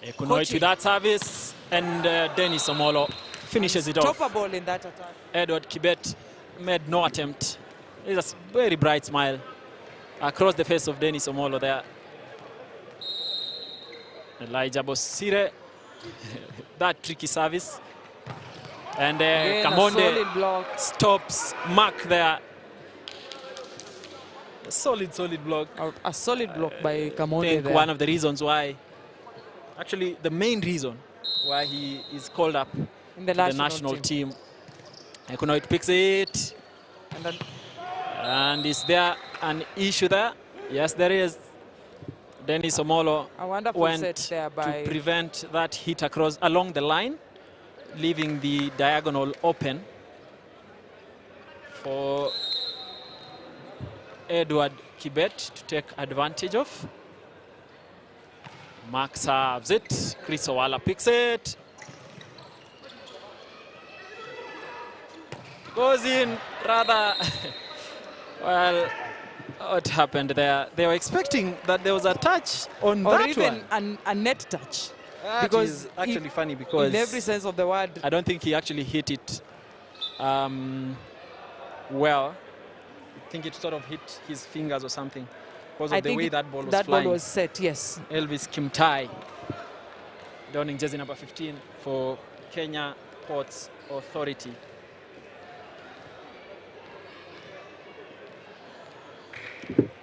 Ekunoit with that service, and Dennis Omolo finishes it off. Stop a ball in that attack. Edward Kibet made no attempt. It's a very bright smile across the face of Dennis Omolo there. Elijah Bosire, that tricky service. And Kamonde stops Mark there. A solid block. A solid block by Kamonde I think there. One of the reasons why, actually the main reason why he is called up in the national team. Ekunoit picks it. And is there an issue there? Yes, there is. Dennis Omolo went to prevent that hit along the line, leaving the diagonal open for Edward Kibet to take advantage of. Mark serves it. Chris Owala picks it. Goes in rather... Well, what happened there? They were expecting that there was a touch on or that even one. A net touch. Because actually funny because in every sense of the word, I don't think he actually hit it well. I think it sort of hit his fingers or something because of the way that ball was flying. That ball was set, yes. Elvis Kimtai, donning jersey number 15 for Kenya Ports Authority.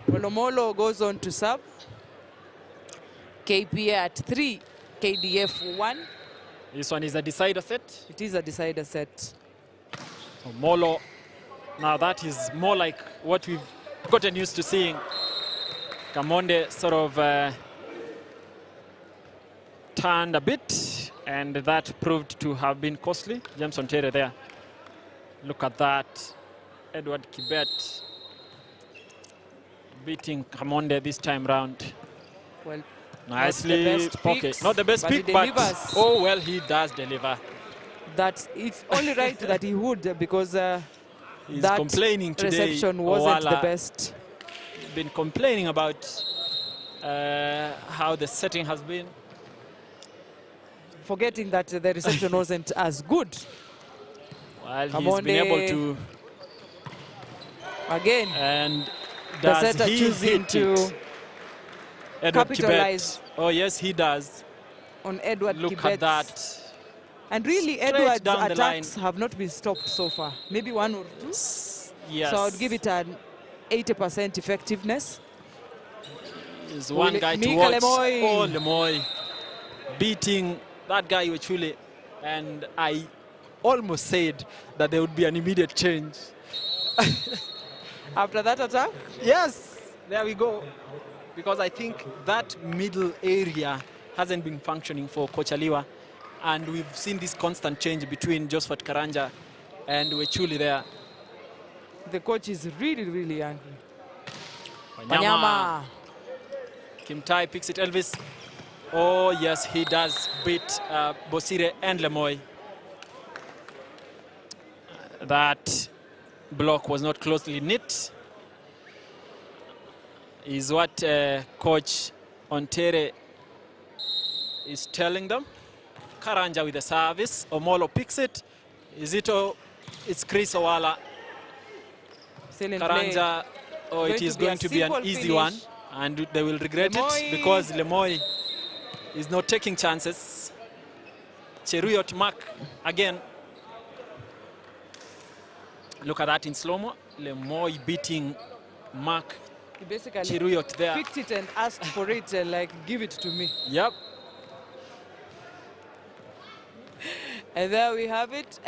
Olomolo goes on to serve. KPA at 3, KDF 1. This one is a decider set. It is a decider set. Omolo, now that is more like what we've gotten used to seeing. Kamonde sort of turned a bit, and that proved to have been costly. James Ontere there. Look at that. Edward Kibet beating Kamonde this time round. Well, Nicely. Not the best Okay, picks, not the best but he pick, but delivers. oh well, he does deliver. That it's only right that he would, because He's that complaining today. reception wasn't the Owala best. been complaining about how the setting has been. Forgetting that the reception wasn't as good. Well, he's been able to again, and the does setter he choosing hit to it? Edward capitalize Kibet. Oh yes, he does. on Edward Look Kibet's. at that. And really, Straight Edward's down the attacks have not been stopped so far. Maybe one or two. Yes. So I would give it an 80% effectiveness. There's one guy to Mika watch. Lemoy. Oh, Lemoy beating that guy Iwechule. And I almost said that there would be an immediate change. After that attack? Yes, there we go. Because I think that middle area hasn't been functioning for Coach Aliwa. And we've seen this constant change between Josephat Karanja and Wechuli there. The coach is really, really angry. Wanyama. Kim Tai picks it, Elvis. Oh, yes, he does beat Bosire and Lemoy. That block was not closely knit. Is what Coach Ontere is telling them. Karanja with the service. Omolo picks it. Is it? It's Chris Owala. Karanja. Oh, it is going to be an easy one. And they will regret it because Lemoy is not taking chances. Cheruyot Mark again. Look at that in slow-mo. Lemoy beating Mark. He basically Cheruyot there. picked it and asked for it, like, give it to me. Yep. And there we have it.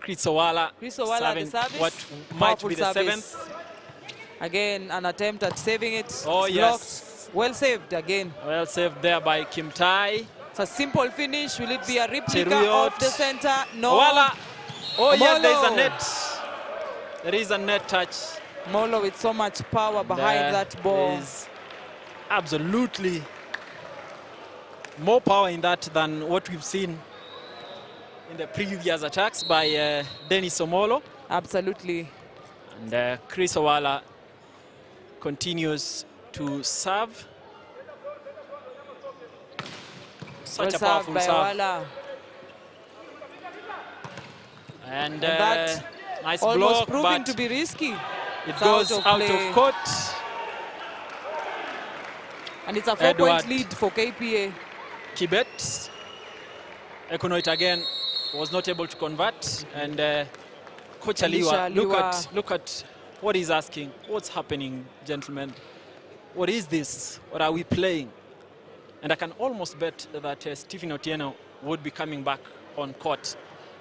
Chris Owala, the service. What might be the Powerful seventh. service. Again, an attempt at saving it. Oh, It's yes. blocked. Well saved again. Well saved there by Kim Tai. It's a simple finish. Will it be a replica Cheruyot. of the center? No. Owala. Oh, yes, there is a Omolo. net. There is a net touch. Molo with so much power behind that ball. There is absolutely more power in that than what we've seen in the previous attacks by Dennis Omolo. Absolutely. And Chris Owala continues to serve. Such a powerful by serve. Owala. And that nice almost block, proving but to be risky. it It's goes out play. of court. And it's a 4-point Edward lead for KPA. Kibet. Ekonoit again was not able to convert. And Coach Aliwa, look at what he's asking. What's happening, gentlemen? What is this? What are we playing? And I can almost bet that Stephen Otieno would be coming back on court.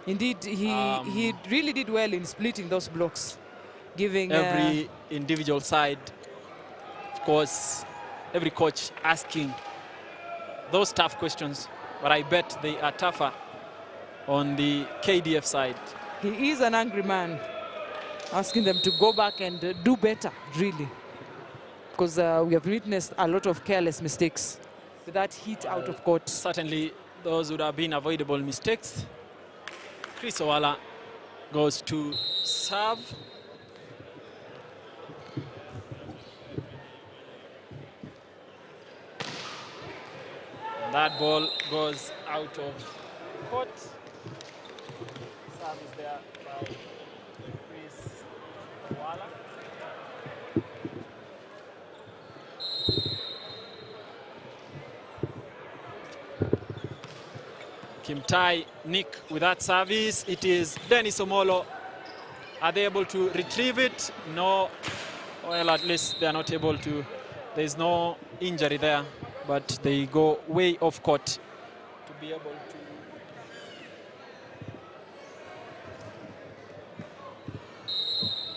Indeed, he really did well in splitting those blocks, giving every individual side, of course, every coach asking those tough questions, but I bet they are tougher on the KDF side. He is an angry man, asking them to go back and do better, really, because we have witnessed a lot of careless mistakes with that hit out of court. Certainly, those would have been avoidable mistakes. Chris Owala goes to serve. And that ball goes out of court. Serve is there by Chris Owala. Kim Tai, Nick with that service. It is Dennis Omolo. Are they able to retrieve it? No. Well, at least they are not able to. There's no injury there, but they go way off court to be able to.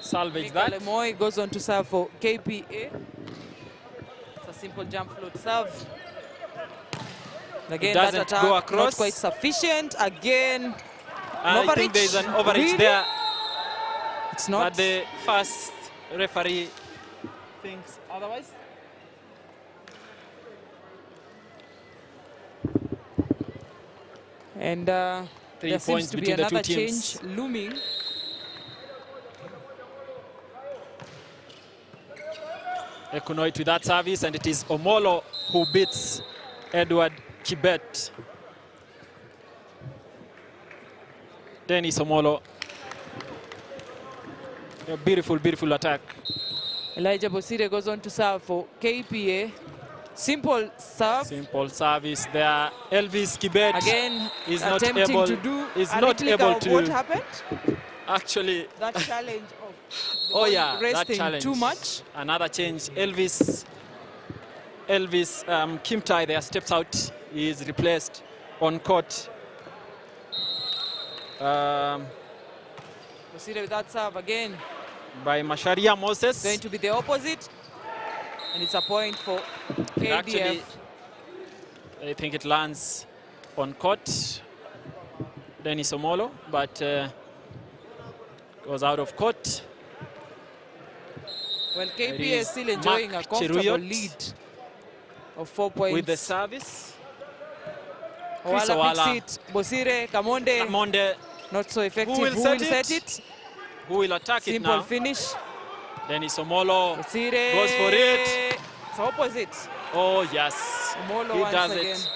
Salvage that. Lemoy goes on to serve for KPA. It's a simple jump float serve. Again, that attack go across. not quite sufficient. Again, I think there's an overreach really? there. It's not. But the first referee thinks otherwise. And 3 there seems points to be between the two another teams. change looming. Ekunoit with that service, and it is Omolo who beats Edward Kibet. Dennis Omolo. A beautiful, beautiful attack. Elijah Bosire goes on to serve for KPA. Simple serve. Simple service there. Elvis Kibet again is not attempting able to do is a not replica able of to what happened. Actually, That challenge of the oh ball yeah, that resting challenge. too much. Another change. Elvis Kimtai there steps out. He is replaced on court. Bosire with that serve again. By Masharia Moses. Going to be the opposite. And it's a point for KDF. Actually, I think it lands on court. Dennis Omolo, but goes out of court. Well, There KPA is is still enjoying Mark a comfortable Cheruyot lead of 4 points. with the service. Owala Owala. picks it. Bosire, Kamonde. Not so effective. Who will set it? Who will attack it Simple now? finish. Dennis Omolo Bosire goes for it. It's opposite. Oh, yes. Omolo He once does again. it.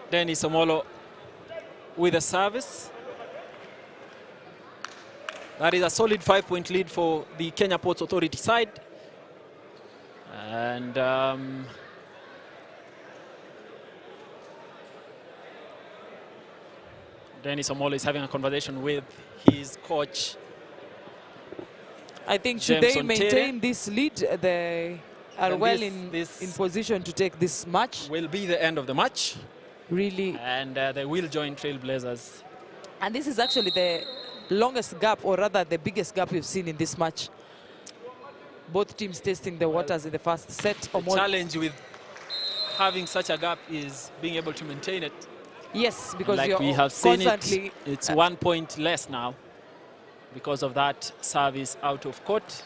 Dennis Omolo with a service. That is a solid 5-point lead for the Kenya Ports Authority side. And Dennis Omolo is having a conversation with his coach. I think should James they Ontere. maintain this lead, they are Then well this in position to take this match. Will be the end of the match. Really. And they will join Trailblazers. And this is actually the longest gap, or rather the biggest gap we've seen in this match. Both teams testing the waters in the first set. The challenge with having such a gap is being able to maintain it. Yes, because like you're we have seen constantly it, it's 1 point less now because of that service out of court.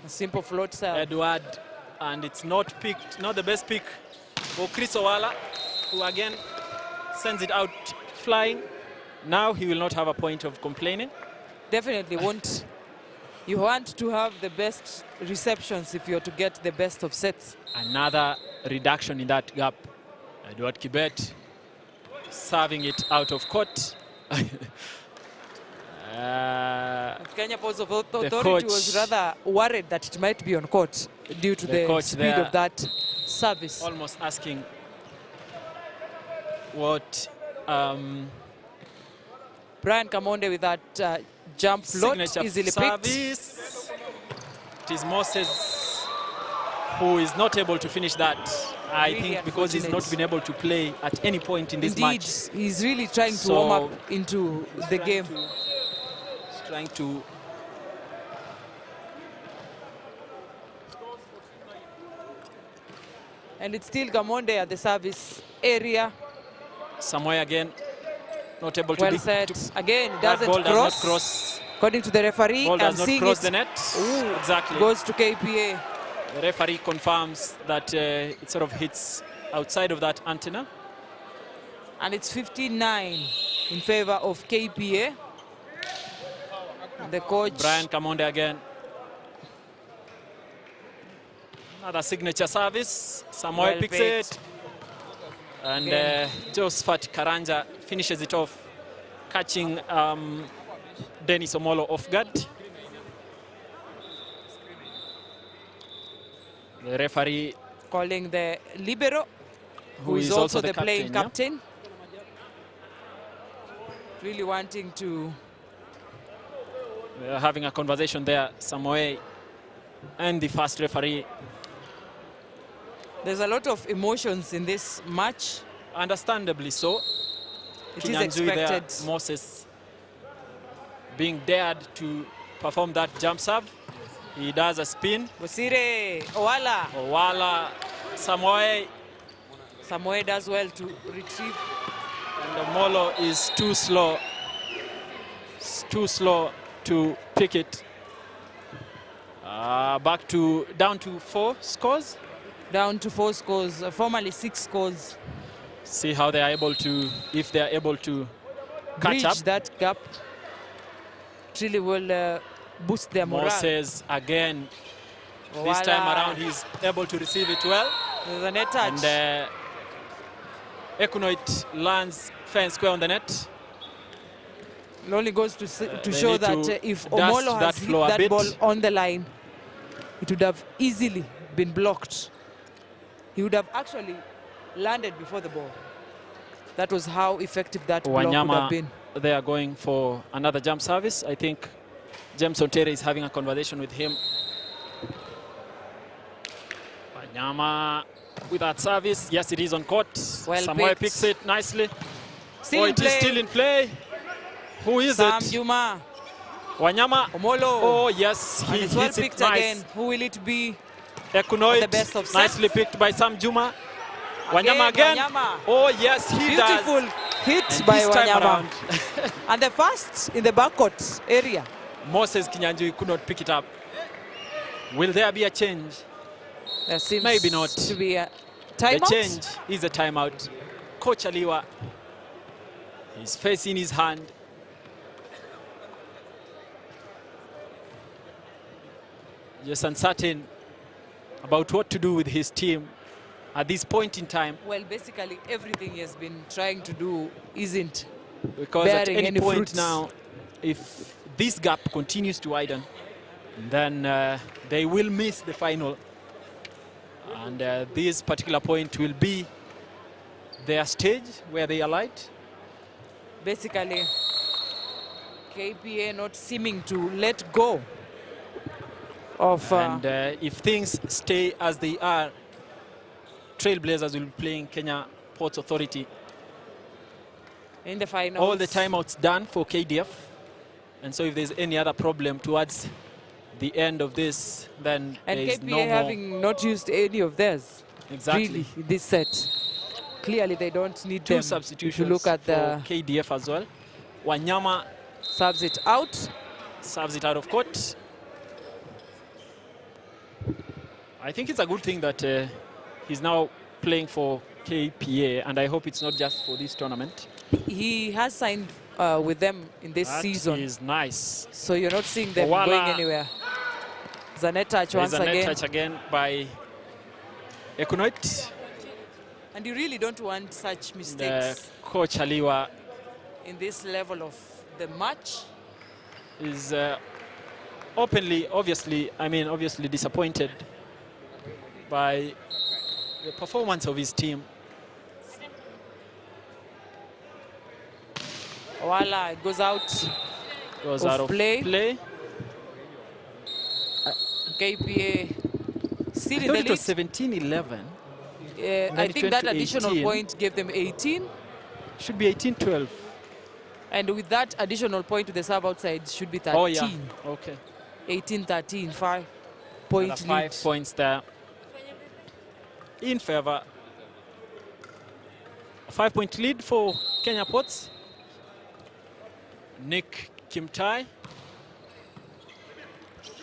A simple float serve. Edward, and it's not picked, not the best pick for Chris Owala, who again sends it out flying. Now he will not have a point of complaining. Definitely won't. You want to have the best receptions if you're to get the best of sets. Another reduction in that gap. Edward Kibet serving it out of court. Kenya Ports Authority coach- was rather worried that it might be on court due to the coach speed there of that service. almost asking what Brian Kamonde with that jump float, signature easily picked. service. It is Moses who is not able to finish that. I Really think because he's not unfortunate. been able to play at any point in this Indeed, match. he's really trying to So- warm up into the game. He's trying to And it's still Kamonde at the service area. somewhere again, not able to Well be set. Again, that doesn't ball cross. does not cross. According to the referee, Ball I'm does not seeing cross it. the net. Ooh, Exactly. goes to KPA. The referee confirms that it sort of hits outside of that antenna. And it's 59 in favor of KPA. The coach. Brian Kamonde again. Another signature service. Samuel Well picks picked. it. And Again. Josephat Karanja finishes it off, catching Dennis Omolo off guard. The referee Calling the libero, who is also the playing captain. Really wanting to. They're having a conversation there, Samoe and the first referee. There's a lot of emotions in this match. Understandably so. It is Kinyanjui there, expected. Moses being dared to perform that jump serve. He does a spin. Bosire, Owala, Samoe. Samoe does well to retrieve. And Omolo is too slow. It's too slow to pick it. Back to down to 4 scores. Down to 4 scores, formerly 6 scores. See how they are able to, if they are able to catch up. Bridge that gap. Really will boost their morale. Moses again. This time around he's able to receive it well. There's a net touch. And Ekunoit lands fair and square on the net. It only goes to show that if Omolo has hit that ball on the line, it would have easily been blocked. He would have actually landed before the ball. That was how effective that block would have been. They are going for another jump service. I think James Ontere is having a conversation with him. Wanyama with that service. Yes, it is on court. Well Samoy picks it nicely. It is still in play. Who is Sam it? Juma. Wanyama. Omolo. Oh, yes. He it's well hits picked it nice. again. Who will it be? Ekunoit. The best of Nicely picked by Sam Juma. Wanyama again. Wanyama. Oh, yes, he does. Beautiful hit by Wanyama. And the first in the backcourt area. Moses Kinyanjui could not pick it up. Will there be a change? There seems maybe not. To be a timeout. The change is a timeout. Coach Aliwa, his face in his hand. Just uncertain about what to do with his team at this point in time. Well, basically everything he has been trying to do isn't because at any point fruits. Now, if this gap continues to widen, then they will miss the final. And this particular point will be their stage where they alight. Basically, KPA not seeming to let go of... and if things stay as they are, Trailblazers will be playing Kenya Ports Authority. In the final. All the timeouts done for KDF. And so if there's any other problem towards the end of this, then and there is KPA no more. having not used any of theirs. Exactly. Really, in this set. Clearly they don't need Two them. substitutions if you look at the for KDF as well. Wanyama subs it out. Serves it out of court. I think it's a good thing that he's now playing for KPA, and I hope it's not just for this tournament. He has signed with them in this season. That is nice. So you're not seeing them Owala. going anywhere. There's a net touch once again. There's a net touch again by Ekunoit. And you really don't want such mistakes. Coach Aliwa in this level of the match is obviously disappointed by the performance of his team. Voila, it goes out. Goes out of play. KPA still I in thought the it lead. was 17-11. I think that additional point gave them 18. Should be 18-12. And with that additional point to the serve outside, should be 13. Oh, yeah. Okay. 18-13, 5-point lead. 5 points there in favor. 5-point lead for Kenya Ports. Nick Kimtai.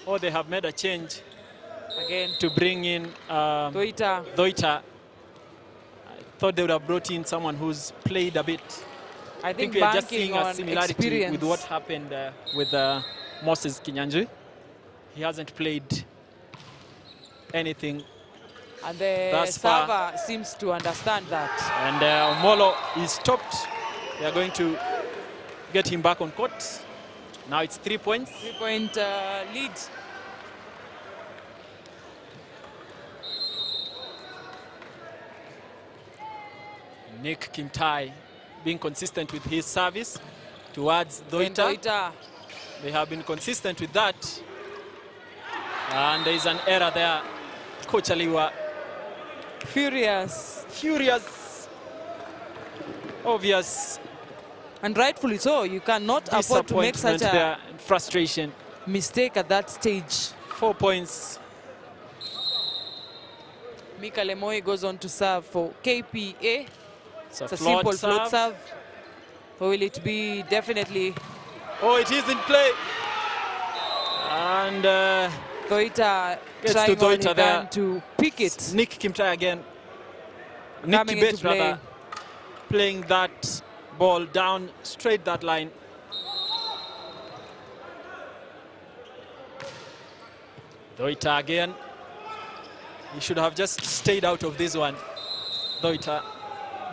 Oh, they have made a change again to bring in Doita. I thought they would have brought in someone who's played a bit. I think we are just seeing a similarity experience with what happened with Moses Kinyanjui. He hasn't played anything. And the server seems to understand that. And Molo is stopped. They are going to get him back on court. Now it's 3 points. 3-point lead. Nick Kimtai being consistent with his service towards Doita. They have been consistent with that. And there is an error there. Coach Aliwa. Furious. Obvious. And rightfully so. You cannot afford to make such a frustration mistake at that stage. 4 points. Mika Lemoy goes on to serve for KPA. It's a simple serve. float serve. Or will it be definitely? Oh, it is in play. And Doita Gets trying to all he Doita can there. to pick it. Nick Kimtai again. Nick Coming into Kibet rather. Playing that ball down straight that line. Doita again. He should have just stayed out of this one. Doita.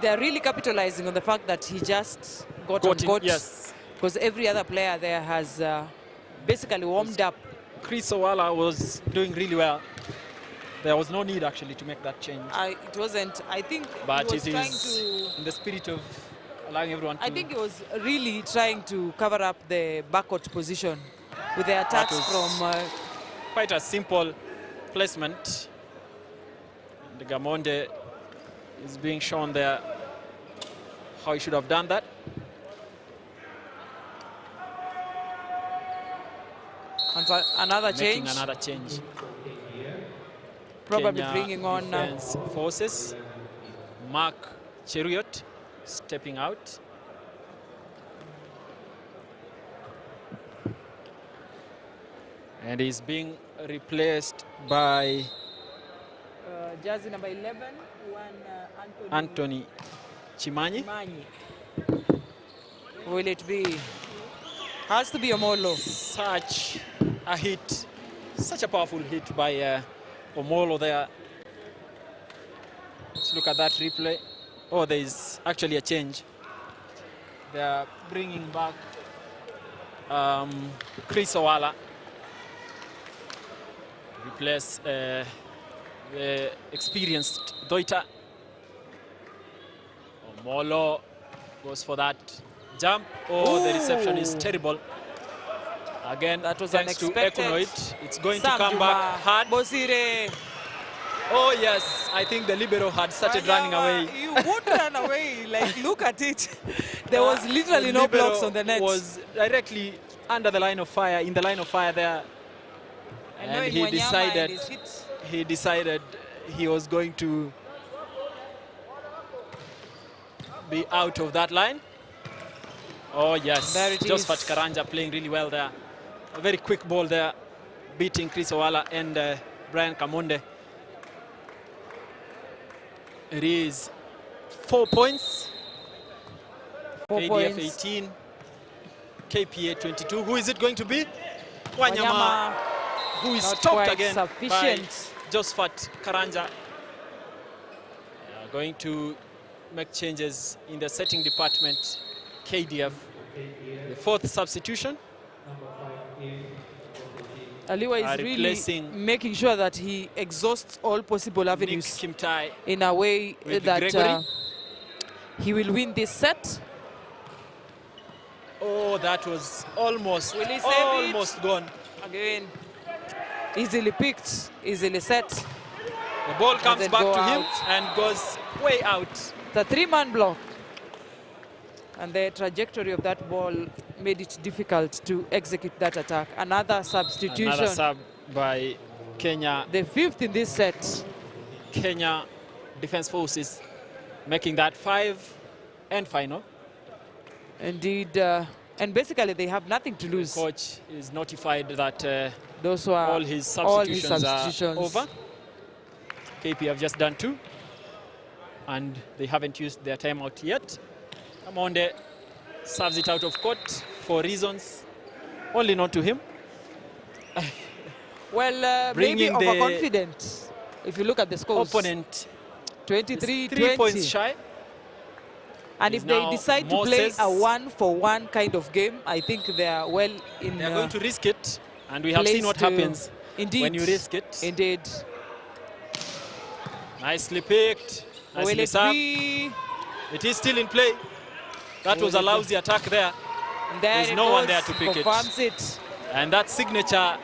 They're really capitalizing on the fact that he just got on in, court. yes. Because every other player there has basically warmed up. Chris Owala was doing really well. There was no need actually to make that change. It wasn't, I think But he was it trying is to... in the spirit of allowing everyone to... I think he was really trying to cover up the backcourt position with the attacks from... quite a simple placement. The Gamonde is being shown there how he should have done that. Another change. Making another change. Probably Kenya bringing on Defence Forces. Mark Cheruiyot stepping out. And he's being replaced by jersey number 11, Anthony Chimanyi. Will it be? Has to be Omolo. Such a hit, such a powerful hit by Omolo there. Let's look at that replay. Oh, there is actually a change. They are bringing back Chris Owala. Replace the experienced Doita. Omolo goes for that jump. Oh, the reception is terrible. Again, that was thanks unexpected. To Econoid. It's going Sam to come Juma, back hard. Bosire. Oh, yes. I think the libero had started running away. You would run away. Like, look at it. There was literally no blocks on the net. Was directly under the line of fire, in the line of fire there. And he decided he was going to be out of that line. Oh, yes. Josephat Karanja playing really well there. A very quick ball there, beating Chris Owala and Brian Kamonde. It is 4 points. 4 KDF points. 18, KPA 22. Who is it going to be? Wanyama, who is not stopped quite again sufficient. by Josephat Karanja. Going to make changes in the setting department. KDF, the fourth substitution. Aliwa is really making sure that he exhausts all possible avenues in a way that he will win this set. Oh, that was almost gone. Again, easily picked, easily set. The ball comes back to him and goes way out. The three-man block. And the trajectory of that ball made it difficult to execute that attack. Another substitution. Another sub by Kenya. The fifth in this set. Kenya Defence Forces making that 5 and final. Indeed. And basically they have nothing to lose. The coach is notified that those were all his substitutions are over. KP have just done 2. And they haven't used their timeout yet. Kamonde serves it out of court for reasons only known to him. Well, maybe overconfident. If you look at the scores. Opponent 23-20. 3 points shy. And if they decide to play a 1-for-1 kind of game, I think they are well in. They are going to risk it, and we have seen what happens when you risk it. Indeed. Nicely picked. Nicely served. It is still in play. That was a lousy attack there. There's no one there to pick it. And that signature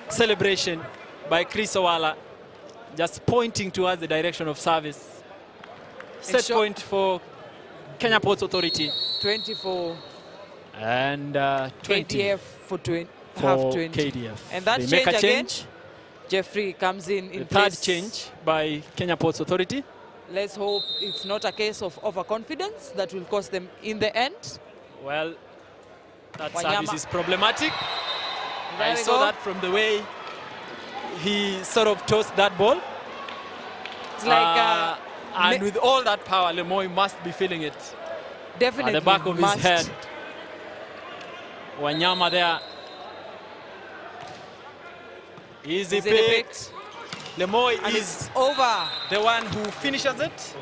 celebration by Chris Owala, just pointing towards the direction of service. Set point for Kenya Ports Authority. 24. And 20. KDF for half 20. KDF. And that they make a change. Jeffrey comes in The place. third change by Kenya Ports Authority. Let's hope it's not a case of overconfidence that will cost them in the end. Well, that Wanyama. service is problematic. I saw that from the way he sort of tossed that ball. It's like and with all that power, Lemoy must be feeling it. Definitely. At the back of his head. Wanyama there. Easy picked. Lemoy is over. The one who finishes it.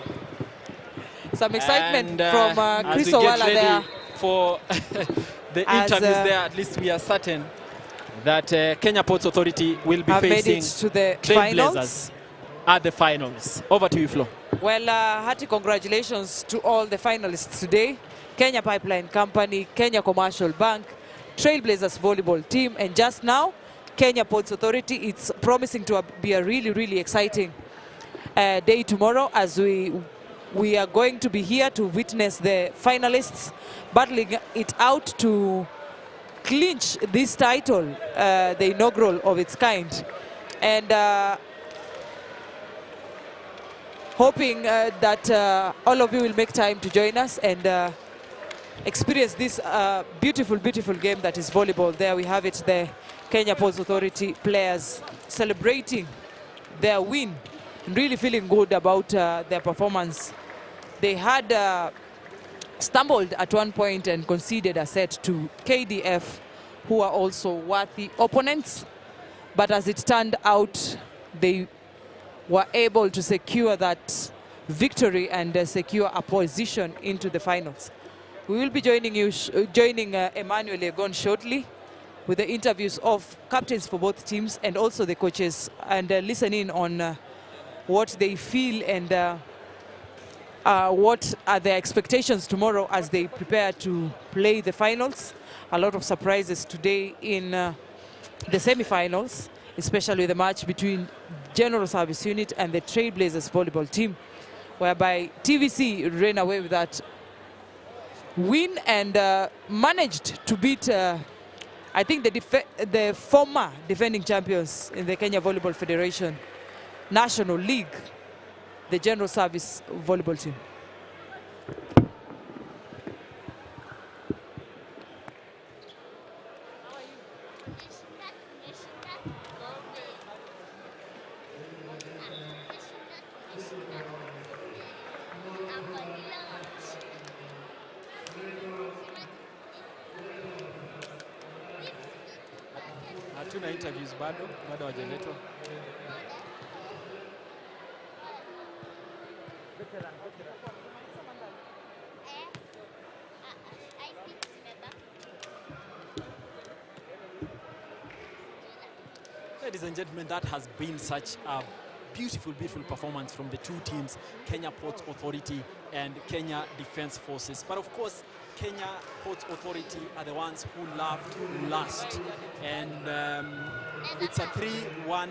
Some excitement and, from Chris Owala there. For the interviews there, at least we are certain that Kenya Ports Authority will be facing made it to the Trailblazers at the finals. Over to you, Flo. Well, hearty congratulations to all the finalists today. Kenya Pipeline Company, Kenya Commercial Bank, Trailblazers volleyball team, and just now, Kenya Ports Authority. It's promising to be a really, really exciting day tomorrow, as we are going to be here to witness the finalists battling it out to clinch this title, the inaugural of its kind. And hoping that all of you will make time to join us and experience this beautiful, beautiful game that is volleyball. There we have it, the Kenya Ports Authority players celebrating their win and really feeling good about their performance. They had stumbled at one point and conceded a set to KDF, who are also worthy opponents. But as it turned out, they were able to secure that victory and secure a position into the finals. We will be joining Emmanuel Egon shortly with the interviews of captains for both teams and also the coaches, and listen in on what they feel and what are their expectations tomorrow as they prepare to play the finals. A lot of surprises today in the semi-finals, especially the match between General Service Unit and the Trailblazers volleyball team, whereby TVC ran away with that win and managed to beat, I think, the former defending champions in the Kenya Volleyball Federation National League, the General Service volleyball team. Hatuna interviews bado hawajaletwa. Ladies and gentlemen, that has been such a beautiful, beautiful performance from the two teams, Kenya Ports Authority and Kenya Defence Forces. But of course, Kenya Ports Authority are the ones who loved last. And it's a 3-1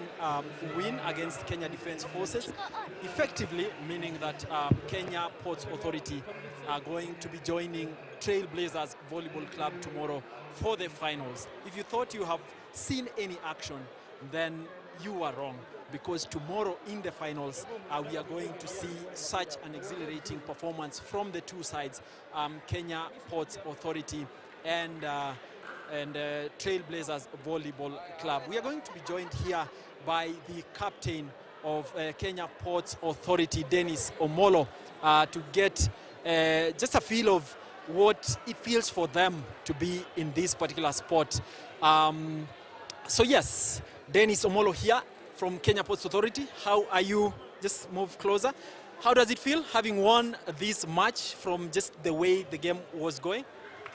win against Kenya Defence Forces, effectively meaning that Kenya Ports Authority are going to be joining Trailblazers Volleyball Club tomorrow for the finals. If you thought you have seen any action, then you are wrong, because tomorrow in the finals we are going to see such an exhilarating performance from the two sides, Kenya Ports Authority and Trailblazers Volleyball Club. We are going to be joined here by the captain of Kenya Ports Authority, Dennis Omolo, to get just a feel of what it feels for them to be in this particular sport. So yes, Dennis Omolo here from Kenya Ports Authority. How are you? Just move closer. How does it feel having won this match from just the way the game was going?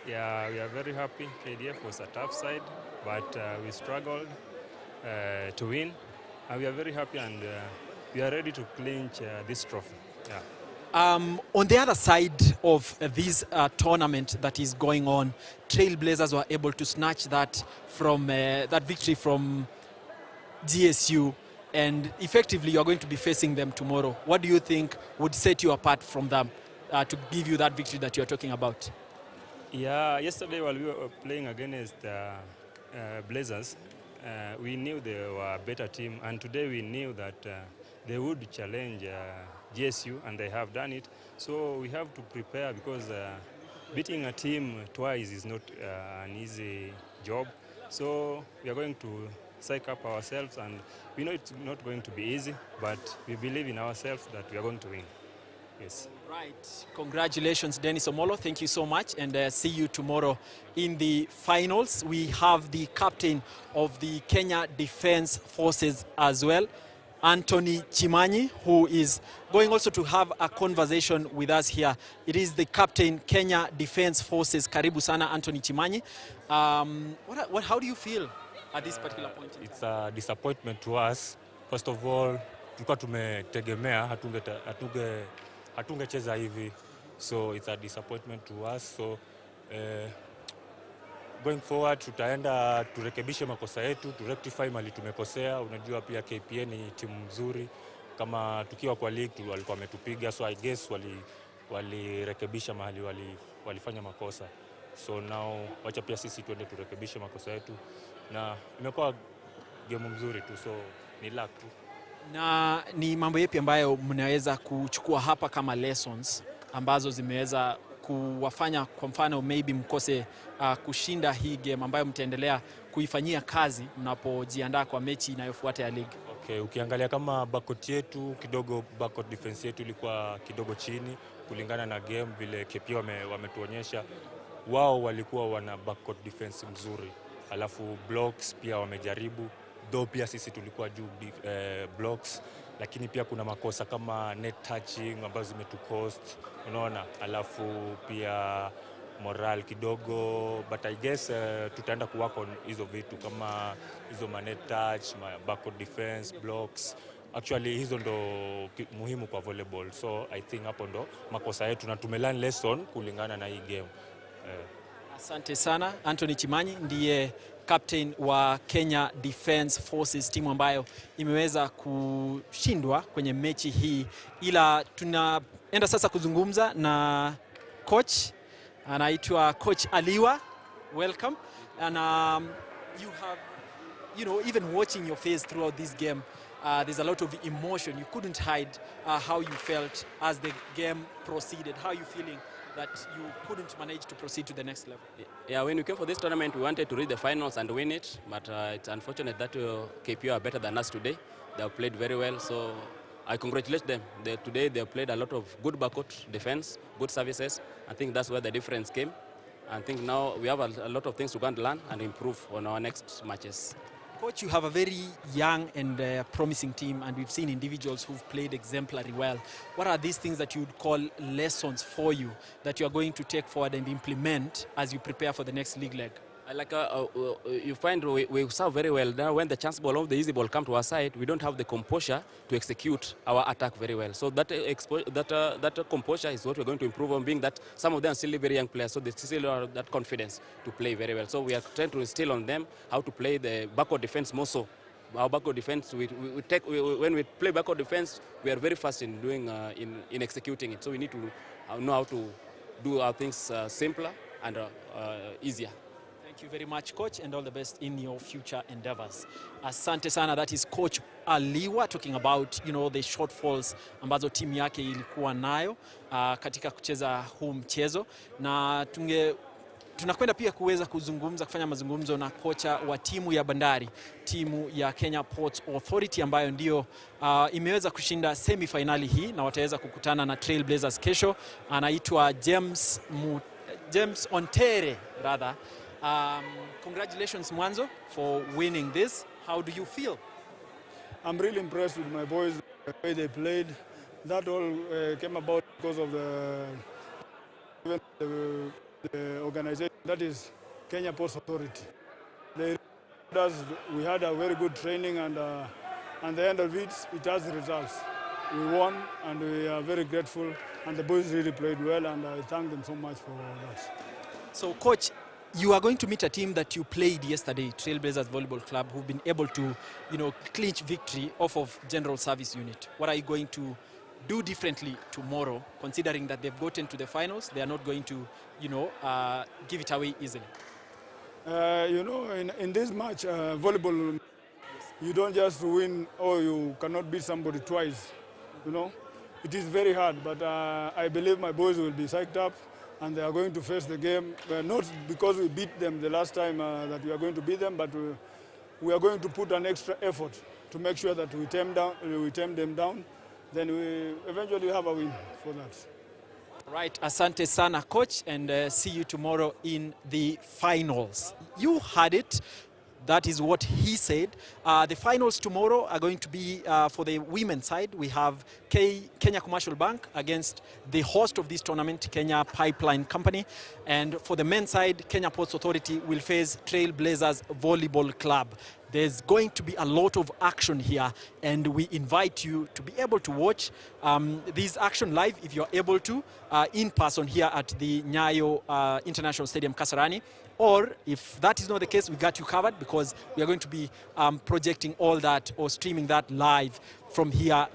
Yeah, we are very happy. KDF was a tough side, but we struggled to win. And we are very happy, and we are ready to clinch this trophy. Yeah. On the other side of this tournament that is going on, Trailblazers were able to snatch that from that victory from GSU, and effectively you are going to be facing them tomorrow. What do you think would set you apart from them to give you that victory that you are talking about? Yeah, yesterday while we were playing against Blazers, we knew they were a better team, and today we knew that they would challenge GSU, and they have done it. So we have to prepare, because beating a team twice is not an easy job. So we are going to psych up ourselves, and we know it's not going to be easy, but we believe in ourselves that we are going to win. Yes. Right. Congratulations, Dennis Omolo. Thank you so much, and see you tomorrow in the finals. We have the captain of the Kenya Defence Forces as well, Anthony Chimanyi, who is going also to have a conversation with us here. It is the captain, Kenya Defence Forces. Karibu sana, Anthony Chimanyi. How do you feel at this particular point? It's a disappointment to us. First of all, tulikuwa tumetegemea hatungecheza hivi, so it's a disappointment to us. So going forward tutaenda turekebishe makosa yetu, tu rectify mali tumekosea. Unajua pia KPA ni timu nzuri, kama tukiwa kwa league walikuwa wametupiga, so I guess walirekebisha mahali walifanya makosa. So now wacha pia sisi tuende turekebishe makosa yetu, na imekuwa game mzuri tu, so ni luck tu. Na ni mambo yapi ambayo mnaweza kuchukua hapa kama lessons ambazo zimeweza kuwafanya, kwa mfano maybe mkose kushinda hii game ambayo mtaendelea kuifanyia kazi mnapojiandaa kwa mechi inayofuata ya league? Okay, ukiangalia kama backcourt yetu kidogo, backcourt defense yetu ilikuwa kidogo chini kulingana na game vile KPA wametuonyesha. Wao walikuwa wana backcourt defense mzuri, alafu blocks pia wamejaribu, though pia sisi tulikuwa juu blocks, lakini pia kuna makosa kama net touching ambazo zimetucost, unaona, alafu pia moral kidogo, but I guess tutaenda kuwork on hizo vitu kama hizo net touch, backcourt defense, blocks. Actually hizo ndo muhimu kwa volleyball, so I think hapo ndo makosa yetu na tumelearn lesson kulingana na hii game. Asante sana. Anthony Chimanyi ndiye captain wa Kenya Defence Forces, timu ambayo imeweza kushindwa kwenye mechi hii, ila tunaenda sasa kuzungumza na coach, anaitwa Coach Aliwa. Welcome. And you have, even watching your face throughout this game, there's a lot of emotion. You couldn't hide how you felt as the game proceeded. How are you feeling that you couldn't manage to proceed to the next level? Yeah, when we came for this tournament, we wanted to reach the finals and win it, but it's unfortunate that KPA are better than us today. They have played very well, so I congratulate them. Today they have played a lot of good backcourt defense, good services. I think that's where the difference came. I think now we have a lot of things to go and learn and improve on our next matches. Coach, you have a very young and promising team, and we've seen individuals who've played exemplary well. What are these things that you would call lessons for you that you are going to take forward and implement as you prepare for the next league leg? You find we serve very well. Now when the chance ball of the easy ball come to our side, we don't have the composure to execute our attack very well. So that composure is what we're going to improve on, being that some of them are still very young players, so they still have that confidence to play very well. So we are trying to instill on them how to play the backward defense more so. Our backward defense, when we play backward defense, we are very fast in doing in executing it. So we need to know how to do our things simpler and easier. Thank you very much, Coach, and all the best in your future endeavors. Asante sana. That is Coach Aliwa talking about, the shortfalls ambazo timu yake ilikuwa nayo katika kucheza huu mchezo, na tunakwenda pia kuweza kufanya mazungumzo na kocha wa timu ya Bandari, timu ya Kenya Ports Authority ambayo ndio imeweza kushinda semi-finali hii, na wataweza kukutana na Trailblazers kesho. Anaitwa James Ontere rather. Congratulations, Mwanzo, for winning this. How do you feel? I'm really impressed with my boys, the way they played. That all came about because of the organization, that is Kenya Ports Authority. We had a very good training, and at the end of it has results. We won, and we are very grateful, and the boys really played well, and I thank them so much for that. So, Coach, you are going to meet a team that you played yesterday, Trailblazers Volleyball Club, who've been able to, clinch victory off of General Service Unit. What are you going to do differently tomorrow, considering that they've gotten to the finals? They are not going to, give it away easily. In this match, volleyball, you don't just win or you cannot beat somebody twice. It is very hard, but I believe my boys will be psyched up, and they are going to face the game, not because we beat them the last time that we are going to beat them, but we are going to put an extra effort to make sure that we tame them down. Then we eventually have a win for that. Right, asante sana coach, and see you tomorrow in the finals. You heard it. That is what he said. The finals tomorrow are going to be for the women's side. We have Kenya Commercial Bank against the host of this tournament, Kenya Pipeline Company. And for the men's side, Kenya Ports Authority will face Trailblazers Volleyball Club. There's going to be a lot of action here, and we invite you to be able to watch this action live if you're able to in person here at the Nyayo International Stadium, Kasarani. Or if that is not the case, we got you covered, because we are going to be projecting all that or streaming that live from here,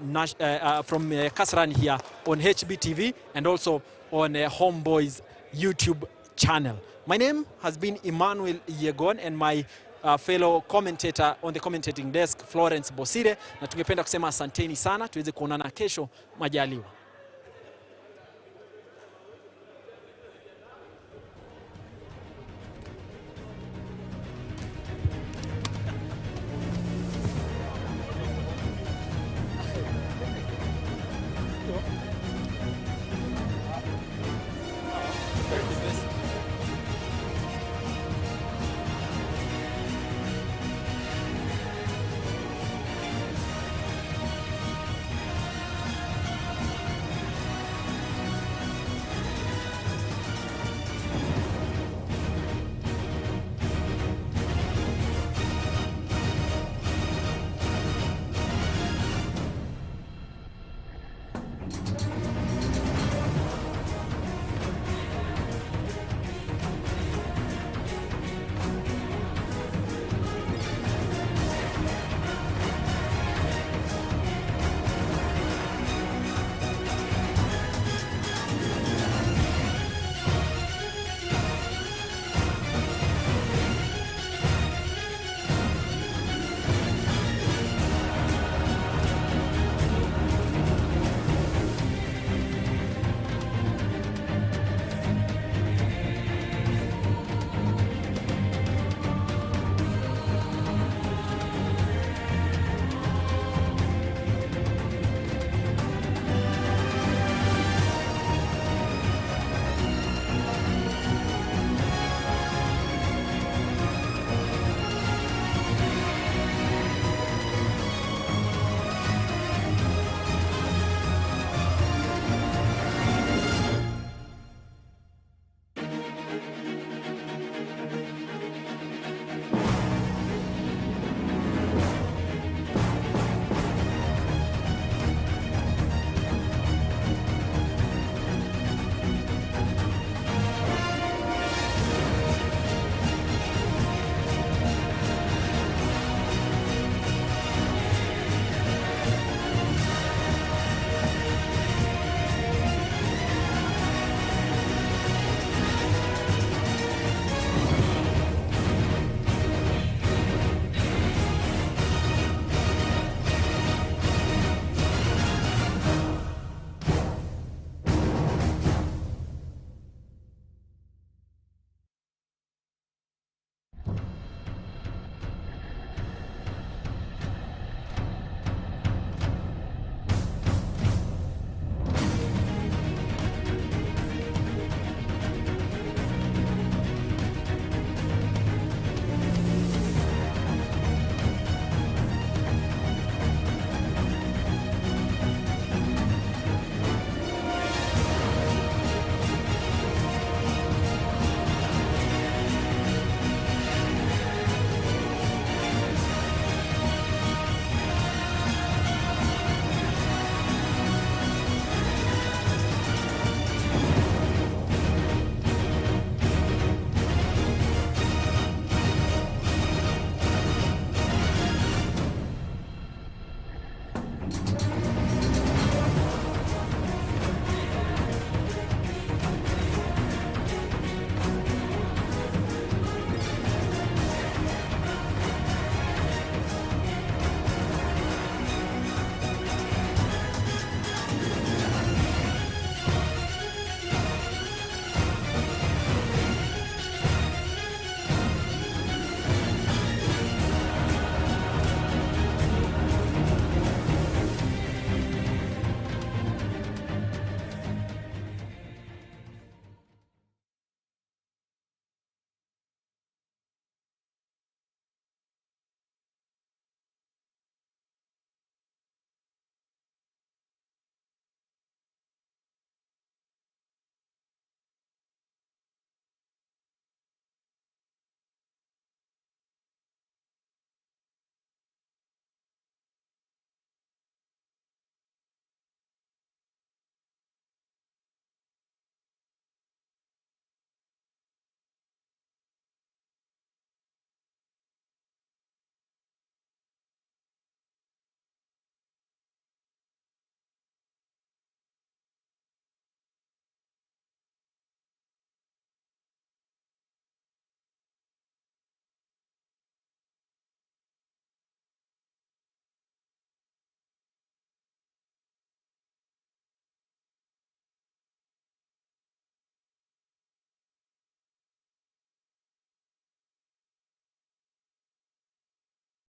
from Kasarani here on HBTV and also on Homeboys YouTube channel. My name has been Emmanuel Yegon, and my fellow commentator on the commentating desk, Florence Bosire, na tungependa kusema asanteni sana, tuweze kuonana kesho majaliwa.